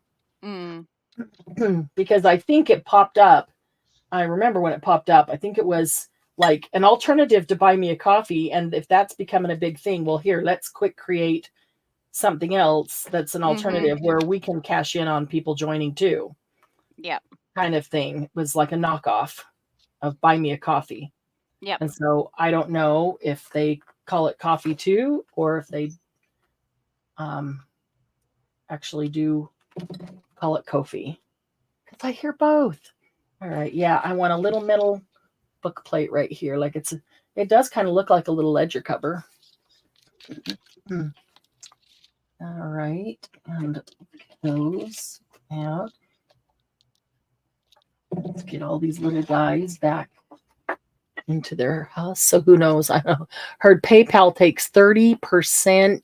Because I think it popped up. I remember when it popped up. I think it was like an alternative to buy me a coffee. And if that's becoming a big thing, well, here, let's quick create something else that's an alternative where we can cash in on people joining too. Yep. Kind of thing. It was like a knockoff of buy me a coffee. Yep. And so I don't know if they call it coffee too, or if they actually do call it Kofi. Because I hear both. All right. Yeah. I want a little metal book plate right here. Like it does kind of look like a little ledger cover. All right. And those out. Let's get all these little guys back into their house. So who knows? I know. Heard PayPal takes 30%.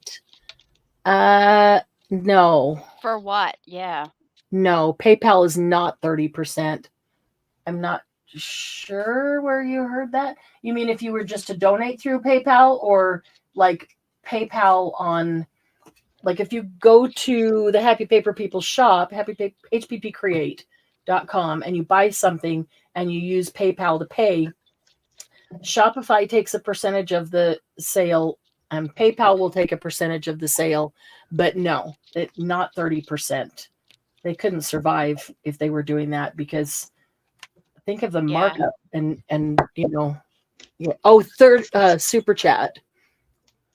No. For what? Yeah. No, PayPal is not 30%. I'm not sure where you heard that. You mean if you were just to donate through PayPal, or like PayPal on, like if you go to the Happy Paper People shop, hppcreate.com, and you buy something and you use PayPal to pay, Shopify takes a percentage of the sale and PayPal will take a percentage of the sale, but no, not 30%. They couldn't survive if they were doing that, because think of the markup and you know. Yeah. Oh, Super Chat.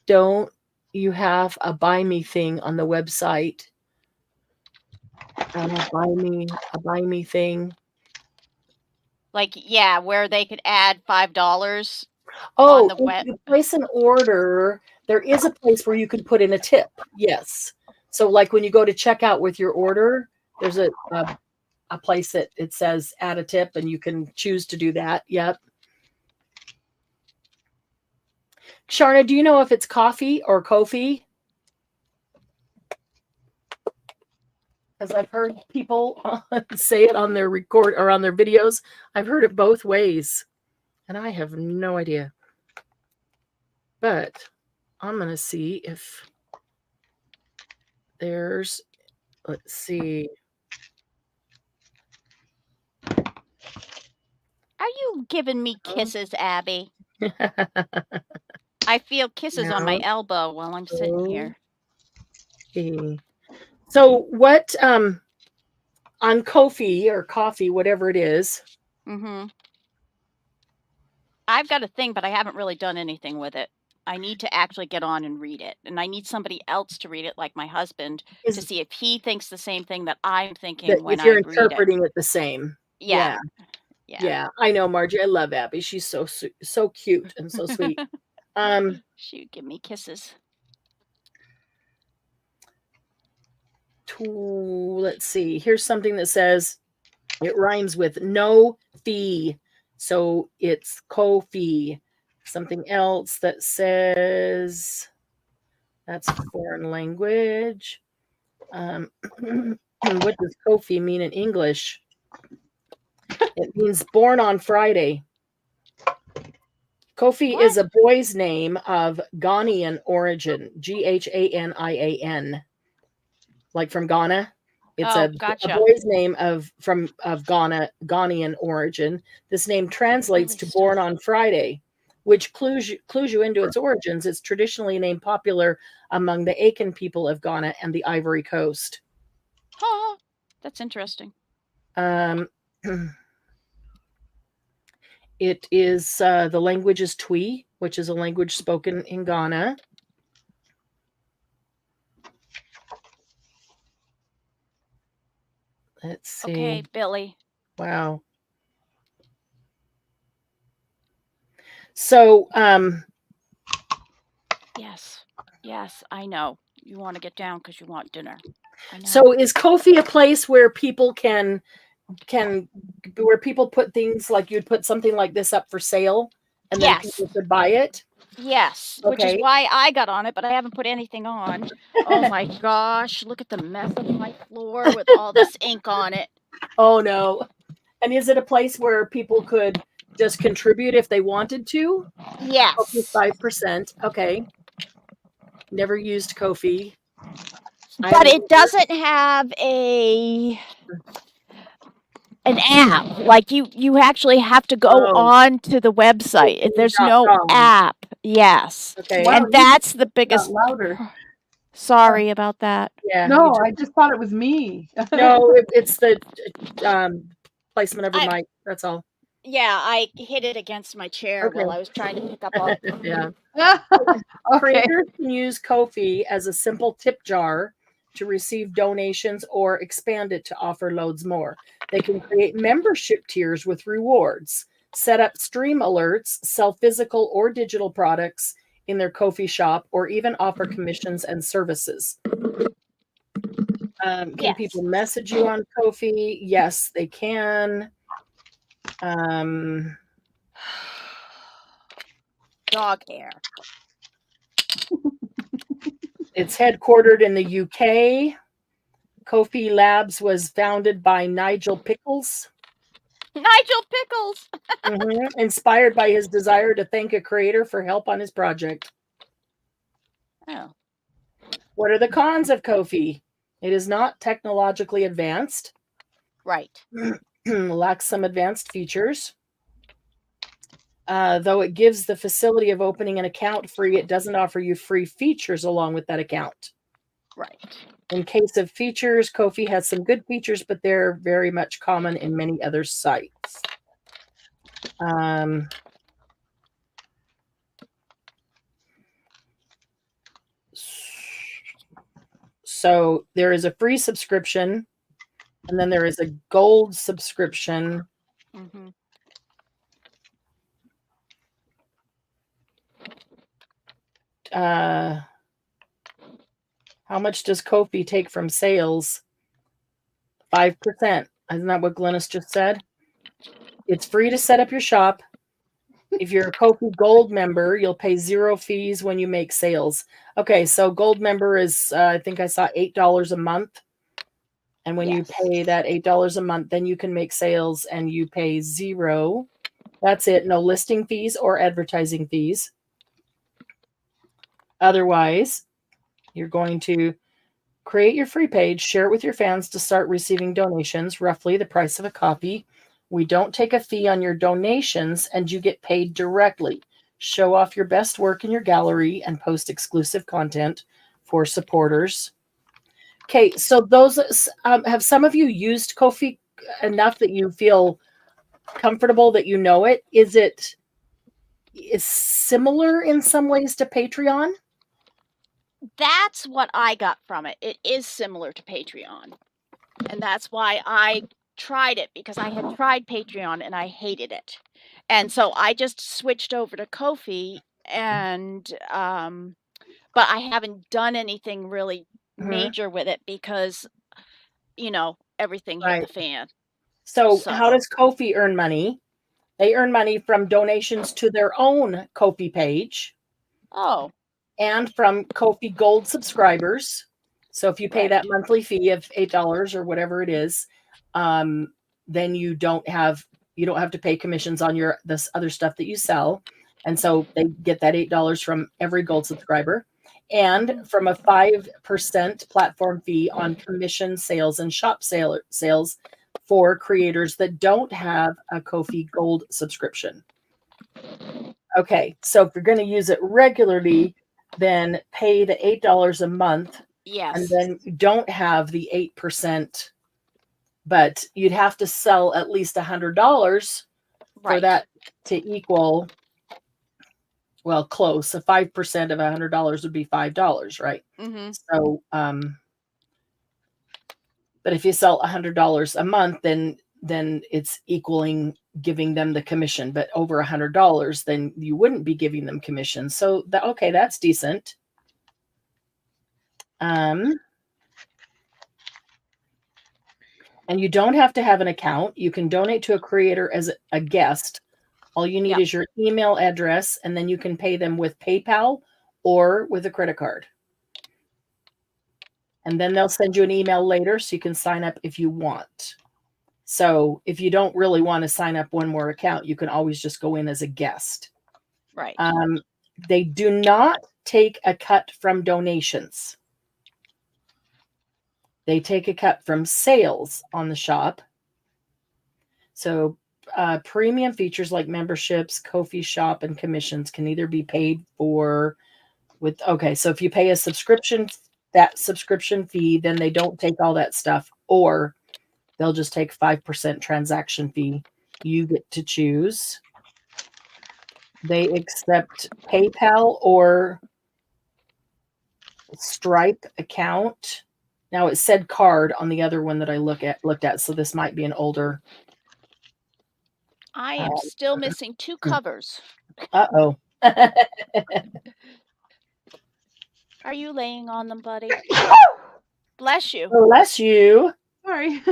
Don't you have a buy me thing on the website? A buy me thing. Like, yeah, where they could add $5. Oh, on the if you place an order, there is a place where you can put in a tip. Yes. So like when you go to checkout with your order, there's a place that it says add a tip, and you can choose to do that. Yep. Sharna, do you know if it's coffee or Kofi? Because I've heard people say it on their record or on their videos. I've heard it both ways, and I have no idea. But I'm going to see if there's, let's see. Are you giving me kisses, Abby? I feel kisses on my elbow while I'm sitting here. Okay. So what, on Kofi or coffee, whatever it is. I've got a thing, but I haven't really done anything with it. I need to actually get on and read it. And I need somebody else to read it, like my husband, to see if he thinks the same thing that I'm thinking when if you're I read it. interpreting it the same. Yeah. Yeah, I know, Margie. I love Abby. She's so cute and so sweet. She would give me kisses. Let's see. Here's something that says it rhymes with no fee. So it's Ko-fi. Something else that says that's foreign language. What does Ko-fi mean in English? It means born on Friday. Kofi is a boy's name of Ghanaian origin, Ghanian, like from Ghana. It's a boy's name of Ghana, Ghanaian origin. This name translates to born on Friday, which clues you into its origins. It's traditionally a name popular among the Akan people of Ghana and the Ivory Coast. Oh, that's interesting. It is the language is Twi, which is a language spoken in Ghana. Let's see. Okay, Billy. Wow. So, yes, I know. You want to get down because you want dinner. I know. So is Ko-fi a place where people can where people put things like you'd put something like this up for sale and then people could buy it? Yes, which is why I got on it, but I haven't put anything on. Oh my gosh, look at the mess of my floor with all this ink on it. Oh no. And is it a place where people could just contribute if they wanted to? Yes. 5%. Okay. Never used Ko-fi. But it doesn't have an app. Like you actually have to go on to the website. There's no app. Yes. Okay. Wow, and that's the biggest. Louder. Sorry about that. Yeah. No, I just thought it was me. No, it's the placement of her mic. That's all. Yeah, I hit it against my chair while I was trying to pick up on it. Yeah. Okay. Creators can use Ko-fi as a simple tip jar to receive donations or expand it to offer loads more. They can create membership tiers with rewards, set up stream alerts, sell physical or digital products in their Ko-fi shop, or even offer commissions and services. Can people message you on Ko-fi? Yes, they can. Dog hair. It's headquartered in the UK. Ko-fi Labs was founded by Nigel Pickles. Nigel Pickles! Inspired by his desire to thank a creator for help on his project. Oh. What are the cons of Ko-fi? It is not technologically advanced. Right. Lacks some advanced features. Though it gives the facility of opening an account free, it doesn't offer you free features along with that account. Right. In case of features, Ko-fi has some good features, but they're very much common in many other sites. So there is a free subscription, and then there is a gold subscription. How much does Ko-fi take from sales? 5%. Isn't that what Glennis just said? It's free to set up your shop. If you're a Ko-fi Gold member, you'll pay 0 fees when you make sales. Okay, so Gold member is, I think I saw $8 a month. And when you pay that $8 a month, then you can make sales and you pay 0. That's it. No listing fees or advertising fees. Otherwise, you're going to create your free page, share it with your fans to start receiving donations, roughly the price of a copy. We don't take a fee on your donations, and you get paid directly. Show off your best work in your gallery and post exclusive content for supporters. Okay, so those have some of you used Ko-fi enough that you feel comfortable that you know it? Is it is similar in some ways to Patreon. That's what I got from it. It is similar to Patreon. And that's why I tried it, because I had tried Patreon and I hated it. And so I just switched over to Ko-fi, and but I haven't done anything really major with it because, you know, everything hit the fan. So how does Ko-fi earn money? They earn money from donations to their own Ko-fi page. Oh. And from Ko-fi Gold subscribers. So if you pay that monthly fee of $8 or whatever it is, then you don't have to pay commissions on this other stuff that you sell. And so they get that $8 from every Gold subscriber, and from a 5% platform fee on commission sales and shop sales for creators that don't have a Ko-fi Gold subscription. Okay, so if you're going to use it regularly, then pay the $8 a month. Yes. And then you don't have the 8%, but you'd have to sell at least $100 for that to equal, well, close. So 5% of $100 would be $5, right? Mm-hmm. So, but if you sell $100 a month, then it's equaling giving them the commission. But over $100, then you wouldn't be giving them commission. So okay, that's decent. And you don't have to have an account. You can donate to a creator as a guest. All you need is your email address, and then you can pay them with PayPal or with a credit card. And then they'll send you an email later so you can sign up if you want. So if you don't really want to sign up one more account, you can always just go in as a guest. Right. They do not take a cut from donations. They take a cut from sales on the shop. So premium features like memberships, Ko-fi shop, and commissions can either be paid for with, okay, so if you pay a subscription, that subscription fee, then they don't take all that stuff, or they'll just take 5% transaction fee. You get to choose. They accept PayPal or Stripe account. Now it said card on the other one that I looked at, so this might be an older. I am still missing 2 covers. Uh-oh. Are you laying on them, buddy? Bless you. Bless you. Sorry.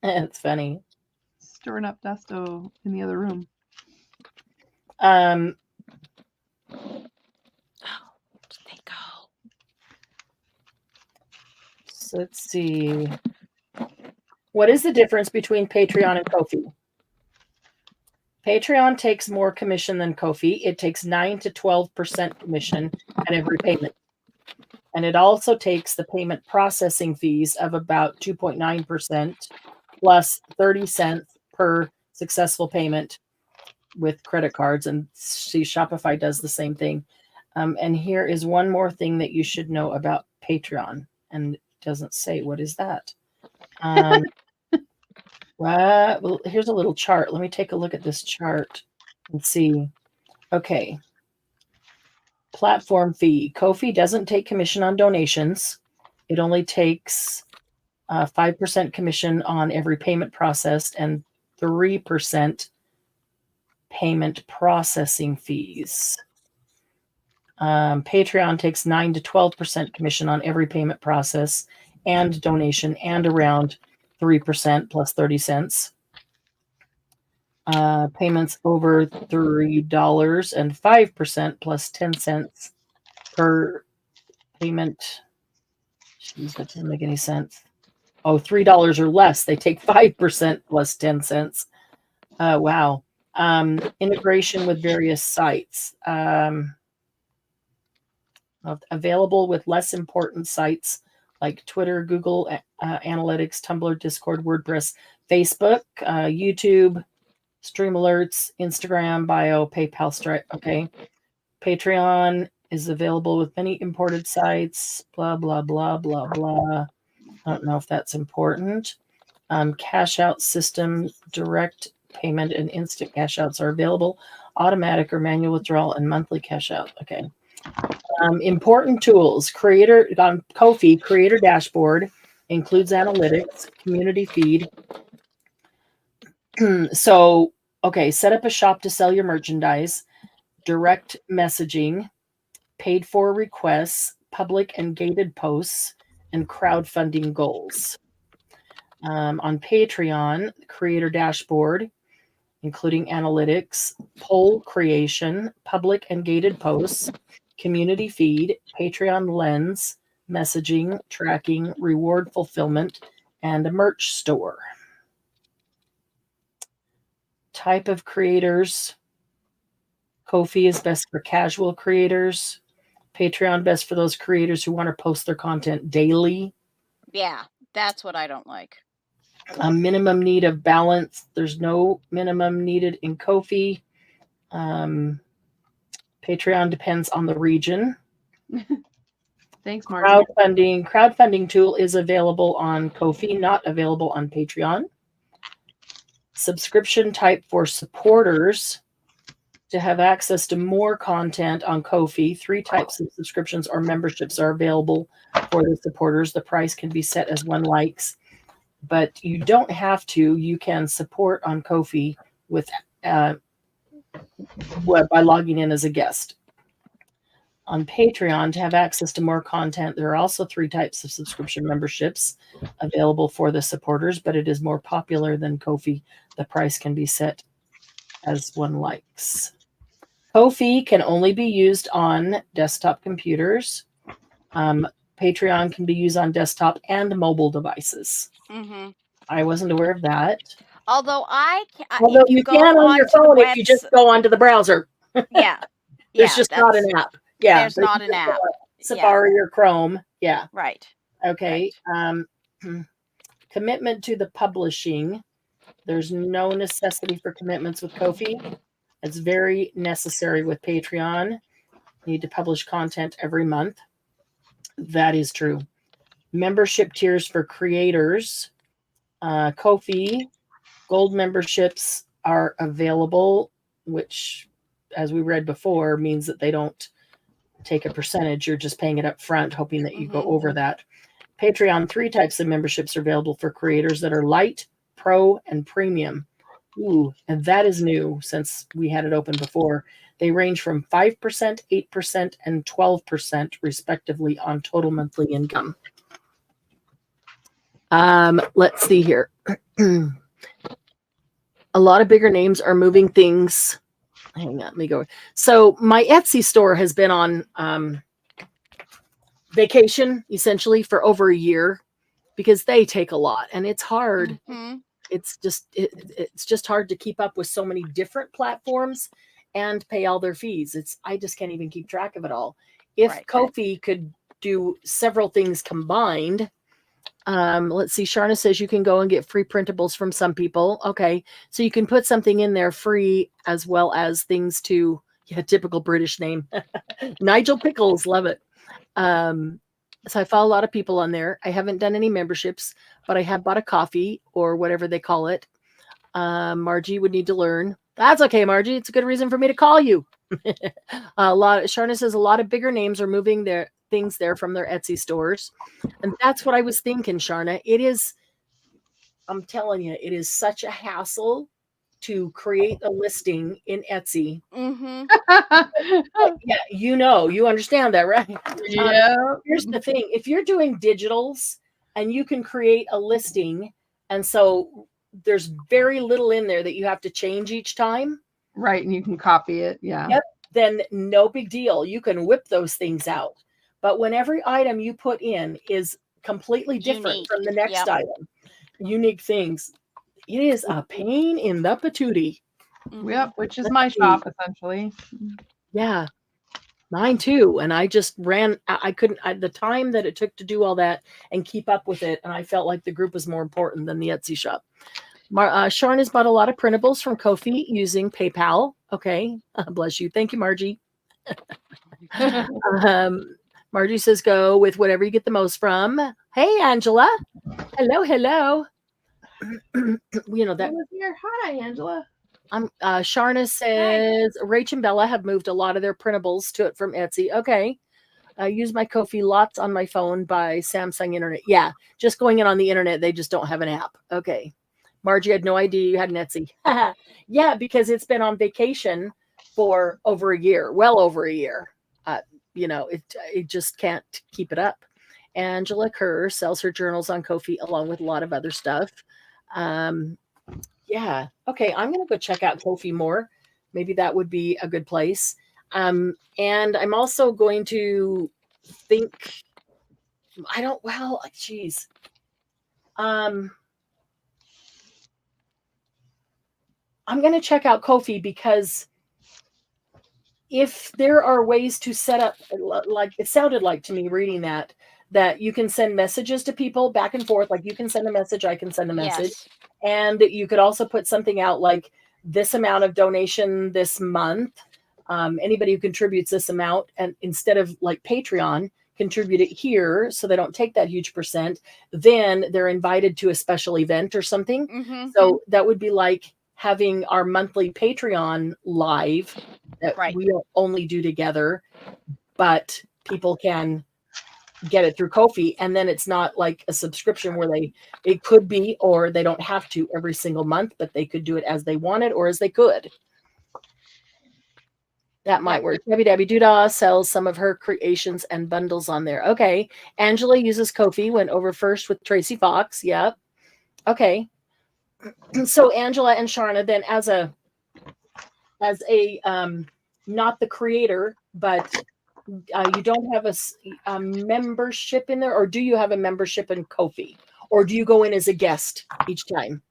It's funny. Stirring up dust in the other room. Oh, they go. So let's see. What is the difference between Patreon and Ko-fi? Patreon takes more commission than Ko-fi. It takes 9 to 12% commission at every payment. And it also takes the payment processing fees of about 2.9% plus 30 cents per successful payment with credit cards. And see, Shopify does the same thing. And here is one more thing that you should know about Patreon. And it doesn't say, what is that? Well, here's a little chart. Let me take a look at this chart and see. Okay. Platform fee. Ko-fi doesn't take commission on donations. It only takes 5% commission on every payment processed and 3% payment processing fees. Patreon takes 9 to 12% commission on every payment process and donation, and around 3% plus 30 cents. Payments over $3 and 5% plus 10 cents per payment. Jeez, that doesn't make any sense. Oh, $3 or less. They take 5% plus 10 cents. Wow. Integration with various sites. Available with less important sites like Twitter, Google Analytics, Tumblr, Discord, WordPress, Facebook, YouTube, Stream Alerts, Instagram, Bio, PayPal, Stripe. Okay. Patreon is available with many imported sites, blah, blah, blah, blah, blah. I don't know if that's important. Cash out system, direct payment and instant cash outs are available. Automatic or manual withdrawal and monthly cash out. Okay. Important tools. Creator on Ko-fi, creator dashboard includes analytics, community feed. So, okay, set up a shop to sell your merchandise, direct messaging, paid for requests, public and gated posts, and crowdfunding goals. On Patreon, creator dashboard, including analytics, poll creation, public and gated posts, community feed, Patreon lens, messaging, tracking, reward fulfillment, and a merch store. Type of creators. Ko-fi is best for casual creators. Patreon best for those creators who want to post their content daily. Yeah, that's what I don't like. A minimum need of balance. There's no minimum needed in Ko-fi. Patreon depends on the region. Thanks, Marty. Crowdfunding tool is available on Ko-fi, not available on Patreon. Subscription type for supporters. To have access to more content on Ko-fi, 3 types of subscriptions or memberships are available for the supporters. The price can be set as one likes, but you don't have to. You can support on Ko-fi with by logging in as a guest. On Patreon, to have access to more content, there are also 3 types of subscription memberships available for the supporters, but it is more popular than Ko-fi. The price can be set as one likes. Ko-fi can only be used on desktop computers. Patreon can be used on desktop and mobile devices. Mm-hmm. I wasn't aware of that. Although you can on your phone if you just go onto the browser. Yeah. There's just not an app. Yeah. There's not an app. Safari or Chrome. Yeah. Right. Okay. Right. Commitment to the publishing. There's no necessity for commitments with Ko-fi. It's very necessary with Patreon. You need to publish content every month. That is true. Membership tiers for creators. Ko-fi, gold memberships are available, which, as we read before, means that they don't take a percentage. You're just paying it up front, hoping that you go over that. Patreon, 3 types of memberships are available for creators that are light, pro, and premium. Ooh, and that is new since we had it open before. They range from 5%, 8%, and 12% respectively on total monthly income. Let's see here. A lot of bigger names are moving things. Hang on, let me go. So my Etsy store has been on vacation essentially for over a year because they take a lot and it's hard. Mm-hmm. It's just hard to keep up with so many different platforms and pay all their fees. I just can't even keep track of it all. If Ko-fi could do several things combined, let's see. Sharna says you can go and get free printables from some people. Okay, so you can put something in there free as well as things to typical British name. Nigel Pickles, love it. So I follow a lot of people on there. I haven't done any memberships, but I have bought a coffee or whatever they call it. Margie would need to learn. That's okay, Margie. It's a good reason for me to call you. Sharna says a lot of bigger names are moving their things there from their Etsy stores. And that's what I was thinking, Sharna. I'm telling you, it is such a hassle to create a listing in Etsy. Mm-hmm. Yeah, you understand that, right? Yeah. Here's the thing. If you're doing digitals and you can create a listing, and so there's very little in there that you have to change each time. Right, and you can copy it. Yeah. Yep. Then no big deal. You can whip those things out. But when every item you put in is completely different from the next item, unique things, it is a pain in the patootie. Yep, which is my shop essentially. Yeah, mine too. And I just ran. I couldn't. The time that it took to do all that and keep up with it, and I felt like the group was more important than the Etsy shop. Sharn has bought a lot of printables from Ko-fi using PayPal. Okay, bless you. Thank you, Margie. Margie says, "Go with whatever you get the most from." Hey, Angela. Hello. you know that. Here. Hi, Angela. Sharna says Rach and Bella have moved a lot of their printables to it from Etsy. Okay. I use my Ko-fi lots on my phone by Samsung Internet. Yeah, just going in on the internet. They just don't have an app. Okay. Margie had no idea you had an Etsy. Yeah, because it's been on vacation for over a year, well over a year. It just can't keep it up. Angela Kerr sells her journals on Ko-fi along with a lot of other stuff. Yeah. Okay. I'm going to go check out Ko-fi more. Maybe that would be a good place. And I'm also going to think, geez. I'm going to check out Ko-fi because if there are ways to set up, like it sounded like to me reading that you can send messages to people back and forth. Like you can send a message, I can send a message. Yes. And you could also put something out like this amount of donation this month. Anybody who contributes this amount, and instead of like Patreon, contribute it here so they don't take that huge percent, then they're invited to a special event or something. Mm-hmm. So that would be like having our monthly Patreon live that we only do together, but people can get it through Ko-fi, and then it's not like a subscription where it could be, or they don't have to every single month, but they could do it as they wanted or as they could. That might work. Debbie Doodah sells some of her creations and bundles on there. Okay. Angela uses Ko-fi, went over first with Tracy Fox. Yep. Okay. So Angela and Sharna, then as a not the creator, but you don't have a membership in there, or do you have a membership in Ko-fi, or do you go in as a guest each time?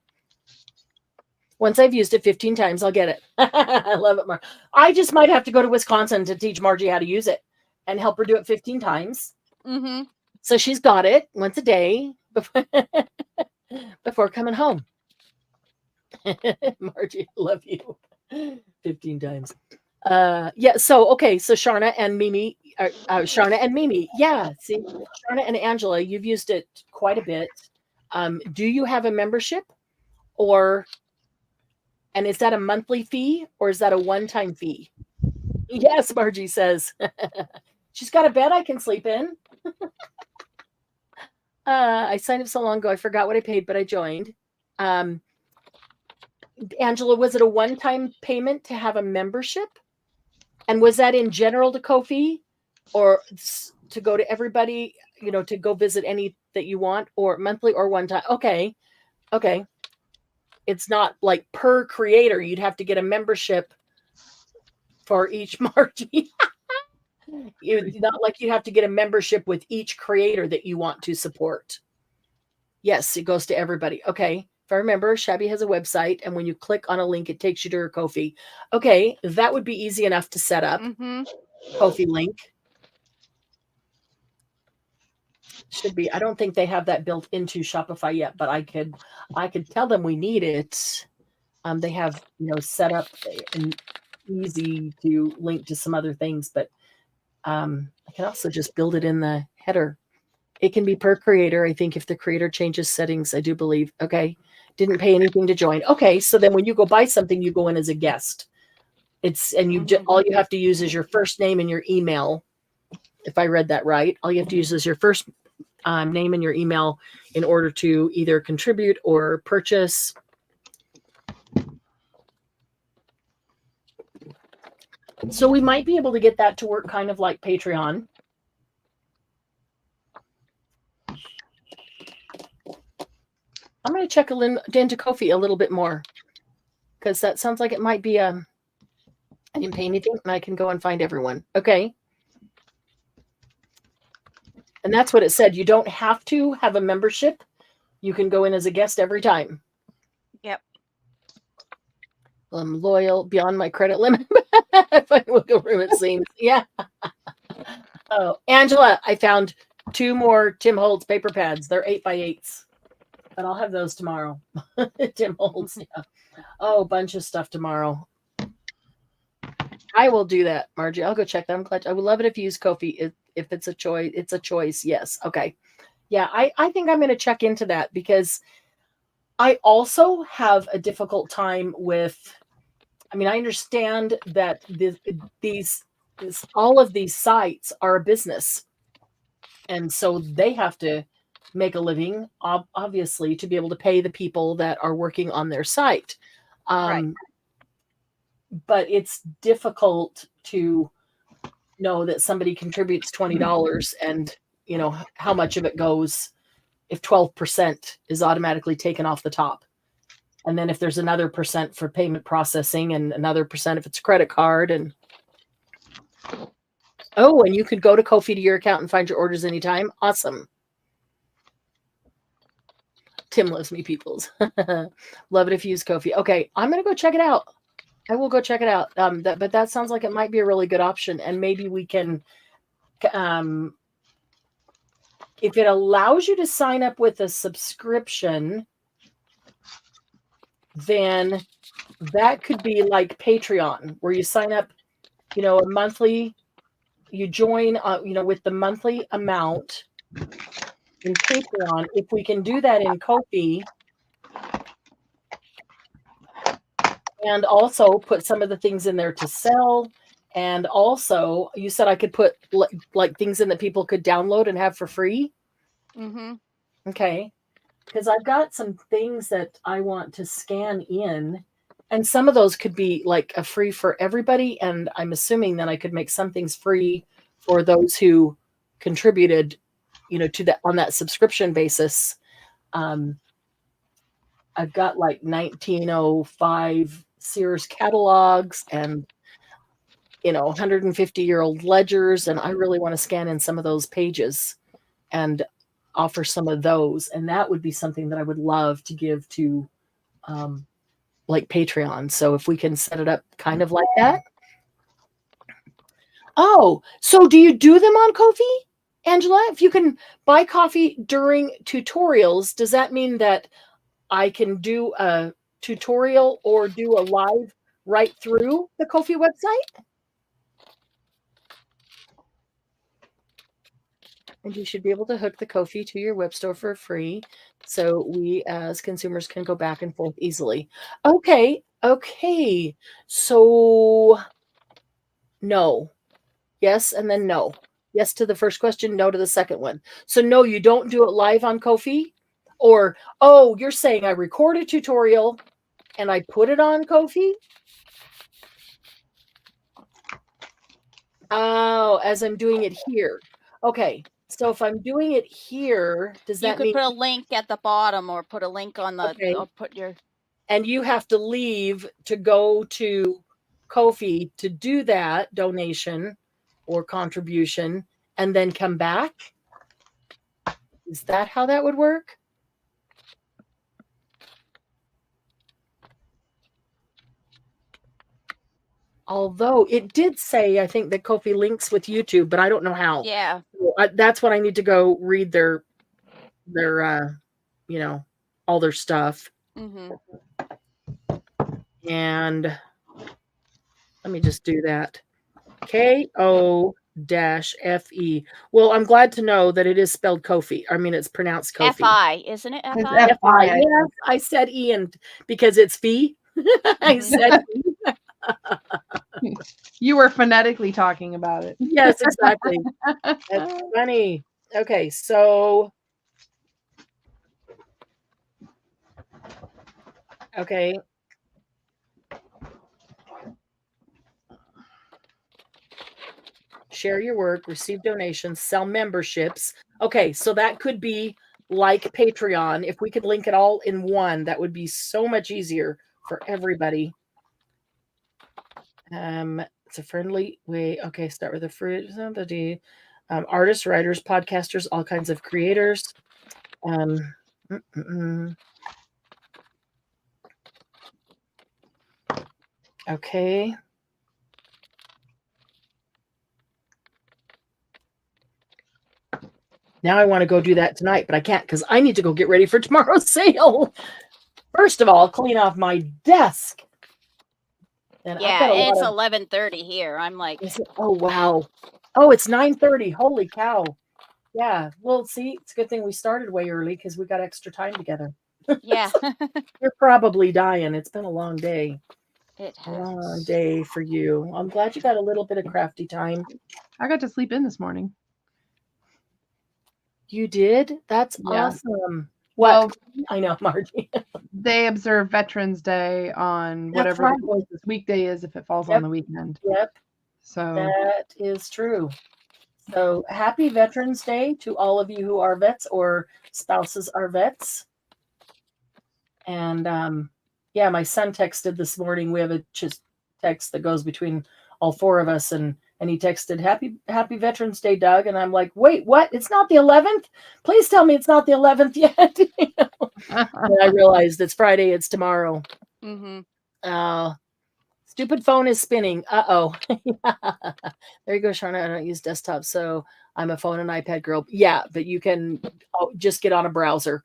Once I've used it 15 times, I'll get it. I love it, Mar. I just might have to go to Wisconsin to teach Margie how to use it and help her do it 15 times. Mm-hmm. So she's got it once a day before coming home. Margie, I love you. 15 times. Yeah. So, okay. So Sharna and Mimi, yeah. See, Sharna and Angela, you've used it quite a bit. Do you have a membership, and is that a monthly fee or is that a one-time fee? Yes, Margie says. She's got a bed I can sleep in. I signed up so long ago, I forgot what I paid, but I joined. Angela, was it a one-time payment to have a membership? And was that in general to Ko-fi, or to go to everybody, to go visit any that you want, or monthly or one time? Okay. It's not like per creator. You'd have to get a membership for each Margie. Not like you have to get a membership with each creator that you want to support. Yes, it goes to everybody. Okay. If I remember, Shabby has a website, and when you click on a link, it takes you to her Ko-fi. Okay, that would be easy enough to set up. Mm-hmm. Ko-fi link. Should be. I don't think they have that built into Shopify yet, but I could tell them we need it. They have, set up and easy to link to some other things, but I can also just build it in the header. It can be per creator. I think if the creator changes settings, I do believe. Okay. Didn't pay anything to join. Okay. So then when you go buy something, you go in as a guest. All you have to use is your first name and your email. If I read that right, all you have to use is your first name and your email in order to either contribute or purchase. So we might be able to get that to work kind of like Patreon. I'm going to check into Ko-fi a little bit more, because that sounds like it might be I didn't pay anything, and I can go and find everyone. Okay. And that's what it said. You don't have to have a membership. You can go in as a guest every time. Yep. I'm loyal beyond my credit limit. If I look over, it seems. Yeah. Oh, Angela, I found 2 more Tim Holtz paper pads. They're 8x8s. But I'll have those tomorrow. Tim Holtz. Yeah. Oh, a bunch of stuff tomorrow. I will do that, Margie. I'll go check that. I'm glad. I would love it if you use Ko-fi. If it's a choice, it's a choice. Yes. Okay. Yeah, I think I'm going to check into that, because I also have a difficult time with, I mean, I understand that all of these sites are a business. And so they have to make a living, obviously, to be able to pay the people that are working on their site. Right. But it's difficult to know that somebody contributes $20 and, you know, how much of it goes if 12% is automatically taken off the top. And then if there's another percent for payment processing and another percent if it's a credit card. And oh, and you could go to Ko-fi to your account and find your orders anytime. Awesome. Tim loves me, peoples. Love it if you use Ko-fi. Okay, I'm going to go check it out. I will go check it out. But that sounds like it might be a really good option. And maybe we can, if it allows you to sign up with a subscription, then that could be like Patreon, where you sign up, you know, a monthly, you join, you know, with the monthly amount in Patreon. If we can do that in Ko-fi, and also put some of the things in there to sell. And also, you said I could put like things in that people could download and have for free. Mm-hmm. Okay. Because I've got some things that I want to scan in, and some of those could be like a free for everybody. And I'm assuming that I could make some things free for those who contributed, you know, to that on that subscription basis. I've got like 1905 Sears catalogs and, you know, 150-year-old ledgers. And I really want to scan in some of those pages and offer some of those. And that would be something that I would love to give to like Patreon. So if we can set it up kind of like that. Oh, so do you do them on Ko-fi, Angela? If you can buy coffee during tutorials, does that mean that I can do a tutorial or do a live right through the Ko-fi website? And you should be able to hook the Ko-fi to your web store for free, so we as consumers can go back and forth easily. Okay. So no. Yes, and then no. Yes to the first question, no to the second one. So no, you don't do it live on Ko-fi? Or, oh, you're saying I record a tutorial and I put it on Ko-fi? Oh, as I'm doing it here. Okay. So if I'm doing it here, does that mean you could put a link at the bottom or put a link on the, okay, or put your, and you have to leave to go to Ko-fi to do that donation or contribution and then come back? Is that how that would work? Although it did say, I think, that Ko-fi links with YouTube, but I don't know how. yeah. So that's what I need to go read their you know, all their stuff. Mm-hmm. And let me just do that. Ko-fe. Well, I'm glad to know that it is spelled Ko-fi. I mean, it's pronounced Ko-fi. F-I, isn't it? It's F-I? F-I. Yes, I said Ian because it's fee. I said You were phonetically talking about it. yes, exactly. That's funny. Okay, so okay. Share your work, receive donations, sell memberships. Okay, so that could be like Patreon. If we could link it all in one, that would be so much easier for everybody. It's a friendly way. Okay, start with the fruit. Artists, writers, podcasters, all kinds of creators. Okay. Now I want to go do that tonight, but I can't because I need to go get ready for tomorrow's sale. First of all, clean off my desk. And yeah, it's 11:30 here. I'm like, oh wow. Oh, it's 9:30. Holy cow. Yeah. Well, see, it's a good thing we started way early because we got extra time together. Yeah. You're probably dying. It's been a long day. It A long has. day for you. I'm glad you got a little bit of crafty time. I got to sleep in this morning. You did? That's Yeah. awesome. What? Well, I know, Margie. they observe Veterans Day on That's whatever right. the closest weekday is if it falls Yep. on the weekend. Yep, So that is true. So happy Veterans Day to all of you who are vets or spouses are vets. And yeah, my son texted this morning. We have a just text that goes between all four of us, and he texted Happy Veterans Day, Doug. And I'm like, wait, what? It's not the 11th? Please tell me it's not the 11th yet. And I realized it's Friday. It's tomorrow. Mm-hmm. Stupid phone is spinning. Uh-oh. There you go, Shauna. I don't use desktop, so I'm a phone and iPad girl. Yeah, but you can just get on a browser.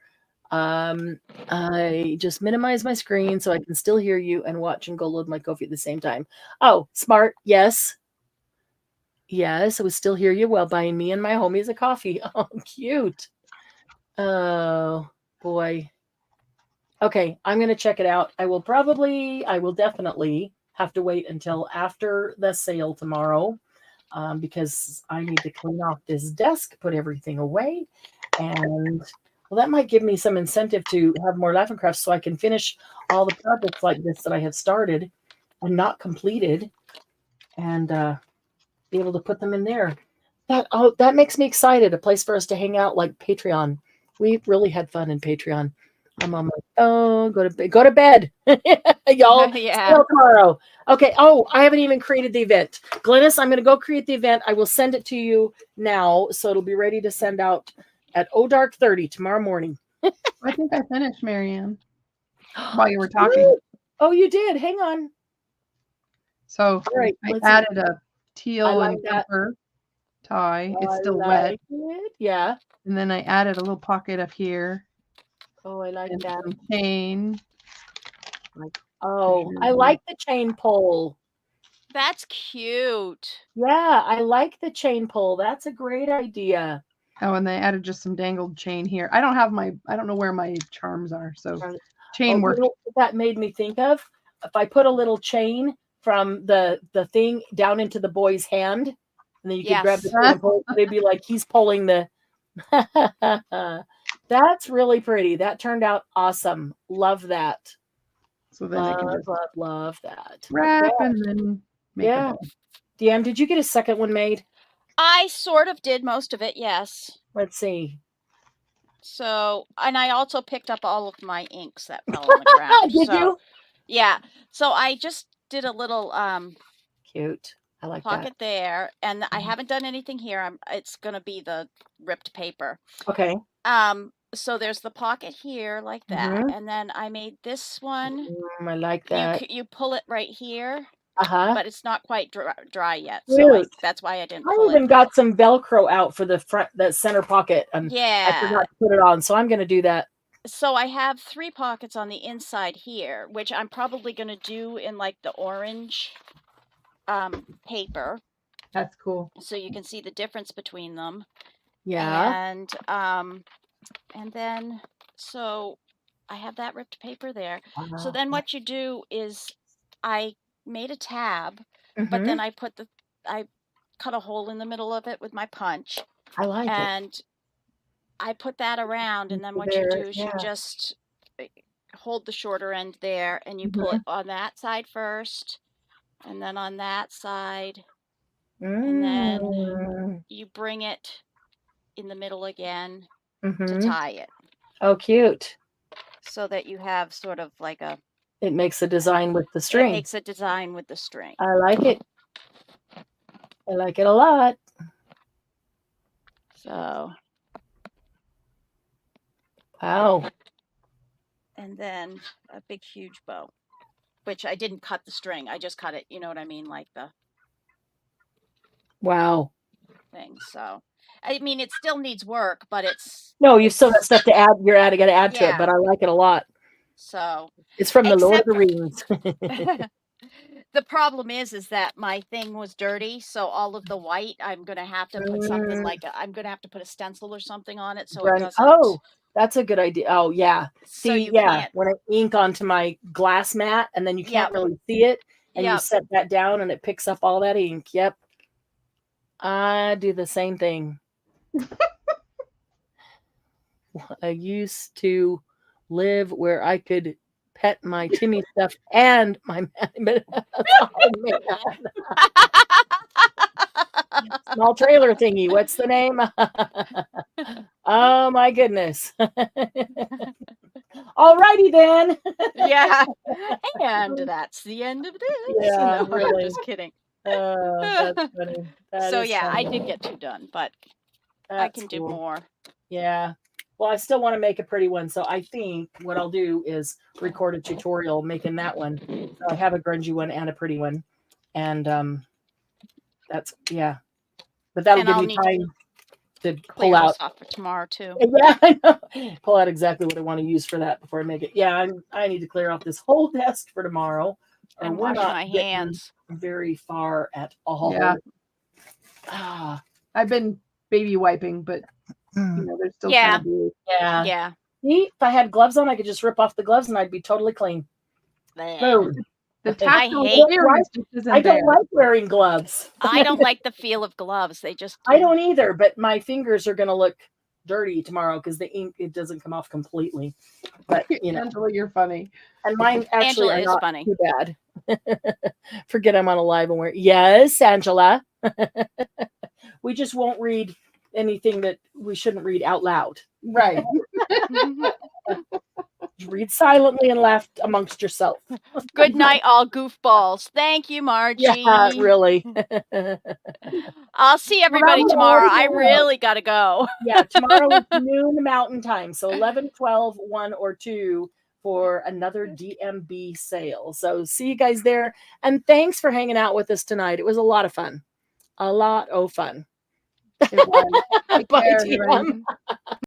I just minimize my screen so I can still hear you and watch and go load my Ko-fi at the same time. Oh, smart. Yes. Yes, I would still hear you while buying me and my homies a coffee. Oh, cute. Oh, boy. Okay, I'm going to check it out. I will definitely have to wait until after the sale tomorrow because I need to clean off this desk, put everything away, and well, that might give me some incentive to have more Laughing Crafts so I can finish all the projects like this that I have started and not completed and be able to put them in there. That makes me excited. A place for us to hang out like Patreon. We really had fun in Patreon. I'm on my phone. Go to bed. Y'all Yeah. till tomorrow. Okay. Oh, I haven't even created the event. Glennis, I'm going to go create the event. I will send it to you now. So it'll be ready to send out at dark 30 tomorrow morning. I think I finished, Marianne, while you were talking. Oh, you did. Hang on. So right, I added a teal and pepper tie. It's still wet. Yeah. And then I added a little pocket up here. Oh, I like that. Some chain. Oh, I like the chain pull. That's cute. Yeah, I like the chain pull. That's a great idea. Oh, and they added just some dangled chain here. I don't know where my charms are. So chain work. You know what that made me think of? If I put a little chain from the thing down into the boy's hand, and then you could grab the chain and pull it, they'd be like he's pulling the That's really pretty. That turned out awesome. Love that. So then I can just love that. Wrap and then make yeah. Deanne, did you get a second one made? I sort of did most of it, yes. Let's see. So, and I also picked up all of my inks that fell on the ground. Did you? Yeah. So I just did a little cute. I like pocket there, and I haven't done anything here. It's going to be the ripped paper. Okay. So there's the pocket here like that, and then I made this one. I like that. You pull it right here. But it's not quite dry yet, so that's why I didn't pull it. I even got some Velcro out for the front, that center pocket, and I forgot to put it on, so I'm going to do that. So I have 3 pockets on the inside here, which I'm probably going to do in like the orange paper. That's cool. So you can see the difference between them. Yeah. And then so I have that ripped paper there. So then what you do is I made a tab, but then I cut a hole in the middle of it with my punch. I like it. And I put that around, and then what you do is you just hold the shorter end there, and you pull it on that side first, and then on that side, and then you bring it in the middle again to tie it. Oh, cute. So that you have sort of like it makes a design with the string. It makes a design with the string. I like it. I like it a lot. So. Wow. And then a big, huge bow, which I didn't cut the string. I just cut it, you know what I mean? Like the. Wow. Thing. So, I mean, it still needs work, but it's. No, you still got stuff to add. You're got to add to it, but I like it a lot. So. It's from the Lord of the Rings. The problem is that my thing was dirty, so all of the white, I'm going to have to put something like I'm going to have to put a stencil or something on it, so it doesn't. Oh, That's a good idea. Oh yeah. So See, you yeah, can't. when I ink onto my glass mat and then you can't Yep. really see it and you Yep. set that down and it picks up all that ink. Yep. I do the same thing. I used to live where I could pet my Timmy stuff and my small trailer thingy. What's the name? Oh my goodness. Alrighty then. Yeah. And that's the end of this. Yeah, No, really. I'm just kidding. That's funny. That So is yeah, I funny. did get 2 done, but I That's can cool. do more. Yeah. Well, I still want to make a pretty one. So I think what I'll do is record a tutorial making that one. So I have a grungy one and a pretty one. And that's, yeah. But that'll And give I'll me need to time to pull Clear out. this off for tomorrow too. Yeah, I know. Pull out exactly what I want to use for that before I make it. Yeah, I need to clear off this whole desk for tomorrow. Or And we're wash not my getting hands. very far at all. Yeah. Ah, I've been baby wiping, but you know, there's still Yeah. kind of blue. yeah. Yeah. See, if I had gloves on, I could just rip off the gloves and I'd be totally clean. Bleh. Boom. The I tactile hate- clearance just isn't I don't there. like wearing gloves. I don't like the feel of gloves. They just I don't either, but my fingers are going to look dirty tomorrow because the ink, it doesn't come off completely. But, you know, Angela, you're funny. and mine actually Angela are is not funny. too bad. Forget I'm on a live and we're, yes, Angela. We just won't read anything that we shouldn't read out loud. Right. Read silently and laugh amongst yourself. Good night, all goofballs. Thank you, Margie. Yeah, really. I'll see everybody I'm tomorrow. already I going really gotta go. Yeah, tomorrow is noon Mountain Time. So 11, 12, 1, or 2 for another DMB sale. So see you guys there. And thanks for hanging out with us tonight. It was a lot of fun. A lot of fun. It was. Take Bye, care, DM. everyone.